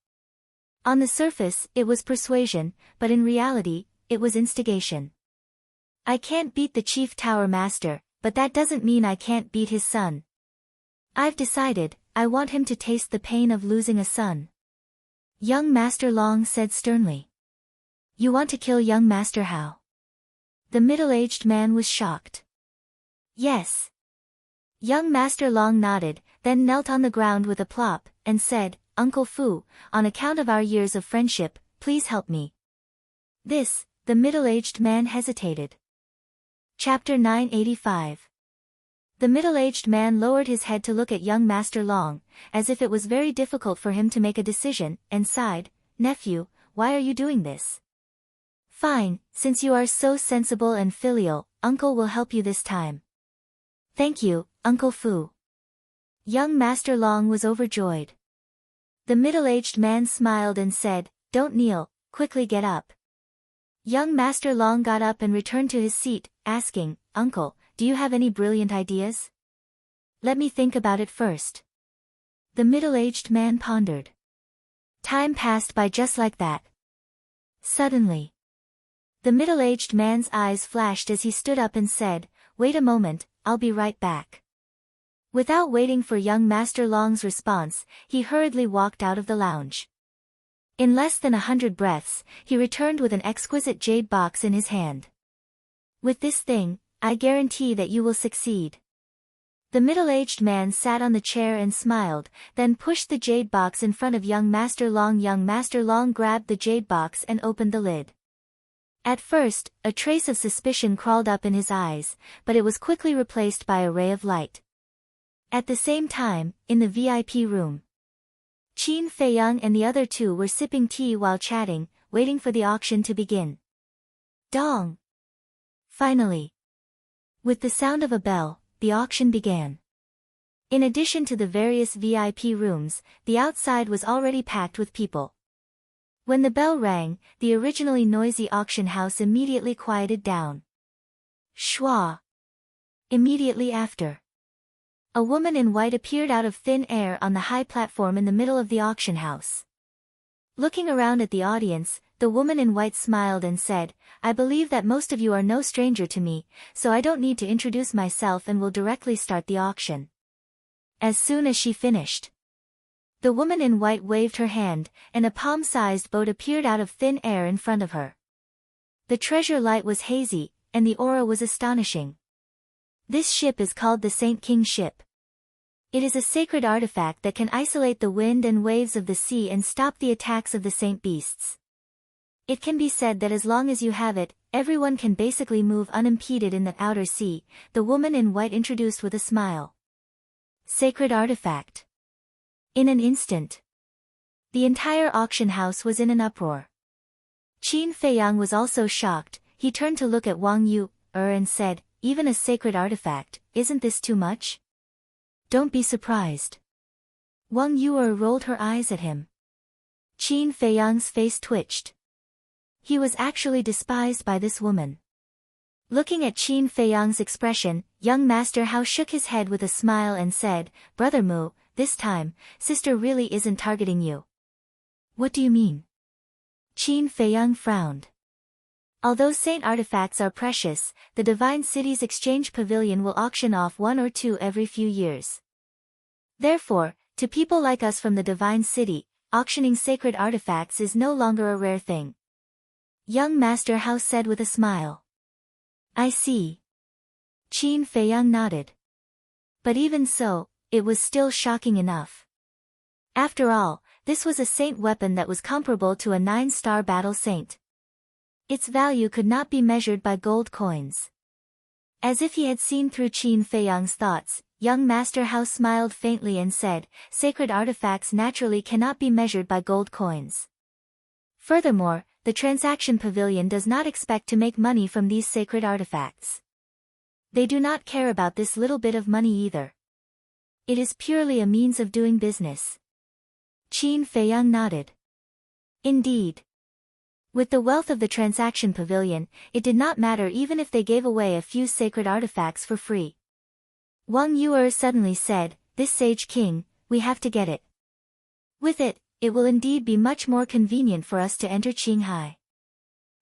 On the surface, it was persuasion, but in reality, it was instigation. I can't beat the Chief Tower Master, but that doesn't mean I can't beat his son. I've decided, I want him to taste the pain of losing a son. Young Master Long said sternly. You want to kill young Master Hao? The middle-aged man was shocked. Yes. Young Master Long nodded, then knelt on the ground with a plop, and said, Uncle Fu, on account of our years of friendship, please help me. The middle-aged man hesitated. Chapter 985. The middle-aged man lowered his head to look at young Master Long, as if it was very difficult for him to make a decision, and sighed, Nephew, why are you doing this? Fine, since you are so sensible and filial, Uncle will help you this time. Thank you, Uncle Fu. Young Master Long was overjoyed. The middle-aged man smiled and said, Don't kneel, quickly get up. Young Master Long got up and returned to his seat, asking, Uncle, do you have any brilliant ideas? Let me think about it first. The middle-aged man pondered. Time passed by just like that. Suddenly, the middle-aged man's eyes flashed as he stood up and said, Wait a moment, I'll be right back. Without waiting for young Master Long's response, he hurriedly walked out of the lounge. In less than 100 breaths, he returned with an exquisite jade box in his hand. With this thing, I guarantee that you will succeed. The middle-aged man sat on the chair and smiled, then pushed the jade box in front of young Master Long. Young Master Long grabbed the jade box and opened the lid. At first, a trace of suspicion crawled up in his eyes, but it was quickly replaced by a ray of light. At the same time, in the VIP room, Qin Feiyang and the other two were sipping tea while chatting, waiting for the auction to begin. Dong! Finally, with the sound of a bell, the auction began. In addition to the various VIP rooms, the outside was already packed with people. When the bell rang, the originally noisy auction house immediately quieted down. Schwa! Immediately after, a woman in white appeared out of thin air on the high platform in the middle of the auction house. Looking around at the audience, the woman in white smiled and said, I believe that most of you are no stranger to me, so I don't need to introduce myself and will directly start the auction. As soon as she finished, the woman in white waved her hand, and a palm-sized boat appeared out of thin air in front of her. The treasure light was hazy, and the aura was astonishing. This ship is called the Saint King ship. It is a sacred artifact that can isolate the wind and waves of the sea and stop the attacks of the saint beasts. It can be said that as long as you have it, everyone can basically move unimpeded in the outer sea, the woman in white introduced with a smile. Sacred artifact. In an instant, the entire auction house was in an uproar. Qin Feiyang was also shocked. He turned to look at Wang Yu and said, Even a sacred artifact, isn't this too much? Don't be surprised. Wang Yu rolled her eyes at him. Qin Feiyang's face twitched. He was actually despised by this woman. Looking at Qin Feiyang's expression, young Master Hao shook his head with a smile and said, Brother Mu, this time, sister really isn't targeting you. What do you mean? Qin Feiyang frowned. Although saint artifacts are precious, the Divine City's exchange pavilion will auction off 1 or 2 every few years. Therefore, to people like us from the Divine City, auctioning sacred artifacts is no longer a rare thing. Young Master Hao said with a smile. I see. Qin Feiyang nodded. But even so, it was still shocking enough. After all, this was a saint weapon that was comparable to a 9-star battle saint. Its value could not be measured by gold coins. As if he had seen through Qin Feiyang's thoughts, young Master Hao smiled faintly and said, Sacred artifacts naturally cannot be measured by gold coins. Furthermore, the transaction pavilion does not expect to make money from these sacred artifacts. They do not care about this little bit of money either. It is purely a means of doing business. Qin Feiyang nodded. Indeed. With the wealth of the transaction pavilion, it did not matter even if they gave away a few sacred artifacts for free. Wang Yu suddenly said, This sage king, we have to get it. With it, it will indeed be much more convenient for us to enter Qinghai.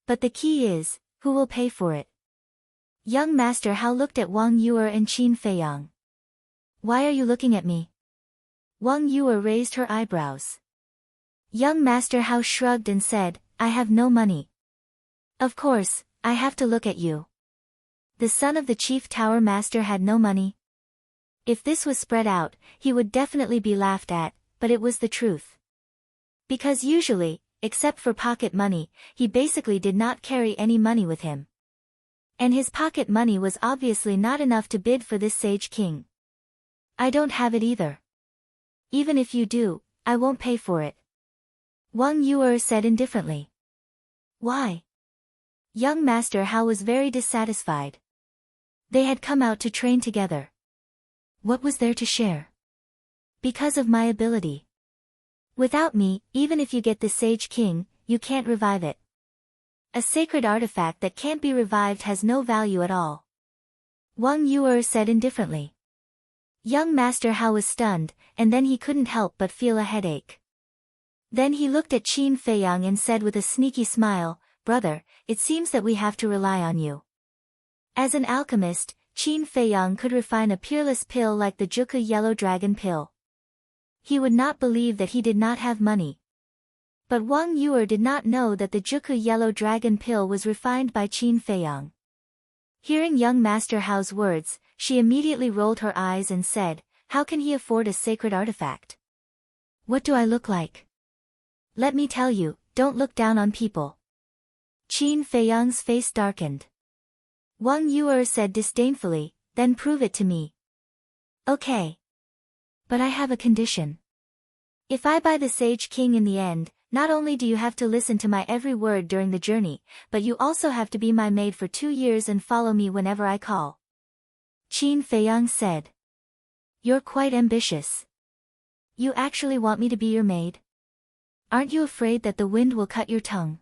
But the key is, who will pay for it? Young Master Hao looked at Wang Yu and Qin Feiyang. Why are you looking at me? Wang Yu raised her eyebrows. Young Master Hao shrugged and said, I have no money. Of course, I have to look at you. The son of the chief tower master had no money. If this was spread out, he would definitely be laughed at, but it was the truth. Because usually, except for pocket money, he basically did not carry any money with him. And his pocket money was obviously not enough to bid for this sage king. I don't have it either. Even if you do, I won't pay for it. Wang Yu said indifferently. Why? Young Master Hao was very dissatisfied. They had come out to train together. What was there to share? Because of my ability. Without me, even if you get the Sage King, you can't revive it. A sacred artifact that can't be revived has no value at all. Wang Yuer said indifferently. Young Master Hao was stunned, and then he couldn't help but feel a headache. Then he looked at Qin Feiyang and said with a sneaky smile, "Brother, it seems that we have to rely on you." As an alchemist, Qin Feiyang could refine a peerless pill like the Juke Yellow Dragon pill. He would not believe that he did not have money. But Wang Yuer did not know that the Juke Yellow Dragon pill was refined by Qin Feiyang. Hearing young Master Hao's words, she immediately rolled her eyes and said, "How can he afford a sacred artifact? What do I look like? Let me tell you, don't look down on people." Qin Feiyang's face darkened. Wang Yuer said disdainfully, "Then prove it to me." "Okay. But I have a condition. If I buy the Sage King in the end, not only do you have to listen to my every word during the journey, but you also have to be my maid for 2 years and follow me whenever I call." Qin Feiyang said. "You're quite ambitious. You actually want me to be your maid? Aren't you afraid that the wind will cut your tongue?"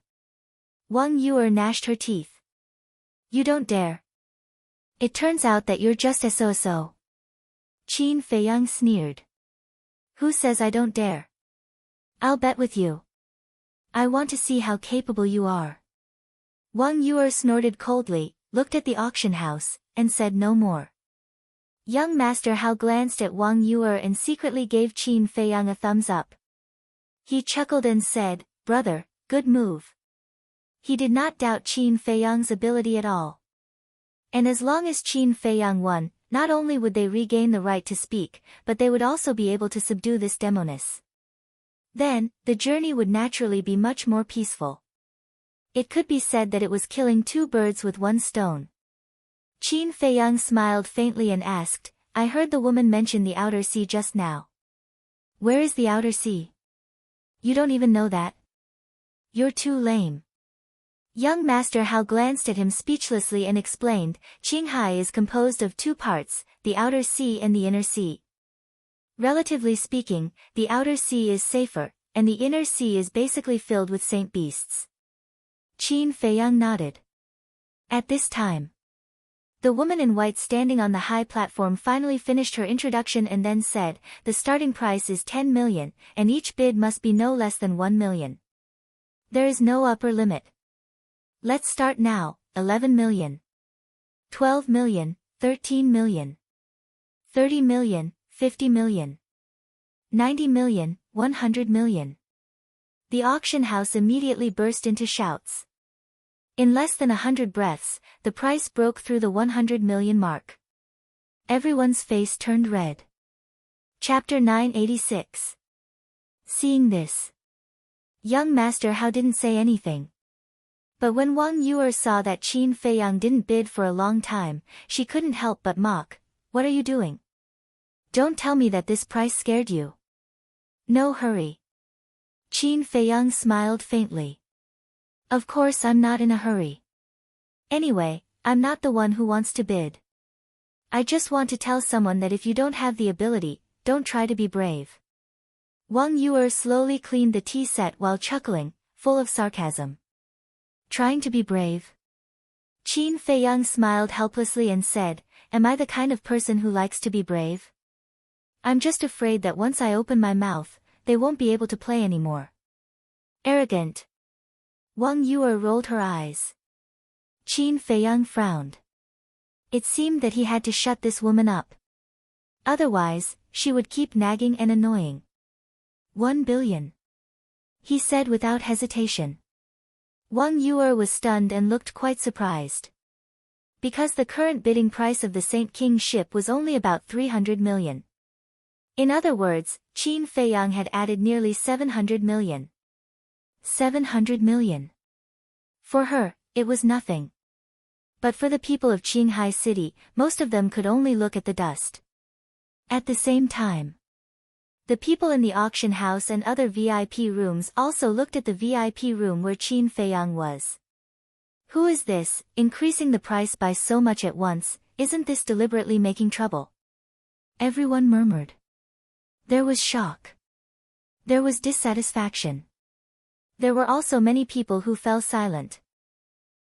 Wang Yuer gnashed her teeth. "You don't dare. It turns out that you're just so. Qin Feiyang sneered. "Who says I don't dare? I'll bet with you. I want to see how capable you are." Wang Yuer snorted coldly, looked at the auction house, and said no more. Young Master Hao glanced at Wang Yuer and secretly gave Qin Feiyang a thumbs up. He chuckled and said, "Brother, good move." He did not doubt Qin Feiyang's ability at all. And as long as Qin Feiyang won, not only would they regain the right to speak, but they would also be able to subdue this demoness. Then, the journey would naturally be much more peaceful. It could be said that it was killing 2 birds with 1 stone. Qin Feiyang smiled faintly and asked, "I heard the woman mention the outer sea just now. Where is the outer sea? You don't even know that? You're too lame." Young Master Hao glanced at him speechlessly and explained, "Qinghai is composed of 2 parts, the outer sea and the inner sea. Relatively speaking, the outer sea is safer, and the inner sea is basically filled with saint beasts." Qin Feiyang nodded. At this time, the woman in white standing on the high platform finally finished her introduction and then said, "The starting price is 10 million, and each bid must be no less than 1 million. There is no upper limit. Let's start now, 11 million. 12 million, 13 million. 30 million, 50 million. 90 million, 100 million. The auction house immediately burst into shouts. In less than 100 breaths, the price broke through the 100 million mark. Everyone's face turned red. Chapter 986. Seeing this, young Master Hao didn't say anything. But when Wang Yuer saw that Qin Feiyang didn't bid for a long time, she couldn't help but mock. "What are you doing? Don't tell me that this price scared you." "No hurry." Qin Feiyang smiled faintly. "Of course I'm not in a hurry. Anyway, I'm not the one who wants to bid. I just want to tell someone that if you don't have the ability, don't try to be brave." Wang Yuer slowly cleaned the tea set while chuckling, full of sarcasm. "Trying to be brave?" Qin Feiyang smiled helplessly and said, "Am I the kind of person who likes to be brave? I'm just afraid that once I open my mouth, they won't be able to play anymore." "Arrogant." Wang Yuer rolled her eyes. Qin Feiyang frowned. It seemed that he had to shut this woman up. Otherwise, she would keep nagging and annoying. 1 billion. He said without hesitation. Wang Yuer was stunned and looked quite surprised. Because the current bidding price of the Saint King ship was only about 300 million. In other words, Qin Feiyang had added nearly 700 million. 700 million. For her, it was nothing. But for the people of Qinghai City, most of them could only look at the dust. At the same time, the people in the auction house and other VIP rooms also looked at the VIP room where Qin Feiyang was. Who is this, increasing the price by so much at once? Isn't this deliberately making trouble? Everyone murmured. There was shock. There was dissatisfaction. There were also many people who fell silent.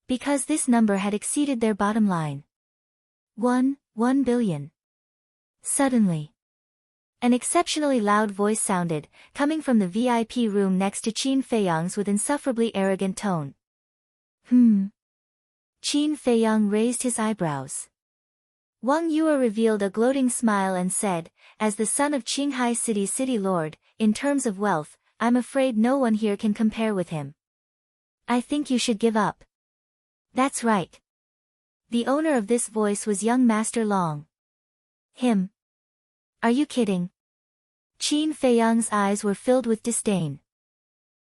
Because this number had exceeded their bottom line. 1 billion. Suddenly, an exceptionally loud voice sounded, coming from the VIP room next to Qin Feiyang's with insufferably arrogant tone. Qin Feiyang raised his eyebrows. Wang Yue revealed a gloating smile and said, as the son of Qinghai City's city lord, in terms of wealth, I'm afraid no one here can compare with him. I think you should give up. That's right. The owner of this voice was young Master Long. Him? Are you kidding? Qin Feiyang's eyes were filled with disdain.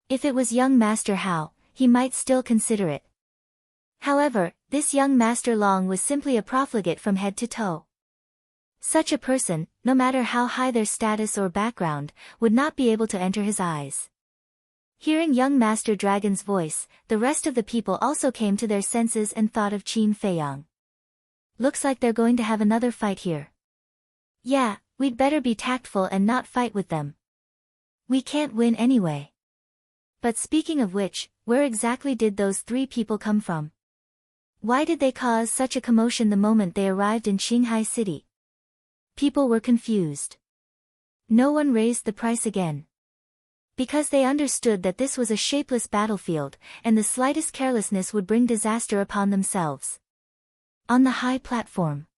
If it was young Master Hao, he might still consider it. However, this young Master Long was simply a profligate from head to toe. Such a person, no matter how high their status or background, would not be able to enter his eyes. Hearing young Master Dragon's voice, the rest of the people also came to their senses and thought of Qin Feiyang. Looks like they're going to have another fight here. Yeah, we'd better be tactful and not fight with them. We can't win anyway. But speaking of which, where exactly did those 3 people come from? Why did they cause such a commotion the moment they arrived in Qinghai City? People were confused. No one raised the price again. Because they understood that this was a shapeless battlefield, and the slightest carelessness would bring disaster upon themselves. On the high platform,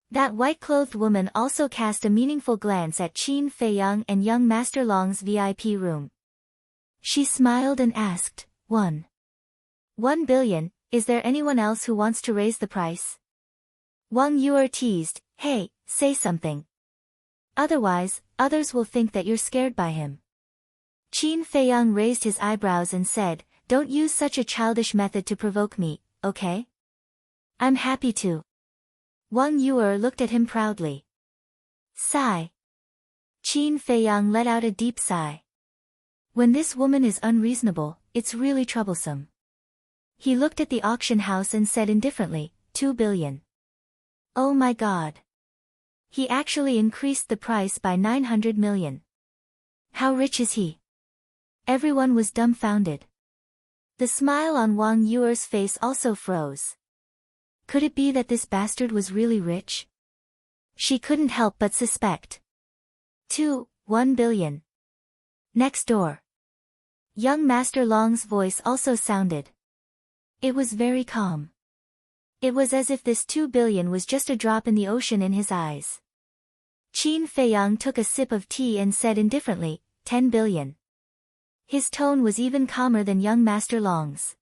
that white-clothed woman also cast a meaningful glance at Qin Feiyang and young Master Long's VIP room. She smiled and asked, 1 billion, is there anyone else who wants to raise the price? Wang Yue teased, hey, say something. Otherwise, others will think that you're scared by him. Qin Feiyang raised his eyebrows and said, don't use such a childish method to provoke me, okay? I'm happy to. Wang Yue looked at him proudly. Sigh. Qin Feiyang let out a deep sigh. When this woman is unreasonable, it's really troublesome. He looked at the auction house and said indifferently, 2 billion. Oh my God. He actually increased the price by 900 million. How rich is he? Everyone was dumbfounded. The smile on Wang Yue's face also froze. Could it be that this bastard was really rich? She couldn't help but suspect. 1 billion. Next door. Young Master Long's voice also sounded. It was very calm. It was as if this 2 billion was just a drop in the ocean in his eyes. Qin Feiyang took a sip of tea and said indifferently, 10 billion. His tone was even calmer than young Master Long's.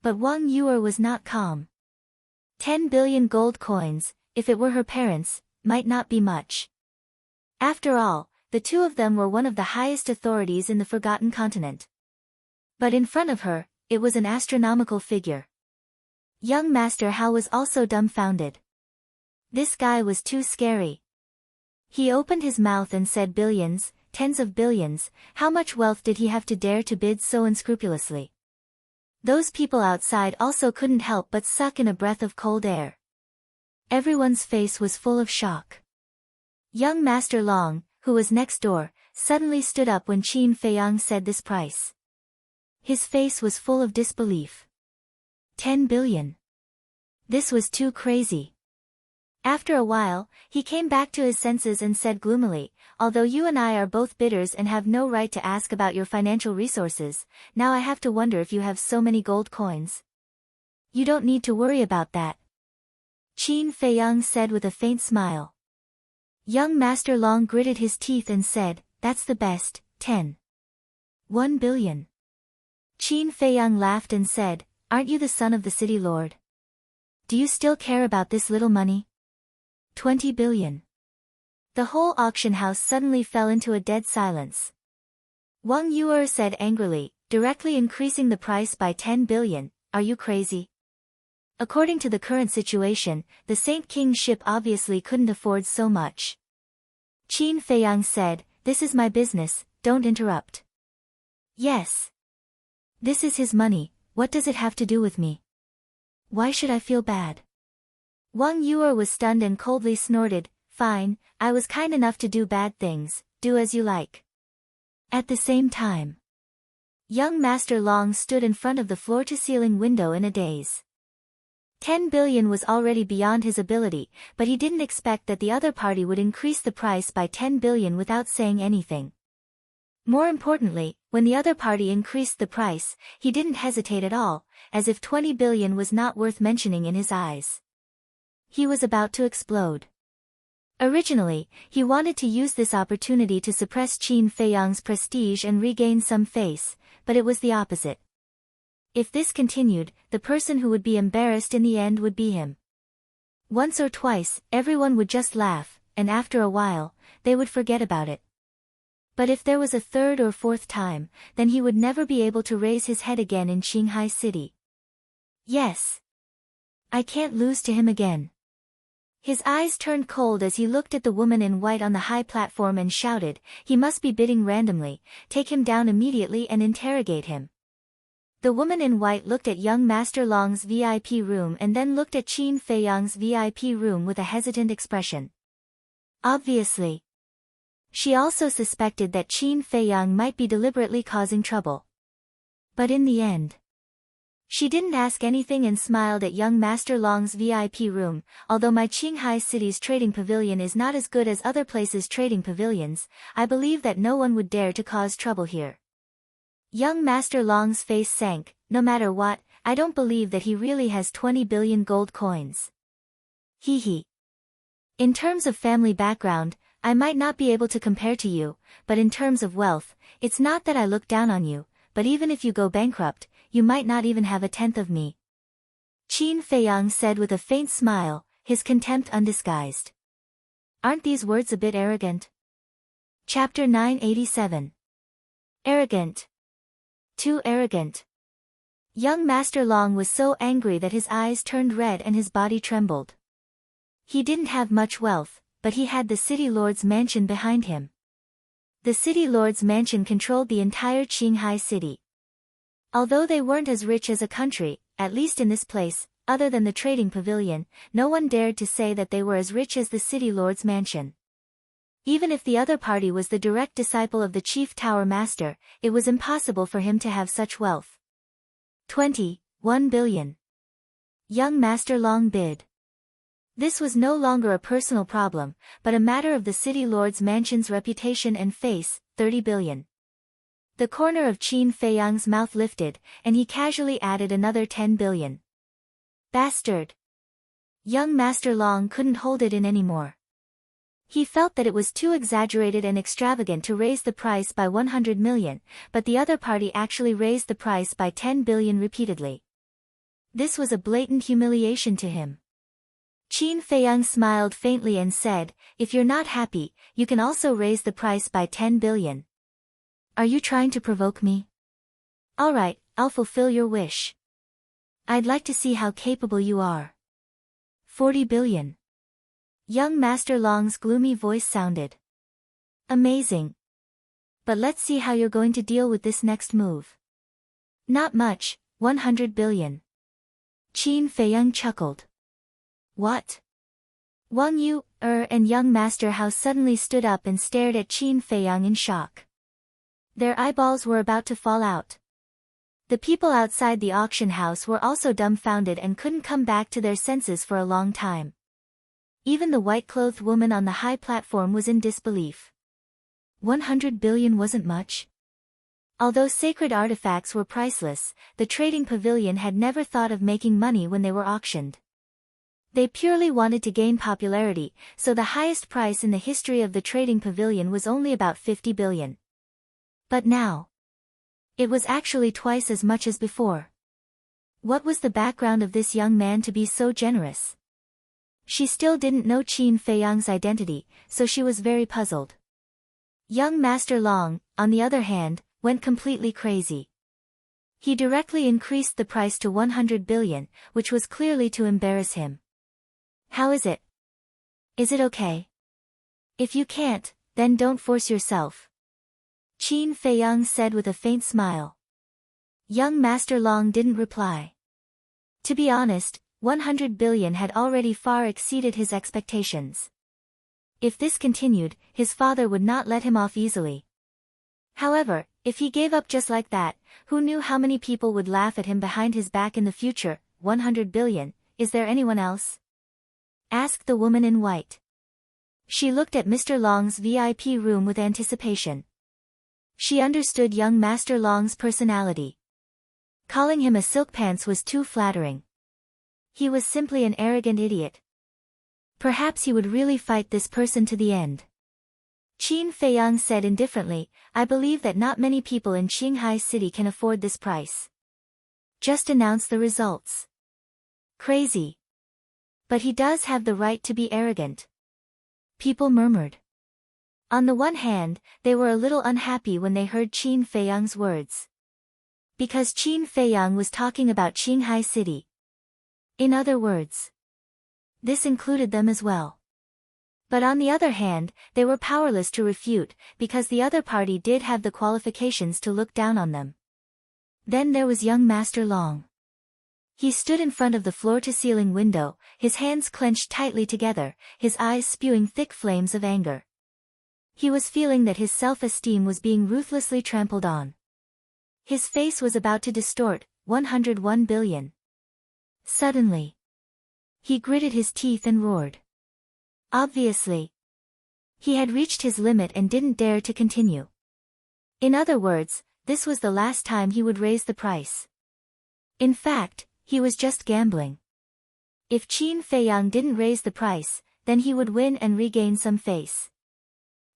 But Wang Yue was not calm. 10 billion gold coins, if it were her parents, might not be much. After all, the 2 of them were one of the highest authorities in the Forgotten Continent. But in front of her, it was an astronomical figure. Young Master Hao was also dumbfounded. This guy was too scary. He opened his mouth and said billions, tens of billions, how much wealth did he have to dare to bid so unscrupulously? Those people outside also couldn't help but suck in a breath of cold air. Everyone's face was full of shock. Young Master Long, who was next door, suddenly stood up when Qin Feiyang said this price. His face was full of disbelief. 10 billion. This was too crazy. After a while, he came back to his senses and said gloomily, although you and I are both bidders and have no right to ask about your financial resources, now I have to wonder if you have so many gold coins. You don't need to worry about that. Qin Feiyang said with a faint smile. Young Master Long gritted his teeth and said, that's the best, 1 billion. Qin Feiyang laughed and said, aren't you the son of the city lord? Do you still care about this little money? 20 billion. The whole auction house suddenly fell into a dead silence. Wang Yue said angrily, directly increasing the price by 10 billion, are you crazy? According to the current situation, the Saint King's ship obviously couldn't afford so much. Qin Feiyang said, this is my business, don't interrupt. Yes. This is his money, what does it have to do with me? Why should I feel bad? Wang Yue was stunned and coldly snorted, Fine, I was kind enough to do bad things, do as you like. At the same time, young Master Long stood in front of the floor-to-ceiling window in a daze. 10 billion was already beyond his ability, but he didn't expect that the other party would increase the price by 10 billion without saying anything. More importantly, when the other party increased the price, he didn't hesitate at all, as if 20 billion was not worth mentioning in his eyes. He was about to explode. Originally, he wanted to use this opportunity to suppress Qin Feiyang's prestige and regain some face, but it was the opposite. If this continued, the person who would be embarrassed in the end would be him. Once or twice, everyone would just laugh, and after a while, they would forget about it. But if there was a third or fourth time, then he would never be able to raise his head again in Qinghai City. Yes. I can't lose to him again. His eyes turned cold as he looked at the woman in white on the high platform and shouted, he must be bidding randomly, take him down immediately and interrogate him. The woman in white looked at young Master Long's VIP room and then looked at Qin Feiyang's VIP room with a hesitant expression. Obviously. She also suspected that Qin Feiyang might be deliberately causing trouble. But in the end, she didn't ask anything and smiled at young Master Long's VIP room. Although my Qinghai City's trading pavilion is not as good as other places' trading pavilions, I believe that no one would dare to cause trouble here. Young Master Long's face sank. No matter what, I don't believe that he really has 20 billion gold coins. Hee hee. In terms of family background, I might not be able to compare to you, but in terms of wealth, it's not that I look down on you, but even if you go bankrupt, you might not even have a tenth of me. Qin Feiyang said with a faint smile, his contempt undisguised. Aren't these words a bit arrogant? Chapter 987. Arrogant. Too arrogant. Young Master Long was so angry that his eyes turned red and his body trembled. He didn't have much wealth, but he had the City Lord's mansion behind him. The City Lord's mansion controlled the entire Qinghai City. Although they weren't as rich as a country, at least in this place, other than the trading pavilion, no one dared to say that they were as rich as the City Lord's mansion. Even if the other party was the direct disciple of the Chief Tower Master, it was impossible for him to have such wealth. 21 billion. Young Master Long bid. This was no longer a personal problem, but a matter of the City Lord's mansion's reputation and face, 30 billion. The corner of Qin Feiyang's mouth lifted, and he casually added another 10 billion. Bastard. Young Master Long couldn't hold it in anymore. He felt that it was too exaggerated and extravagant to raise the price by 100 million, but the other party actually raised the price by 10 billion repeatedly. This was a blatant humiliation to him. Qin Feiyang smiled faintly and said, if you're not happy, you can also raise the price by 10 billion. Are you trying to provoke me? Alright, I'll fulfill your wish. I'd like to see how capable you are. 40 billion. Young Master Long's gloomy voice sounded. Amazing. But let's see how you're going to deal with this next move. Not much, 100 billion. Qin Feiyang chuckled. What? Wang Yu, and young Master Hao suddenly stood up and stared at Qin Feiyang in shock. Their eyeballs were about to fall out. The people outside the auction house were also dumbfounded and couldn't come back to their senses for a long time. Even the white-clothed woman on the high platform was in disbelief. 100 billion wasn't much. Although sacred artifacts were priceless, the trading pavilion had never thought of making money when they were auctioned. They purely wanted to gain popularity, so the highest price in the history of the trading pavilion was only about 50 billion. But now, it was actually twice as much as before. What was the background of this young man to be so generous? She still didn't know Qin Feiyang's identity, so she was very puzzled. Young Master Long, on the other hand, went completely crazy. He directly increased the price to 100 billion, which was clearly to embarrass him. How is it? Is it okay? If you can't, then don't force yourself. Qin Feiyang said with a faint smile. Young Master Long didn't reply. To be honest, 100 billion had already far exceeded his expectations. If this continued, his father would not let him off easily. However, if he gave up just like that, who knew how many people would laugh at him behind his back in the future? 100 billion, is there anyone else? Asked the woman in white. She looked at Mr. Long's VIP room with anticipation. She understood young Master Long's personality. Calling him a silk pants was too flattering. He was simply an arrogant idiot. Perhaps he would really fight this person to the end. Qin Feiyang said indifferently, I believe that not many people in Qinghai City can afford this price. Just announce the results. Crazy. But he does have the right to be arrogant. People murmured. On the one hand, they were a little unhappy when they heard Qin Feiyang's words. Because Qin Feiyang was talking about Qinghai City. In other words, this included them as well. But on the other hand, they were powerless to refute, because the other party did have the qualifications to look down on them. Then there was young Master Long. He stood in front of the floor-to-ceiling window, his hands clenched tightly together, his eyes spewing thick flames of anger. He was feeling that his self-esteem was being ruthlessly trampled on. His face was about to distort, 101 billion. Suddenly, he gritted his teeth and roared. Obviously, he had reached his limit and didn't dare to continue. In other words, this was the last time he would raise the price. In fact, he was just gambling. If Qin Feiyang didn't raise the price, then he would win and regain some face.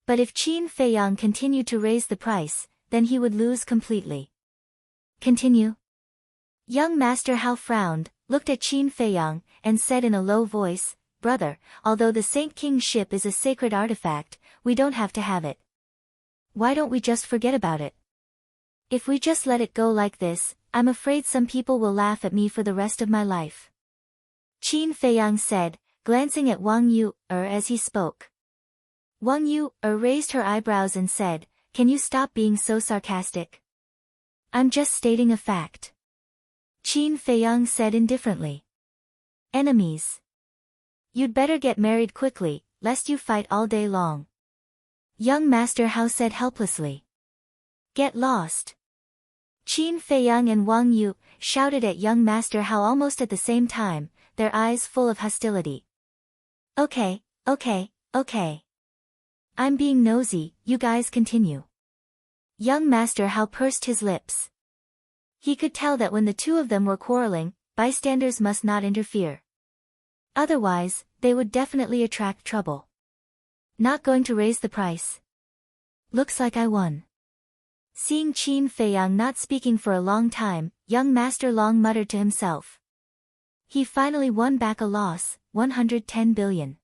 But if Qin Feiyang continued to raise the price, then he would lose completely. Continue. Young Master Hao frowned, looked at Qin Feiyang, and said in a low voice, Brother, although the Saint King's ship is a sacred artifact, we don't have to have it. Why don't we just forget about it? If we just let it go like this, I'm afraid some people will laugh at me for the rest of my life. Qin Feiyang said, glancing at Wang Yu as he spoke. Wang Yu raised her eyebrows and said, Can you stop being so sarcastic? I'm just stating a fact. Qin Feiyang said indifferently. Enemies. You'd better get married quickly, lest you fight all day long. Young Master Hao said helplessly. Get lost. Qin Feiyang and Wang Yu shouted at young Master Hao almost at the same time, their eyes full of hostility. Okay. I'm being nosy, you guys continue. Young Master Hao pursed his lips. He could tell that when the two of them were quarreling, bystanders must not interfere. Otherwise, they would definitely attract trouble. Not going to raise the price. Looks like I won. Seeing Qin Feiyang not speaking for a long time, young Master Long muttered to himself. He finally won back a loss, 110 billion.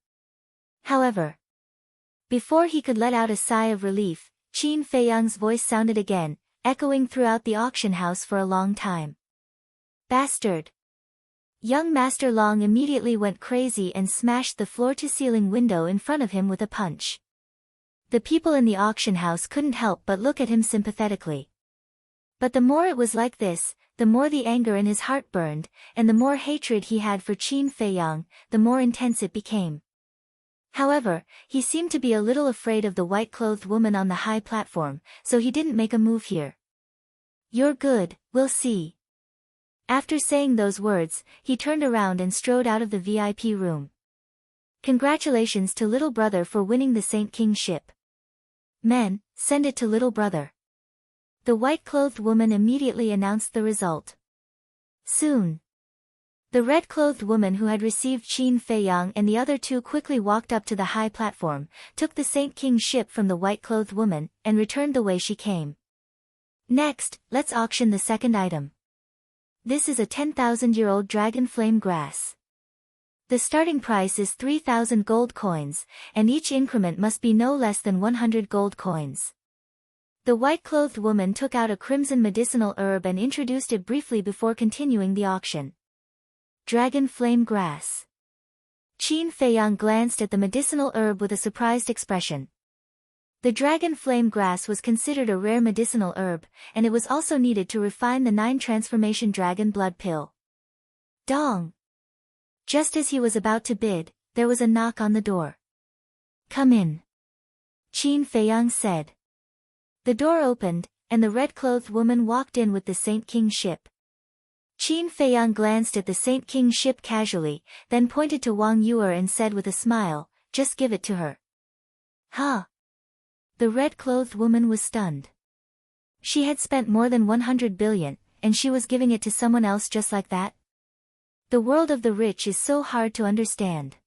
However, before he could let out a sigh of relief, Qin Feiyang's voice sounded again, echoing throughout the auction house for a long time. Bastard! Young Master Long immediately went crazy and smashed the floor-to-ceiling window in front of him with a punch. The people in the auction house couldn't help but look at him sympathetically. But the more it was like this, the more the anger in his heart burned, and the more hatred he had for Qin Feiyang, the more intense it became. However, he seemed to be a little afraid of the white-clothed woman on the high platform, so he didn't make a move here. You're good, we'll see. After saying those words, he turned around and strode out of the VIP room. Congratulations to little brother for winning the Saint King ship. Men, send it to little brother. The white-clothed woman immediately announced the result. Soon. The red-clothed woman who had received Qin Feiyang and the other two quickly walked up to the high platform, took the Saint King ship from the white-clothed woman, and returned the way she came. Next, let's auction the second item. This is a 10,000-year-old dragon flame grass. The starting price is 3,000 gold coins, and each increment must be no less than 100 gold coins. The white-clothed woman took out a crimson medicinal herb and introduced it briefly before continuing the auction. Dragon flame grass. Qin Feiyang glanced at the medicinal herb with a surprised expression. The dragon flame grass was considered a rare medicinal herb, and it was also needed to refine the 9 transformation dragon blood pill. Dong! Just as he was about to bid, there was a knock on the door. Come in, Qin Feiyang said. The door opened, and the red-clothed woman walked in with the Saint King ship. Qin Feiyang glanced at the Saint King ship casually, then pointed to Wang Yuer and said with a smile, "Just give it to her." Huh? The red-clothed woman was stunned. She had spent more than 100 billion, and she was giving it to someone else just like that? The world of the rich is so hard to understand.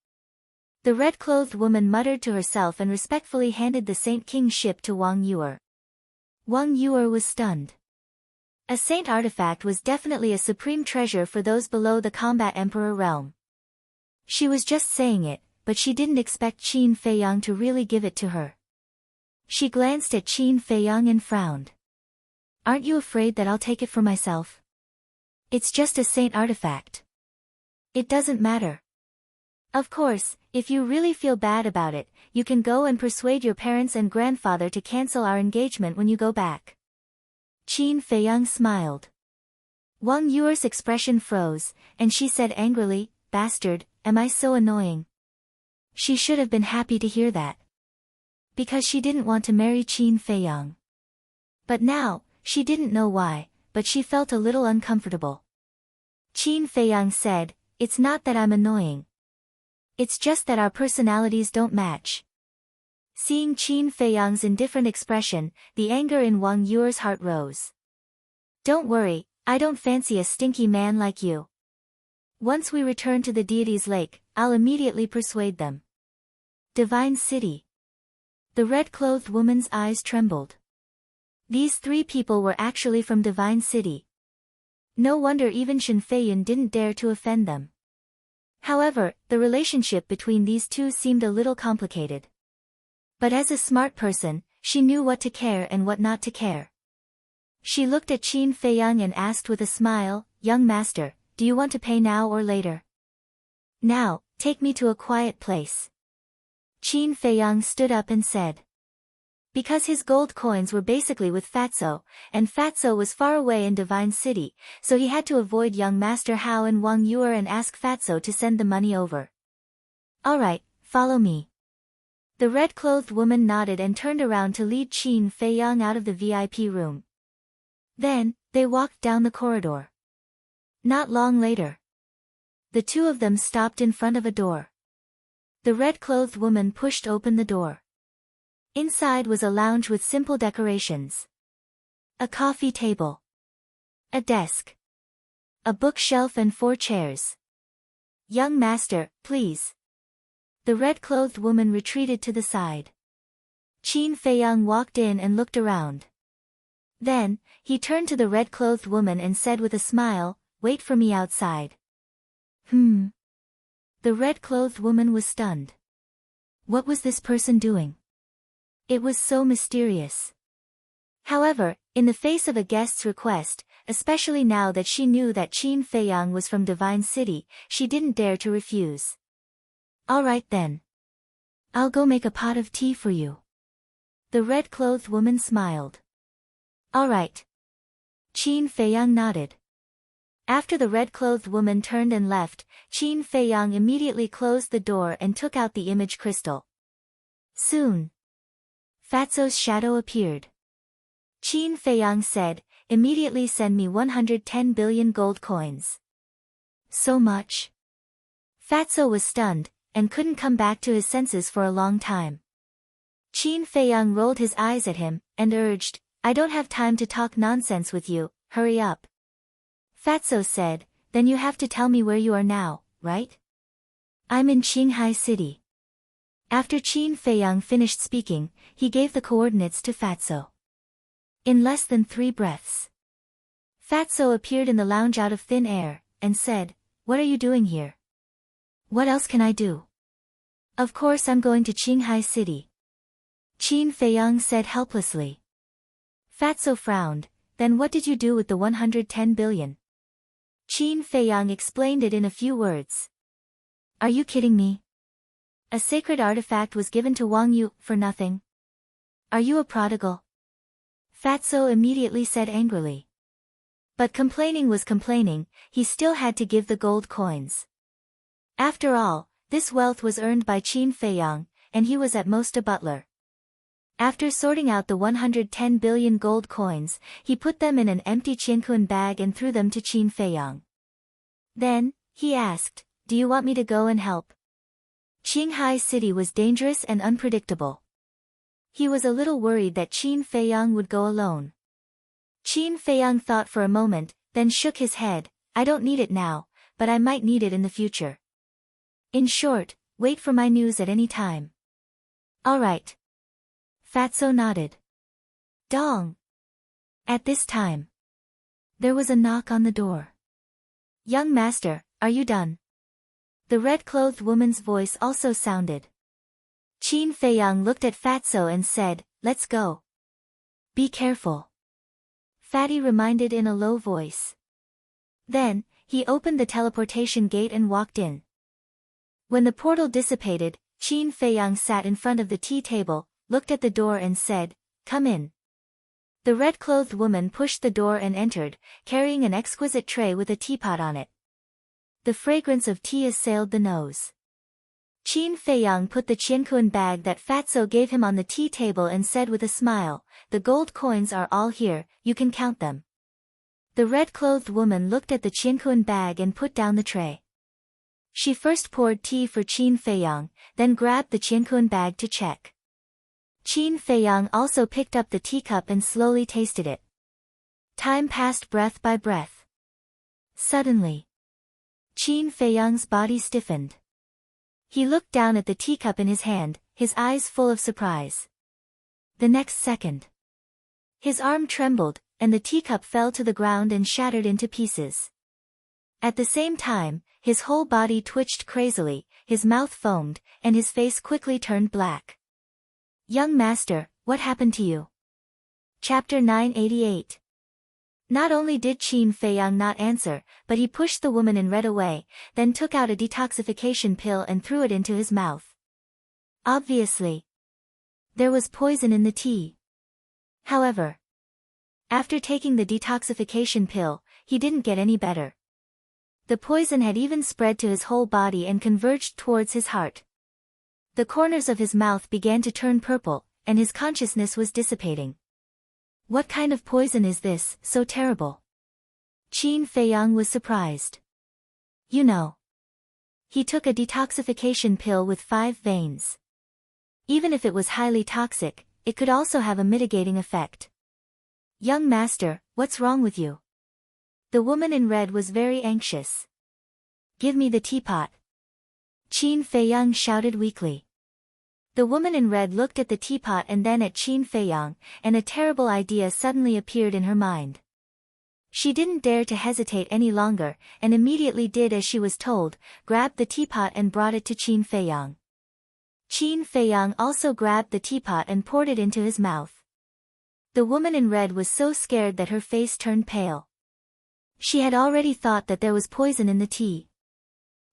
The red-clothed woman muttered to herself and respectfully handed the Saint King ship to Wang Yuer. Wang Yuer was stunned. A saint artifact was definitely a supreme treasure for those below the combat emperor realm. She was just saying it, but she didn't expect Qin Feiyang to really give it to her. She glanced at Qin Feiyang and frowned. "Aren't you afraid that I'll take it for myself? It's just a saint artifact. It doesn't matter. Of course, if you really feel bad about it, you can go and persuade your parents and grandfather to cancel our engagement when you go back." Qin Feiyang smiled. Wang Yuer's expression froze, and she said angrily, "Bastard, am I so annoying?" She should have been happy to hear that. Because she didn't want to marry Qin Feiyang. But now, she didn't know why, but she felt a little uncomfortable. Qin Feiyang said, "It's not that I'm annoying. It's just that our personalities don't match." Seeing Qin Feiyang's indifferent expression, the anger in Wang Yuer's heart rose. "Don't worry, I don't fancy a stinky man like you. Once we return to the deity's lake, I'll immediately persuade them." Divine City. The red-clothed woman's eyes trembled. These three people were actually from Divine City. No wonder even Shen Feiyun didn't dare to offend them. However, the relationship between these two seemed a little complicated. But as a smart person, she knew what to care and what not to care. She looked at Qin Feiyang and asked with a smile, "Young master, do you want to pay now or later?" "Now, take me to a quiet place." Qin Feiyang stood up and said. Because his gold coins were basically with Fatso, and Fatso was far away in Divine City, so he had to avoid young Master Hao and Wang Yuer and ask Fatso to send the money over. "Alright, follow me." The red-clothed woman nodded and turned around to lead Qin Feiyang out of the VIP room. Then, they walked down the corridor. Not long later, the two of them stopped in front of a door. The red-clothed woman pushed open the door. Inside was a lounge with simple decorations. A coffee table. A desk. A bookshelf and 4 chairs. "Young master, please." The red-clothed woman retreated to the side. Qin Feiyang walked in and looked around. Then, he turned to the red-clothed woman and said with a smile, "Wait for me outside." The red-clothed woman was stunned. What was this person doing? It was so mysterious. However, in the face of a guest's request, especially now that she knew that Qin Feiyang was from Divine City, she didn't dare to refuse. "Alright then. I'll go make a pot of tea for you." The red-clothed woman smiled. "Alright." Qin Feiyang nodded. After the red-clothed woman turned and left, Qin Feiyang immediately closed the door and took out the image crystal. Soon, Fatso's shadow appeared. Qin Feiyang said, "Immediately send me 110 billion gold coins." So much? Fatso was stunned, and couldn't come back to his senses for a long time. Qin Feiyang rolled his eyes at him, and urged, "I don't have time to talk nonsense with you, hurry up." Fatso said, "Then you have to tell me where you are now, right?" "I'm in Qinghai City." After Qin Feiyang finished speaking, he gave the coordinates to Fatso. In less than 3 breaths, Fatso appeared in the lounge out of thin air, and said, "What are you doing here? What else can I do?" "Of course I'm going to Qinghai City," Qin Feiyang said helplessly. Fatso frowned, "Then what did you do with the 110 billion? Qin Feiyang explained it in a few words. "Are you kidding me? A sacred artifact was given to Wang Yu for nothing. Are you a prodigal?" Fatso immediately said angrily. But complaining was complaining, he still had to give the gold coins. After all, this wealth was earned by Qin Feiyang, and he was at most a butler. After sorting out the 110 billion gold coins, he put them in an empty Qiankun bag and threw them to Qin Feiyang. Then, he asked, "Do you want me to go and help?" Qinghai City was dangerous and unpredictable. He was a little worried that Qin Feiyang would go alone. Qin Feiyang thought for a moment, then shook his head. "I don't need it now, but I might need it in the future. In short, wait for my news at any time." "All right." Fatso nodded. Dong. At this time, there was a knock on the door. "Young master, are you done?" The red-clothed woman's voice also sounded. Qin Feiyang looked at Fatso and said, "Let's go." "Be careful," Fatty reminded in a low voice. Then, he opened the teleportation gate and walked in. When the portal dissipated, Qin Feiyang sat in front of the tea table, looked at the door and said, "Come in." The red-clothed woman pushed the door and entered, carrying an exquisite tray with a teapot on it. The fragrance of tea assailed the nose. Qin Feiyang put the Qiankun bag that Fatso gave him on the tea table and said with a smile, "The gold coins are all here, you can count them." The red-clothed woman looked at the Qiankun bag and put down the tray. She first poured tea for Qin Feiyang, then grabbed the Qiankun bag to check. Qin Feiyang also picked up the teacup and slowly tasted it. Time passed breath by breath. Suddenly, Qin Feiyang's body stiffened. He looked down at the teacup in his hand, his eyes full of surprise. The next second, his arm trembled, and the teacup fell to the ground and shattered into pieces. At the same time, his whole body twitched crazily, his mouth foamed, and his face quickly turned black. "Young master, what happened to you?" Chapter 988. Not only did Qin Feiyang not answer, but he pushed the woman in red away, then took out a detoxification pill and threw it into his mouth. Obviously, there was poison in the tea. However, after taking the detoxification pill, he didn't get any better. The poison had even spread to his whole body and converged towards his heart. The corners of his mouth began to turn purple, and his consciousness was dissipating. What kind of poison is this, so terrible? Qin Feiyang was surprised. You know. He took a detoxification pill with 5 veins. Even if it was highly toxic, it could also have a mitigating effect. Young master, what's wrong with you? The woman in red was very anxious. Give me the teapot. Qin Feiyang shouted weakly. The woman in red looked at the teapot and then at Qin Feiyang, and a terrible idea suddenly appeared in her mind. She didn't dare to hesitate any longer, and immediately did as she was told, grabbed the teapot and brought it to Qin Feiyang. Qin Feiyang also grabbed the teapot and poured it into his mouth. The woman in red was so scared that her face turned pale. She had already thought that there was poison in the tea.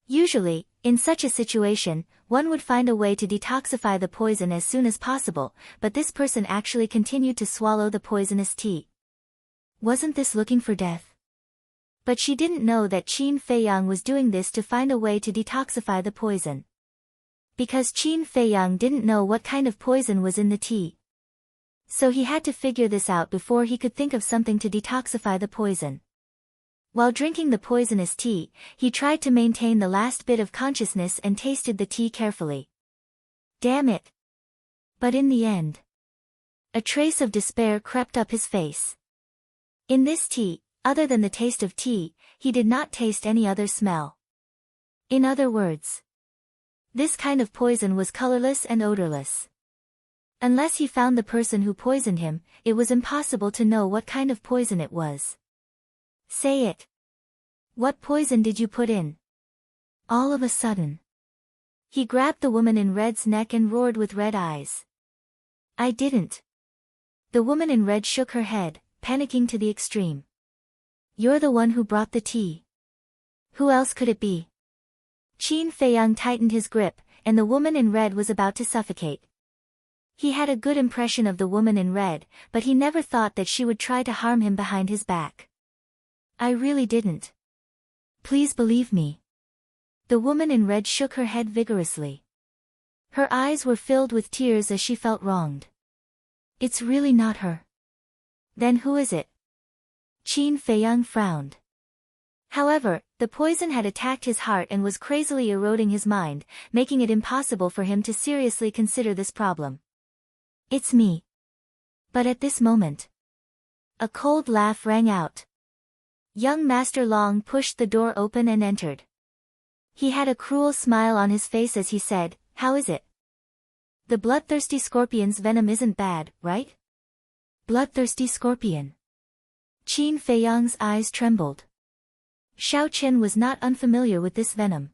Usually, in such a situation, one would find a way to detoxify the poison as soon as possible, but this person actually continued to swallow the poisonous tea. Wasn't this looking for death? But she didn't know that Qin Feiyang was doing this to find a way to detoxify the poison. Because Qin Feiyang didn't know what kind of poison was in the tea. So he had to figure this out before he could think of something to detoxify the poison. While drinking the poisonous tea, he tried to maintain the last bit of consciousness and tasted the tea carefully. Damn it! But in the end, a trace of despair crept up his face. In this tea, other than the taste of tea, he did not taste any other smell. In other words, this kind of poison was colorless and odorless. Unless he found the person who poisoned him, it was impossible to know what kind of poison it was. Say it. What poison did you put in? All of a sudden, he grabbed the woman in red's neck and roared with red eyes. I didn't. The woman in red shook her head, panicking to the extreme. You're the one who brought the tea. Who else could it be? Qin Feiyang tightened his grip, and the woman in red was about to suffocate. He had a good impression of the woman in red, but he never thought that she would try to harm him behind his back. I really didn't. Please believe me. The woman in red shook her head vigorously. Her eyes were filled with tears as she felt wronged. It's really not her. Then who is it? Qin Feiyang frowned. However, the poison had attacked his heart and was crazily eroding his mind, making it impossible for him to seriously consider this problem. It's me. But at this moment, a cold laugh rang out. Young Master Long pushed the door open and entered. He had a cruel smile on his face as he said, "How is it? The bloodthirsty scorpion's venom isn't bad, right?" Bloodthirsty scorpion. Qin Feiyang's eyes trembled. Xiao Qian was not unfamiliar with this venom.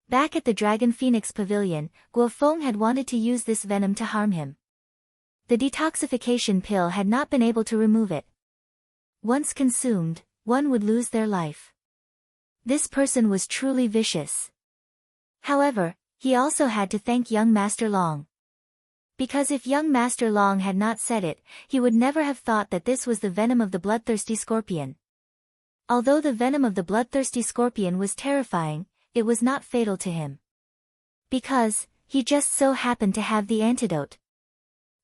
Back at the Dragon Phoenix Pavilion, Guofeng had wanted to use this venom to harm him. The detoxification pill had not been able to remove it. Once consumed, one would lose their life. This person was truly vicious. However, he also had to thank young Master Long. Because if young Master Long had not said it, he would never have thought that this was the venom of the bloodthirsty scorpion. Although the venom of the bloodthirsty scorpion was terrifying, it was not fatal to him. Because, he just so happened to have the antidote.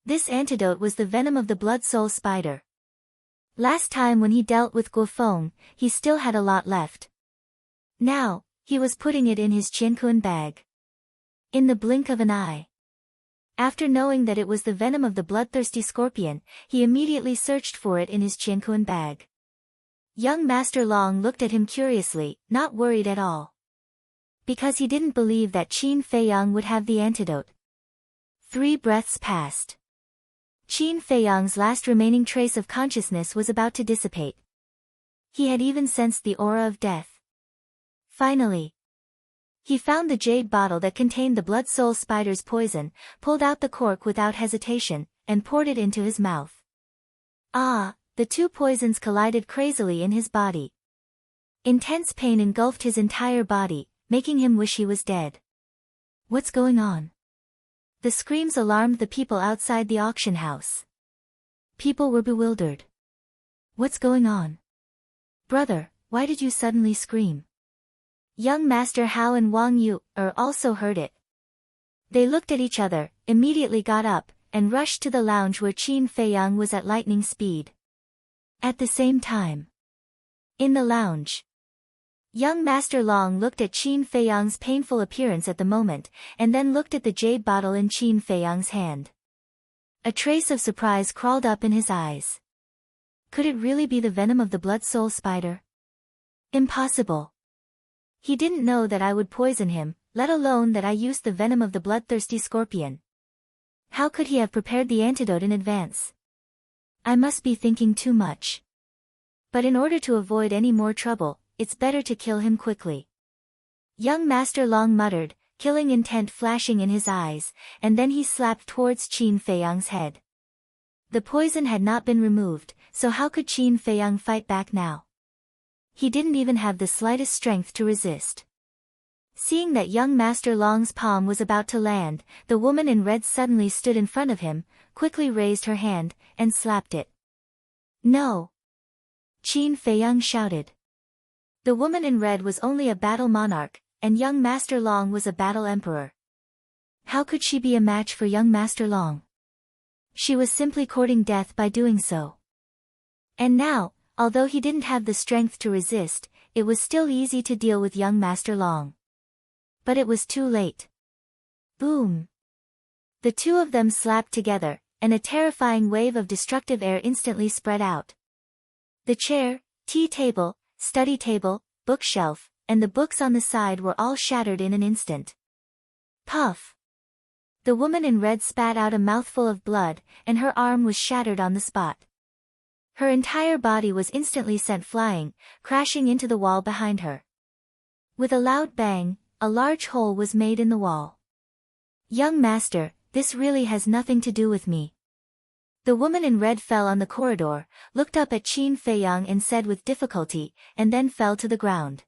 This antidote was the venom of the blood soul spider. Last time when he dealt with Guofeng, he still had a lot left. Now, he was putting it in his Qiankuan bag. In the blink of an eye. After knowing that it was the venom of the bloodthirsty scorpion, he immediately searched for it in his Qiankuan bag. Young Master Long looked at him curiously, not worried at all. Because he didn't believe that Qin Feiyang would have the antidote. 3 breaths passed. Qin Feiyang's last remaining trace of consciousness was about to dissipate. He had even sensed the aura of death. Finally, he found the jade bottle that contained the blood soul spider's poison, pulled out the cork without hesitation, and poured it into his mouth. Ah, the two poisons collided crazily in his body. Intense pain engulfed his entire body, making him wish he was dead. What's going on? The screams alarmed the people outside the auction house. People were bewildered. What's going on? Brother, why did you suddenly scream? Young Master Hao and Wang Yu also heard it. They looked at each other, immediately got up, and rushed to the lounge where Qin Feiyang was at lightning speed. At the same time, in the lounge, young Master Long looked at Qin Feiyang's painful appearance at the moment, and then looked at the jade bottle in Qin Feiyang's hand. A trace of surprise crawled up in his eyes. Could it really be the venom of the blood soul spider? Impossible. He didn't know that I would poison him, let alone that I used the venom of the bloodthirsty scorpion. How could he have prepared the antidote in advance? I must be thinking too much. But in order to avoid any more trouble, it's better to kill him quickly. Young Master Long muttered, killing intent flashing in his eyes, and then he slapped towards Qin Feiyang's head. The poison had not been removed, so how could Qin Feiyang fight back now? He didn't even have the slightest strength to resist. Seeing that young Master Long's palm was about to land, the woman in red suddenly stood in front of him, quickly raised her hand, and slapped it. No! Qin Feiyang shouted. The woman in red was only a battle monarch, and young Master Long was a battle emperor. How could she be a match for young Master Long? She was simply courting death by doing so. And now, although he didn't have the strength to resist, it was still easy to deal with young Master Long. But it was too late. Boom! The two of them slapped together, and a terrifying wave of destructive air instantly spread out. The chair, tea table, study table, bookshelf, and the books on the side were all shattered in an instant. Puff! The woman in red spat out a mouthful of blood, and her arm was shattered on the spot. Her entire body was instantly sent flying, crashing into the wall behind her. With a loud bang, a large hole was made in the wall. Young Master, this really has nothing to do with me. The woman in red fell on the corridor, looked up at Qin Feiyang and said with difficulty, and then fell to the ground.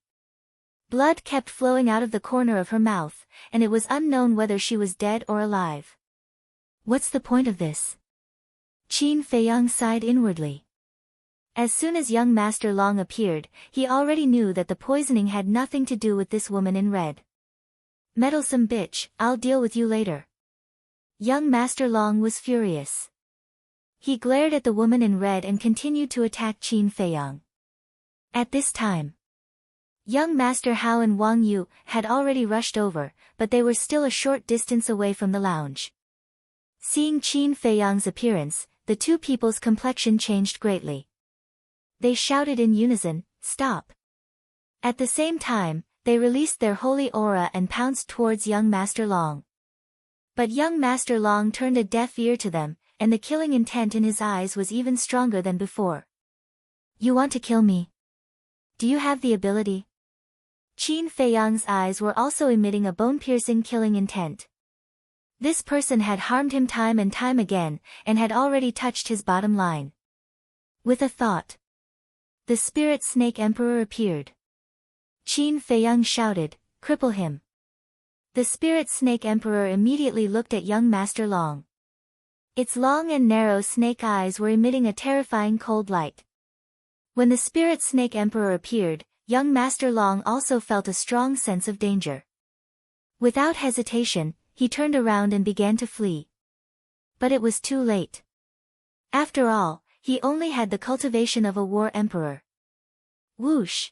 Blood kept flowing out of the corner of her mouth, and it was unknown whether she was dead or alive. What's the point of this? Qin Feiyang sighed inwardly. As soon as young Master Long appeared, he already knew that the poisoning had nothing to do with this woman in red. Meddlesome bitch, I'll deal with you later. Young Master Long was furious. He glared at the woman in red and continued to attack Qin Feiyang. At this time, young Master Hao and Wang Yu had already rushed over, but they were still a short distance away from the lounge. Seeing Qin Feiyang's appearance, the two people's complexion changed greatly. They shouted in unison, "Stop!" At the same time, they released their holy aura and pounced towards young Master Long. But young Master Long turned a deaf ear to them, and the killing intent in his eyes was even stronger than before. "You want to kill me? Do you have the ability?" Qin Feiyang's eyes were also emitting a bone-piercing killing intent. This person had harmed him time and time again, and had already touched his bottom line. With a thought, the Spirit Snake Emperor appeared. Qin Feiyang shouted, "Cripple him." The Spirit Snake Emperor immediately looked at young Master Long. Its long and narrow snake eyes were emitting a terrifying cold light. When the Spirit Snake Emperor appeared, young Master Long also felt a strong sense of danger. Without hesitation, he turned around and began to flee. But it was too late. After all, he only had the cultivation of a war emperor. Whoosh!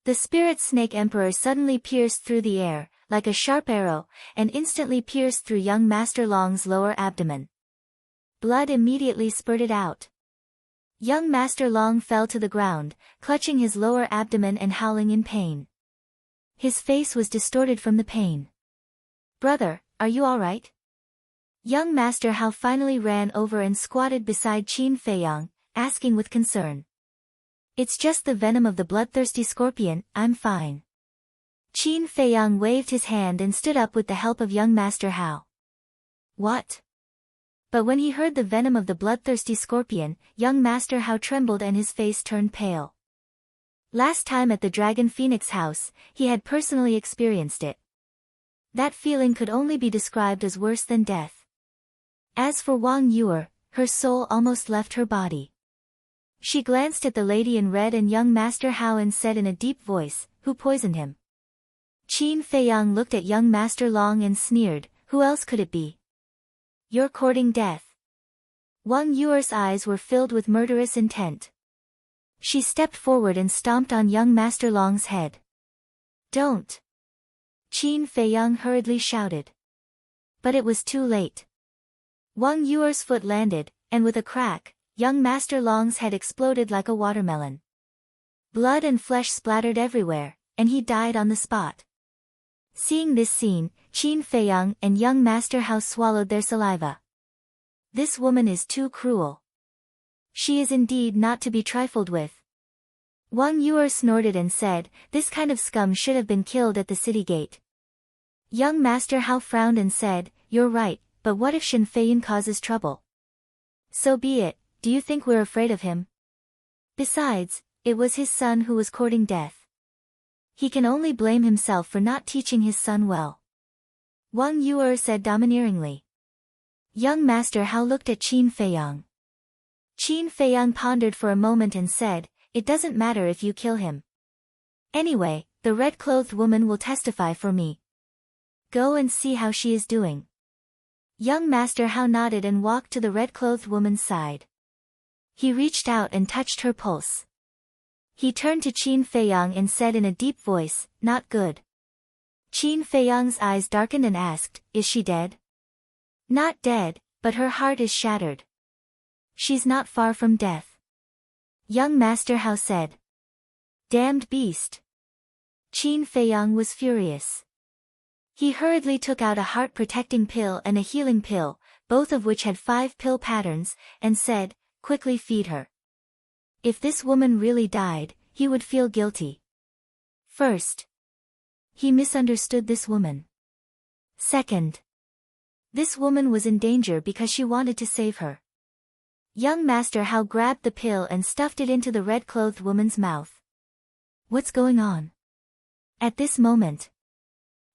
The Spirit Snake Emperor suddenly pierced through the air, like a sharp arrow, and instantly pierced through young Master Long's lower abdomen. Blood immediately spurted out. Young Master Long fell to the ground, clutching his lower abdomen and howling in pain. His face was distorted from the pain. "Brother, are you all right?" Young Master Hao finally ran over and squatted beside Qin Feiyang, asking with concern. "It's just the venom of the bloodthirsty scorpion, I'm fine." Qin Feiyang waved his hand and stood up with the help of young Master Hao. "What?" But when he heard the venom of the bloodthirsty scorpion, young Master Hao trembled and his face turned pale. Last time at the Dragon Phoenix house, he had personally experienced it. That feeling could only be described as worse than death. As for Wang Yu, her soul almost left her body. She glanced at the lady in red and young Master Hao and said in a deep voice, "Who poisoned him?" Qin Feiyang looked at young Master Long and sneered, "Who else could it be?" "You're courting death." Wang Yu's eyes were filled with murderous intent. She stepped forward and stomped on young Master Long's head. "Don't!" Qin Feiyang hurriedly shouted. But it was too late. Wang Yu's foot landed, and with a crack, young Master Long's head exploded like a watermelon. Blood and flesh splattered everywhere, and he died on the spot. Seeing this scene, Qin Feiyang and young Master Hao swallowed their saliva. This woman is too cruel. She is indeed not to be trifled with. Wang Yu snorted and said, "This kind of scum should have been killed at the city gate." Young Master Hao frowned and said, "You're right, but what if Shen Feiyan causes trouble?" "So be it, do you think we're afraid of him? Besides, it was his son who was courting death. He can only blame himself for not teaching his son well." Wang Yu said domineeringly. Young Master Hao looked at Qin Feiyang. Qin Feiyang pondered for a moment and said, "It doesn't matter if you kill him. Anyway, the red-clothed woman will testify for me. Go and see how she is doing." Young Master Hao nodded and walked to the red-clothed woman's side. He reached out and touched her pulse. He turned to Qin Feiyang and said in a deep voice, "Not good." Qin Feiyang's eyes darkened and asked, "Is she dead?" "Not dead, but her heart is shattered. She's not far from death." Young Master Hao said. "Damned beast." Qin Feiyang was furious. He hurriedly took out a heart-protecting pill and a healing pill, both of which had 5 pill patterns, and said, "Quickly feed her." If this woman really died, he would feel guilty. First, he misunderstood this woman. Second, this woman was in danger because she wanted to save her. Young Master Hao grabbed the pill and stuffed it into the red-clothed woman's mouth. "What's going on?" At this moment,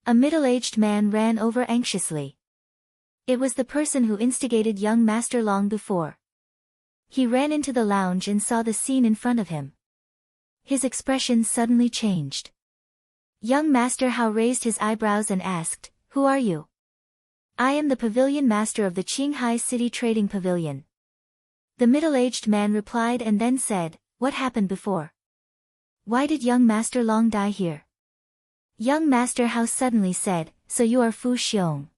a middle-aged man ran over anxiously. It was the person who instigated young Master Long before. He ran into the lounge and saw the scene in front of him. His expression suddenly changed. Young Master Hao raised his eyebrows and asked, "Who are you?" "I am the pavilion master of the Qinghai City Trading Pavilion." The middle-aged man replied and then said, "What happened before? Why did young Master Long die here?" Young Master Hao suddenly said, "So you are Fu Xiong."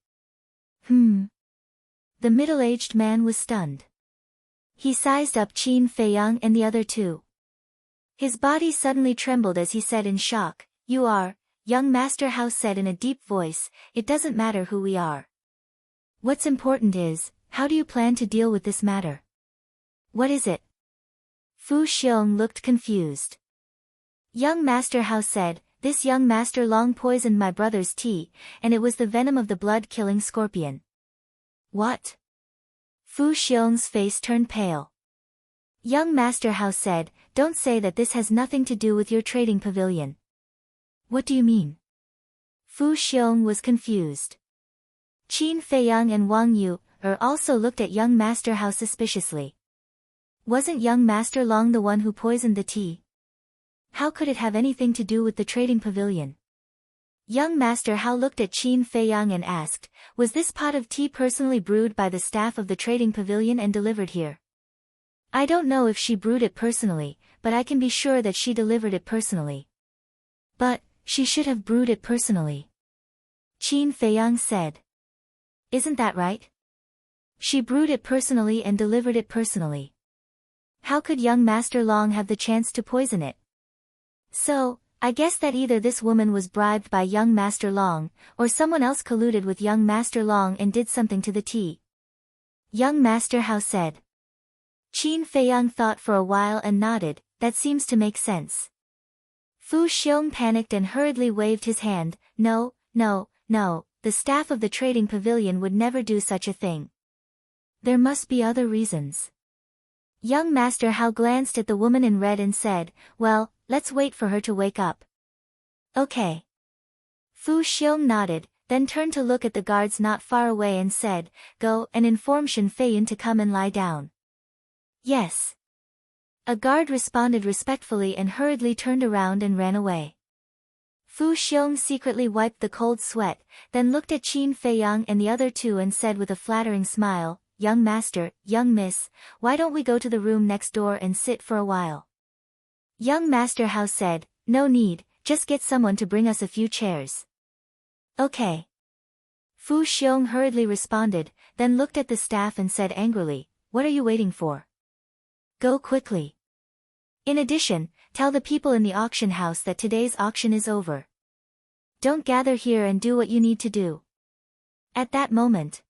The middle-aged man was stunned. He sized up Qin Feiyang and the other two. His body suddenly trembled as he said in shock, "You are," young Master Hao said in a deep voice, "It doesn't matter who we are. What's important is, how do you plan to deal with this matter? What is it?" Fu Xiong looked confused. Young Master Hao said, "This young Master Long poisoned my brother's tea, and it was the venom of the blood-killing scorpion." "What?" Fu Xiong's face turned pale. Young Master Hao said, "Don't say that this has nothing to do with your trading pavilion." "What do you mean?" Fu Xiong was confused. Qin Feiyang and Wang Yu also looked at young Master Hao suspiciously. Wasn't young Master Long the one who poisoned the tea? How could it have anything to do with the trading pavilion? Young Master Hao looked at Qin Feiyang and asked, "Was this pot of tea personally brewed by the staff of the trading pavilion and delivered here?" "I don't know if she brewed it personally, but I can be sure that she delivered it personally." "But, she should have brewed it personally," Qin Feiyang said. "Isn't that right? She brewed it personally and delivered it personally. How could young Master Long have the chance to poison it? So, I guess that either this woman was bribed by young Master Long, or someone else colluded with young Master Long and did something to the tea." Young Master Hao said. Qin Feiyang thought for a while and nodded, "That seems to make sense." Fu Xiong panicked and hurriedly waved his hand, "No, no, no, the staff of the trading pavilion would never do such a thing. There must be other reasons." Young Master Hao glanced at the woman in red and said, "Well, let's wait for her to wake up." "Okay." Fu Xiong nodded, then turned to look at the guards not far away and said, "Go and inform Shen Feiyin to come and lie down." "Yes." A guard responded respectfully and hurriedly turned around and ran away. Fu Xiong secretly wiped the cold sweat, then looked at Qin Feiyang and the other two and said with a flattering smile, "Young Master, young Miss, why don't we go to the room next door and sit for a while?" Young Master Hao said, "No need, just get someone to bring us a few chairs." "Okay." Fu Xiong hurriedly responded, then looked at the staff and said angrily, "What are you waiting for? Go quickly. In addition, tell the people in the auction house that today's auction is over. Don't gather here and do what you need to do." At that moment,